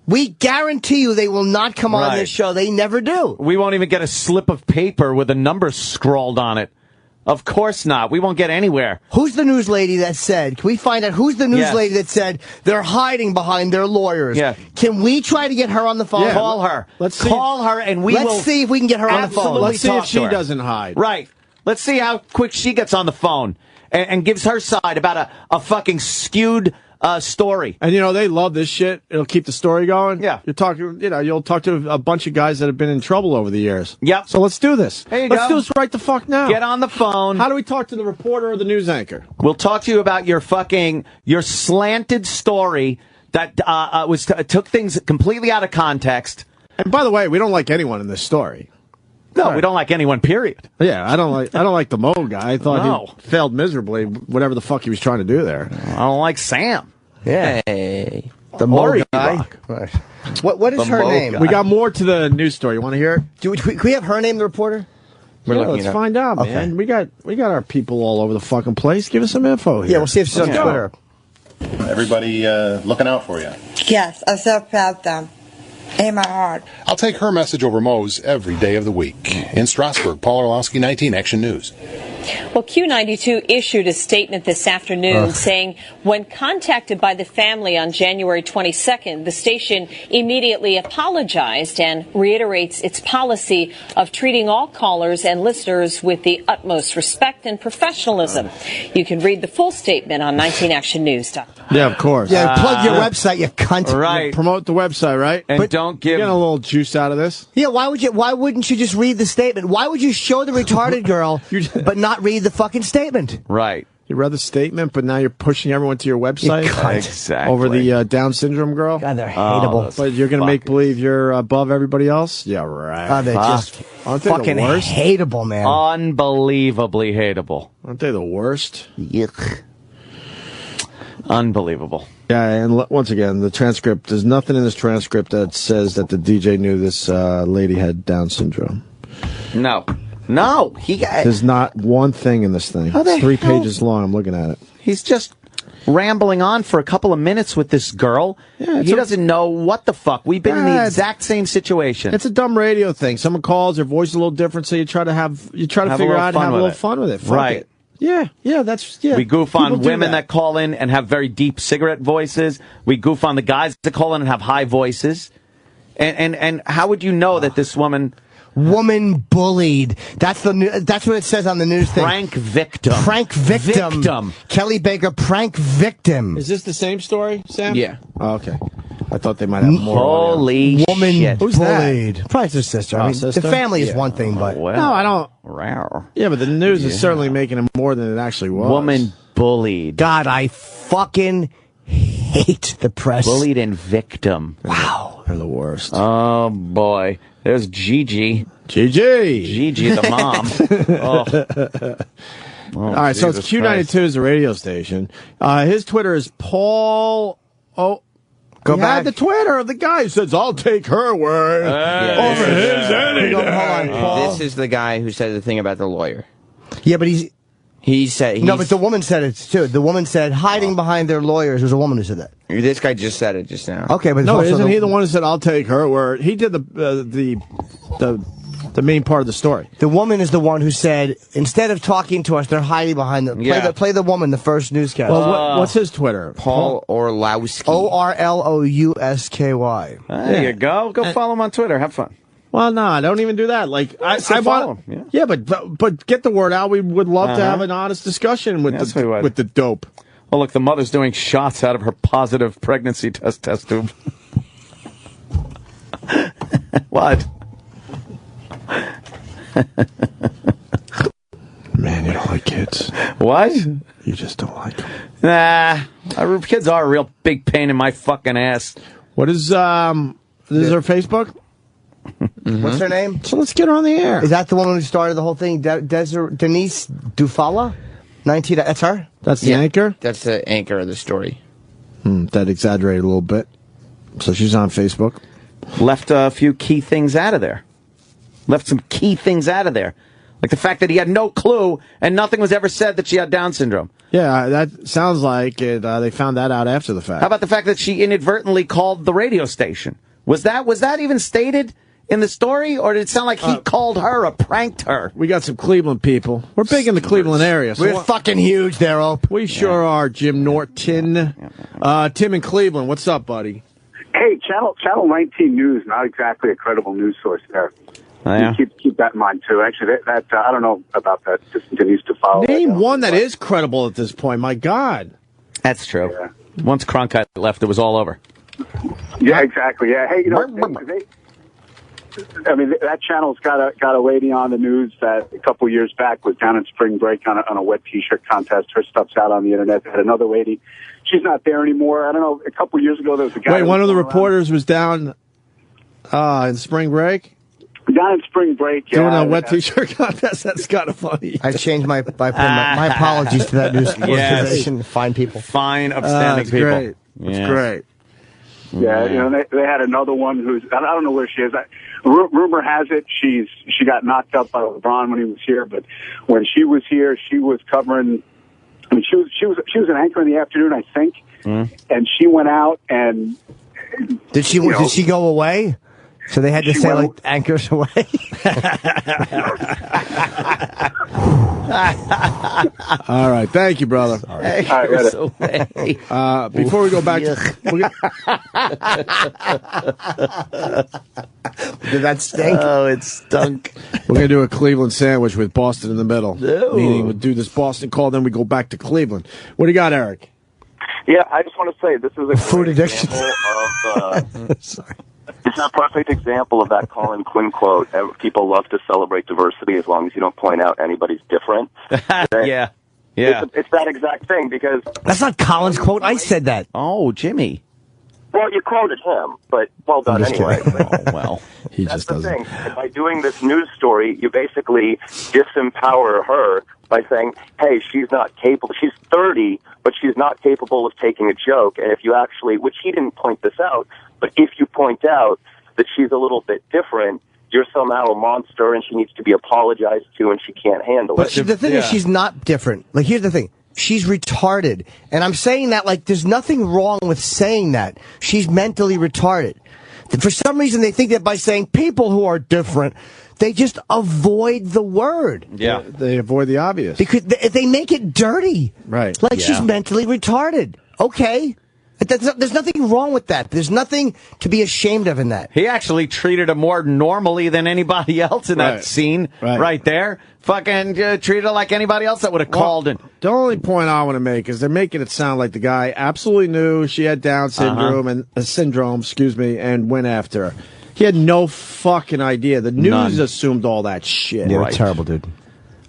We guarantee you they will not come on Right. this show. They never do. We won't even get a slip of paper with a number scrawled on it. Of course not. We won't get anywhere. Who's the news lady that said, can we find out who's the news Yes. lady that said they're hiding behind their lawyers? Yeah. Can we try to get her on the phone? Yeah. Call her. Let's see. Call her and we will... Let's see if we can get her on the phone. Absolutely Let's see talk if she to her. doesn't hide. Right. Let's see how quick she gets on the phone and gives her side about a fucking skewed story. And, they love this shit. It'll keep the story going. Yeah. You'll talk to a bunch of guys that have been in trouble over the years. Yep. So let's do this. There you let's go. do this right the fuck now. Get on the phone. How do we talk to the reporter or the news anchor? We'll talk to you about your slanted story that took things completely out of context. And by the way, we don't like anyone in this story. No, we don't like anyone, period. Yeah, I don't like the Mo guy. I thought he failed miserably, whatever the fuck he was trying to do there. I don't like Sam. Yeah. Hey. The Mo guy. Right. What is her name? We got more to the news story. You want to hear it? Can we have her name, the reporter? Let's find out, man. We got our people all over the fucking place. Give us some info here. Yeah, we'll see if she's on Twitter. Everybody looking out for you. Yes, I'm so proud of them. In my heart. I'll take her message over Mo's every day of the week. In Strasbourg, Paul Orlowski, 19 Action News. Well, Q92 issued a statement this afternoon saying when contacted by the family on January 22nd, the station immediately apologized and reiterates its policy of treating all callers and listeners with the utmost respect and professionalism. You can read the full statement on 19actionnews.com. Yeah, of course. Yeah, plug your website, you cunt. Right. Promote the website, right? And don't give... Get a little juice out of this. Yeah, why wouldn't you just read the statement? Why would you show the retarded girl but not read the fucking statement? Right. You read the statement, but now you're pushing everyone to your website? Exactly. Over the Down syndrome girl? God, they're hateable. But you're going to make believe you're above everybody else? Yeah, right. Oh, they're just Aren't they fucking the worst? hateable, man. Unbelievably hateable. Aren't they the worst? Yuck. Unbelievable. Yeah, and once again, the transcript, there's nothing in this transcript that says that the DJ knew this lady had Down syndrome. No. There's not one thing in this thing. It's 3 pages long. I'm looking at it. He's just rambling on for a couple of minutes with this girl. Yeah, he doesn't know what the fuck. We've been in the exact same situation. It's a dumb radio thing. Someone calls, their voice is a little different, so you try to figure out how to have a little fun with it. Fuck right. it. Yeah. We goof on women that call in and have very deep cigarette voices. We goof on the guys that call in and have high voices. And how would you know that this woman bullied? That's what it says on the news thing. Prank victim. Kelly Baker, prank victim. Is this the same story, Sam? Yeah. Oh, okay. I thought they might have more. Holy woman shit. Who's bullied? That? Probably her sister. I mean, sister? The family is one thing, but well, no, I don't. Rawr. Yeah, but the news is certainly making it more than it actually was. Woman bullied. God, I fucking hate the press. Bullied and victim. Wow. They're the worst. Oh, boy. There's Gigi. Gigi, the mom. All right, so it's Q92 is the radio station. His Twitter is Paul... Go back. The Twitter of the guy who says, I'll take her word over his any day. This is the guy who said the thing about the lawyer. Yeah, but he said... No, but the woman said it, too. The woman said hiding behind their lawyers. There was a woman who said that. This guy just said it just now. Okay, but no, isn't he the one who said, I'll take her word? He did the main part of the story. The woman is the one who said, instead of talking to us, they're hiding behind them. Play the woman, the first newscast. Well, what's his Twitter? Paul Orlowski. Orlowsky. There you go. Go follow him on Twitter. Have fun. Well, no, don't even do that. Like, I follow him. Yeah, but get the word out. We would love to have an honest discussion with the dope. Oh, look, the mother's doing shots out of her positive pregnancy test tube. What? Man, you don't like kids. What? You just don't like them. Nah, kids are a real big pain in my fucking ass. What is, this is her Facebook? What's her name? So let's get her on the air. Is that the woman who started the whole thing? Denise Dufala? 19, that's her? That's the anchor? That's the anchor of the story. That exaggerated a little bit. So she's on Facebook. Left a few key things out of there. Left some key things out of there. Like the fact that he had no clue and nothing was ever said that she had Down syndrome. Yeah, that sounds like it. They found that out after the fact. How about the fact that she inadvertently called the radio station? Was that even stated in the story, or did it sound like he called her or pranked her? We got some Cleveland people. We're big in the Cleveland area. So we're fucking huge there, Ope. We sure are, Jim Norton. Tim in Cleveland, what's up, buddy? Hey, Channel 19 News, not exactly a credible news source there. Oh, yeah. Keep that in mind, too. Actually, that I don't know about that. Just continues to follow. Name one that is credible at this point. My God. That's true. Yeah. Once Cronkite left, it was all over. Yeah, exactly. Yeah. Hey, that channel's got a lady on the news that a couple years back was down in spring break on a wet T-shirt contest. Her stuff's out on the internet. They had another lady. She's not there anymore. I don't know. A couple years ago, there was a guy. Wait, one of the reporters was down. In spring break? Down in spring break, yeah. Doing a wet T-shirt contest. That's kind of funny. I changed my apologies to that news organization. Fine people. Fine, upstanding people. Great. It's great. Yeah, you know, they had another one who's, I don't know where she is. Rumor has it she got knocked up by LeBron when he was here, but when she was here, she was covering, I mean, she was an anchor in the afternoon, I think, and she went out and... Did she go away? So they had to say, like, anchors away? All right. Thank you, brother. Anchors away. Before we go back Did that stink? Oh, it stunk. We're going to do a Cleveland sandwich with Boston in the middle. Ooh. Meaning we'll do this Boston call, then we go back to Cleveland. What do you got, Eric? Yeah, I just want to say this is a food addiction. Sorry. It's a perfect example of that Colin Quinn quote. People love to celebrate diversity as long as you don't point out anybody's different. Yeah. It's that exact thing because... That's not Colin's quote. I said that. Oh, Jimmy. Well, you quoted him, but well done anyway. Oh, well. He That's just the doesn't. thing. And by doing this news story, you basically disempower her by saying, hey, she's not capable. She's 30, but she's not capable of taking a joke. And if you actually, which he didn't point this out, but if you point out that she's a little bit different, you're somehow a monster and she needs to be apologized to and she can't handle it. But the thing is, she's not different. Like, here's the thing. She's retarded. And I'm saying that like there's nothing wrong with saying that. She's mentally retarded. For some reason, they think that by saying people who are different, they just avoid the word. Yeah. They avoid the obvious. Because they make it dirty. Right. Like she's mentally retarded. Okay. There's nothing wrong with that. There's nothing to be ashamed of in that. He actually treated her more normally than anybody else in that scene right there. Fucking treated her like anybody else that would have called in. The only point I want to make is they're making it sound like the guy absolutely knew she had Down syndrome and and went after her. He had no fucking idea. The news assumed all that shit. Yeah, terrible, dude.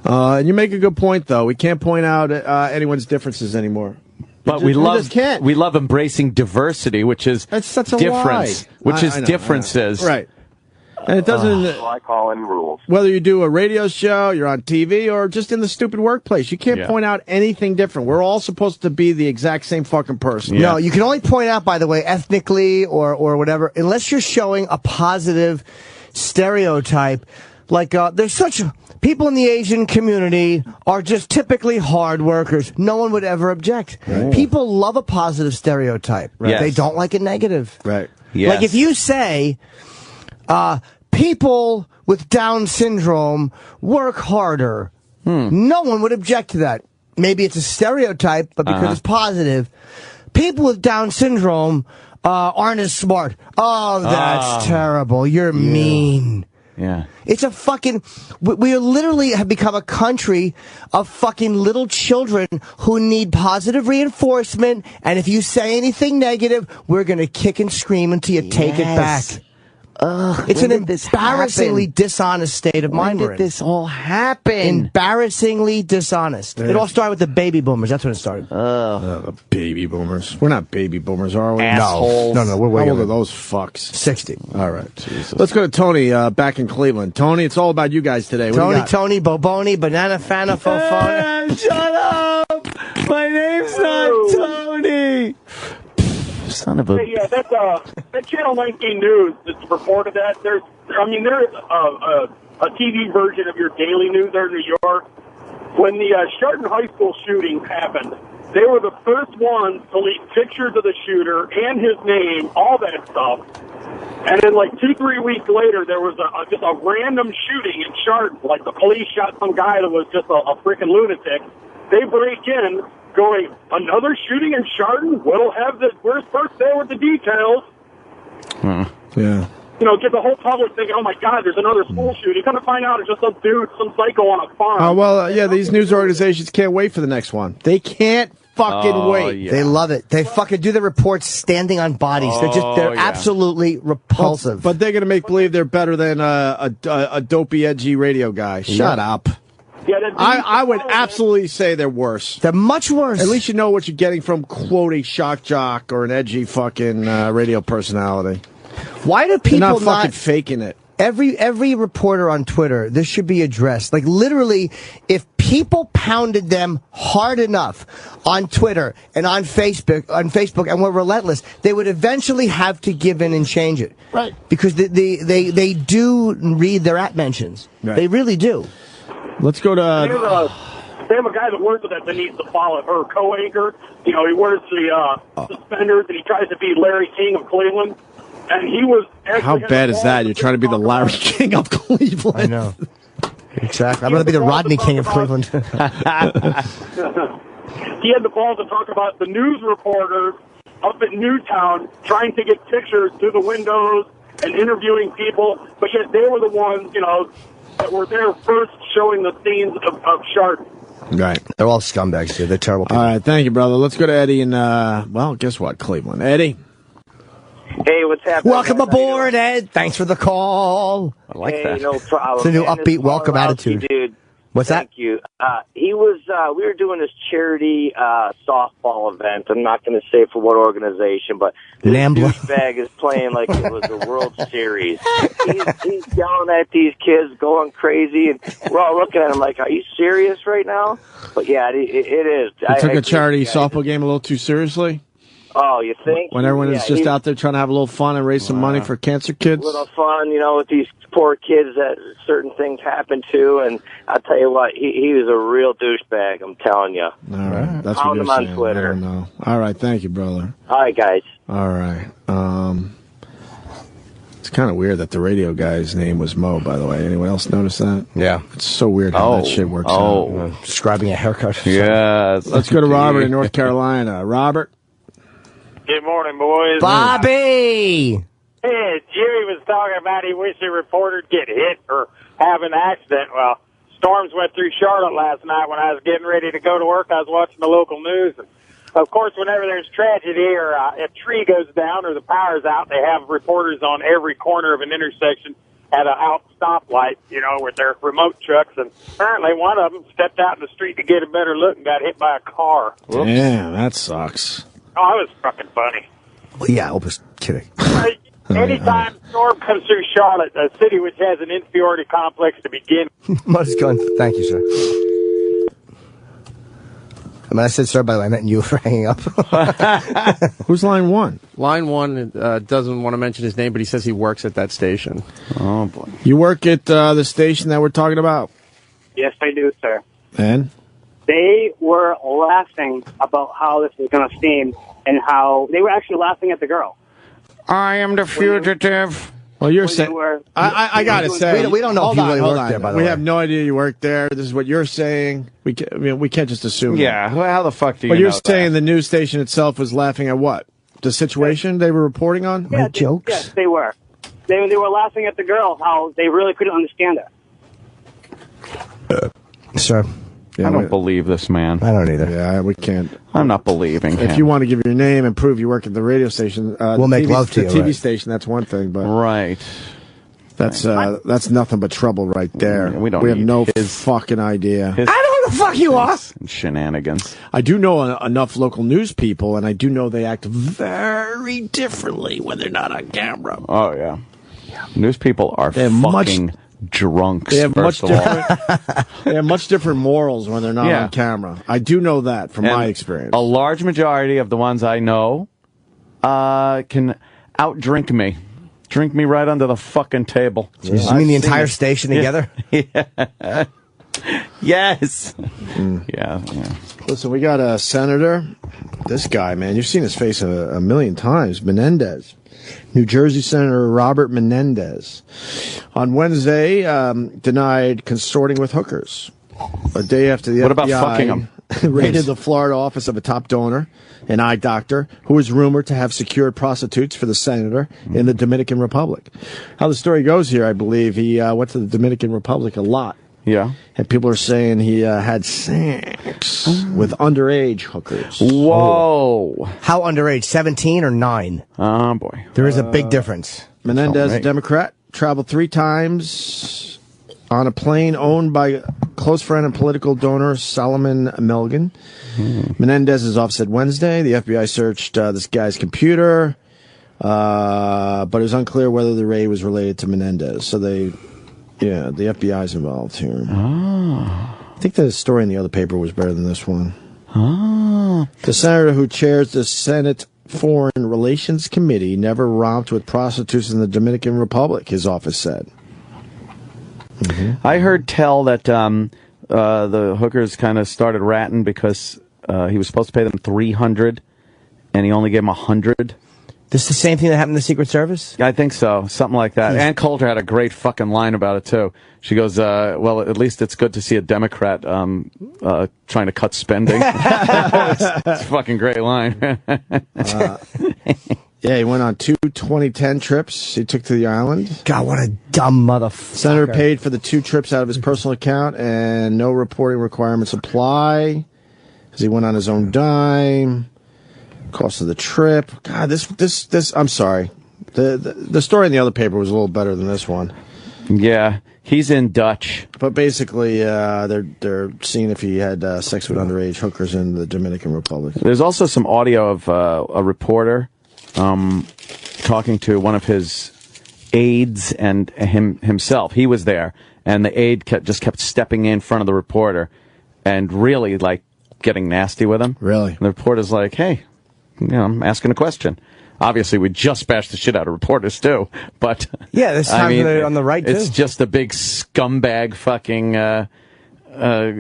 And you make a good point, though. We can't point out anyone's differences anymore. But we love embracing diversity, which is such a difference, lie. which is differences. Right. And it doesn't. I call in rules. Whether you do a radio show, you're on TV, or just in the stupid workplace, you can't point out anything different. We're all supposed to be the exact same fucking person. No, you can only point out, by the way, ethnically or whatever, unless you're showing a positive stereotype. Like, there's such people in the Asian community are just typically hard workers. No one would ever object. Right. People love a positive stereotype. Right. Yes. They don't like a negative. Right. Like if you say, people with Down syndrome work harder, no one would object to that. Maybe it's a stereotype, but because it's positive, people with Down syndrome aren't as smart. Oh, that's terrible. You're mean. Yeah. It's a fucking... We literally have become a country of fucking little children who need positive reinforcement, and if you say anything negative, we're going to kick and scream until you take it back. It's an embarrassingly dishonest state of mind we're in. When did this all happen? Embarrassingly dishonest. It all started with the baby boomers. That's when it started. Baby boomers. We're not baby boomers, are we? Assholes. No, we're way How old younger. are those fucks? 60. All right. Jesus. Let's go to Tony back in Cleveland. Tony, it's all about you guys today. What do you got? Tony, Boboni, Banana Fana, Fofona. Shut up! My name's not Tony! Son of a... Hey, yeah, that's that Channel 19 News that's reported that. There's a TV version of your daily news there in New York. When the Chardon High School shooting happened, they were the first ones to leak pictures of the shooter and his name, all that stuff. And then, like 2-3 weeks later, there was just a random shooting in Chardon. Like the police shot some guy that was just a freaking lunatic. They break in, going, another shooting in Chardon? Where's first there with the details? Yeah. You know, get the whole public thinking, oh my God, there's another school shooting. Come to find out it's just some dude, some psycho on a farm. These news organizations can't wait for the next one. They can't fucking wait. Yeah. They love it. They fucking do the reports standing on bodies. They're absolutely repulsive. But they're going to make believe they're better than a dopey, edgy radio guy. Shut up. Yeah, I would absolutely say they're worse. They're much worse. At least you know what you're getting from, quote, a shock jock or an edgy fucking radio personality. Why do They're people not fucking faking it. Every reporter on Twitter, this should be addressed. Like, literally, if people pounded them hard enough on Twitter and on Facebook and were relentless, they would eventually have to give in and change it. Right. Because they do read their at mentions. Right. They really do. Let's go to... They have a guy that works with that needs to follow her co-anchor. You know, he wears the suspenders and he tries to be Larry King of Cleveland. And he was... How bad is that? You're trying to be the Larry King of Cleveland. I know. Exactly. I'm going to be the Rodney King of Cleveland. He had the balls to talk about the news reporters up at Newtown trying to get pictures through the windows and interviewing people, but yet they were the ones, you know, that were there first showing the scenes of Chardon. Right. They're all scumbags, dude. They're terrible people. All right, thank you, brother. Let's go to Eddie in, well, guess what? Cleveland. Eddie? Hey, what's happening? Welcome aboard, Ed. Thanks for the call. I like that. No problem. It's a new Man, upbeat this welcome Paul attitude. Rowski dude. What's Thank you. He was, we were doing this charity softball event. I'm not going to say for what organization, but this Nambla. douchebag is playing like it was the World Series. He's yelling at these kids, going crazy, and we're all looking at him like, are you serious right now? But yeah, it is. You took a charity softball game a little too seriously? Oh, you think? When everyone is just out there trying to have a little fun and raise some money for cancer kids? A little fun, you know, with these poor kids that certain things happen to, and I'll tell you what, he was a real douchebag, I'm telling you. All right. That's Found what him you're on saying. Twitter. I don't know. All right, thank you, brother. All right, guys. All right. It's kind of weird that the radio guy's name was Mo, by the way. Anyone else notice that? Yeah. It's so weird how that shit works out. Describing a haircut. Yes. Let's go to Robert in North Carolina. Robert? Good morning, boys. Bobby! Hey, Jerry was talking about he wished a reporter'd get hit or have an accident. Well, storms went through Charlotte last night when I was getting ready to go to work. I was watching the local news. And of course, whenever there's tragedy or a tree goes down or the power's out, they have reporters on every corner of an intersection at a out stoplight, you know, with their remote trucks. And apparently one of them stepped out in the street to get a better look and got hit by a car. Whoops. Yeah, that sucks. Oh, it was fucking funny. Well, yeah, I was kidding. Anytime a storm comes through Charlotte, a city which has an inferiority complex to begin. Most gun. Thank you, sir. I mean, I said sir, by the way, I meant you for hanging up. Who's line one? Line one doesn't want to mention his name, but he says he works at that station. Oh, boy. You work at the station that we're talking about? Yes, I do, sir. And? They were laughing about how this was going to seem and how they were actually laughing at the girl. I am the fugitive. Well, you're saying... I got to say... We don't know if you really work there, by the way. We have no idea you work there. This is what you're saying. We can't just assume. Yeah, how the fuck do you But you're know saying the news station itself was laughing at what? The situation they were reporting on? Yeah, jokes? Yes, they were. They were laughing at the girl, how they really couldn't understand her. Sir. I don't believe this man. I don't either. Yeah, we can't. I'm not believing him. If you want to give your name and prove you work at the radio station, we'll make love to you. The TV right? station, that's one thing, but right. That's nothing but trouble right there. We don't. We have need no his fucking idea. I don't know who the fuck you are. Shenanigans. I do know enough local news people, and I do know they act very differently when they're not on camera. Oh yeah. News people are fucking drunks. They have first much of all. different. They have much different morals when they're not Yeah. on camera. I do know that from my And experience. A large majority of the ones I know can outdrink me. Drink me right under the fucking table. Jesus, you mean the entire station together? Yeah. Yes. Yeah. Listen, we got a senator. This guy, man, you've seen his face a million times. Menendez. New Jersey Senator Robert Menendez. On Wednesday, denied consorting with hookers. A day after the What FBI about fucking them? raided the Florida office of a top donor, an eye doctor, who was rumored to have secured prostitutes for the senator in the Dominican Republic. How the story goes here, I believe, he went to the Dominican Republic a lot. Yeah. And people are saying he had sex with underage hookers. Whoa. How underage? 17 or 9? Oh, boy. There is a big difference. Menendez, Oh, a right. Democrat, traveled 3 times on a plane owned by close friend and political donor Solomon Milgan. Menendez's office said Wednesday the FBI searched this guy's computer. But it was unclear whether the raid was related to Menendez. So the FBI's involved here. Oh. I think the story in the other paper was better than this one. Oh. The senator who chairs the Senate Foreign Relations Committee never romped with prostitutes in the Dominican Republic, his office said. I heard tell that the hookers kind of started ratting because he was supposed to pay them $300, and he only gave them $100. This is the same thing that happened in the Secret Service? I think so, something like that. Ann Coulter had a great fucking line about it too. She goes, "Well, at least it's good to see a Democrat trying to cut spending." It's a fucking great line. Yeah, he went on 2 2010 trips he took to the island. God, what a dumb motherfucker. Senator paid for the 2 trips out of his personal account, and no reporting requirements apply, because he went on his own dime. Cost of the trip. God, this. I'm sorry. The story in the other paper was a little better than this one. Yeah, he's in Dutch. But basically, they're seeing if he had sex with underage hookers in the Dominican Republic. There's also some audio of a reporter talking to one of his aides and himself. He was there, and the aide kept stepping in front of the reporter and really like getting nasty with him. Really? And the reporter's like, "Hey, I'm asking a question." Obviously, we just bashed the shit out of reporters too, but yeah, this time they're on the right it's too. just a big scumbag fucking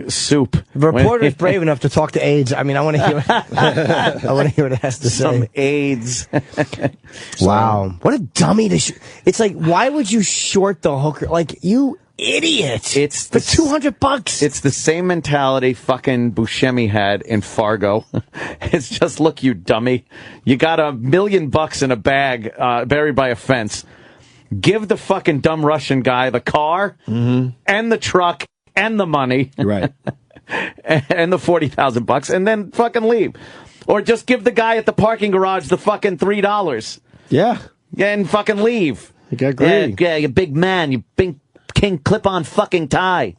soup. The reporter's brave enough to talk to aides. I mean, I want to hear. I want to hear what it has to say. Some aides. Wow, what a dummy to! It's like, why would you short the hooker? Like, you idiot! It's for $200. It's the same mentality fucking Buscemi had in Fargo. It's just, look, you dummy, you got $1 million in a bag buried by a fence. Give the fucking dumb Russian guy the car and the truck and the money, right? And the $40,000, and then fucking leave, or just give the guy at the parking garage the fucking $3. Yeah, and fucking leave. You got greedy. Yeah, you big man, you big King clip-on fucking tie.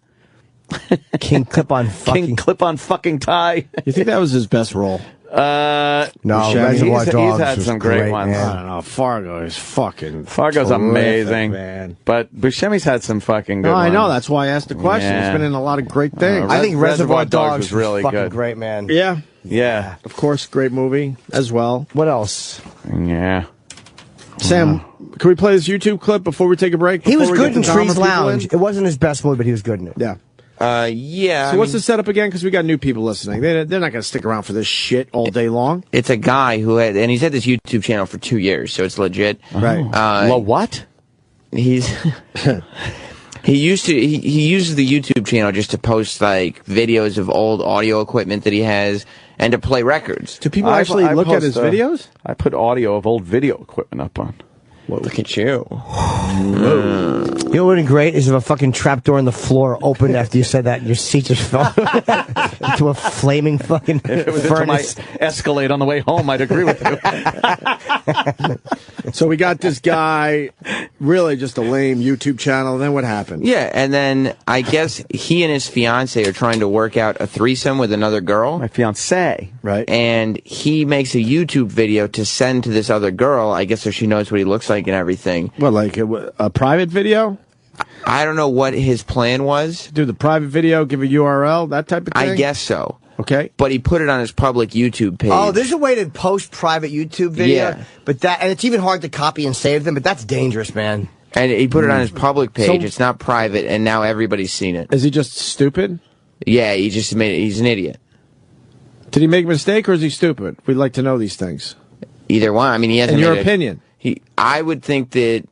King clip-on fucking... King clip-on fucking tie. You think that was his best role? No, he's had some great ones. Man. I don't know. Fargo is fucking Fargo's terrific, amazing, man. But Buscemi's had some fucking good No, I ones. know. That's why I asked the question. Yeah. It's been in a lot of great things. I think Reservoir Dogs was really fucking good. great, man. Yeah. Yeah. Of course, great movie as well. What else? Yeah. Sam, can we play this YouTube clip before we take a break? He was Before we good get in the Dahmer Trees people Lounge. in? It wasn't his best movie, but he was good in it. Yeah. Yeah. So what's the setup again? Because we got new people listening. They're not going to stick around for this shit all day long. It's a guy and he's had this YouTube channel for 2 years, so it's legit. Right. What? He uses the YouTube channel just to post like videos of old audio equipment that he has and to play records. Do people actually look at his videos? I put audio of old video equipment up on. Well, look at you. You know what would be great is if a fucking trapdoor in the floor opened after you said that and your seat just fell into a flaming fucking If it was furnace. into my Escalade on the way home, I'd agree with you. So we got this guy, really just a lame YouTube channel. Then what happened? Yeah, and then I guess he and his fiance are trying to work out a threesome with another girl. My fiance. Right. And he makes a YouTube video to send to this other girl, I guess so she knows what he looks like and everything. What, like a private video? I don't know what his plan was. Do the private video, give a URL, that type of thing? I guess so. Okay. But he put it on his public YouTube page. Oh, there's a way to post private YouTube video, Yeah. and it's even hard to copy and save them, but that's dangerous, man. And he put it on his public page. So- It's not private, and now everybody's seen it. Is he just stupid? Yeah, he just made it. He's an idiot. Did he make a mistake or is he stupid? We'd like to know these things. Either one. I mean, he hasn't. In your made opinion? I would think that.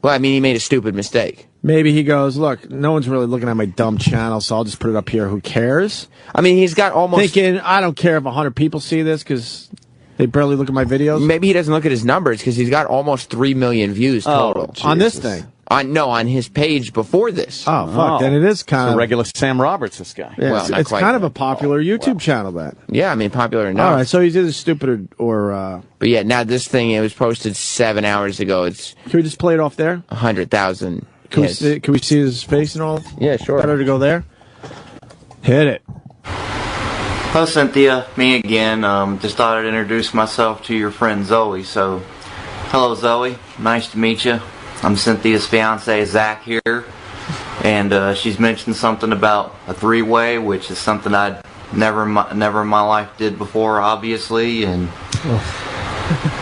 Well, I mean, he made a stupid mistake. Maybe he goes, look, no one's really looking at my dumb channel, so I'll just put it up here. Who cares? I mean, he's got almost. Thinking, I don't care if 100 people see this because they barely look at my videos. Maybe he doesn't look at his numbers because he's got almost 3 million views total. On this thing? On his page before this. Oh, fuck. Then it is kind It's of a regular Sam Roberts, this guy. Yeah, Well, not it's quite. kind of a popular YouTube channel, that. Yeah, I mean, popular enough. All right, so he's either stupid or But yeah, now this thing, it was posted 7 hours ago. It's can we just play it off there? 100,000 Can hits. we see his face and all? Yeah, sure. Better to go there? Hit it. Hello, Cynthia. Me again. Just thought I'd introduce myself to your friend Zoe. So, Hello, Zoe. Nice to meet you. I'm Cynthia's fiance, Zach, here. And she's mentioned something about a three-way, which is something I'd never in my life did before, obviously. And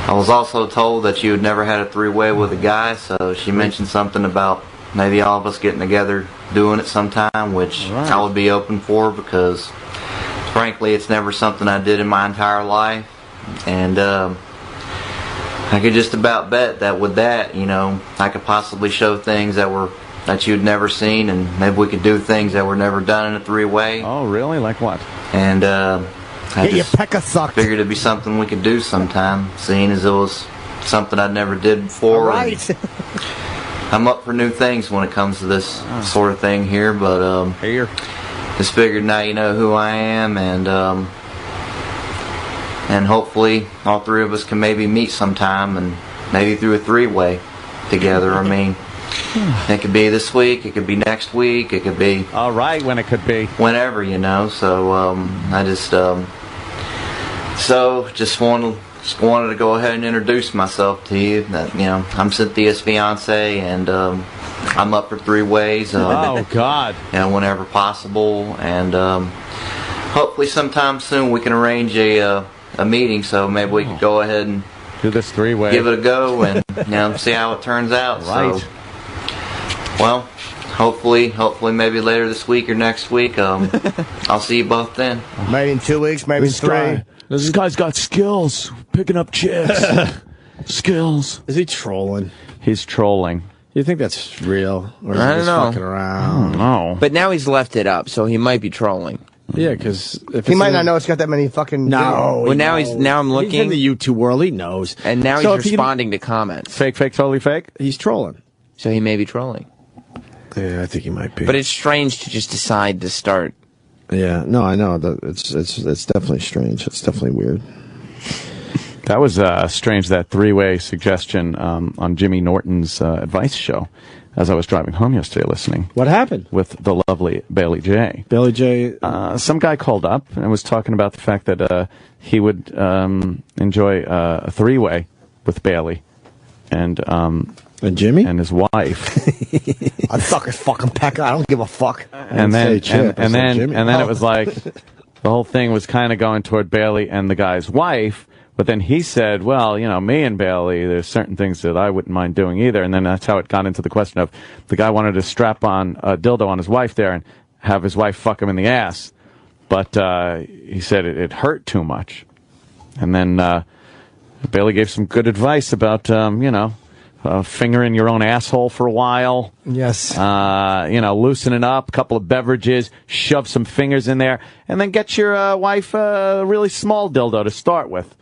I was also told that you had never had a three-way with a guy, so she mentioned something about maybe all of us getting together doing it sometime, which I would be open for because, frankly, it's never something I did in my entire life. And I could just about bet that with that, I could possibly show things that you'd never seen, and maybe we could do things that were never done in a three-way. Oh, really? Like what? And I Get your just pecker sucked. figured it'd be something we could do sometime, seeing as it was something I'd never did before. All right. I'm up for new things when it comes to this sort of thing here, but just figured now you know who I am, and hopefully all three of us can maybe meet sometime, and maybe through a three-way together. I mean, it could be this week, it could be next week, it could be all right when it could be whenever, So I just wanted to go ahead and introduce myself to you. That I'm Cynthia's fiance, and I'm up for three ways. Oh God! Whenever possible, and hopefully sometime soon we can arrange a meeting. So maybe we could go ahead and do this three-way, give it a go, and see how it turns out. Right. So, well, hopefully maybe later this week or next week. I'll see you both then. Maybe in 2 weeks, maybe in 3. This guy's got skills. Picking up chicks. Skills. Is he trolling? He's trolling. You think that's real? Or is he I don't just know. fucking around? No. But now he's left it up, so he might be trolling. Yeah, because he might not know it's got that many fucking. No. Well, now I'm looking. He's in the YouTube world. He knows. And now So he's if he- responding to comments. Fake, totally fake. He's trolling. So he may be trolling. Yeah, I think he might be. But it's strange to just decide to start. Yeah, no, I know. It's definitely strange. It's definitely weird. That was strange, that three-way suggestion on Jimmy Norton's advice show as I was driving home yesterday listening. What happened? With the lovely Bailey J. Bailey J. Some guy called up and was talking about the fact that he would enjoy a three-way with Bailey and Jimmy? and his wife. I'd fuck his fucking pecker. I don't give a fuck. and then it was like the whole thing was kind of going toward Bailey and the guy's wife, but then he said, well, me and Bailey, there's certain things that I wouldn't mind doing either. And then that's how it got into the question of the guy wanted to strap on a dildo on his wife there and have his wife fuck him in the ass, but he said it hurt too much. And then Bailey gave some good advice about fingering your own asshole for a while. Yes. Loosening up, a couple of beverages, shove some fingers in there, and then get your wife a really small dildo to start with.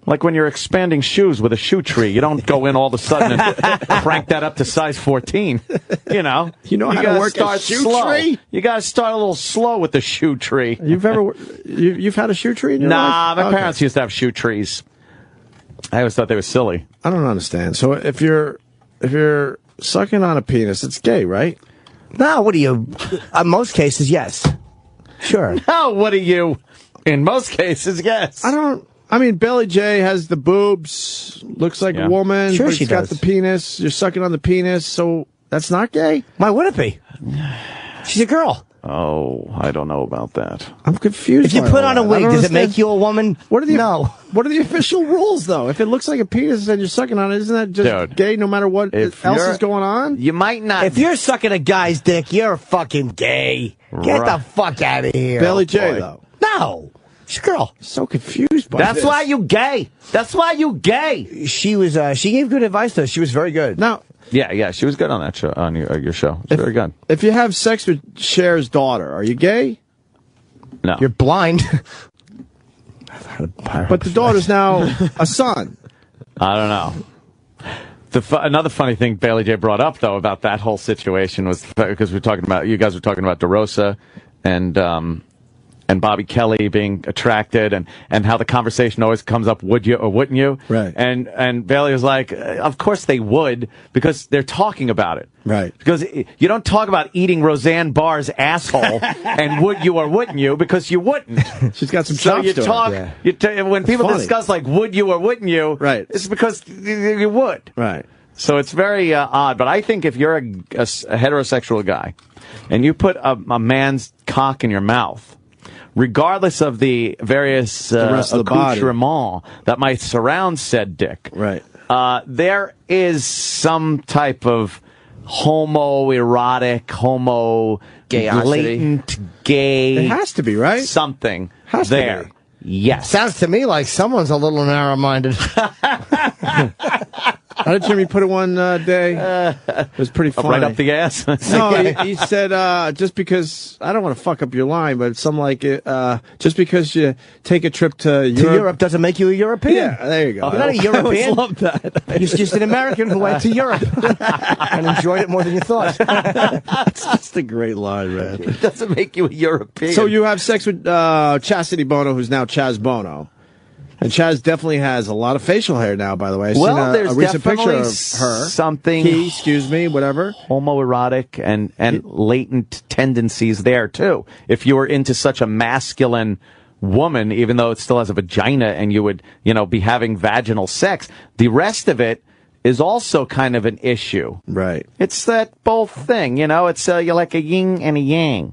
Like when you're expanding shoes with a shoe tree. You don't go in all of a sudden and crank that up to size 14. You know how to gotta work a start shoe slow. tree? You got to start a little slow with the shoe tree. You've had a shoe tree in your Nah, life? my Okay. parents used to have shoe trees. I always thought they were silly. I don't understand. So if you're sucking on a penis, it's gay, right? No, what do you? In most cases, yes. Sure. No, what are you? In most cases, yes. I mean, Bailey J has the boobs, looks like a woman. Sure but she it's got does. the penis. You're sucking on the penis, so that's not gay? Why would it be? She's a girl. Oh, I don't know about that. I'm confused. If you by put all on a that. wig, I don't does it understand. make you a woman? What are the What are the official rules, though? If it looks like a penis and you're sucking on it, isn't that just Dude, gay no matter what else you're- is going on? You might not. If you're sucking a guy's dick, you're fucking gay. Get Right. the fuck out of here. Bailey J, boy. though. No. She's a girl. So confused by That's this. why you gay. That's why you gay. She was. She gave good advice, though. She was very good. Now, Yeah, she was good on that show, on your show. It's very good. if you have sex with Cher's daughter, are you gay? No. You're blind. But the daughter's now a son. I don't know. Another funny thing Bailey J brought up, though, about that whole situation was because you guys were talking about DeRosa and and Bobby Kelly being attracted, and how the conversation always comes up, would you or wouldn't you? Right. And Bailey was like, of course they would, because they're talking about it. Right. Because you don't talk about eating Roseanne Barr's asshole and would you or wouldn't you, because you wouldn't. She's got some So chops you to her. talk, Yeah. when people Funny. discuss like would you or wouldn't you, right? It's because you would. Right. So it's very odd. But I think if you're a heterosexual guy and you put a man's cock in your mouth, regardless of the various The rest of the body. accoutrement that might surround said dick, right? There is some type of homoerotic, Gayosity. latent gay. It has to be, right? Something Has to there. be. Yes. Sounds to me like someone's a little narrow-minded. How did Jimmy put it one day? It was pretty funny. Right up the ass? No, he said, just because, I don't want to fuck up your line, but something like, just because you take a trip to Europe doesn't make you a European. Yeah, there you go. You're not a I always European. love that. You're just an American who went to Europe and enjoyed it more than you thought. That's just a great line, man. It doesn't make you a European. So you have sex with Chastity Bono, who's now Chaz Bono. And Chaz definitely has a lot of facial hair now, by the way. I've seen there's a recent picture definitely of her. something whatever. Homoerotic and latent tendencies there, too. If you were into such a masculine woman, even though it still has a vagina and you would, be having vaginal sex, the rest of it is also kind of an issue. Right. It's that both thing, it's you're like a yin and a yang.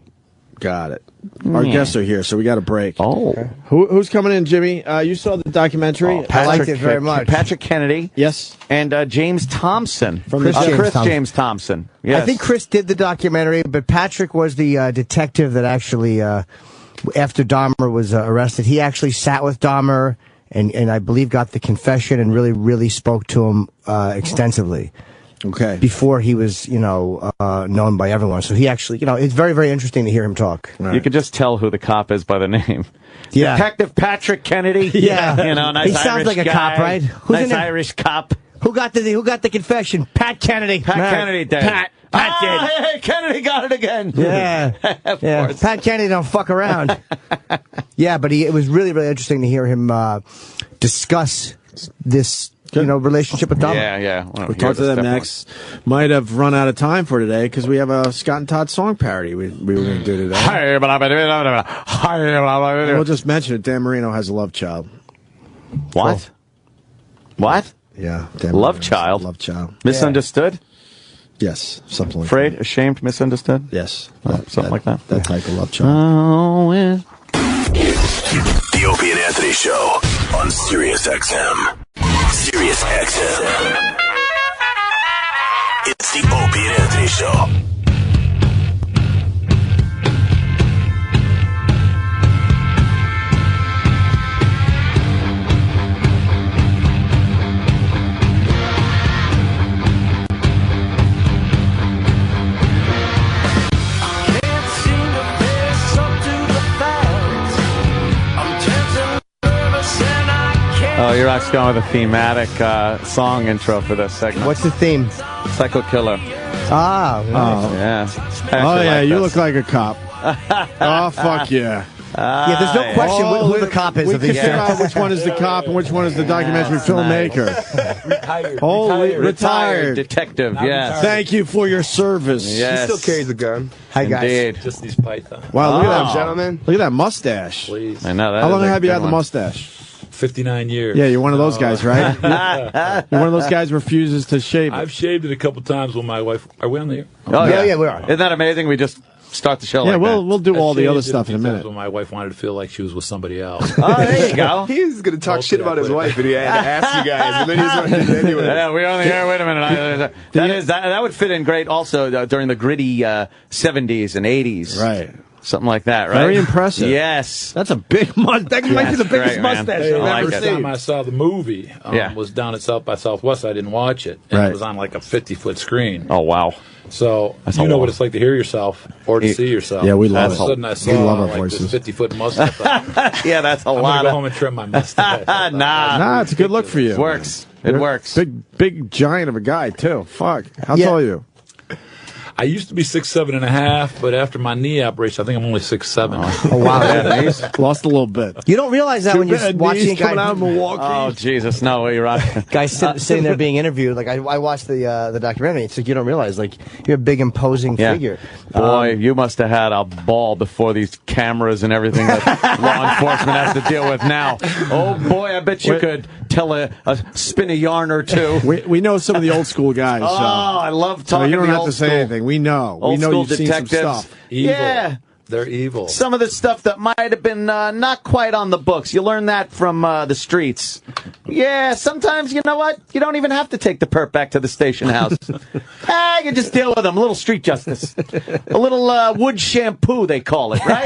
Got it. Our Yeah. guests are here, so we got a break. Oh. Who's coming in, Jimmy? You saw the documentary. I liked it very much. Patrick Kennedy. Yes. And James Thompson. From Chris James Chris Thompson. James Thompson. Yes. I think Chris did the documentary, but Patrick was the detective that actually, after Dahmer was arrested, he actually sat with Dahmer and I believe got the confession and really, really spoke to him extensively. Okay. Before he was, known by everyone. So he actually, it's very, very interesting to hear him talk. You could just tell who the cop is by the name. Yeah. Detective Patrick Kennedy. Yeah. Nice He sounds Irish like a guy. cop, right? Who's Nice in there? Irish cop. Who got the confession? Pat Kennedy. Pat Kennedy did. Pat did. Hey, Kennedy got it again. Yeah. Of Yeah. course. Pat Kennedy don't fuck around. Yeah, but it was really, really interesting to hear him discuss this, relationship with Dahmer. Yeah. We'll talk to them next. Might have run out of time for today because we have a Scott and Todd song parody we were going to do today. We'll just mention it. Dan Marino has a love child. What? What? Yeah. Dan Love Marino has child? a love child. Misunderstood? Yes. Something like Afraid? that. Ashamed? Misunderstood? Yes. Something like that? That type of love child. Oh, yeah. The Opie and Anthony Show on Sirius XM. Sirius XM. It's the Opie and Anthony Show. Oh, you're actually going with a thematic song intro for this segment. What's the theme? Psycho Killer. Ah, Oh. Yeah. Oh, yeah. You look like a cop. Oh, fuck yeah. Yeah, there's no question who the cop is We of can these figure guys. out which one is the cop and which one is the documentary filmmaker. Retired. Holy retired. detective, yes. Thank you for your service. Yes. He still carries a gun. Hi, guys. Indeed. Just these pythons. Wow, look at that, Gentlemen. Look at that mustache. Please. I know that. How long is a have you good had the one. mustache? 59 years. Yeah, you're one of those guys, right? You're one of those guys who refuses to shave it. I've shaved it a couple times with my wife. Are we on the air? Oh, Yeah, we are. Isn't that amazing? We just start the show Yeah, like we'll do all the I other shaved it stuff a in a few times minute. When my wife wanted to feel like she was with somebody else. that. Oh, there you go. He was going to talk shit about his wife, and he had to ask you guys, and then he's going to do it anyway. Yeah, we're on the air. Wait a minute. That would fit in great also during the gritty 70s and 80s. Right. Something like that, right? Very impressive. Yes. That's a big mustache. That might be the biggest great, man. mustache Hey, I've I like ever the it. first time seen. I saw the movie was down at South by Southwest. I didn't watch it. And Right. It was on like a 50-foot screen. Oh, wow. So That's you a know lot. what it's like to hear yourself or to see yourself. Yeah, we love All of a it. sudden I We saw love our like voices. this 50-foot mustache. Yeah, that's a I'm lot going to go of... home and trim my mustache. Nah. It's a good look for you. It works. It works. Big giant of a guy, too. Fuck. How Yeah. tall are you? I used to be 6'7.5", but after my knee operation, I think I'm only 6'7". Oh wow, He's lost a little bit. You don't realize that when you're watching a guy coming out of Milwaukee. Oh Jesus, no, you're right. Guy sitting there being interviewed. Like I watched the documentary. It's like you don't realize like you're a big imposing figure. Boy, you must have had a ball before these cameras and everything that law enforcement has to deal with now. Oh boy, I bet you could tell spin a yarn or two. We know some of the old school guys. Oh, I love talking. You don't to the have old to say school. anything. We know. Old We know school you've seen some detectives. stuff. Evil. Yeah. They're evil. Some of the stuff that might have been not quite on the books. You learn that from the streets. Yeah, sometimes, you know what? You don't even have to take the perp back to the station house. You can just deal with them. A little street justice. A little wood shampoo, they call it, right?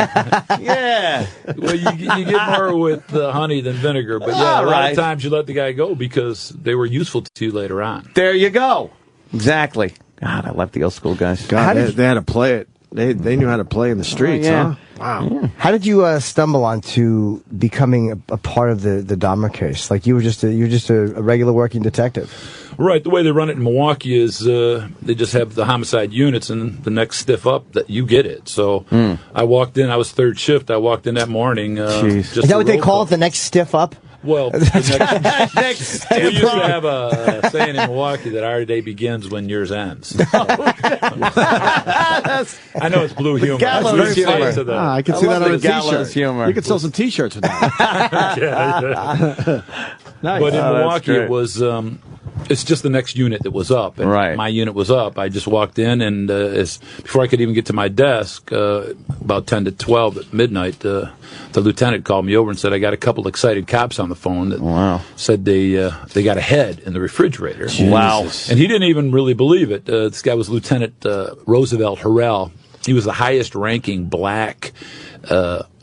Yeah. Well, you get more with honey than vinegar. But yeah, a lot of times you let the guy go because they were useful to you later on. There you go. Exactly. God, I love the old school guys. God, they had to play it. They knew how to play in the streets, huh? Wow. Yeah. How did you stumble onto becoming a part of the Dahmer case? Like you were just a regular working detective. Right. The way they run it in Milwaukee is they just have the homicide units, and the next stiff up that you get it. So I walked in. I was third shift. I walked in that morning. Is that what they call it? The next stiff up? Well, we used to have a saying in Milwaukee that our day begins when yours ends. I know it's blue humor. Gallows humor. I can see that on a gallows T-shirt. humor. You could sell some T-shirts with that. Nice. But in Milwaukee, it was it's just the next unit that was up. And my unit was up. I just walked in, and before I could even get to my desk, about 10 to 12 at midnight, the lieutenant called me over and said, I got a couple excited cops on the phone that said they got a head in the refrigerator. Wow. And he didn't even really believe it. This guy was Lieutenant Roosevelt Harrell. He was the highest-ranking black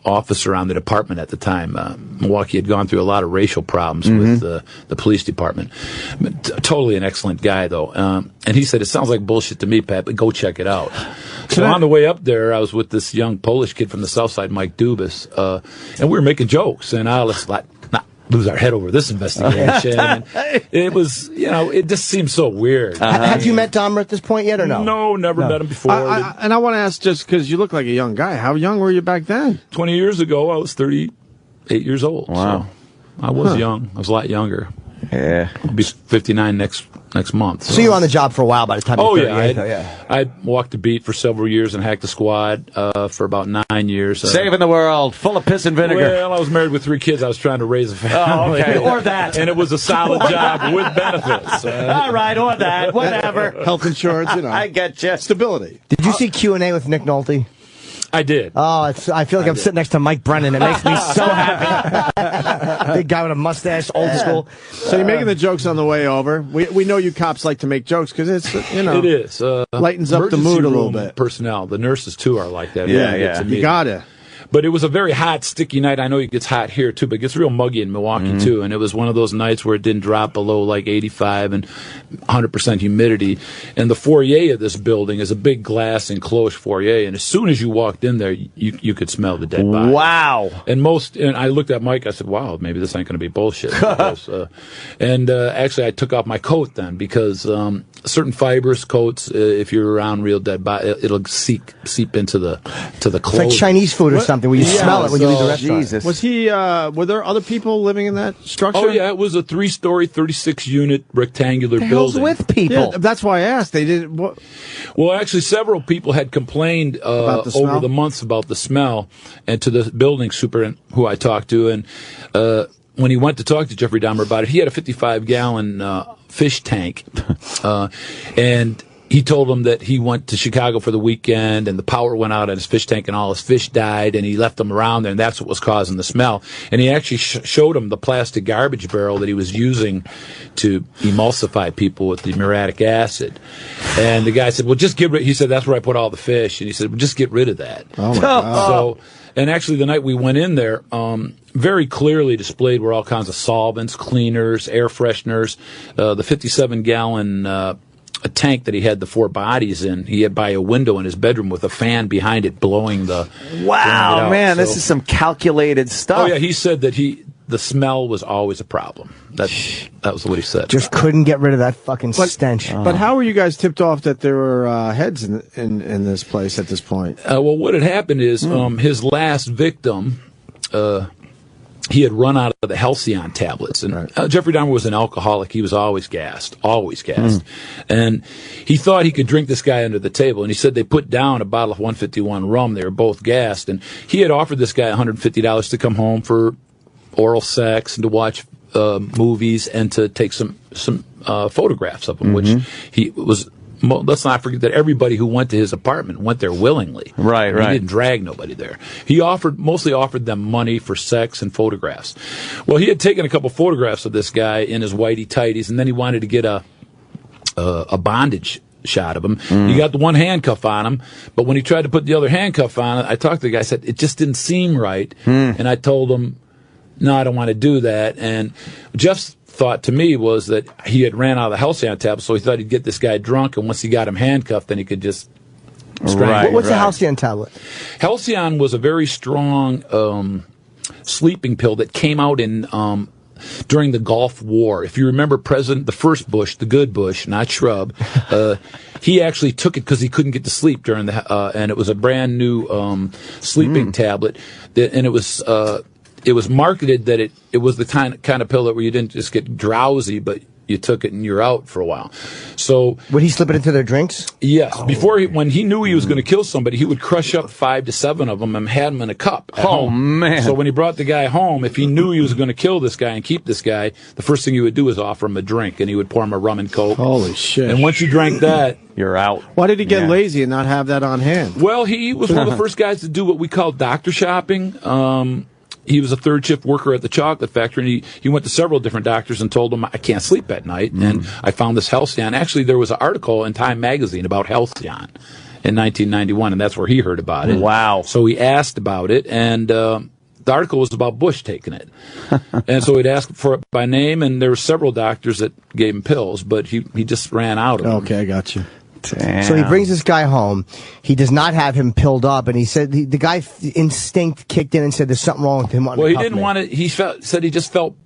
officer on the department at the time. Milwaukee had gone through a lot of racial problems with the police department. Totally an excellent guy, though. And he said, it sounds like bullshit to me, Pat, but go check it out. So on the way up there, I was with this young Polish kid from the South Side, Mike Dubas, and we were making jokes. And I was like, lose our head over this investigation. And it was, it just seems so weird. Have you met Dahmer at this point yet, or no? No, never met him before. And I want to ask, just because you look like a young guy, how young were you back then? 20 years ago, I was 38 years old. Wow. So I was young. I was a lot younger. Yeah. I'll be 59 next month. So you were on the job for a while by the time you were 38. I walked the beat for several years and hacked the squad for about 9 years. Saving the world, full of piss and vinegar. Well, I was married with 3 kids. I was trying to raise a family. Oh, okay. Or that. And it was a solid job with benefits. All right, or that, whatever. Health insurance, I get you. Stability. Did you see Q&A with Nick Nolte? I did. Oh, I feel like I'm sitting next to Mike Brennan. It makes me so happy. Big guy with a mustache, old school. So you're making the jokes on the way over. We know you cops like to make jokes because it's, it is. Lightens up the mood a little bit. Personnel. The nurses, too, are like that. Yeah. You got it. But it was a very hot, sticky night. I know it gets hot here, too, but it gets real muggy in Milwaukee, too. And it was one of those nights where it didn't drop below like 85 and 100% humidity. And the foyer of this building is a big glass enclosed foyer. And as soon as you walked in there, you could smell the dead body. Wow. And I looked at Mike. I said, wow, maybe this ain't going to be bullshit. Actually, I took off my coat then because certain fibrous coats, if you're around real dead body, it'll seep into the clothes. It's like Chinese food or something where you smell it when you leave the restaurant. Jesus. Was he? Were there other people living in that structure? Oh yeah, it was a 3-story, 36-unit rectangular building. With people. Yeah, that's why I asked. They didn't. Well, actually, several people had complained over the months about the smell, and to the building super who I talked to, and when he went to talk to Jeffrey Dahmer about it, he had a 55-gallon fish tank, and he told him that he went to Chicago for the weekend and the power went out on his fish tank and all his fish died, and he left them around there, and that's what was causing the smell. And he actually showed him the plastic garbage barrel that he was using to emulsify people with the muriatic acid. And the guy said, well, just get rid. He said, that's where I put all the fish. And he said, well, just get rid of that. Oh, my God. So, and actually the night we went in there, very clearly displayed were all kinds of solvents, cleaners, air fresheners, the 57-gallon a tank that he had the 4 bodies in. He had by a window in his bedroom with a fan behind it blowing the. Wow, out. man, this is some calculated stuff. Oh yeah, he said that the smell was always a problem. That was what he said. Just couldn't get rid of that fucking stench. But how were you guys tipped off that there were heads in this place at this point? Well, what had happened is his last victim, he had run out of the Halcyon tablets. And Jeffrey Dahmer was an alcoholic. He was always gassed. And he thought he could drink this guy under the table. And he said they put down a bottle of 151 rum. They were both gassed. And he had offered this guy $150 to come home for oral sex and to watch movies and to take some photographs of him, which he was. Let's not forget that everybody who went to his apartment went there willingly. Right. He didn't drag nobody there. He mostly offered them money for sex and photographs. Well, he had taken a couple photographs of this guy in his whitey tighties, and then he wanted to get a bondage shot of him. He got the one handcuff on him, but when he tried to put the other handcuff on, I talked to the guy. I said it just didn't seem right, and I told him, no, I don't want to do that. And Jeff's thought to me was that he had ran out of the Halcyon tablet, so he thought he'd get this guy drunk, and once he got him handcuffed, then he could just strangle. What's a Halcyon tablet? Halcyon was a very strong sleeping pill that came out in during the Gulf War. If you remember the first Bush, the good Bush, not Shrub, he actually took it because he couldn't get to sleep during and it was a brand new sleeping tablet, and it was marketed that it was the kind of pill where you didn't just get drowsy, but you took it and you're out for a while. So would he slip it into their drinks? Yes. When he knew he was going to kill somebody, he would crush up 5 to 7 of them and had them in a cup at home. Man! So when he brought the guy home, if he knew he was going to kill this guy and keep this guy, the first thing he would do is offer him a drink, and he would pour him a rum and coke. Holy shit! And once you drank that, you're out. Why did he get lazy and not have that on hand? Well, he was one of the first guys to do what we call doctor shopping. He was a third shift worker at the chocolate factory, and he went to several different doctors and told them, I can't sleep at night. And I found this Halcyon. Actually, there was an article in Time magazine about Halcyon in 1991, and that's where he heard about it. Wow. So he asked about it, and the article was about Bush taking it. And so he'd asked for it by name, and there were several doctors that gave him pills, but he just ran out of them. Okay, I got you. Damn. So he brings this guy home. He does not have him pilled up, and he said the guy instinct kicked in and said there's something wrong with him. Well, he didn't want it. He said he just felt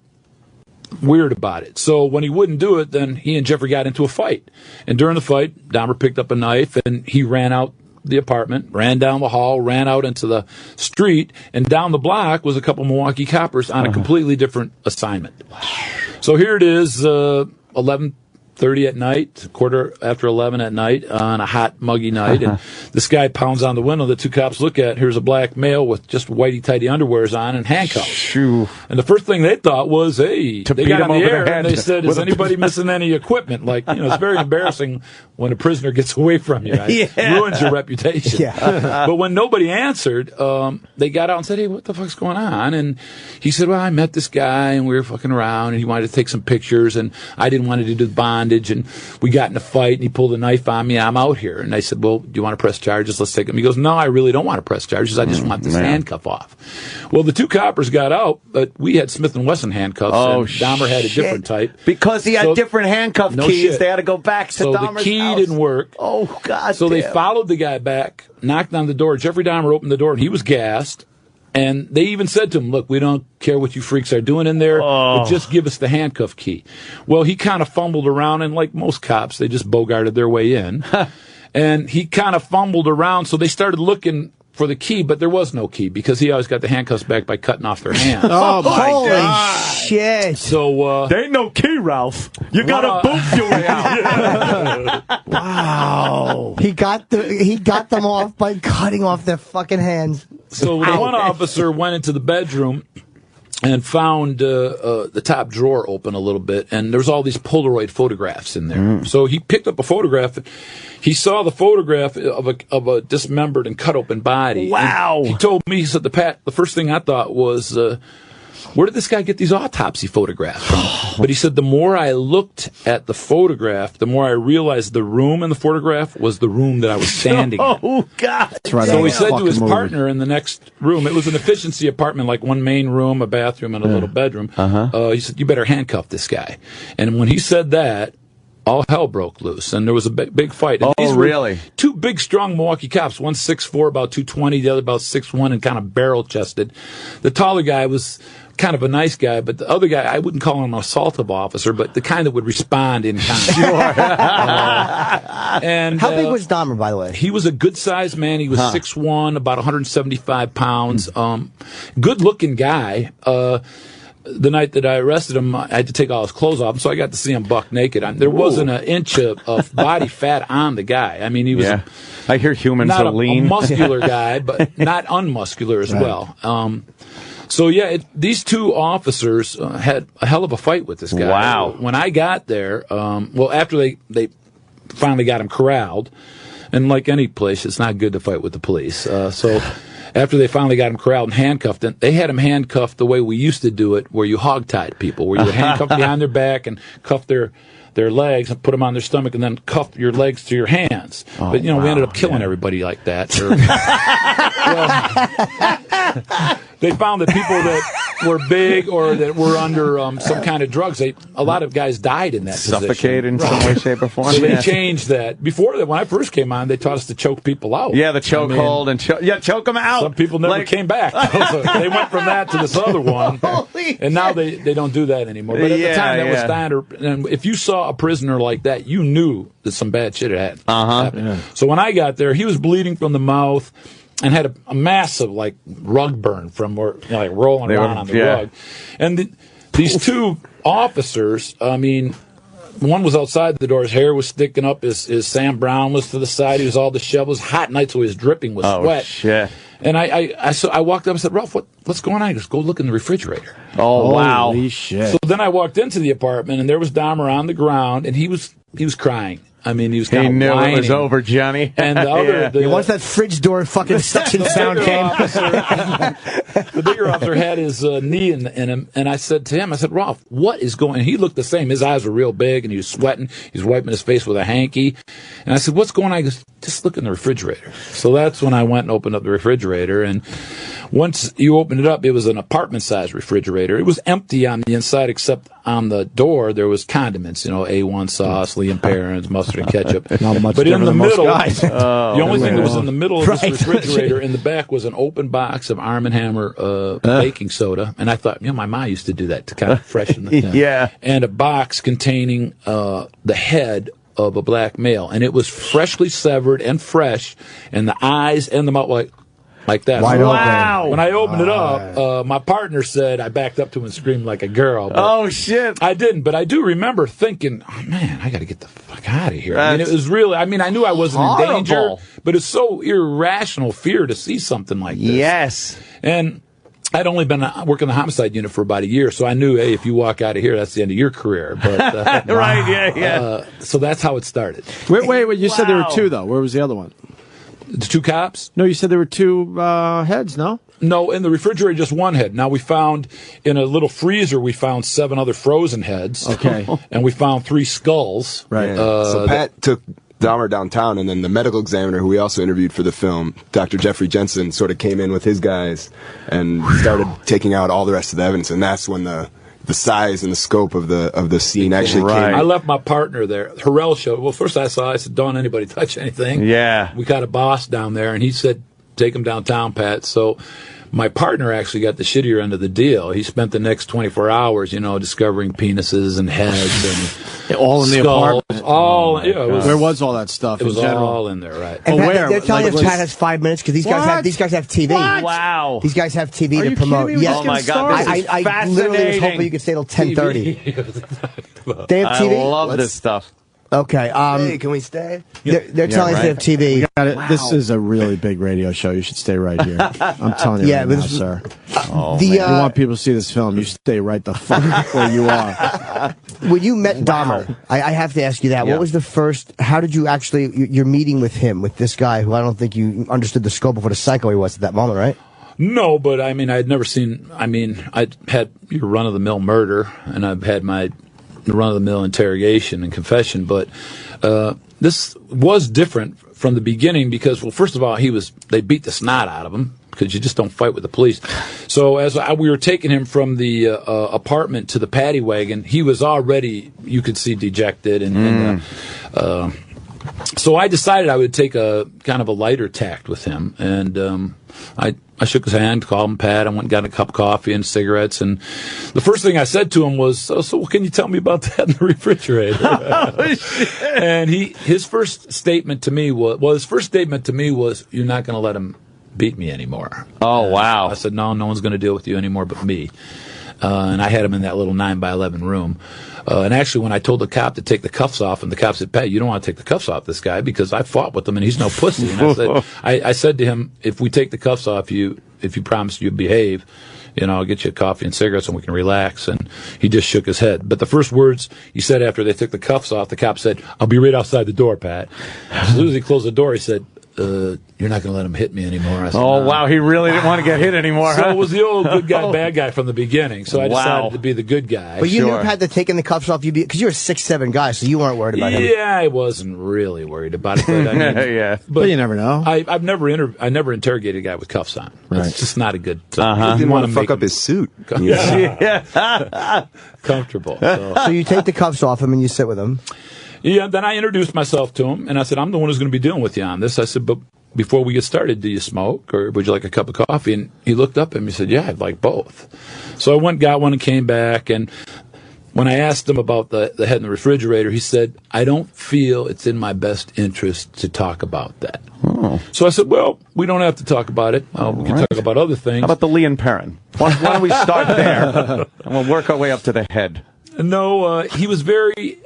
weird about it. So when he wouldn't do it, then he and Jeffrey got into a fight. And during the fight, Dahmer picked up a knife and he ran out the apartment, ran down the hall, ran out into the street, and down the block was a couple Milwaukee coppers on a completely different assignment. So here it is, 11:30 at night, quarter after 11 at night on a hot, muggy night, and this guy pounds on the window. The two cops look at, here's a black male with just whitey-tighty underwears on and handcuffs. Shoo. And the first thing they thought was, hey, To they beat got him in the over air the and head they said, is anybody missing any equipment? Like, it's very embarrassing when a prisoner gets away from you. Right? Yeah. Ruins your reputation. But when nobody answered, they got out and said, hey, what the fuck's going on? And he said, well, I met this guy and we were fucking around and he wanted to take some pictures and I didn't want to do the bondage and we got in a fight and he pulled a knife on me. I'm out here. And I said, well, do you want to press charges? Let's take them. He goes, no, I really don't want to press charges. I just want this handcuff off. Well, the two coppers got out, but we had Smith & Wesson handcuffs and Dahmer had a different type. Because he had different handcuff keys, shit. they had to go back to Dahmer's the key house. didn't work. Oh, God. So they followed the guy back, knocked on the door. Jeffrey Dahmer opened the door and he was gassed. And they even said to him, look, we don't care what you freaks are doing in there, but just give us the handcuff key. Well, he kind of fumbled around, and like most cops, they just bogarted their way in. And he kind of fumbled around, so they started looking for the key, but there was no key because he always got the handcuffs back by cutting off their hands. Oh, my God. Shit. So, there ain't no key, Ralph. You gotta boot your way out. Wow. He got them off by cutting off their fucking hands. So the one officer went into the bedroom and found the top drawer open a little bit, and there was all these Polaroid photographs in there. So he picked up a photograph. He saw the photograph of a dismembered and cut open body. Wow. And he told me, he said, the first thing I thought was, where did this guy get these autopsy photographs from? But he said the more I looked at the photograph, the more I realized the room in the photograph was the room that I was standing in. Oh, God. That's right. So he said to his partner in the next room, it was an efficiency apartment, like one main room, a bathroom, and a little bedroom. He said, you better handcuff this guy. And when he said that, all hell broke loose, and there was a big fight. And these were really? Two big, strong Milwaukee cops, one 6'4", about 220, the other about 6'1", and kind of barrel-chested. The taller guy was kind of a nice guy, but the other guy, I wouldn't call him an assaultive officer, but the kind that would respond in kind. And how big was Dahmer, by the way? He was a good-sized man. He was 6'1", about 175 pounds. Good-looking guy. The night that I arrested him, I had to take all his clothes off, so I got to see him buck naked. There wasn't an inch of body fat on the guy. I mean, he was. I hear humans not are lean. A muscular guy, but not unmuscular as well. So yeah, these two officers had a hell of a fight with this guy. Wow. When I got there, after they finally got him corralled, and like any place, it's not good to fight with the police. So after they finally got him corralled and handcuffed, and they had him handcuffed the way we used to do it, where you hogtied people, where you would handcuff behind their back and cuff their legs and put them on their stomach and then cuff your legs to your hands. But, we ended up killing everybody like that. They found that people that were big or that were under some kind of drugs, a lot of guys died in that position. Suffocated in some way, shape, or form. So they changed that. Before that, when I first came on, they taught us to choke people out. Yeah, the choke hold and choke them out. Some people never came back. So they went from that to this other one. And now they don't do that anymore. But at the time, that was standard. And if you saw a prisoner like that, you knew that some bad shit had happened. Yeah. So when I got there, he was bleeding from the mouth and had a massive rug burn from rolling around on the rug. And these two officers, one was outside the door. His hair was sticking up. His Sam Brown was to the side. He was all disheveled. It was hot night, so he was dripping with sweat. Shit. And I walked up and said, Ralph, what's going on? He goes, go look in the refrigerator. Oh, wow. Holy shit. So then I walked into the apartment, and there was Dahmer on the ground, and he was crying. He was kind of knew whining. It was over, Johnny. And the other, once that fridge door fucking suction sound came. The bigger officer had his knee in him, and I said to him, Ralph, what is going on? He looked the same. His eyes were real big, and he was sweating. He was wiping his face with a hanky. And I said, what's going on? He goes, just look in the refrigerator. So that's when I went and opened up the refrigerator, and once you opened it up, it was an apartment-sized refrigerator. It was empty on the inside, except on the door there was condiments, A1 sauce, Lea & Perrins, mustard and ketchup. Not much but in the middle, the only thing that was in the middle of this refrigerator in the back was an open box of Arm & Hammer baking soda. And I thought, my mom used to do that to kind of freshen the Yeah. And a box containing the head of a black male. And it was freshly severed and fresh, and the eyes and the mouth like that. Wide open. Wow. When I opened it up, my partner said I backed up to him and screamed like a girl. Oh, shit. I didn't, but I do remember thinking, oh, man, I got to get the fuck out of here. It was really, I knew I wasn't in danger, but it's so irrational fear to see something like this. Yes. And I'd only been working the homicide unit for about a year, so I knew, hey, if you walk out of here, that's the end of your career. But Right, so that's how it started. Wait, you said there were two, though. Where was the other one? The two cops? No, you said there were two heads, no? No, in the refrigerator, just one head. Now, we found, in a little freezer, we found 7 other frozen heads. Okay. And we found 3 skulls. Right. So Pat took Dahmer downtown, and then the medical examiner, who we also interviewed for the film, Dr. Jeffrey Jensen, sort of came in with his guys and started taking out all the rest of the evidence, and that's when the size and the scope of the scene actually came. I left my partner there. Harrell showed. Well, first I said, don't anybody touch anything. Yeah. We got a boss down there, and he said, take him downtown, Pat. So my partner actually got the shittier end of the deal. He spent the next 24 hours, discovering penises and heads and all in the skulls, apartment. Where was all that stuff? It was in general? all in there, right? And Well, Pat, where? they're telling Like, us Pat has 5 minutes because these guys have TV. What? Wow. These guys have TV Are to you promote. kidding me? Yes. Oh, my God. This is I literally was hoping you could stay till 10:30. They have TV. I love this stuff. Okay. Hey, can we stay? They're telling us they have TV. Wow. This is a really big radio show. You should stay right here. I'm telling you right now, sir. You want people to see this film, you stay right the fuck where you are. When you met Dahmer, I have to ask you that. Yeah. What was the first, how did you actually, you're meeting with him, with this guy who I don't think you understood the scope of what a psycho he was at that moment, right? No, but I'd never seen, I'd had your run-of-the-mill murder, and I've had my run-of-the-mill interrogation and confession, but this was different from the beginning because, well, first of all, they beat the snot out of him because you just don't fight with the police. So as we were taking him from the apartment to the paddy wagon, he was already, you could see, dejected, and so I decided I would take a kind of a lighter tact with him, and I I shook his hand, called him Pat. I went and got a cup of coffee and cigarettes. And the first thing I said to him was, so what can you tell me about that in the refrigerator? And his first statement to me was, you're not going to let him beat me anymore. Oh, wow. I said, no one's going to deal with you anymore but me. And I had him in that little 9x11 room. And actually, when I told the cop to take the cuffs off, and the cop said, Pat, you don't want to take the cuffs off this guy because I fought with him and he's no pussy. And I said to him, if we take the cuffs off you, if you promise you behave, I'll get you a coffee and cigarettes and we can relax. And he just shook his head. But the first words he said after they took the cuffs off, the cop said, I'll be right outside the door, Pat. As soon as he closed the door, he said, you're not going to let him hit me anymore. I said, wow, he really didn't want to get hit anymore. So it was the old good guy, bad guy from the beginning. So I decided to be the good guy. But you knew Pat had taken the cuffs off you because you were a 6'7" guy, so you weren't worried about him. Yeah, I wasn't really worried about it. But I mean, but you never know. I never interrogated a guy with cuffs on. Right. It's just not a good. He didn't want to fuck up his suit. Comfortable. So you take the cuffs off him and you sit with him. Yeah, then I introduced myself to him, and I said, I'm the one who's going to be dealing with you on this. I said, but before we get started, do you smoke, or would you like a cup of coffee? And he looked up at me and said, yeah, I'd like both. So I went, got one, and came back, and when I asked him about the head in the refrigerator, he said, I don't feel it's in my best interest to talk about that. Oh. So I said, well, we don't have to talk about it. We can talk about other things. How about the Lee and Perrin? Why don't we start there, and we'll work our way up to the head? No, he was very...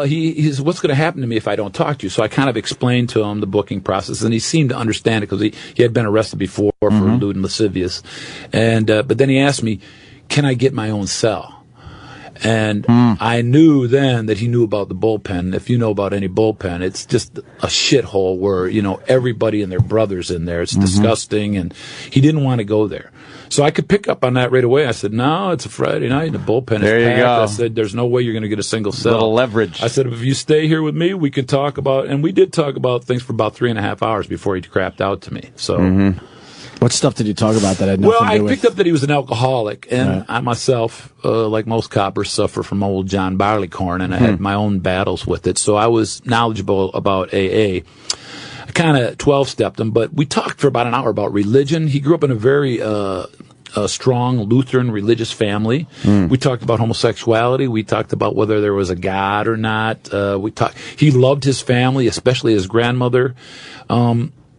he said, what's going to happen to me if I don't talk to you? So I kind of explained to him the booking process, and he seemed to understand it because he had been arrested before for lewd and lascivious. And but then he asked me, can I get my own cell? And I knew then that he knew about the bullpen. If you know about any bullpen, it's just a shithole where, everybody and their brother's in there. It's disgusting, and he didn't want to go there. So I could pick up on that right away. I said, no, it's a Friday night, and the bullpen is there packed. You go. I said, there's no way you're going to get a single cell. Little leverage. I said, if you stay here with me, we could talk about, and we did talk about things for about 3.5 hours before he crapped out to me. So, What stuff did you talk about that had nothing to do with? I picked up that he was an alcoholic, and I myself, like most coppers, suffer from old John Barleycorn, and I had my own battles with it. So I was knowledgeable about AA. I kind of 12-stepped him, but we talked for about an hour about religion. He grew up in a very strong Lutheran religious family. We talked about homosexuality. We talked about whether there was a God or not. He loved his family, especially his grandmother.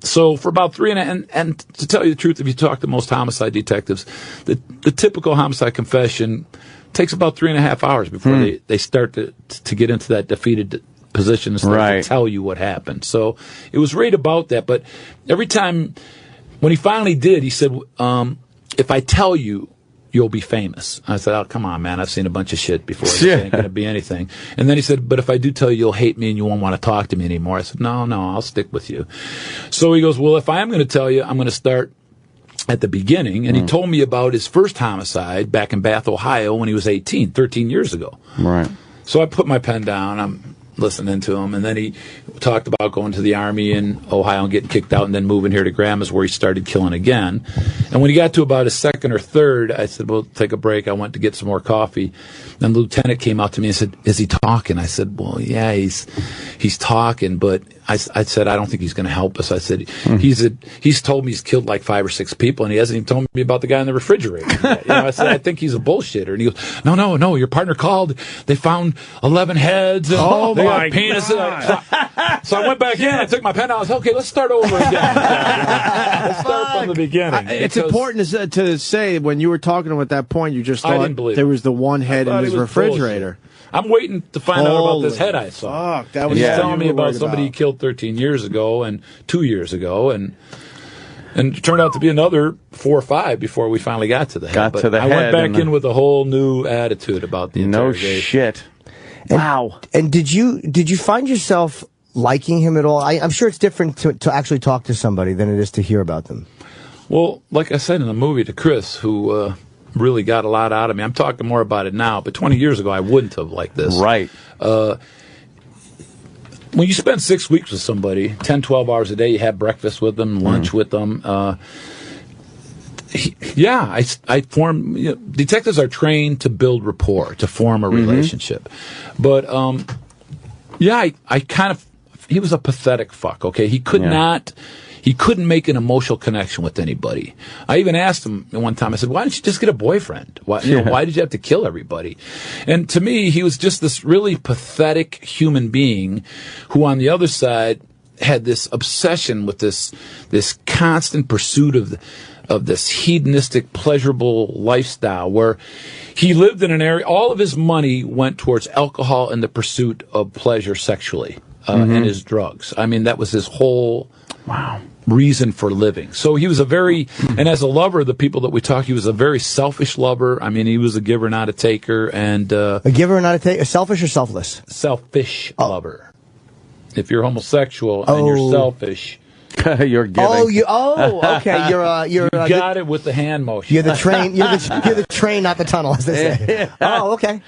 So for about 3.5, and to tell you the truth, if you talk to most homicide detectives, the typical homicide confession takes about 3.5 hours before they start to get into that defeated position and start to tell you what happened. So it was right about that. But every time, when he finally did, he said, if I tell you, you'll be famous. I said, oh, come on, man. I've seen a bunch of shit before. This ain't going to be anything. And then he said, but if I do tell you, you'll hate me and you won't want to talk to me anymore. I said, no, I'll stick with you. So he goes, well, if I am going to tell you, I'm going to start at the beginning. And he told me about his first homicide back in Bath, Ohio when he was 13 years ago. Right. So I put my pen down. I'm listening to him, and then he talked about going to the Army in Ohio and getting kicked out and then moving here to Grandma's where he started killing again. And when he got to about his second or third, I said, well, take a break. I went to get some more coffee. Then the lieutenant came out to me and said, is he talking? I said, well, yeah, he's talking, but I said, I don't think he's going to help us. I said, he's told me he's killed like 5 or 6 people, and he hasn't even told me about the guy in the refrigerator yet. I said, I think he's a bullshitter. And he goes, no, your partner called. They found 11 heads. And they got penises. So I went back in, I took my pen out, I said, okay, let's start over again. Let's start from the beginning. It's important to say, when you were talking to him at that point, you just thought there was the one head in his refrigerator. Bullshit. I'm waiting to find out about this head I saw. Fuck, that was he's telling me about somebody he killed 13 years ago and 2 years ago, and it turned out to be another 4 or 5 before we finally got to the head. I went back in with a whole new attitude about the interrogation. No shit. Wow. And did you find yourself liking him at all? I'm sure it's different to actually talk to somebody than it is to hear about them. Well, like I said in the movie to Chris, who really got a lot out of me. I'm talking more about it now, but 20 years ago I wouldn't have liked this. Right. When you spend 6 weeks with somebody, 10, 12 hours a day, you have breakfast with them, lunch with them. I form. Detectives are trained to build rapport, to form a relationship. But I kind of. He was a pathetic fuck. Okay, he could not. he couldn't make an emotional connection with anybody. I even asked him one time, I said, why didn't you just get a boyfriend? Why did you have to kill everybody? And to me, he was just this really pathetic human being who on the other side had this obsession with this constant pursuit of this hedonistic, pleasurable lifestyle where he lived in an area, all of his money went towards alcohol and the pursuit of pleasure sexually, and his drugs. I mean, that was his whole reason for living. So he was and as a lover, the people that we talked, he was a very selfish lover. I mean, he was a giver, not a taker. And a giver, not a taker? Selfish or selfless? Selfish lover. If you're homosexual and you're selfish, you're giving. Okay. You got it with the hand motion. You're the train. You're the train, not the tunnel, as they say. Oh, okay.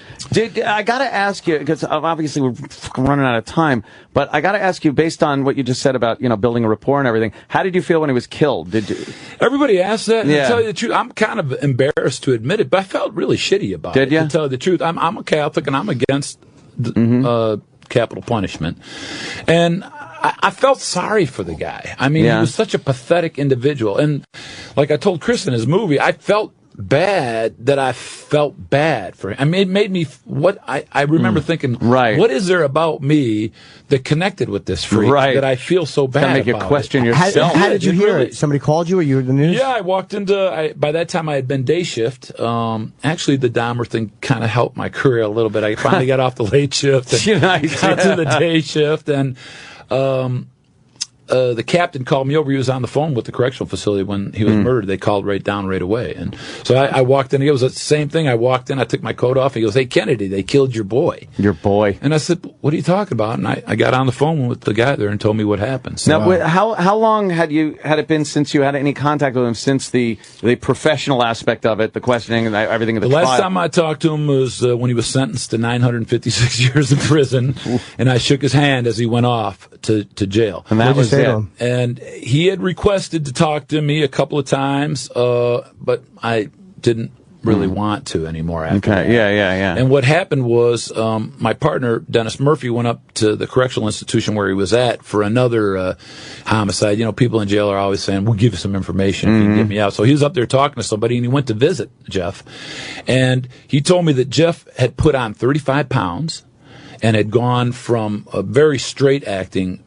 I got to ask you, because obviously we're running out of time, but I got to ask you, based on what you just said about building a rapport and everything, how did you feel when he was killed? Did you? Everybody asks that. And to tell you the truth, I'm kind of embarrassed to admit it, but I felt really shitty about it. Did you? To tell you the truth, I'm a Catholic and I'm against capital punishment, and I felt sorry for the guy. I mean, he was such a pathetic individual. And like I told Chris in his movie, I felt bad that I felt bad for him. I mean, it made me, I remember thinking, what is there about me that connected with this freak that I feel so bad about? Make you question yourself. How did you hear it? Somebody called you or you were in the news? Yeah, I walked into, by that time I had been day shift. Actually, the Dahmer thing kind of helped my career a little bit. I finally got off the late shift and got to the day shift, and the captain called me over. He was on the phone with the correctional facility when he was murdered. They called right away. And so I walked in. It was the same thing. I walked in. I took my coat off. He goes, "Hey, Kennedy, they killed your boy." Your boy. And I said, "What are you talking about?" And I got on the phone with the guy there and told me what happened. So, now, how long had it been since you had any contact with him, since the professional aspect of it, the questioning and everything of the trial? The last time I talked to him was when he was sentenced to 956 years in prison, and I shook his hand as he went off to jail. And that was it. And he had requested to talk to me a couple of times, but I didn't really want to anymore after that. Yeah. And what happened was my partner, Dennis Murphy, went up to the correctional institution where he was at for another homicide. People in jail are always saying, "We'll give you some information if you can get me out." So he was up there talking to somebody, and he went to visit Jeff. And he told me that Jeff had put on 35 pounds and had gone from a very straight-acting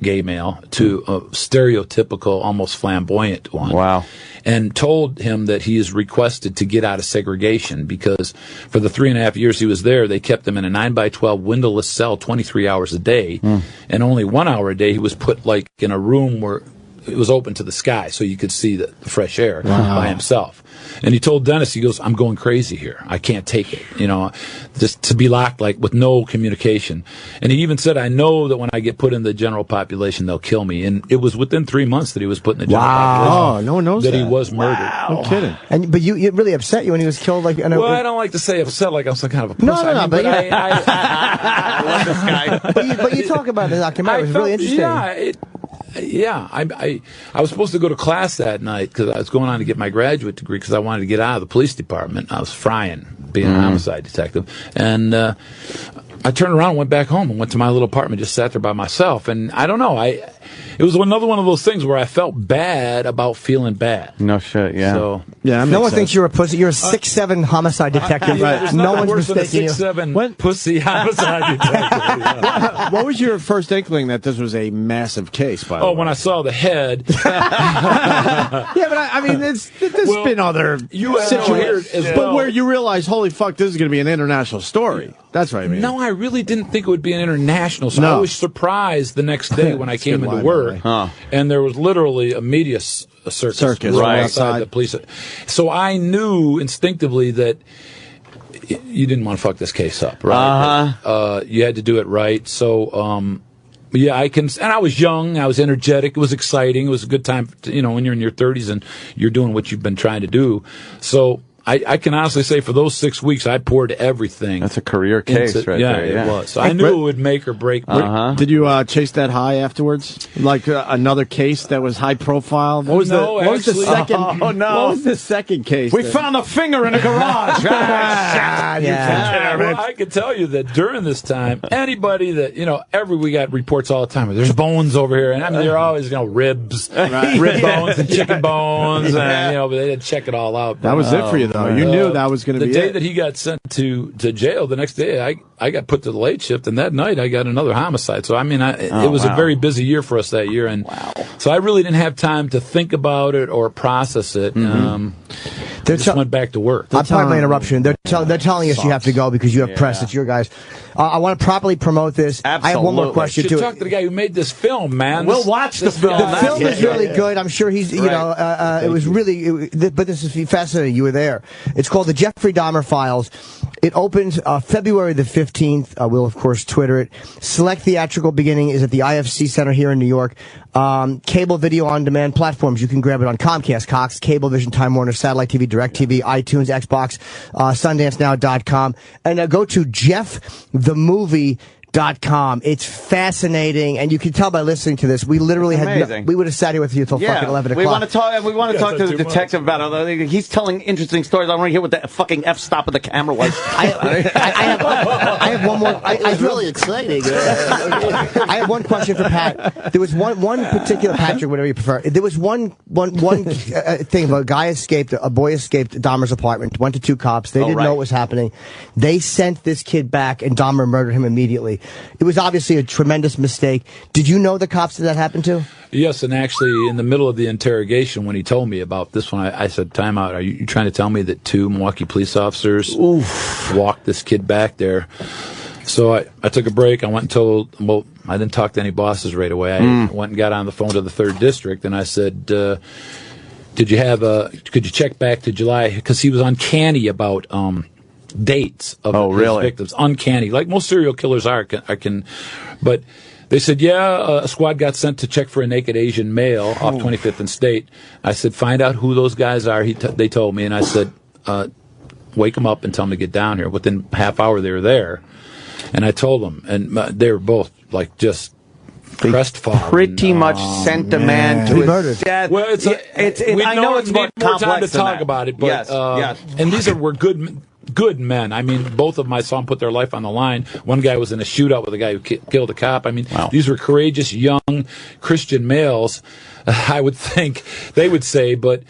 gay male to a stereotypical, almost flamboyant one. Wow. And told him that he is requested to get out of segregation because for the 3.5 years he was there, they kept him in a 9x12 windowless cell 23 hours a day. And only 1 hour a day he was put in a room where it was open to the sky so you could see the fresh air by himself. And he told Dennis, he goes, "I'm going crazy here. I can't take it. Just to be locked with no communication." And he even said, "I know that when I get put in the general population, they'll kill me." And it was within 3 months that he was put in the general population. Oh, no one knows that he was murdered. No kidding. But it really upset you when he was killed? Well, I don't like to say upset like I'm some kind of a pussy. No, but I love this guy. But you talk about the documentary. It was really interesting. I was supposed to go to class that night because I was going on to get my graduate degree because I wanted to get out of the police department. I was frying being a homicide detective. And I turned around and went back home and went to my little apartment, just sat there by myself. And I don't know, it was another one of those things where I felt bad about feeling bad. No shit, yeah. So, no one thinks you're a pussy. You're a 6'7" homicide detective. No one's mistaking you. 6'7" pussy homicide detective. What was your first inkling that this was a massive case, by the way? When I saw the head. Yeah, but I mean, there's been other situations. But where you realize, holy fuck, this is going to be an international story. That's what I mean. No, I really didn't think it would be an international story. I was surprised the next day when I came into work. And there was literally a media circus right outside the police. So I knew instinctively that you didn't want to fuck this case up, right? You had to do it right. So, and I was young, I was energetic, it was exciting, it was a good time, when you're in your 30s and you're doing what you've been trying to do. So I can honestly say for those 6 weeks, I poured everything. That's a career case right there. Yeah, it was. So I knew it would make or break me. Did you chase that high afterwards? Like another case that was high profile? What was the second? Oh no! What was the second case? We found a finger in a garage. Well, I can tell you that during this time, anybody that we got reports all the time. There's bones over here, and I mean they're always ribs, rib bones, and chicken bones, and but they didn't check it all out. That was it for you, though. You knew that was going to be the day that he got sent to jail. The next day, I got put to the late shift, and that night I got another homicide. So I mean, it was a very busy year for us that year, and so I really didn't have time to think about it or process it. They just went back to work. I'm sorry my interruption. They're telling us you have to go because you have press. It's your guys. I want to properly promote this. Absolutely. I have one more question you too. should talk to the guy who made this film, man. We'll watch the film. The film is really good. I'm sure he's, it was really, but this is fascinating. You were there. It's called The Jeffrey Dahmer Files. It opens February the 15th. We'll, of course, Twitter it. Select theatrical beginning is at the IFC Center here in New York. Cable video on demand platforms. You can grab it on Comcast, Cox, Cablevision, Time Warner, Satellite TV, DirecTV, iTunes, Xbox, SundanceNow.com. And go to JeffTheMovie.com. It's fascinating, and you can tell by listening to this. We literally we would have sat here with you until fucking 11 o'clock. We want to talk to the detective about it. He's telling interesting stories. I want to hear what the fucking f-stop of the camera was. I have one more. It's really exciting. I have one question for Pat. There was one particular, Patrick, whatever you prefer. There was one thing. A boy escaped Dahmer's apartment. Went to 2 cops. They didn't know what was happening. They sent this kid back, and Dahmer murdered him immediately. It was obviously a tremendous mistake. Did you know the cops that happened to? Yes, and actually, in the middle of the interrogation, when he told me about this one, I said, "Time out. Are you trying to tell me that 2 Milwaukee police officers walked this kid back there?" So I took a break. I went and told, I didn't talk to any bosses right away. I went and got on the phone to the 3rd District, and I said, could you check back to July? Because he was uncanny about dates of his victims. Uncanny. Like most serial killers are. But they said, a squad got sent to check for a naked Asian male off 25th and State. I said, find out who those guys are. They told me, and I said, wake them up and tell them to get down here. Within half hour, they were there. And I told them, and they were both just crestfallen. Pretty much sent a man to his death. Well, I know it's more time to talk about it, but yes. And these were good men. I mean, both of them I saw them put their life on the line. One guy was in a shootout with a guy who killed a cop. I mean, these were courageous young Christian males, I would think they would say, but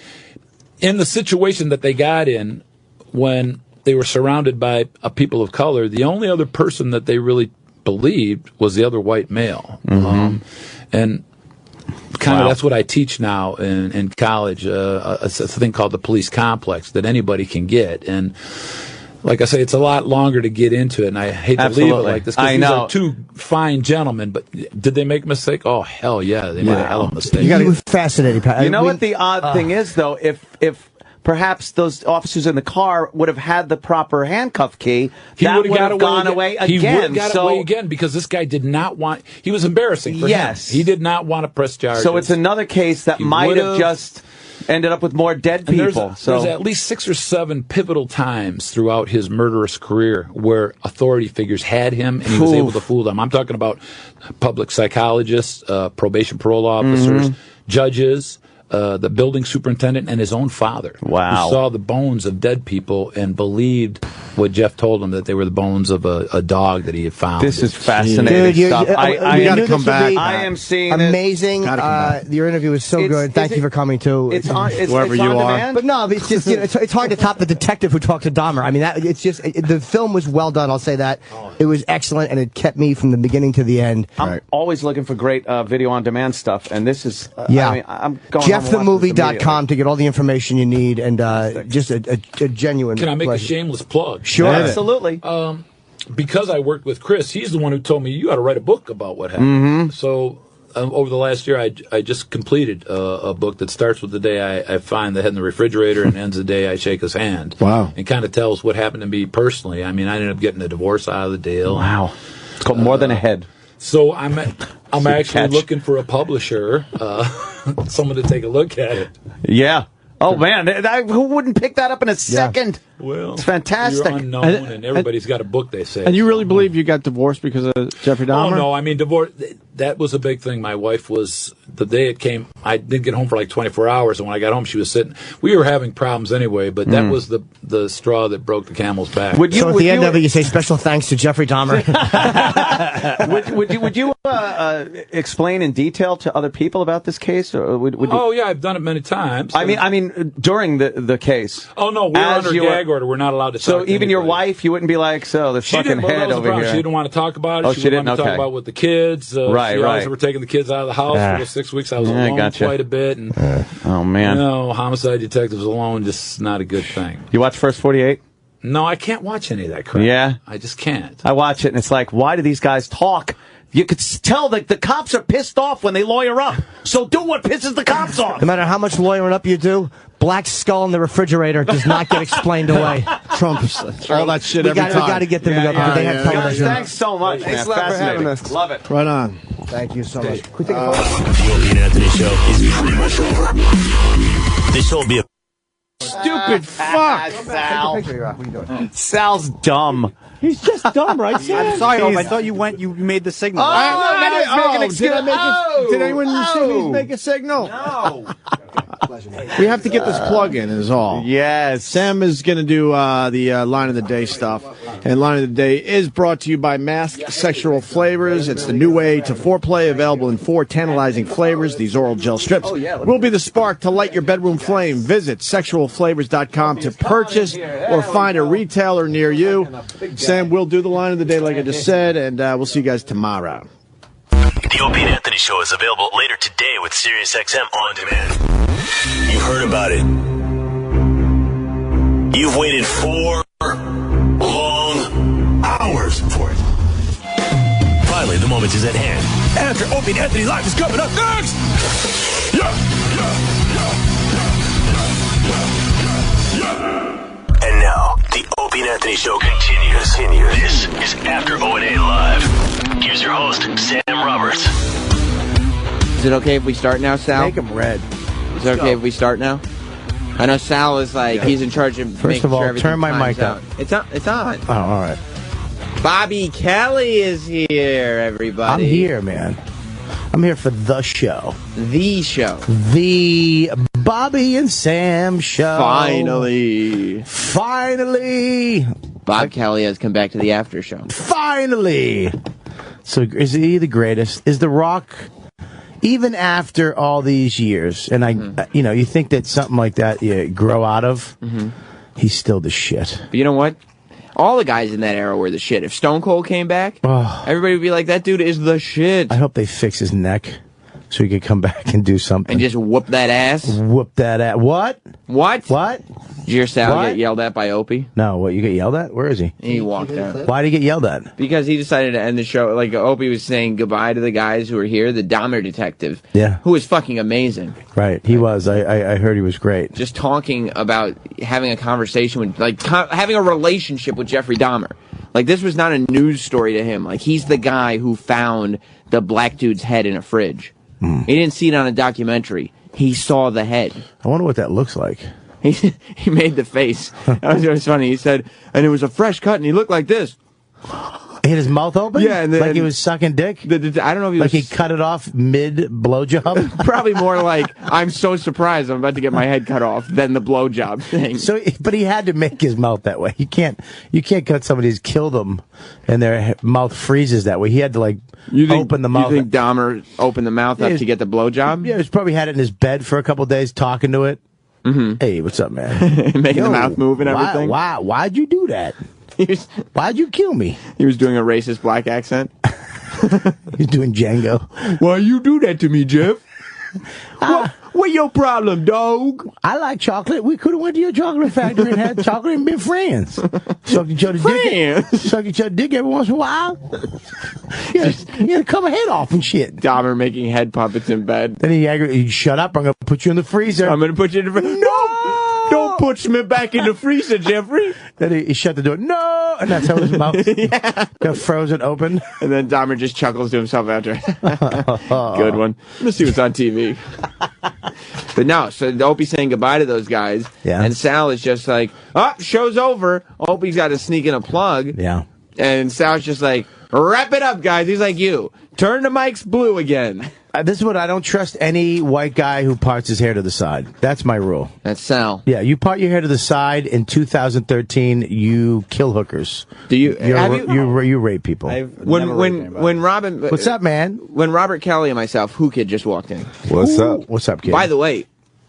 in the situation that they got in when they were surrounded by people of color, the only other person that they really believed was the other white male. And kind of that's what I teach now in college, a thing called the police complex that anybody can get. And like I say, it's a lot longer to get into it, and I hate to leave it like this because these are 2 fine gentlemen, but did they make a mistake? Oh, hell yeah, they made a hell of a mistake. You were fascinating, Pat. You know what the odd thing is, though? If perhaps those officers in the car would have had the proper handcuff key, that would have gone away again. He would have got away again because this guy did not want... He was embarrassing for him. He did not want to press charges. So it's another case that might have just ended up with more dead people. There's at least 6 or 7 pivotal times throughout his murderous career where authority figures had him and he was able to fool them. I'm talking about public psychologists, probation parole officers, judges, the building superintendent, and his own father. Wow. Who saw the bones of dead people and believed what Jeff told him, that they were the bones of a dog that he had found. This is fascinating stuff. I got to come back. I am seeing amazing. Your interview was so good. Thank you for coming too. It's on. Wherever you are. But no, it's just it's hard to top the detective who talked to Dahmer. I mean, it's just the film was well done. I'll say that it was excellent, and it kept me from the beginning to the end. I'm always looking for great video on demand stuff, and this is. I'm going. JeffTheMovie.com to get all the information you need, and just a genuine. Can I make pleasure. a shameless plug? Sure, absolutely. Because I worked with Chris, he's the one who told me you ought to write a book about what happened. So over the last year, I just completed a book that starts with the day I find the head in the refrigerator and ends the day I shake his hand. Wow! And kind of tells what happened to me personally. I mean, I ended up getting a divorce out of the deal. Wow! It's called More Than a Head. So I'm actually looking for a publisher, someone to take a look at it. Yeah. Oh man, who wouldn't pick that up in a second? Well, it's fantastic. You're unknown, and everybody's got a book, they say. And you really believe you got divorced because of Jeffrey Dahmer? Oh, no. I mean, divorce, that was a big thing. My wife was, the day it came, I didn't get home for like 24 hours, and when I got home, she was sitting. We were having problems anyway, but that was the straw that broke the camel's back. So at the end of it, you say special thanks to Jeffrey Dahmer. would you explain in detail to other people about this case? Or would you... Oh, yeah, I've done it many times. I mean, during the case. Oh, no, we're under gag order. We're not allowed to talk So to even your anybody. wife, you wouldn't be like, so this fucking head over here. She didn't want to talk about it. Oh, she she didn't didn't? want to talk Okay. about it with the kids. Right. We're taking the kids out of the house for those 6 weeks. I was alone quite a bit. And, oh, man. Homicide detectives alone, just not a good thing. You watch First 48? No, I can't watch any of that crap. Yeah? I just can't. I watch it, and it's like, why do these guys talk? You could tell that the cops are pissed off when they lawyer up. So do what pisses the cops off. No matter how much lawyering up you do, black skull in the refrigerator does not get explained away. Trump's all that shit every time. We got to get them to go because they have television. Guys, thanks so much, man. Thanks a lot for having us. Love it. Right on. Thank you so much. Can we take a photo? The Opie and Anthony show is pretty much over. This will be a Stupid fuck. Sal. What are you doing? Sal's dumb. He's just dumb, right, Sam? I'm sorry, Hope. I thought you made the signal. Did anyone see me make a signal? No. We have to get this plug in, is all. Yes. Sam is going to do the Line of the Day stuff. And Line of the Day is brought to you by Masked Sexual Flavors. It's the new way to foreplay, available in 4 tantalizing flavors. These oral gel strips will be the spark to light your bedroom flame. Visit sexualflavors.com to purchase or find a retailer near you. Sam will do the Line of the Day like I just said, and we'll see you guys tomorrow. The Opie and Anthony show is available later today with SiriusXM On Demand. You've heard about it. You've waited 4 long hours for it. Finally, the moment is at hand. After Opie and Anthony Live is coming up next! And now, the Opie and Anthony show continues. This is After O&A Live. Here's your host, Sam Roberts. Is it okay if we start now, Sal? Make him red. Is it okay if we start now? I know Sal is like, he's in charge of First of all, turn my mic out. up. It's on. It's on. Oh, all right. Bobby Kelly is here, everybody. I'm here, man. I'm here for the show. The show. The Bobby and Sam show. Finally. Bob Kelly has come back to the after show. Finally. So is he the greatest? Is The Rock, even after all these years, and you think that something like that you grow out of, he's still the shit. But you know what? All the guys in that era were the shit. If Stone Cold came back, everybody would be like, that dude is the shit. I hope they fix his neck so he could come back and do something. And just whoop that ass? Whoop that ass. What? Did your Sal get yelled at by Opie? No, what, you get yelled at? Where is he? He walked out. Why did he get yelled at? Because he decided to end the show. Like, Opie was saying goodbye to the guys who were here, the Dahmer detective. Yeah. Who was fucking amazing. Right, he was. I heard he was great. Just talking about having a conversation with, like, having a relationship with Jeffrey Dahmer. Like, this was not a news story to him. Like, he's the guy who found the black dude's head in a fridge. He didn't see it on a documentary. He saw the head. I wonder what that looks like. He made the face. That was funny. He said, and it was a fresh cut, and he looked like this. He had his mouth open? Yeah. And like he was sucking dick? I don't know if he was... Like he cut it off mid-blowjob? Probably more like, I'm so surprised I'm about to get my head cut off than the blowjob thing. So, but he had to make his mouth that way. You can't cut somebody who's killed them and their mouth freezes that way. He had to, like, open the mouth. You think Dahmer opened the mouth up to get the blowjob? Yeah, he's probably had it in his bed for a couple of days talking to it. Hey, what's up, man? Making the mouth move and everything. Why'd you do that? Why'd you kill me? He was doing a racist black accent. He's doing Django. Why you do that to me, Jeff? What your problem, dog? I like chocolate. We could have went to your chocolate factory and had chocolate and been friends. Suck each other's dick every once in a while. You gotta cut my head off and shit. Dahmer making head puppets in bed. Then he shut up. I'm gonna put you in the freezer. I'm gonna put you in the freezer. No! Don't put me back in the freezer, Jeffrey. Then he shut the door. No! And that's how his mouth got frozen open. And then Dahmer just chuckles to himself after. Good one. Let's see what's on TV. But no, so Opie's saying goodbye to those guys. Yeah. And Sal is just like, oh, show's over. Opie's got to sneak in a plug. Yeah. And Sal's just like, wrap it up, guys. He's like, you. Turn the mics blue again. This is what I don't trust any white guy who parts his hair to the side. That's my rule. That's Sal. Yeah, you part your hair to the side in 2013, you kill hookers. Do you? You rape people. When Robin, what's up, man? When Robert Kelly and myself, Who Kid just walked in. What's up? What's up, kid? By the way,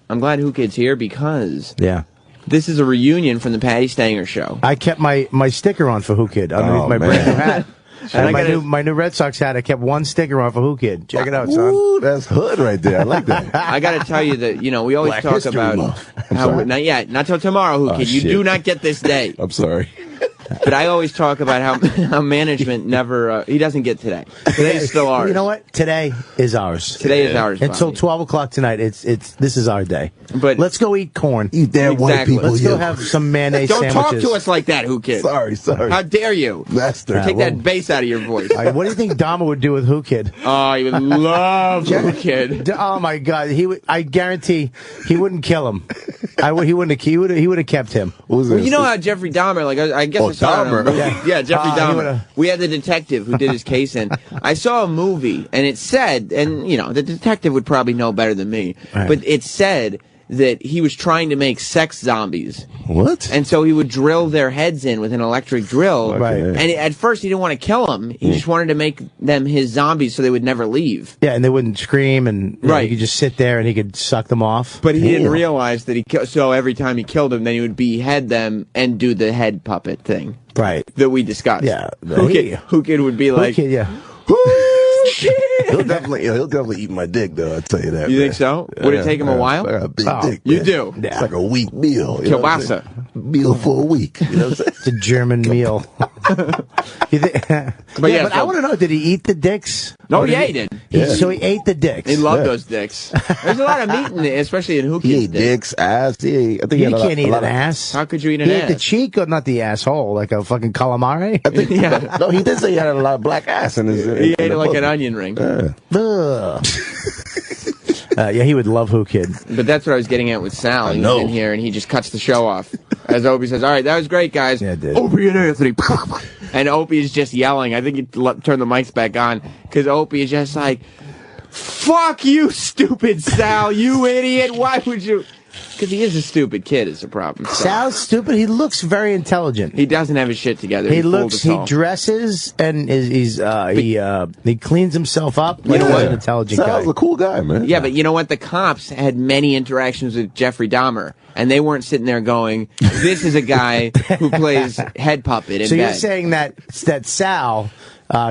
I'm glad Who Kid's here because yeah, this is a reunion from the Patty Stanger show. I kept my sticker on for Who Kid underneath my brand new hat. And my new Red Sox hat, I kept one sticker on for Who Kid. Check it out, son. Ooh, that's hood right there. I like that. I got to tell you that, we always Black talk History about Month. how, not yet, not till tomorrow, Who Kid. You shit. do not get this day. I'm sorry. But I always talk about how management never, he doesn't get today. Today is still ours. You know what? Today is ours. Today is ours. Until Bobby. 12 o'clock tonight, this is our day. But let's go eat corn. You damn white people. Let's go have some mayonnaise Don't sandwiches. talk to us like that, Who Kid. Sorry. How dare you? Master. Take that bass out of your voice. All right, what do you think Dahmer would do with Who Kid? Oh, he would love Who Kid. Oh my God, I guarantee he wouldn't kill him. He would have kept him. What was Well, this? you know how Jeffrey Dahmer, like I guess I saw it on a movie. Yeah, Jeffrey Dahmer. We had the detective who did his case in. I saw a movie, and it said, and the detective would probably know better than me, Right. but it said that he was trying to make sex zombies. What? And so he would drill their heads in with an electric drill. Right. And at first he didn't want to kill them. He just wanted to make them his zombies so they would never leave. Yeah, and they wouldn't scream, and Right. he could just sit there and he could suck them off. But he didn't realize that so every time he killed them, then he would behead them and do the head puppet thing. Right. That we discussed. Yeah. Who Kid would be like, Kid, yeah. He'll definitely eat my dick, though. I'll tell you that. You man. think so? Would it take him a while? I got a big dick. You man. do? It's like a week meal. You know what I'm Kielbasa. saying? Meal for a week. You know what I'm saying? It's a German meal. But I want to know, did he eat the dicks? No, Or yeah, did he did. So he ate the dicks. He loved those dicks. There's a lot of meat in it, especially in Who He Kid's ate dick. dicks, ass. I think he You had a lot- can't eat a lot an of- ass. How could you eat an He ass? ate the cheek or not the asshole, like a fucking calamari? I think, No, he did say he had a lot of black ass in his. He ate it like an onion ring. Ugh. Yeah, he would love Who Kid. But that's what I was getting at with Sal. He know. was in here and he just cuts the show off. As Opie says, all right, that was great, guys. Yeah, it did. Opie and Anthony. And Opie is just yelling. I think he turned the mics back on because Opie is just like, fuck you, stupid Sal, you idiot. Why would you? Because he is a stupid kid is the problem. So. Sal's stupid. He looks very intelligent. He doesn't have his shit together. He fooled looks. us He all. dresses and he cleans himself up. You know He's what? an intelligent guy. Sal's a cool guy, man. Yeah, but you know what? The cops had many interactions with Jeffrey Dahmer, and they weren't sitting there going, this is a guy who plays head puppet in So you're bed. saying that Sal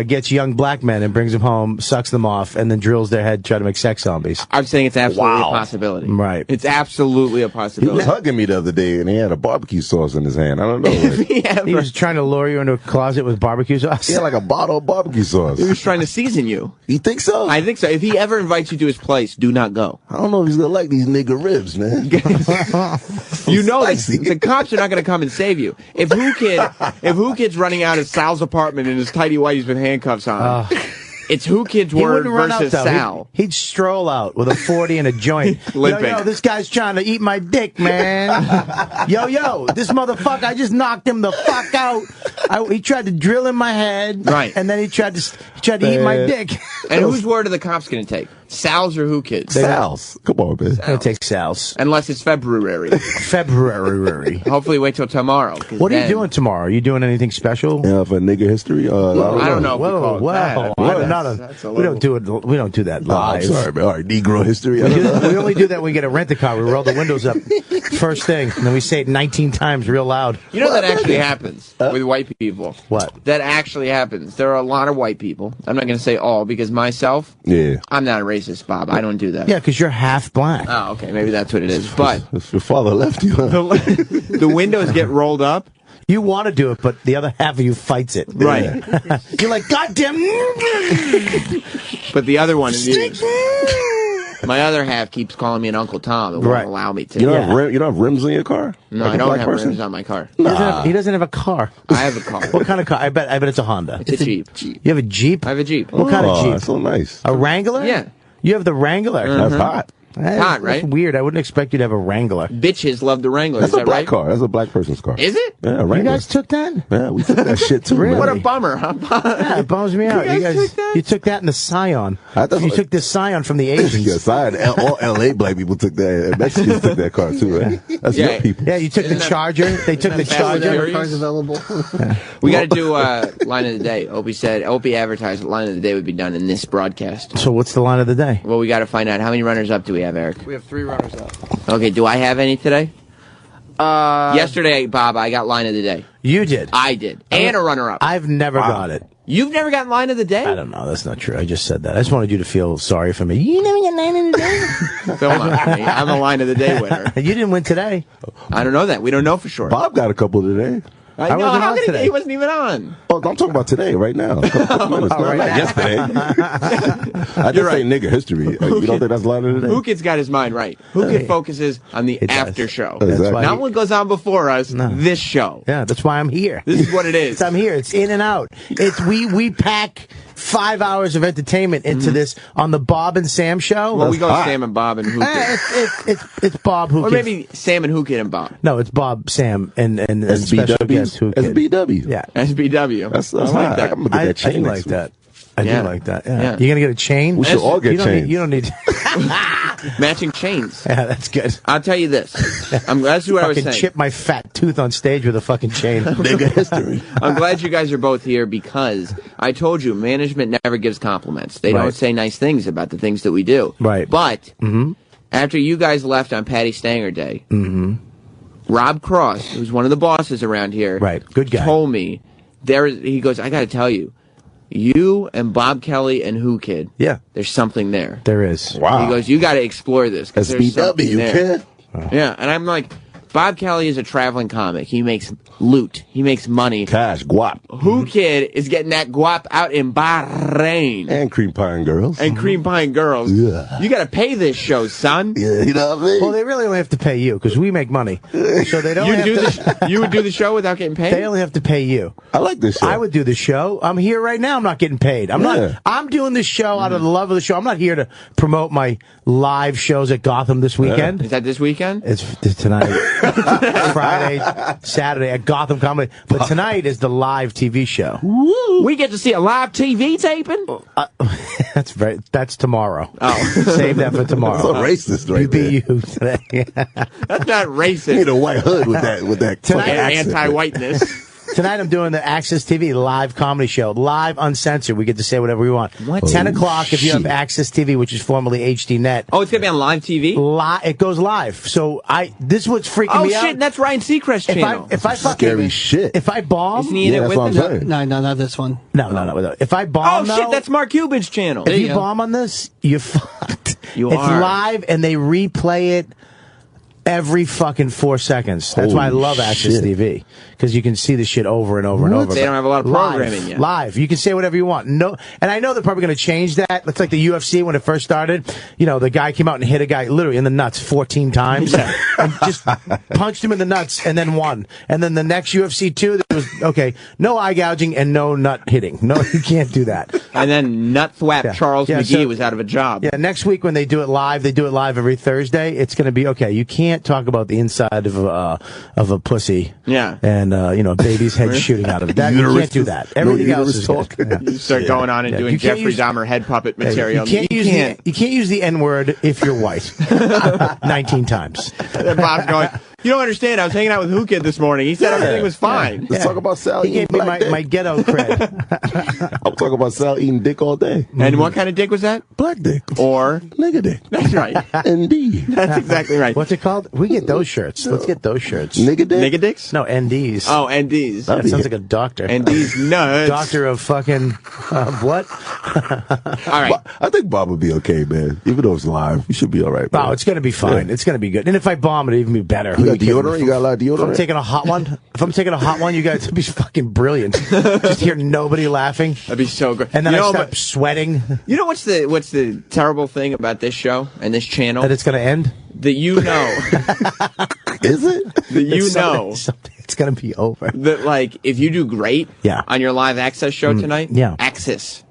gets young black men and brings them home, sucks them off, and then drills their head, try to make sex zombies. I'm saying it's absolutely a possibility. Right. It's absolutely a He possibility. was hugging me the other day, and he had a barbecue sauce in his hand. I don't know. He was trying to lure you into a closet with barbecue sauce. He had like a bottle of barbecue sauce. He was trying to season you. You think so? I think so. If he ever invites you to his place, do not go. I don't know if he's gonna like these nigga ribs, man. You know the cops are not going to come and save you. If Who Kid's running out of Sal's apartment in his tidy whities with handcuffs on, it's Who Kid's He word wouldn't run out, versus though. Sal. He'd stroll out with a 40 and a joint. Limping. Yo, this guy's trying to eat my dick, man. Yo, this motherfucker, I just knocked him the fuck out. He tried to drill in my head. Right. And then he tried to eat my dick. And whose word are the cops going to take? Sal's or Who Kid's? Sal's. Come on, man. I'm going to take Sal's. Unless it's February. February. Hopefully wait till tomorrow. What are you doing tomorrow? Are you doing anything special? Yeah, for nigga history. I don't know if we call it that. We don't do it. We don't do that Oh, I'm live. sorry, man. All right, Negro history. We only do that when we get a rent-a-car. We roll the windows up first thing, and then we say it 19 times real loud. You know that actually happens with white people. What? That actually happens. There are a lot of white people. I'm not going to say all because myself, Yeah. I'm not a racist, Bob. I don't do that. Yeah, because you're half black. Oh, okay. Maybe that's what it is. But If your father left you, huh? the windows get rolled up. You want to do it, but the other half of you fights it. Right. You're like, goddamn. But the other one is my other half keeps calling me an Uncle Tom and won't allow me to. You don't have rims on your car? No, Like I a don't black have person? rims on my car. He doesn't have a car. I have a car. What kind of car? I bet it's a Honda. It's a Jeep. You have a Jeep? I have a Jeep. What kind of Jeep? That's so nice. A Wrangler? Yeah. You have the Wrangler. That's hot. Hot, right? That's weird. I wouldn't expect you to have a Wrangler. Bitches love the Wrangler. That's Is a that black right? car. That's a black person's car. Is it? Yeah, You Wrangler. guys took that? Yeah, we took that shit too. Really? What a bummer, huh? Yeah, it bums me out. You guys took that? You took that in the Scion. I thought- You took this Scion from the Asians. Yeah, side. All LA black people took that. Mexicans took that car too, right? That's Yeah. young people. Yeah, you took the Charger. They took the Fast and Charger. Furious? Cars available. We got to do line of the day. Opie advertised line of the day would be done in this broadcast. So what's the line of the day? Well, we got to find out how many runners up do we have, Eric? We have 3 runners up. Okay, do I have any today? Yesterday, Bob, I got line of the day. You did. I did, and a runner up. I've never got it. You've never gotten line of the day? I don't know. That's not true. I just said that. I just wanted you to feel sorry for me. You never got line of the day. Phil, I'm a line of the day winner. You didn't win today. I don't know that. We don't know for sure. Bob got a couple today. I know. wasn't How on could today. he wasn't even on. Oh, I'm talking about today, right now. A couple minutes, not yesterday. I just say nigga history. You don't think that's a line of the day? Who Kid's got his mind right. Who Kid focuses on the after show. Exactly. Not what goes on before us. This show. Yeah, that's why I'm here. This is what it is. I'm here. It's in and out. It's we pack 5 hours of entertainment into this on the Bob and Sam show. Well, we go Sam and Bob and Who Kid. It's Bob Who Or Kid. maybe Sam and Who Kid and Bob. No, it's Bob, Sam, and special SBW. guest Who Kid. SBW. Yeah. SBW. That's I like hot. that. I'm gonna get that chain I next like week. that. I Yeah. do like that. Yeah. Yeah. You're gonna get a chain? We should all get you don't chains. Need, you don't need. Matching chains. Yeah, that's good. I'll tell you this. That's what I was Fucking saying. chip my fat tooth on stage with a fucking chain. Nigga history. I'm glad you guys are both here because I told you management never gives compliments. They Right. don't say nice things about the things that we do. Right. But Mm-hmm. after you guys left on Patty Stanger Day, Rob Cross, who's one of the bosses around here, Right. Good guy. told me he goes, I got to tell you, you and Bob Kelly and Who Kid, Yeah, there's something there. there is. Wow. He goes, you got to explore this. 'cause there's something SBW, there. kid. Yeah, and I'm like, Bob Kelly is a traveling comic. He makes loot. He makes money. Cash, guap. Who Kid is getting that guap out in Bahrain. And cream pie and girls. And Cream Pie and Girls. Yeah. You got to pay this show, son. Yeah, you know what I mean? Well, they really only have to pay you because we make money. So they don't. You would do the show without getting paid? They only have to pay you. I like this show. I would do the show. I'm here right now. I'm not getting paid. I'm doing this show out of the love of the show. I'm not here to promote my live shows at Gotham this weekend. Is that this weekend? It's tonight, Friday, Saturday at Gotham Comedy. But tonight is the live TV show. We get to see a live TV taping? That's tomorrow. Oh. Save that for tomorrow. So racist right You be there. you today. That's not racist. You need a white hood with that fucking accent. Anti-whiteness. Tonight I'm doing the Access TV live comedy show, live uncensored. We get to say whatever we want. What? 10 o'clock if you have Access TV, which is formerly HDNet. Oh, it's going to be on live TV? It goes live. So this is what's freaking me out. Oh, shit, that's Ryan Seacrest's channel. If I fucking Scary shit. If I bomb, Isn't he in it that's with what I'm them? saying. No, not this one. no. If I bomb, Oh, shit, that's Mark Cuban's channel. if you bomb on this, you're fucked. You it's are. live and they replay it every fucking 4 seconds. That's why I Holy love Access shit. TV because you can see the shit over and over and over. They don't have a lot of programming yet. Live, you can say whatever you want. No, and I know they're probably going to change that. It's like the UFC when it first started. You know, the guy came out and hit a guy literally in the nuts 14 times and just punched him in the nuts and then won. And then the next UFC 2, there was no eye gouging and no nut hitting. No, you can't do that. And then nut-thwap Charles McGee was out of a job. Yeah, next week when they do it live every Thursday. It's going to be okay. You can't talk about the inside of a pussy. Yeah. And a baby's head shooting out of it. You can't do that. Everything else is good. Yeah. You start going on and doing You can't Jeffrey use- Dahmer head puppet material. You can't use the N-word if you're white. 19 times. And Bob's going, you don't understand. I was hanging out with Who Kid this morning. He said everything was fine. Let's talk about Sal He eating gave me black dick. my ghetto cred. I'm talking about Sal eating dick all day. And what kind of dick was that? Black dick. Or Nigga dick. that's right. ND. That's exactly right. What's it called? We get those shirts. Let's get those shirts. Nigga dick. Nigga dicks? No, NDs. Oh, NDs. That sounds like a doctor. NDs nuts. Doctor of fucking what? All right. I think Bob would be okay, man. Even though it's live, you should be all right. Oh, it's going to be fine. Yeah. It's going to be good. And if I bomb, it'll even be better. You Who got are kidding? deodorant? You got a lot of If I'm deodorant? taking a hot one, you guys, it'd be fucking brilliant. Just hear nobody laughing. That'd be so great. And then You know, I start but- sweating. You know what's the terrible thing about this show and this channel? That it's going to end? That you know. Is it? That you know. Someday it's going to be over. That, like, if you do great Yeah. on your live access show tonight, yeah. Access,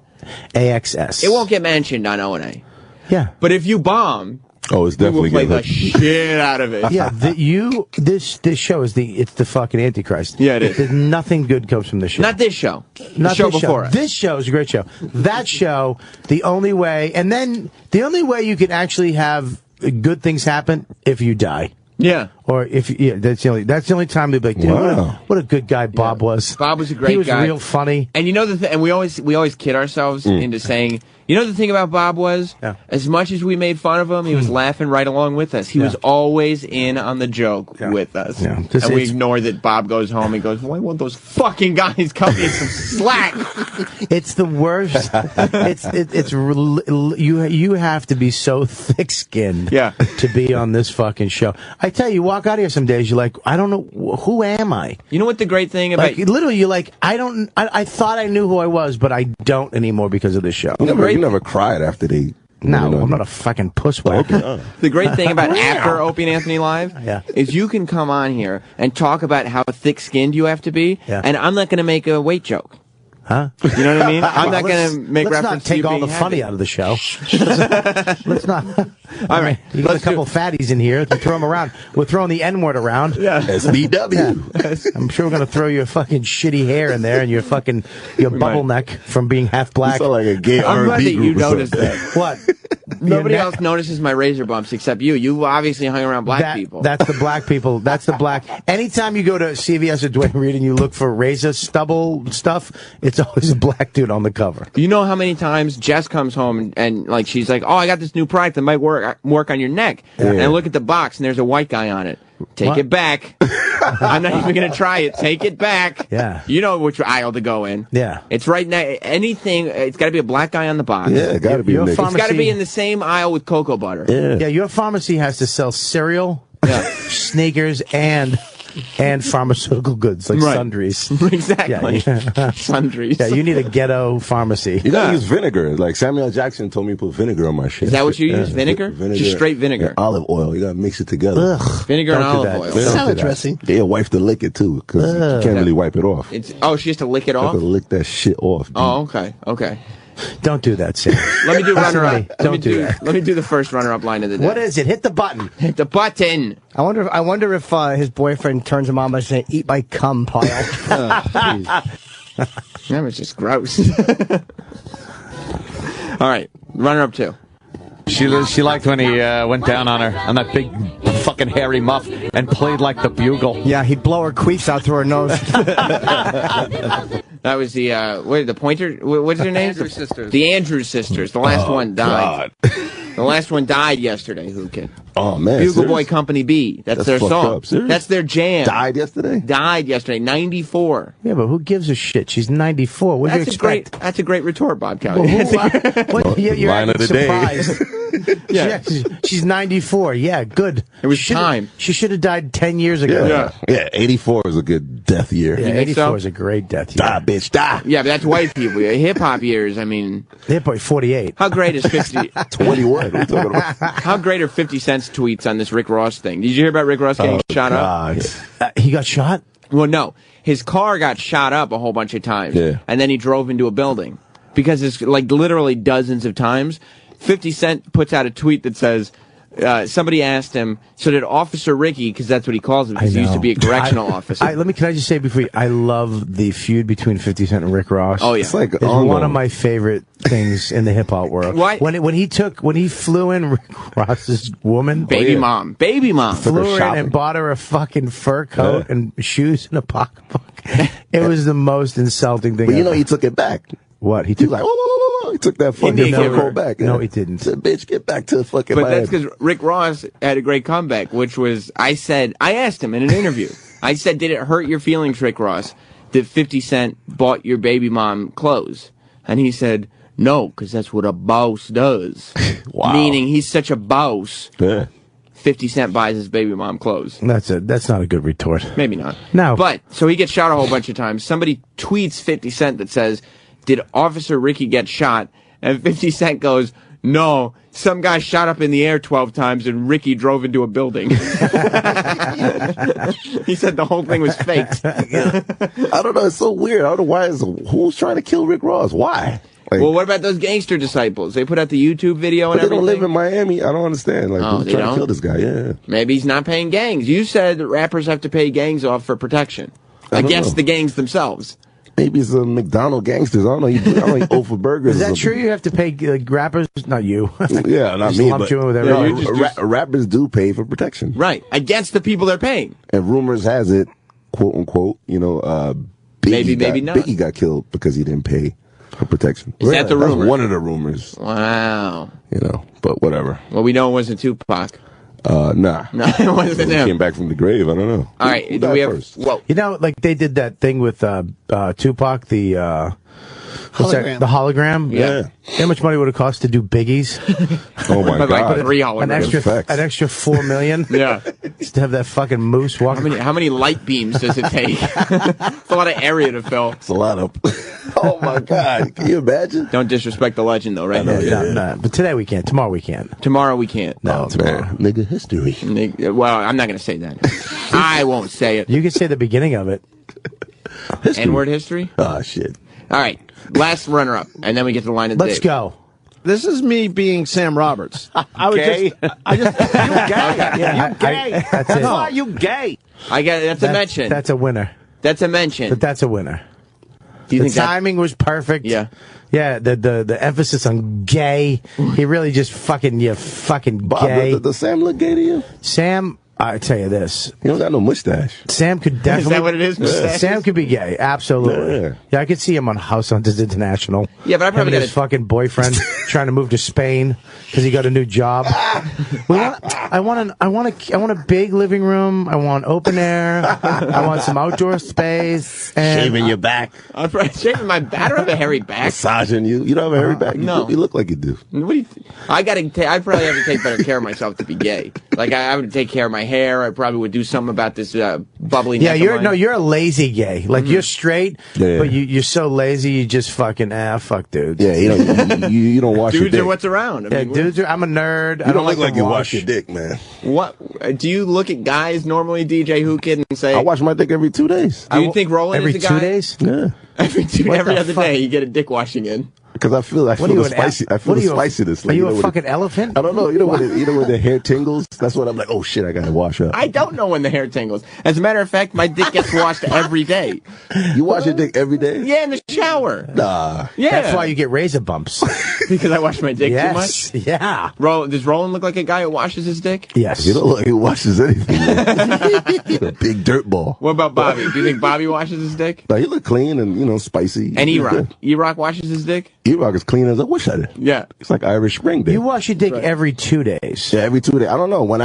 AXS. it won't get mentioned on O&A. Yeah. But if you bomb, Oh, it's We will definitely play getting the shit out of it. Yeah, this show is it's the fucking Antichrist. Yeah, it is. There's nothing good comes from this show. Not this show. Not the show this before us. This show is a great show. That show, the only way you can actually have good things happen if you die. Yeah. Or if that's the only time they'd be like, dude, what a good guy Bob was. Bob was a great guy. He was real funny. And you know and we always kid ourselves into saying, you know the thing about Bob was, as much as we made fun of him, he was laughing right along with us. He was always in on the joke with us. Yeah. And we ignore that Bob goes home and goes, why won't those fucking guys cut me some slack? It's the worst. You have to be so thick-skinned to be on this fucking show. I tell you, walk out here some days, you're like, I don't know, who am I? You know what the great thing about... Like, literally, you're like, I thought I knew who I was, but I don't anymore because of this show. You never cried after they... No, I'm not a fucking pusswhacker. The great thing about after Opie and Anthony Live is you can come on here and talk about how thick-skinned you have to be, and I'm not going to make a weight joke. Huh? You know what I mean? I'm not going to make reference Let's not take to you all the being funny happy. out of the show. Let's not. All right. You got a couple fatties in here. We throw them around. We're throwing the N-word around. Yeah. SBW. I'm sure we're going to throw your fucking shitty hair in there and your bubble neck from being half black. You sound like a gay I'm glad R&B that you group or noticed something. that. What? Nobody else notices my razor bumps except you. You obviously hung around black people. That's the black people. That's the black. Anytime you go to CVS or Dwayne Reed and you look for razor stubble stuff, it's always a black dude on the cover. You know how many times Jess comes home and like she's like, "Oh, I got this new product that might work on your neck," and I look at the box and there's a white guy on it. Take it back. I'm not even going to try it. Take it back. Yeah. You know which aisle to go in. Yeah. It's right now. Anything. It's got to be a black guy on the box. Yeah, it got to be. Your It's It's got to be in the same aisle with cocoa butter. Yeah, your pharmacy has to sell cereal, sneakers, and pharmaceutical goods like sundries. Exactly. Yeah. Sundries. Yeah, you need a ghetto pharmacy. You gotta use vinegar. Like Samuel Jackson told me to put vinegar on my shit. Is that what you use? Vinegar? Just straight vinegar. And olive oil. You gotta mix it together. Ugh. Vinegar and Don't do olive that. oil. Don't Salad do that. dressing. Yeah, wife to lick it too, because you can't really wipe it off. She has to lick it You have off? to lick that shit off. Dude. Oh, okay. Don't do that, Sam. Let me do runner-up. Don't do that. Let me do the first runner-up line of the day. What is it? Hit the button. Hit the button. I wonder if his boyfriend turns him on by saying, "Eat my cum pile." That was just gross. All right, runner-up 2. She liked when he went down on her on that big fucking hairy muff and played like the bugle. Yeah, he'd blow her queefs out through her nose. That was the the Pointer. What's their name? Andrews sisters. The Andrews sisters. The last one died. The last one died yesterday. Who kid? Oh man, Bugle serious? Boy Company B. That's their fucked song. up. Serious? That's their jam. Died yesterday. Died yesterday. 94. Yeah, but who gives a shit? She's 94. What do you expect? That's a great retort, Bob Kelly. You're Line of the surprised. Yeah. She's 94. Yeah, good. It was time. She should have died 10 years ago. Yeah. 84 is a good death year. Yeah, think 84 so? is a great death year. Die, bitch, die. Yeah, but that's white people. Hip hop years. I mean, They're probably 48. how great is 50? 21. What are you talking about? How great are 50 Cent's tweets on this Rick Ross thing? Did you hear about Rick Ross getting shot up? God. He got shot? Well, no. His car got shot up a whole bunch of times. Yeah. And then he drove into a building. Because it's like literally dozens of times. 50 Cent puts out a tweet that says, somebody asked him, so did Officer Ricky, because that's what he calls him, because he used to be a correctional officer. Can I just say before I love the feud between 50 Cent and Rick Ross. Oh, yeah. It's like It's one of my favorite things in the hip hop world. Why? When he flew in Rick Ross's woman, Baby mom. flew her in and bought her a fucking fur coat and shoes and a pocketbook. It was the most insulting thing. But you ever. know, he took it back. What? He was like, whoa. He took that fucking didn't fur give her- coat back. No, he didn't. Said, bitch, get back to the fucking But Miami. that's because Rick Ross had a great comeback, which was, I asked him in an interview, I said, did it hurt your feelings, Rick Ross, that 50 Cent bought your baby mom clothes? And he said, no, because that's what a boss does. Wow. Meaning he's such a boss. Yeah. 50 Cent buys his baby mom clothes. That's not a good retort. Maybe not. No. But, so he gets shot a whole bunch of times. Somebody tweets 50 Cent that says, did Officer Ricky get shot? And 50 Cent goes, no, some guy shot up in the air 12 times and Ricky drove into a building. He said the whole thing was faked. I don't know. It's so weird. I don't know why. Who's trying to kill Rick Ross? Why? Like, well, what about those gangster disciples? They put out the YouTube video and but they everything. don't live in Miami. I don't understand. Like, Oh, who's they trying don't? to kill this guy? Yeah. Maybe he's not paying gangs. You said that rappers have to pay gangs off for protection I don't against know. the gangs themselves. Maybe it's a McDonald gangsters. I don't know. I don't know. For burgers. Is or that true? something. You have to pay rappers? Not you. Yeah, not Just me. lump But you in with no, everyone. rappers do pay for protection, Right, against the people they're paying. and rumors has it, quote unquote, Biggie Maybe not. Biggie got killed because he didn't pay for protection. Is that the That's rumor? one of the rumors. Wow. But whatever. Well, we know it wasn't Tupac. Nah. No, it wasn't He him. came back from the grave. I don't know. All right, Who do we died have? first? Well, You know, like they did that thing with Tupac, the what's that? Hologram. The hologram. Yeah. How much money would it cost to do Biggie's? Oh my Like god. 3 holograms. An extra $4 million. Yeah. Just to have that fucking moose walk. How many light beams does it take? It's a lot of area to fill. It's a lot of. Oh my god. Can you imagine? Don't disrespect the legend, though, right? No, but today we can't. Tomorrow we can't. Tomorrow we can't. No, tomorrow. Man, nigga, history. Well, I'm not going to say that. I won't say it. You can say the beginning of it. N-word history? Oh shit. All right. Last runner-up, and then we get to the line of the Let's day. go. This is me being Sam Roberts. I was Gay? I just You gay? Yeah, You gay? that's it. Why are you gay? I got that's a mention. That's a winner. That's a mention. But that's a winner. Do you The think that? timing was perfect. Yeah. Yeah, the emphasis on gay. He really just fucking Bob, gay. does Sam look gay to you? Sam, I tell you this. He don't got no mustache. Sam could definitely. Is that what it is? Mustaches? Sam could be gay, absolutely. Yeah. Yeah, I could see him on House Hunters International. Yeah, but I probably Him and his gotta- fucking boyfriend trying to move to Spain because he got a new job. I want a big living room. I want open air. I want some outdoor space. And Shaving your back, I'm shaving my back. I don't have a hairy back. massaging you. You don't have a hairy back. No. You look like you do. What do you I probably have to take better care of myself to be gay. Like I would take care of my hair. I probably would do something about this bubbly. Yeah, neck of mine. you're a lazy gay. Like you're straight, Yeah. but you're so lazy. You just fucking fuck dudes. Yeah, you don't wash your Dudes dick. are what's around. I Yeah, mean, dudes. I'm a nerd. I You don't look like to you wash. wash your dick, man. What do you look at guys normally, DJ Who Kid, and say? I wash my dick every 2 days. Do you think Roland every is the guy? 2 days? Yeah, Every What the other fuck? day, you get a dick washing in. because I feel What are the you, an spicy. el- I feel what are the you, spiciness. Are you a when fucking elephant? I don't know. You know when the hair tingles. That's when I'm like, oh shit, I gotta wash up. I don't know when the hair tingles. As a matter of fact, my dick gets washed every day. You wash your dick every day? Yeah, in the shower. Nah. Yeah, That's why you get razor bumps. because I wash my dick too Yes. much. Yeah. Does Roland look like a guy who washes his dick? Yes. You don't look like he washes anything. You're a big dirt ball. What about Bobby? Do you think Bobby washes his dick? Now, he look clean and spicy. And He's E-Rock. good. E-Rock washes his dick? E-Rock is clean as I wish I did. Yeah. It's like Irish Spring Day. You wash your dick every 2 days. Yeah, every 2 days. I don't know when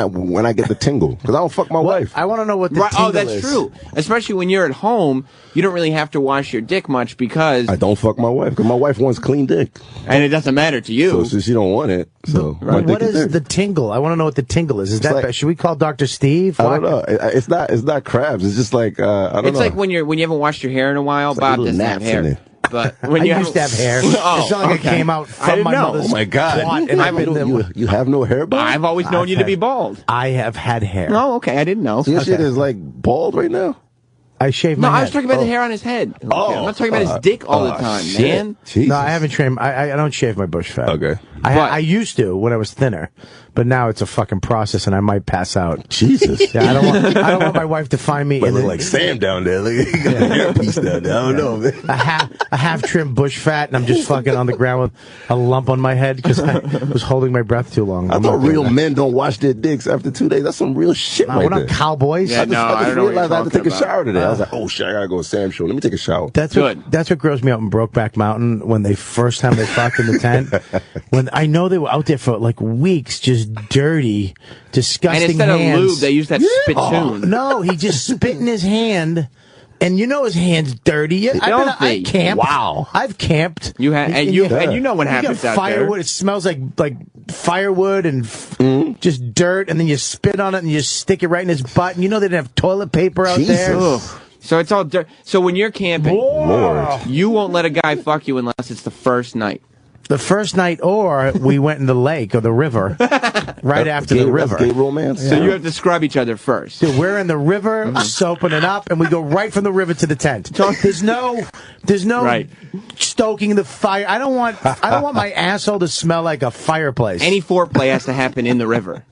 I get the tingle because I don't fuck my wife. I want to know what the Right. tingle Oh, that's is. true. Especially when you're at home, you don't really have to wash your dick much because, I don't fuck my wife because my wife wants clean dick. and it doesn't matter to you. So since she don't want it, so my What dick is there. the tingle? I want to know what the tingle is. Is that like- should we call Dr. Steve? I don't know. It's not crabs. It's just like I don't It's know. like when you haven't washed your hair in a while. like Bob little doesn't have gnats in hair. it. But when I you used to have hair. Oh, it's not like okay. it came out I from didn't my know. mother's Oh my God! twat, and I've been You have no hair, Bob? I've always known you to be bald. I have had hair. Oh, okay. I didn't know. So your shit is like bald right now. I shaved No, my I was head. talking about the hair on his head. Okay, I'm not talking about his dick all the time, shit. man. Jesus. No, I haven't trimmed. I don't shave my bush fat. Okay. I used to when I was thinner, but now it's a fucking process, and I might pass out. Jesus. Yeah, I don't want my wife to find me But in look like Sam down there. Look, he got a hairpiece down there. I don't know, man. a half trimmed bush fat, and I'm just fucking on the ground with a lump on my head because I was holding my breath too long. I I'm thought not doing real that. men don't wash their dicks after 2 days. That's some real shit No, right we're there. not cowboys. Yeah, I just don't know what you're realized I had to take a talking shower about. today. I was like, oh shit, I gotta go to Sam's show. Let me take a shower. That's what grows me out in Brokeback Mountain when they first time they fucked in the tent. When I know they were out there for like weeks, just dirty, disgusting. And instead hands. of lube, they use that spittoon. No, he just spit in his hand. And you know his hand's dirty. I've camped. Wow. I've camped. You have, and you know what You got happens out firewood. there. It smells like firewood and just dirt, and then you spit on it and you just stick it right in his butt. And you know they didn't have toilet paper out there. Ugh. So it's all dirt. So when you're camping, Lord. you won't let a guy fuck you unless it's the first night. The first night, or we went in the lake or the river right after the river. That's gay romance. So you have to scrub each other first. Dude, we're in the river, soaping it up, and we go right from the river to the tent. There's no stoking the fire. I don't want my asshole to smell like a fireplace. Any foreplay has to happen in the river.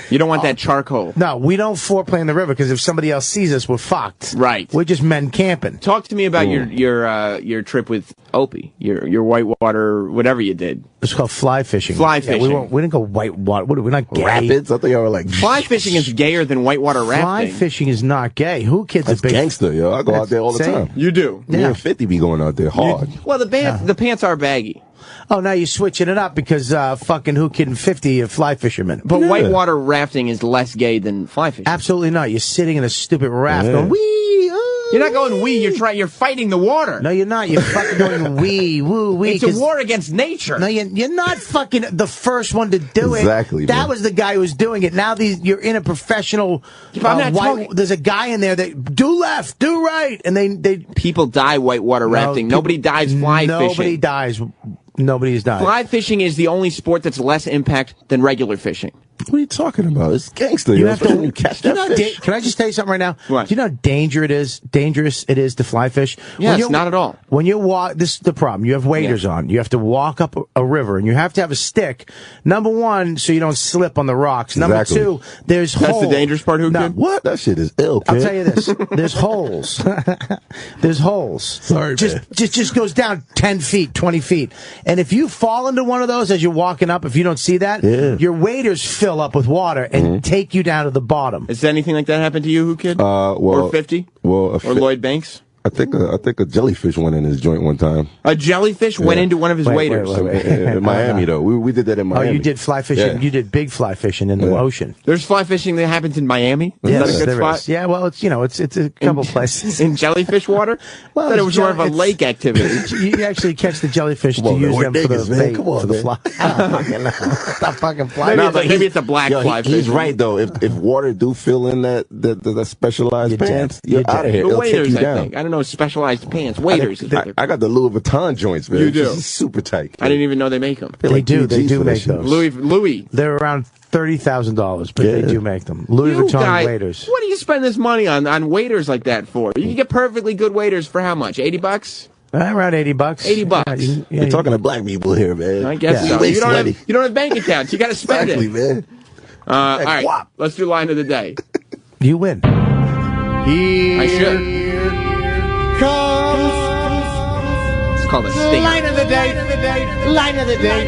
You don't want that charcoal. No, we don't foreplay in the river because if somebody else sees us, we're fucked. Right. We're just men camping. Talk to me about your trip with Opie, your whitewater, whatever you did. It's called fly fishing. Fly fishing. We didn't go whitewater. We're not gay. Rapids? I thought y'all were like... Fly fishing is gayer than whitewater rafting. Fly fishing is not gay. Who kids That's a big gangster, yo. I go out there all the time. You do. Me and 50 be going out there hard. Well, the pants are baggy. Oh, now you're switching it up because fucking Who Kid and 50 are fly fishermen. But whitewater rafting is less gay than fly fishing. Absolutely not. You're sitting in a stupid raft going, wee, You're not going wee. You're fighting the water. No, you're not. You're fucking going wee, woo, wee. It's a war against nature. No, you're not fucking the first one to do it. Exactly. That was the guy who was doing it. Now you're in a professional. There's a guy in there that do left, do right, and they people die whitewater rafting. Nobody dies fly fishing. Nobody dies. Nobody's died. Fly fishing is the only sport that's less impact than regular fishing. What are you talking about? It's gangster. You have to catch that fish. Can I just tell you something right now? What? Do you know how dangerous it is to fly fish? Yes, not at all. When you walk, this is the problem. You have waders on. You have to walk up a river, and you have to have a stick. Number one, so you don't slip on the rocks. Number two, there's holes. That's the dangerous part, Who Kid? What? That shit is ill, kid. I'll tell you this. There's holes. There's holes. Sorry, man. Just goes down 10 feet, 20 feet. And if you fall into one of those as you're walking up, if you don't see that, your waders fill up with water and take you down to the bottom. Has anything like that happened to you, Who Kid? Or 50? Or Lloyd Banks? I think a jellyfish went in his joint one time. A jellyfish went into one of his waders. In Miami, though. We did that in Miami. Oh, you did fly fishing. Yeah. You did big fly fishing in the ocean. There's fly fishing that happens in Miami. Is Yes, that a good there spot? is. Yeah, well, it's a couple places. In jellyfish water? Well, I thought it was more of a lake activity. You actually catch the jellyfish to use them for the bait, for the fly. Stop fucking fly. Maybe it's a black fly fish. He's right though. If water do fill in that specialized pants, you're out of here. The It'll take waders, you I down. think. I don't know, specialized pants. Waders. I got the Louis Vuitton joints, man. You do? It's super tight. I didn't even know they make them. They do make those. Louis. They're around $30,000, but they do make them. Louis Vuitton waders. What do you spend this money on waders like that for? You can get perfectly good waders for how much? $80? Around $80. $80. You're talking to black people here, man. I guess so. You don't have bank accounts. You got to spend Exactly, it. man. All right, let's do line of the day. You win. I should. It's called a stinger. Line of the day. Line of the day.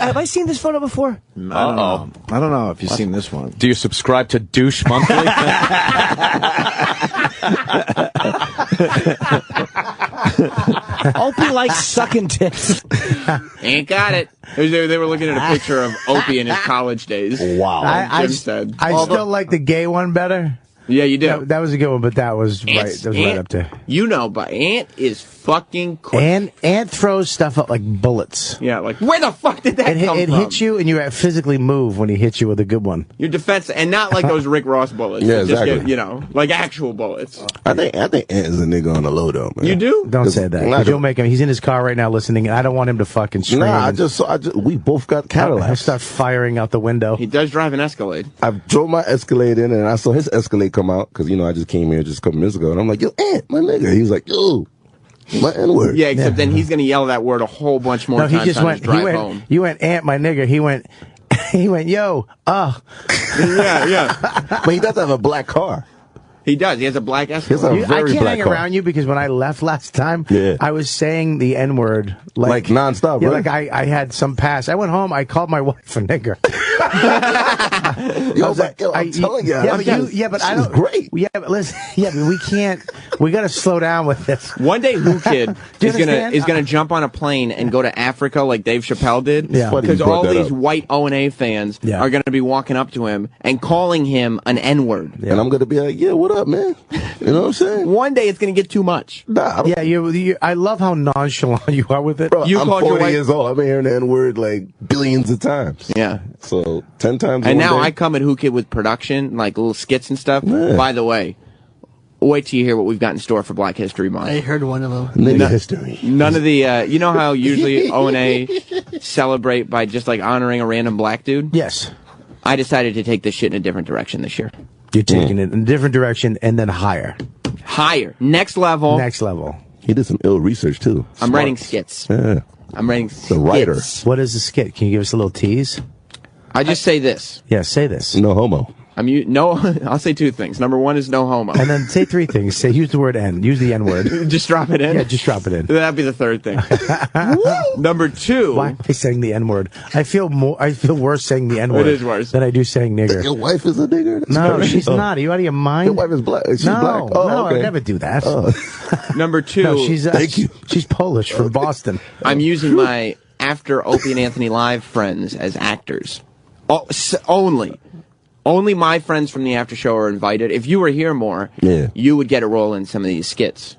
Have I seen this photo before? I don't know if you've seen this one. Do you subscribe to Douche Monthly? Opie likes sucking tits. Ain't got it. They were looking at a picture of Opie in his college days. Wow. I still like the gay one better. Yeah, you do. That was a good one, but that was right. That was right up there. You know, but Ant is fucking quick. Ant throws stuff up like bullets. Yeah, like where the fuck did that come from? It hits you, and you physically move when he hits you with a good one. Your defense, and not like those Rick Ross bullets. Yeah, that exactly. Just get, like actual bullets. I think Ant is a nigga on the low though, man. You do? Don't say that. 'Cause you'll make him. He's in his car right now listening, and I don't want him to fucking scream. Nah, we both got Cadillacs. He'll start firing out the window. He does drive an Escalade. I drove my Escalade in, and I saw his Escalade come out because I just came here just a couple minutes ago, and I'm like, yo, Ant, my nigga. He was like, yo, my N-word. Yeah, except then he's gonna yell that word a whole bunch more times he just on went. his drive home. You went, Ant, my nigga. He went, yo, yeah. But he does have a black car. He does. He has a black Escalade. I can't hang around you because when I left last time, I was saying the N-word like nonstop. Yeah, right? like I had some pass. I went home. I called my wife a nigger. I was like, I'm telling you. But I don't. Great. Yeah, but listen. Yeah, but we can't. We got to slow down with this. One day, Who Kid is gonna jump on a plane and go to Africa like Dave Chappelle did. Yeah, because all these white O&A fans are gonna be walking up to him and calling him an N-word. And I'm gonna be like, yeah, what up, man? You know what I'm saying? One day it's gonna get too much. Nah, I love how nonchalant you are with it. Bro, you I'm 40 years old. I've been hearing the N-word like billions of times. Yeah. So 10 times. And now I come at Who Kid with production, like little skits and stuff. Yeah. By the way, wait till you hear what we've got in store for Black History Month. I heard one of them. Nigga history. None of the, you know how usually O&A celebrate by just like honoring a random black dude? Yes. I decided to take this shit in a different direction this year. You're taking it in a different direction and then higher. Higher. Next level. Next level. He did some ill research, too. I'm writing skits. Yeah. I'm writing skits. The writer. What is the skit? Can you give us a little tease? I just say this. Yeah, say this. No homo. I'll say two things. Number one is no homo. And then say three things. Use the word N. Use the N word. Just drop it in? Yeah, just drop it in. That'd be the third thing. Number two. Why am I saying the N word? I feel worse saying the N word. It is worse. Than I do saying nigger. Your wife is a nigger? That's No, crazy. she's not. Are you out of your mind? Your wife is black. She's no, black. Oh, no, okay. I never do that. Number two. No, she's Thank you. She's Polish from Boston. I'm using my After Opie and Anthony Live friends as actors. Only my friends from the after show are invited. If you were here more, you would get a role in some of these skits.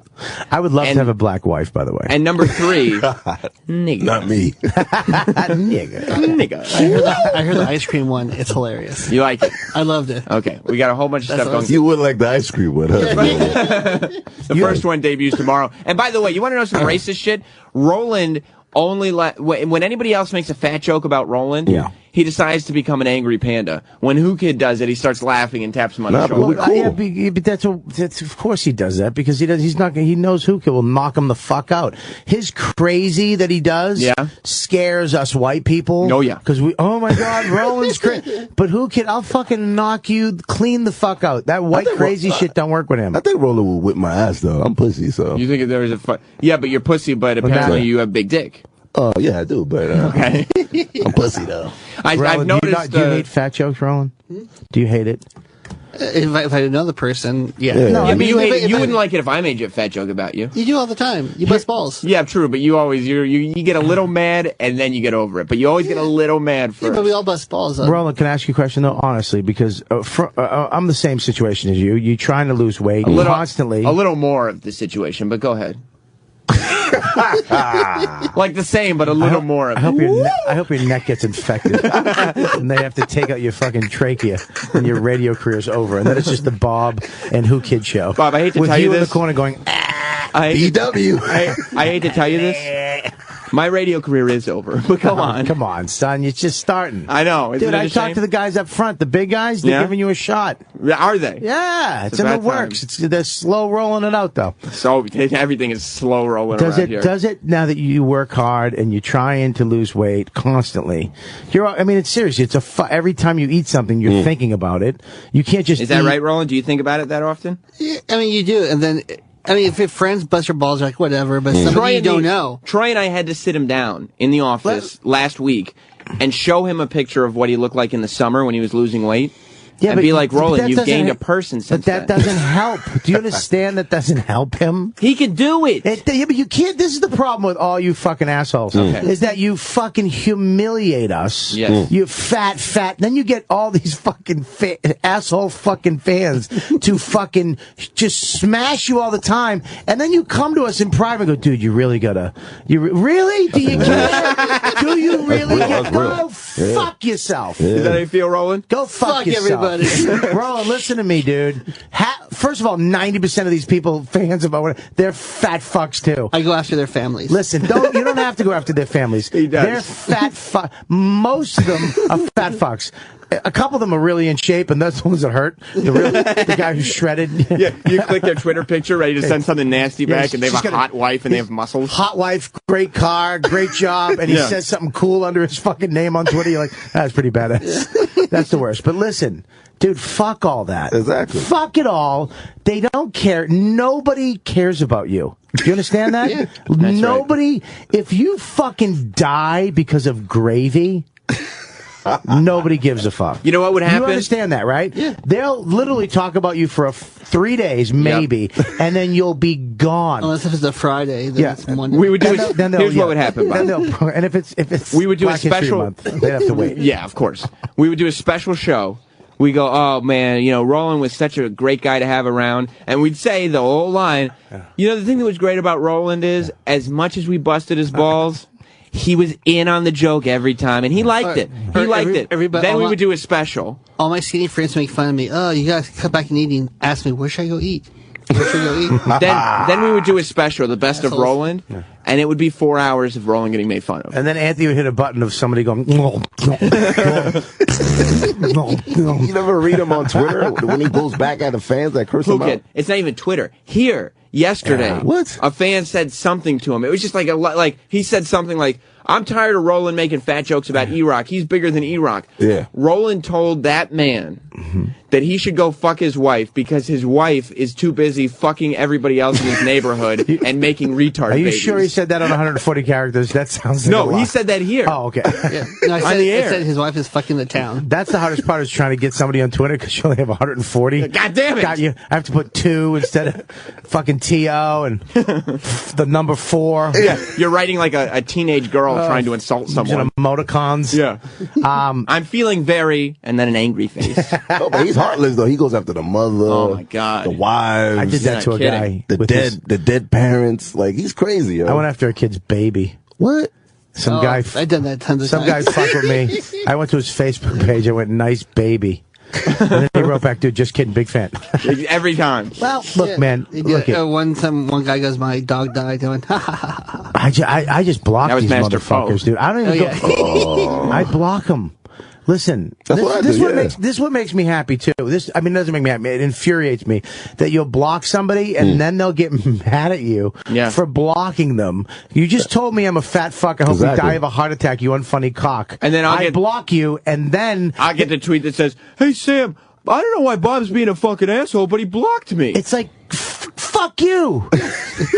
I would love to have a black wife, by the way. And number three, nigga. Not me. Nigga. I heard the ice cream one. It's hilarious. You like it? I loved it. Okay, we got a whole bunch of stuff going. You would like the ice cream one, huh? The first one debuts tomorrow. And by the way, you want to know some racist shit? Roland only when anybody else makes a fat joke about Roland, he decides to become an angry panda. When Who Kid does it, he starts laughing and taps him on the shoulder. But that's of course he does that because he knows Who Kid will knock him the fuck out. His crazy that he does scares us white people. Oh yeah, because oh my god, Roland's crazy. But Who Kid, I'll fucking knock you clean the fuck out. That white crazy shit don't work with him. I think Roland will whip my ass though. I'm pussy, so. You think there is a yeah, but you're pussy, but apparently you have big dick. Oh yeah, I do, but okay. I'm pussy though. I've noticed. Do you hate fat jokes, Roland? Do you hate it? If I had another person, yeah. No, but you wouldn't like it if I made you a fat joke about you. You do all the time. You bust balls. Yeah, true, but you always you get a little mad and then you get over it. But you always get a little mad first. Yeah, but we all bust balls. Roland, can I ask you a question though, honestly? Because I'm the same situation as you. You're trying to lose weight constantly. A little more of the situation, but go ahead. Like the same, but a little more. I hope your neck gets infected, and they have to take out your fucking trachea, and your radio career's over, and then it's just the Bob and Who Kid show. Bob, I hate to with tell you in this. the corner going, BW. I hate to tell you this. My radio career is over, but come on. Come on, son. You're just starting. I know. Dude, I talked to the guys up front, the big guys. They're giving you a shot. Are they? Yeah, it's in the works. They're slow rolling it out, though. So everything is slow rolling around here. Does it, now that you work hard and you're trying to lose weight constantly, it's serious. It's every time you eat something, you're thinking about it. You can't just Is that right, Roland? Do you think about it that often? Yeah, you do. And then... if your friends bust your balls, you're like, whatever, but somebody you don't know. Troy and I had to sit him down in the office last week and show him a picture of what he looked like in the summer when he was losing weight. Yeah, and be like, Roland, you've gained a person since But that doesn't help. Do you understand that doesn't help him? He can do it. Yeah, but you can't. This is the problem with all you fucking assholes. Okay. Is that you fucking humiliate us. Yes. You fat. Then you get all these fucking asshole fucking fans to fucking just smash you all the time. And then you come to us in private and go, dude, you really gotta. Really? Do you care? Do you really? Go fuck yourself. Yeah. Is that how you feel, Roland? Go fuck yourself. Everybody. Roland, listen to me, dude. First of all, 90% of these people, fans of our, they're fat fucks too. I go after their families. Listen, you don't have to go after their families. He does. They're fat fucks. Most of them are fat fucks. A couple of them are really in shape, and that's the ones that hurt. The guy who's shredded. Yeah, you click their Twitter picture, ready to send something nasty back, and they have a hot wife and they have muscles. Hot wife, great car, great job, and he says something cool under his fucking name on Twitter. You're like, that's pretty badass. That's the worst. But listen, dude, fuck all that. Exactly. Fuck it all. They don't care. Nobody cares about you. Do you understand that? Yeah. Nobody. Right. If you fucking die because of gravy. Nobody gives a fuck. You know what would happen? You understand that, right? Yeah. They'll literally talk about you for 3 days, maybe, and then you'll be gone. Unless if it's a Friday, then it's Monday. We would do. Here's what would happen. And if it's we would do Black a special. Month, they'd have to wait. Yeah, of course. We would do a special show. We go, oh man, Roland was such a great guy to have around, and we'd say the whole line. The thing that was great about Roland is, as much as we busted his balls. He was in on the joke every time, and he liked it. He liked it. Then we would do a special. All my skinny friends make fun of me. Oh, you guys cut back on eating. Ask me, where should I go eat? then we would do a special, the best of Roland, and it would be 4 hours of Roland getting made fun of. And then Anthony would hit a button of somebody going, You never read him on Twitter when he goes back at the fans that curse him out? It's not even Twitter. Here, yesterday, a fan said something to him. It was just like he said something like, I'm tired of Roland making fat jokes about E-Rock. He's bigger than E-Rock. Yeah. Roland told that man that he should go fuck his wife because his wife is too busy fucking everybody else in his neighborhood and making retard Are you babies. sure he said that on 140 characters? That sounds like a lot. He said that here. Oh, okay. Yeah. No, On the air. I said his wife is fucking the town. That's the hardest part is trying to get somebody on Twitter because you only have 140. God damn it. Got you. I have to put 2 instead of fucking T-O and the number 4. Yeah. You're writing like a teenage girl trying to insult someone. Emoticons. Yeah. I'm feeling very, and then an angry face. Oh, but he's heartless though. He goes after the mother. Oh my God. The wives. I did that to a guy. The with the dead parents. Like he's crazy. Yo. I went after a kid's baby. What? Some guy. I've done that tons of Some times. guy fucked with me. I went to his Facebook page. I went, nice baby. And then he wrote back, dude, just kidding, big fan. Every time. Well, look, man. Look it. One time, one guy goes, "My dog died." I went, "Ha ha ha." I just block That was these Master motherfuckers, Poe. dude. I don't even go. I block them. Listen, this what makes me happy too. It doesn't make me happy. It infuriates me that you'll block somebody and then they'll get mad at you for blocking them. You just told me I'm a fat fuck. I hope you die of a heart attack, you unfunny cock. And then I block you, and then I get the tweet that says, "Hey Sam, I don't know why Bob's being a fucking asshole, but he blocked me." It's like, fuck you.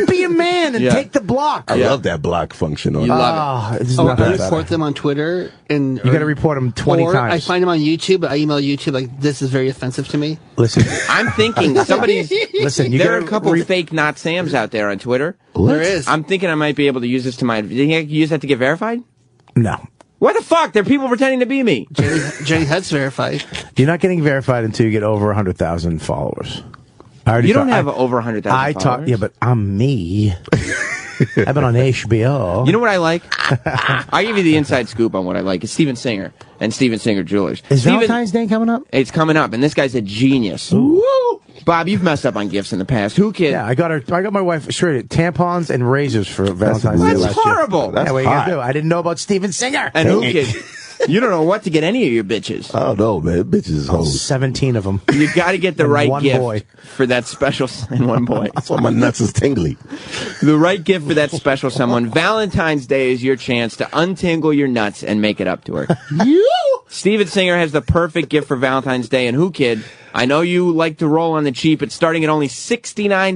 Be a man and take the block. I love that block function. On I report them on Twitter, and you got to report them 20 or times. I find them on YouTube. I email YouTube like, "This is very offensive to me." Listen, I'm thinking somebody's. Listen, you there are gotta a couple fake not Sams out there on Twitter. There is. I'm thinking I might be able to use this to my. Do you think I can use that to get verified? No. What the fuck? There are people pretending to be me. Jenny Hud's verified. You're not getting verified until you get over 100,000 followers. You don't have over 100,000 followers. Yeah, but I'm me. I've been on HBO. You know what I like? I give you the inside scoop on what I like. It's Steven Singer and Steven Singer Jewelers. Is Valentine's Day coming up? It's coming up, and this guy's a genius. Woo! Bob, you've messed up on gifts in the past. Who kid? Yeah, I got my wife straight tampons and razors for Valentine's Day That's last horrible. year. That's what are you hot. gonna do? I didn't know about Steven Singer. And who kid? You don't know what to get any of your bitches. I don't know, man. Bitches is hoes. 17 of them. You got to get the And right one gift boy. for that special and one boy. That's why my nuts is tingly. The right gift for that special someone. Valentine's Day is your chance to untangle your nuts and make it up to her. Steven Singer has the perfect gift for Valentine's Day, and who kid? I know you like to roll on the cheap. It's starting at only $69.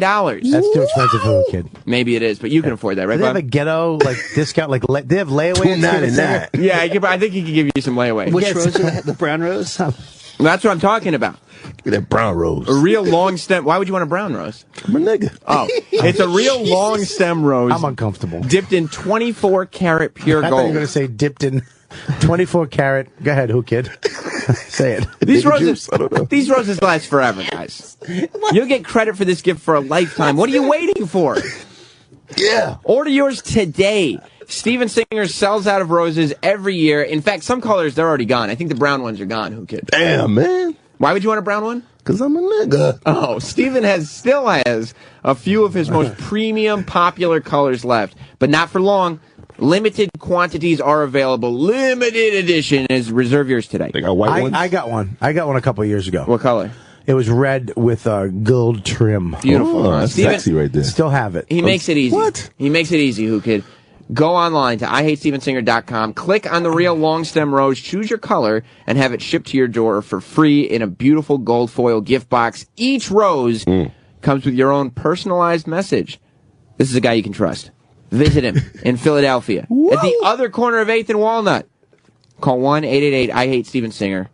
That's too expensive for a kid. Maybe it is, but you can afford that, right, Do they have Bob? a ghetto discount? They have layaway in Steven Singer? Yeah, I think he can give you some layaway. Which rose? The brown rose? That's what I'm talking about. Give me that brown rose. A real long stem. Why would you want a brown rose? I'm a nigga. Oh, it's a real long stem rose. I'm uncomfortable. Dipped in 24 karat pure I thought you were gold. going to say dipped in 24 karat. Go ahead, who kid? Say it. These roses last forever, guys. You'll get credit for this gift for a lifetime. What are you waiting for? Yeah. Order yours today. Steven Singer sells out of roses every year. In fact, some colors, they're already gone. I think the brown ones are gone. Who kid? Damn, man. Why would you want a brown one? Because I'm a nigga. Oh, Steven still has a few of his most premium, popular colors left, but not for long. Limited quantities are available. Limited edition is reserve yours today. They got white ones? I got one. I got one a couple of years ago. What color? It was red with gold trim. Beautiful. Oh, that's Steven- sexy right there. Still have it. He makes it easy. What? He makes it easy, who kid. Go online to IHateStevenSinger.com, click on the real long stem rose, choose your color, and have it shipped to your door for free in a beautiful gold foil gift box. Each rose comes with your own personalized message. This is a guy you can trust. Visit him in Philadelphia at the other corner of 8th and Walnut. Call 1-888-I-HATE-STEVEN-SINGER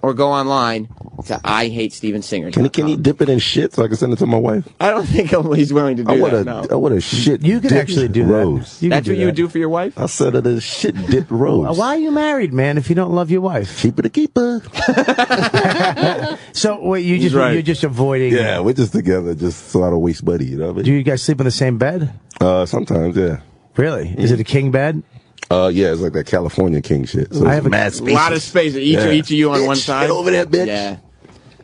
or go online to IHateStevenSinger.com. Can he dip it in shit so I can send it to my wife? I don't think he's willing to do that. No. I want a shit. You can actually do that. rose. You can That's do what you would that. do for your wife? I said it as shit dipped rose. Why are you married, man, if you don't love your wife? Keep it a keeper. So, wait, He's right. you're just avoiding... Yeah, we're just together, just so I don't waste buddy. You know what I mean? Do you guys sleep in the same bed? Sometimes, yeah. Really? Is it a king bed? Yeah, it's like that California king shit. So I have a mad lot of space. Each of you on one side. Over there, bitch. Yeah.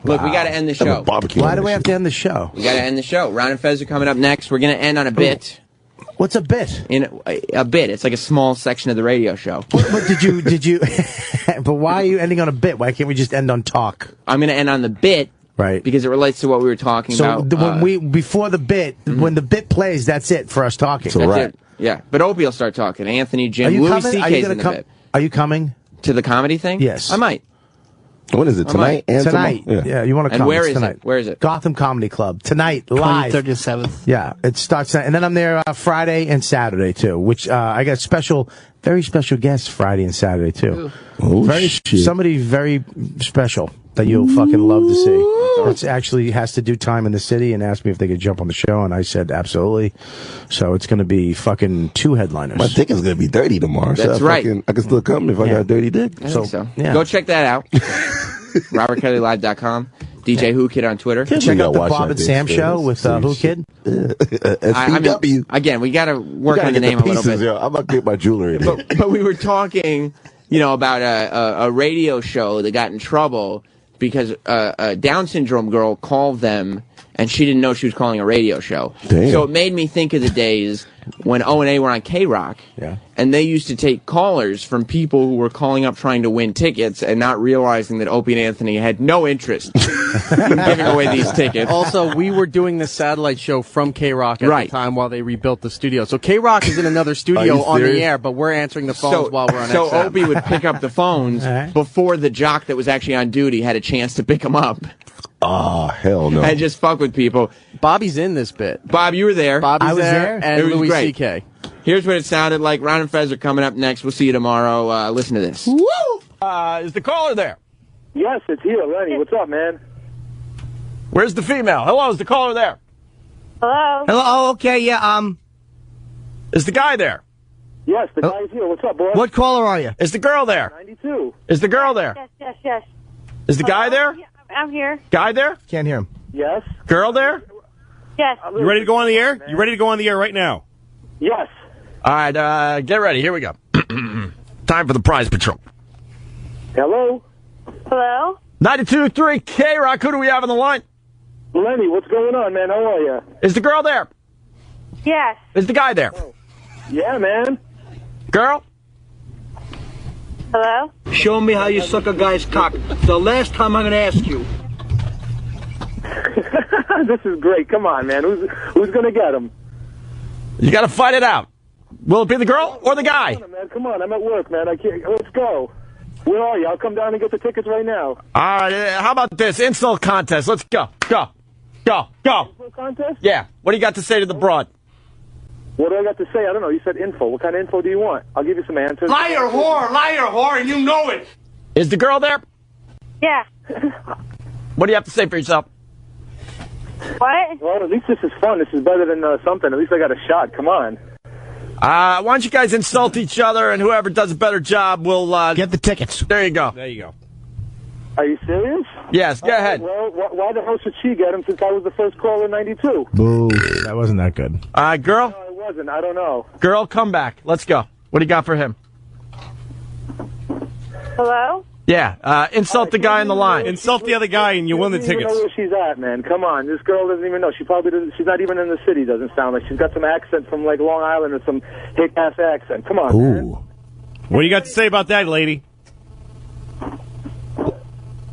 Look, we got to end the show. Why do we have to end the show? We got to end the show. Ron and Fez are coming up next. We're going to end on a bit. What's a bit? A bit. It's like a small section of the radio show. But did you? But why are you ending on a bit? Why can't we just end on talk? I'm going to end on the bit. Right. Because it relates to what we were talking about. So before the bit, when the bit plays, that's it for us talking. That's it. Yeah. But Opie will start talking. Anthony, Jim, Louis C.K.'s in the bit. Are you coming? To the comedy thing? Yes. I might. When is it? Tonight and tonight. tomorrow? Yeah, you want to come? And where it's is tonight. it? Where is it? Gotham Comedy Club tonight, live. 23rd and 7th. Yeah, it starts tonight, and then I'm there Friday and Saturday too. Which I got very special guests Friday and Saturday too. Somebody very special that you'll fucking love to see. That's actually has to do time in the city and asked me if they could jump on the show, and I said absolutely. So it's going to be fucking 2 headliners. My dick is going to be dirty tomorrow. That's so right. I can still come if I got a dirty dick. I think so. Go check that out. RobertKellyLive.com. DJ Who Kid on Twitter. Check out the Bob and Sam show with Who Kid. Again, we got to work on the name a little bit. I'm about to get my jewelry. But we were talking, about a radio show that got in trouble because a Down syndrome girl called them and she didn't know she was calling a radio show. Damn. So it made me think of the days when O&A were on K-Rock, and they used to take callers from people who were calling up trying to win tickets and not realizing that Opie and Anthony had no interest in giving away these tickets. Also, we were doing the satellite show from K-Rock at the time while they rebuilt the studio. So K-Rock is in another studio on the air, but we're answering the phones while we're on So XM. Opie would pick up the phones before the jock that was actually on duty had a chance to pick them up. Oh, hell no. And just fuck with people. Bobby's in this bit. Bob, you were there. Bobby's there, and It was Louis great. C.K. Here's what it sounded like. Ron and Fez are coming up next. We'll see you tomorrow. Listen to this. Woo! Is the caller there? Yes, it's here, Lenny. What's up, man? Where's the female? Hello, is the caller there? Hello? Hello? Oh, okay, yeah, Is the guy there? Yes, the guy's here. What's up, boy? What caller are you? Is the girl there? 92. Is the girl there? Yes. Is the guy there? I'm here. Guy there? Can't hear him. Yes. Girl there? Yes. You ready to go on the air? You ready to go on the air right now? Yes. All right, get ready. Here we go. Time for the prize patrol. Hello? Hello? 92.3 K-Rock. Who do we have on the line? Lenny, what's going on, man? How are you? Is the girl there? Yes. Is the guy there? Yeah, man. Girl? Hello? Show me how you suck a guy's cock. The last time I'm going to ask you. This is great. Come on, man. Who's going to get him? You got to fight it out. Will it be the girl or the guy? Come on, I'm at work, man. I can't. Let's go. Where are you? I'll come down and get the tickets right now. All right, how about this? Insult contest. Let's go. Go. Contest? Yeah. What do you got to say to the broad? What do I got to say? I don't know. You said info. What kind of info do you want? I'll give you some answers. Liar, whore, and you know it. Is the girl there? Yeah. What do you have to say for yourself? What? Well, at least this is fun. This is better than something. At least I got a shot. Come on. Why don't you guys insult each other, and whoever does a better job will get the tickets. There you go. There you go. Are you serious? Yes, go ahead. Well, why the hell should she get him since I was the first caller in 92? Boo. That wasn't that good. Girl? No, it wasn't. I don't know. Girl, come back. Let's go. What do you got for him? Hello? Yeah, insult the guy on the line. Insult the other guy, and you win the She doesn't tickets. even know where she's at, man. Come on. This girl doesn't even know. She probably doesn't. She's not even in the city, doesn't sound like. She's got some accent from, like, Long Island or some hick-ass accent. Come on, man. What do you got to say about that, lady?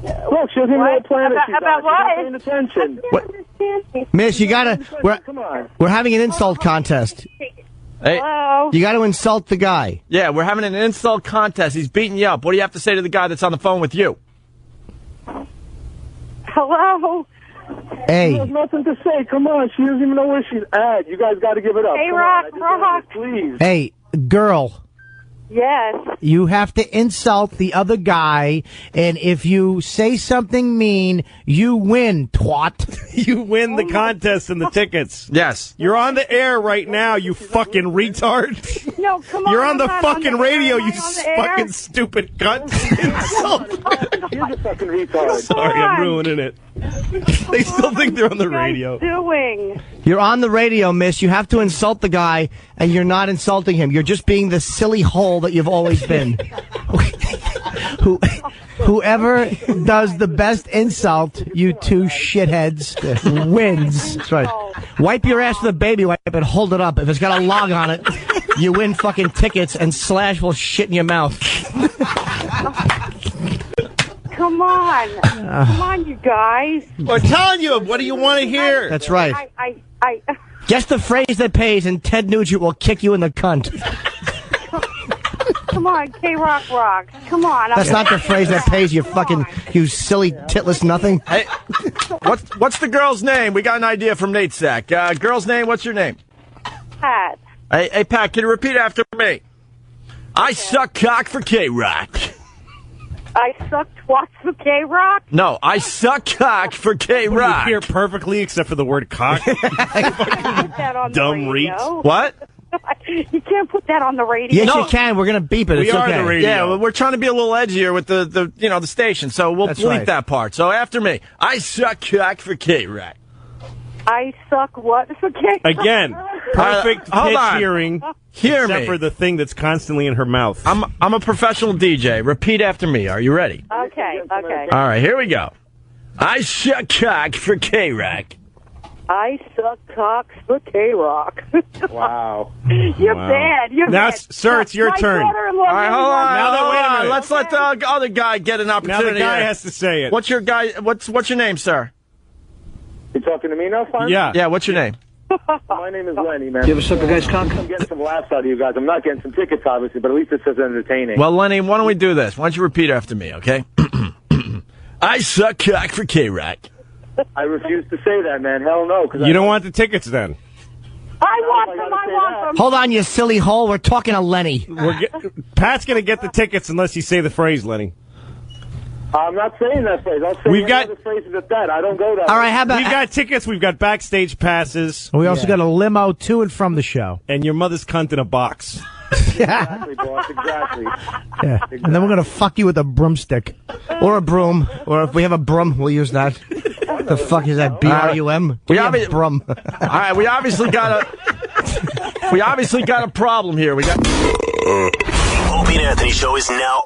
Look, she doesn't even know what planet she's About on. what? She's not paying attention. Miss, you gotta. Come on. We're having an insult contest. Hey, Hello? You gotta insult the guy. yeah, we're having an insult contest. He's beating you up. What do you have to say to the guy that's on the phone with you? Hello? Hey. She has nothing to say. Come on. She doesn't even know where she's at. You guys got to give it up. Hey, Come Rock, on. I just want Rock. this, please. Hey, girl. Yes. You have to insult the other guy, and if you say something mean, you win, twat. You win the contest and the tickets. Yes. You're on the air right now, you fucking retard. No, come on. You're on the I'm not fucking on the radio, air. Am you I on the air? fucking stupid cunt. She's a fucking retard. Sorry, I'm ruining it. They still think they're on the radio. Doing? You're on the radio, miss. You have to insult the guy, and you're not insulting him. You're just being the silly hole that you've always been. Whoever does the best insult, you two shitheads, wins. That's right. Wipe your ass with a baby wipe and hold it up. If it's got a log on it, you win fucking tickets and Slash will shit in your mouth. Come on. Come on, you guys. We're telling you, what do you want to hear? That's right. I Guess the phrase that pays and Ted Nugent will kick you in the cunt. Come on, K-Rock rocks. Come on. That's not the phrase that pays, you fucking, you silly titless nothing. Hey, what's the girl's name? We got an idea from Nate Sack. Girl's name, what's your name? Pat. Hey, Pat, can you repeat after me? I suck cock for K-Rock. I suck twats for K-Rock? No, I suck cock for K-Rock. You hear perfectly except for the word cock. That on Dumb the radio. reach. What? You can't put that on the radio. Yes, you can. We're going to beep it. We It's are okay. the radio. Yeah, well, we're trying to be a little edgier with the station, so we'll That's bleep right. that part. So after me, I suck cock for K-Rock. I suck what for K-Rock? Again, perfect hold pitch on. hearing. Hear except me. for the thing that's constantly in her mouth. I'm a professional DJ. Repeat after me. Are you ready? Okay. All right, here we go. I suck cock for K-Rock. I suck cocks for K-Rock. Wow. You're bad. You're Now, bad. sir, it's your My turn. daughter-in-law All right, hold on. Now that- wait a minute. Let's let the other guy get an Now opportunity. the guy here. has to say it. What's your guy? What's your name, sir? You talking to me now, Fun? Yeah. Yeah. What's your name? My name is Lenny, man. Do you ever suck a guy's cock? I'm getting some laughs out of you guys. I'm not getting some tickets, obviously, but at least it says entertaining. Well, Lenny, why don't we do this? Why don't you repeat after me, okay? I suck cock for K-Rock. I refuse to say that, man. Hell no. You don't want the tickets then? I want them. Hold on, you silly hole. We're talking to Lenny. Pat's going to get the tickets unless you say the phrase, Lenny. I'm not saying that phrase. I'll say We've got- other phrases at that. I don't go that All way. right, how about... We've got tickets. We've got backstage passes. We also got a limo to and from the show. And your mother's cunt in a box. Exactly, boss. Exactly. Yeah. And then we're going to fuck you with a broomstick. Or a broom. Or if we have a broom, we'll use that. The fuck is that? B-R-U-M? We have obvi- broom. All right, we obviously got a problem here. We got. Opie and Anthony Show is now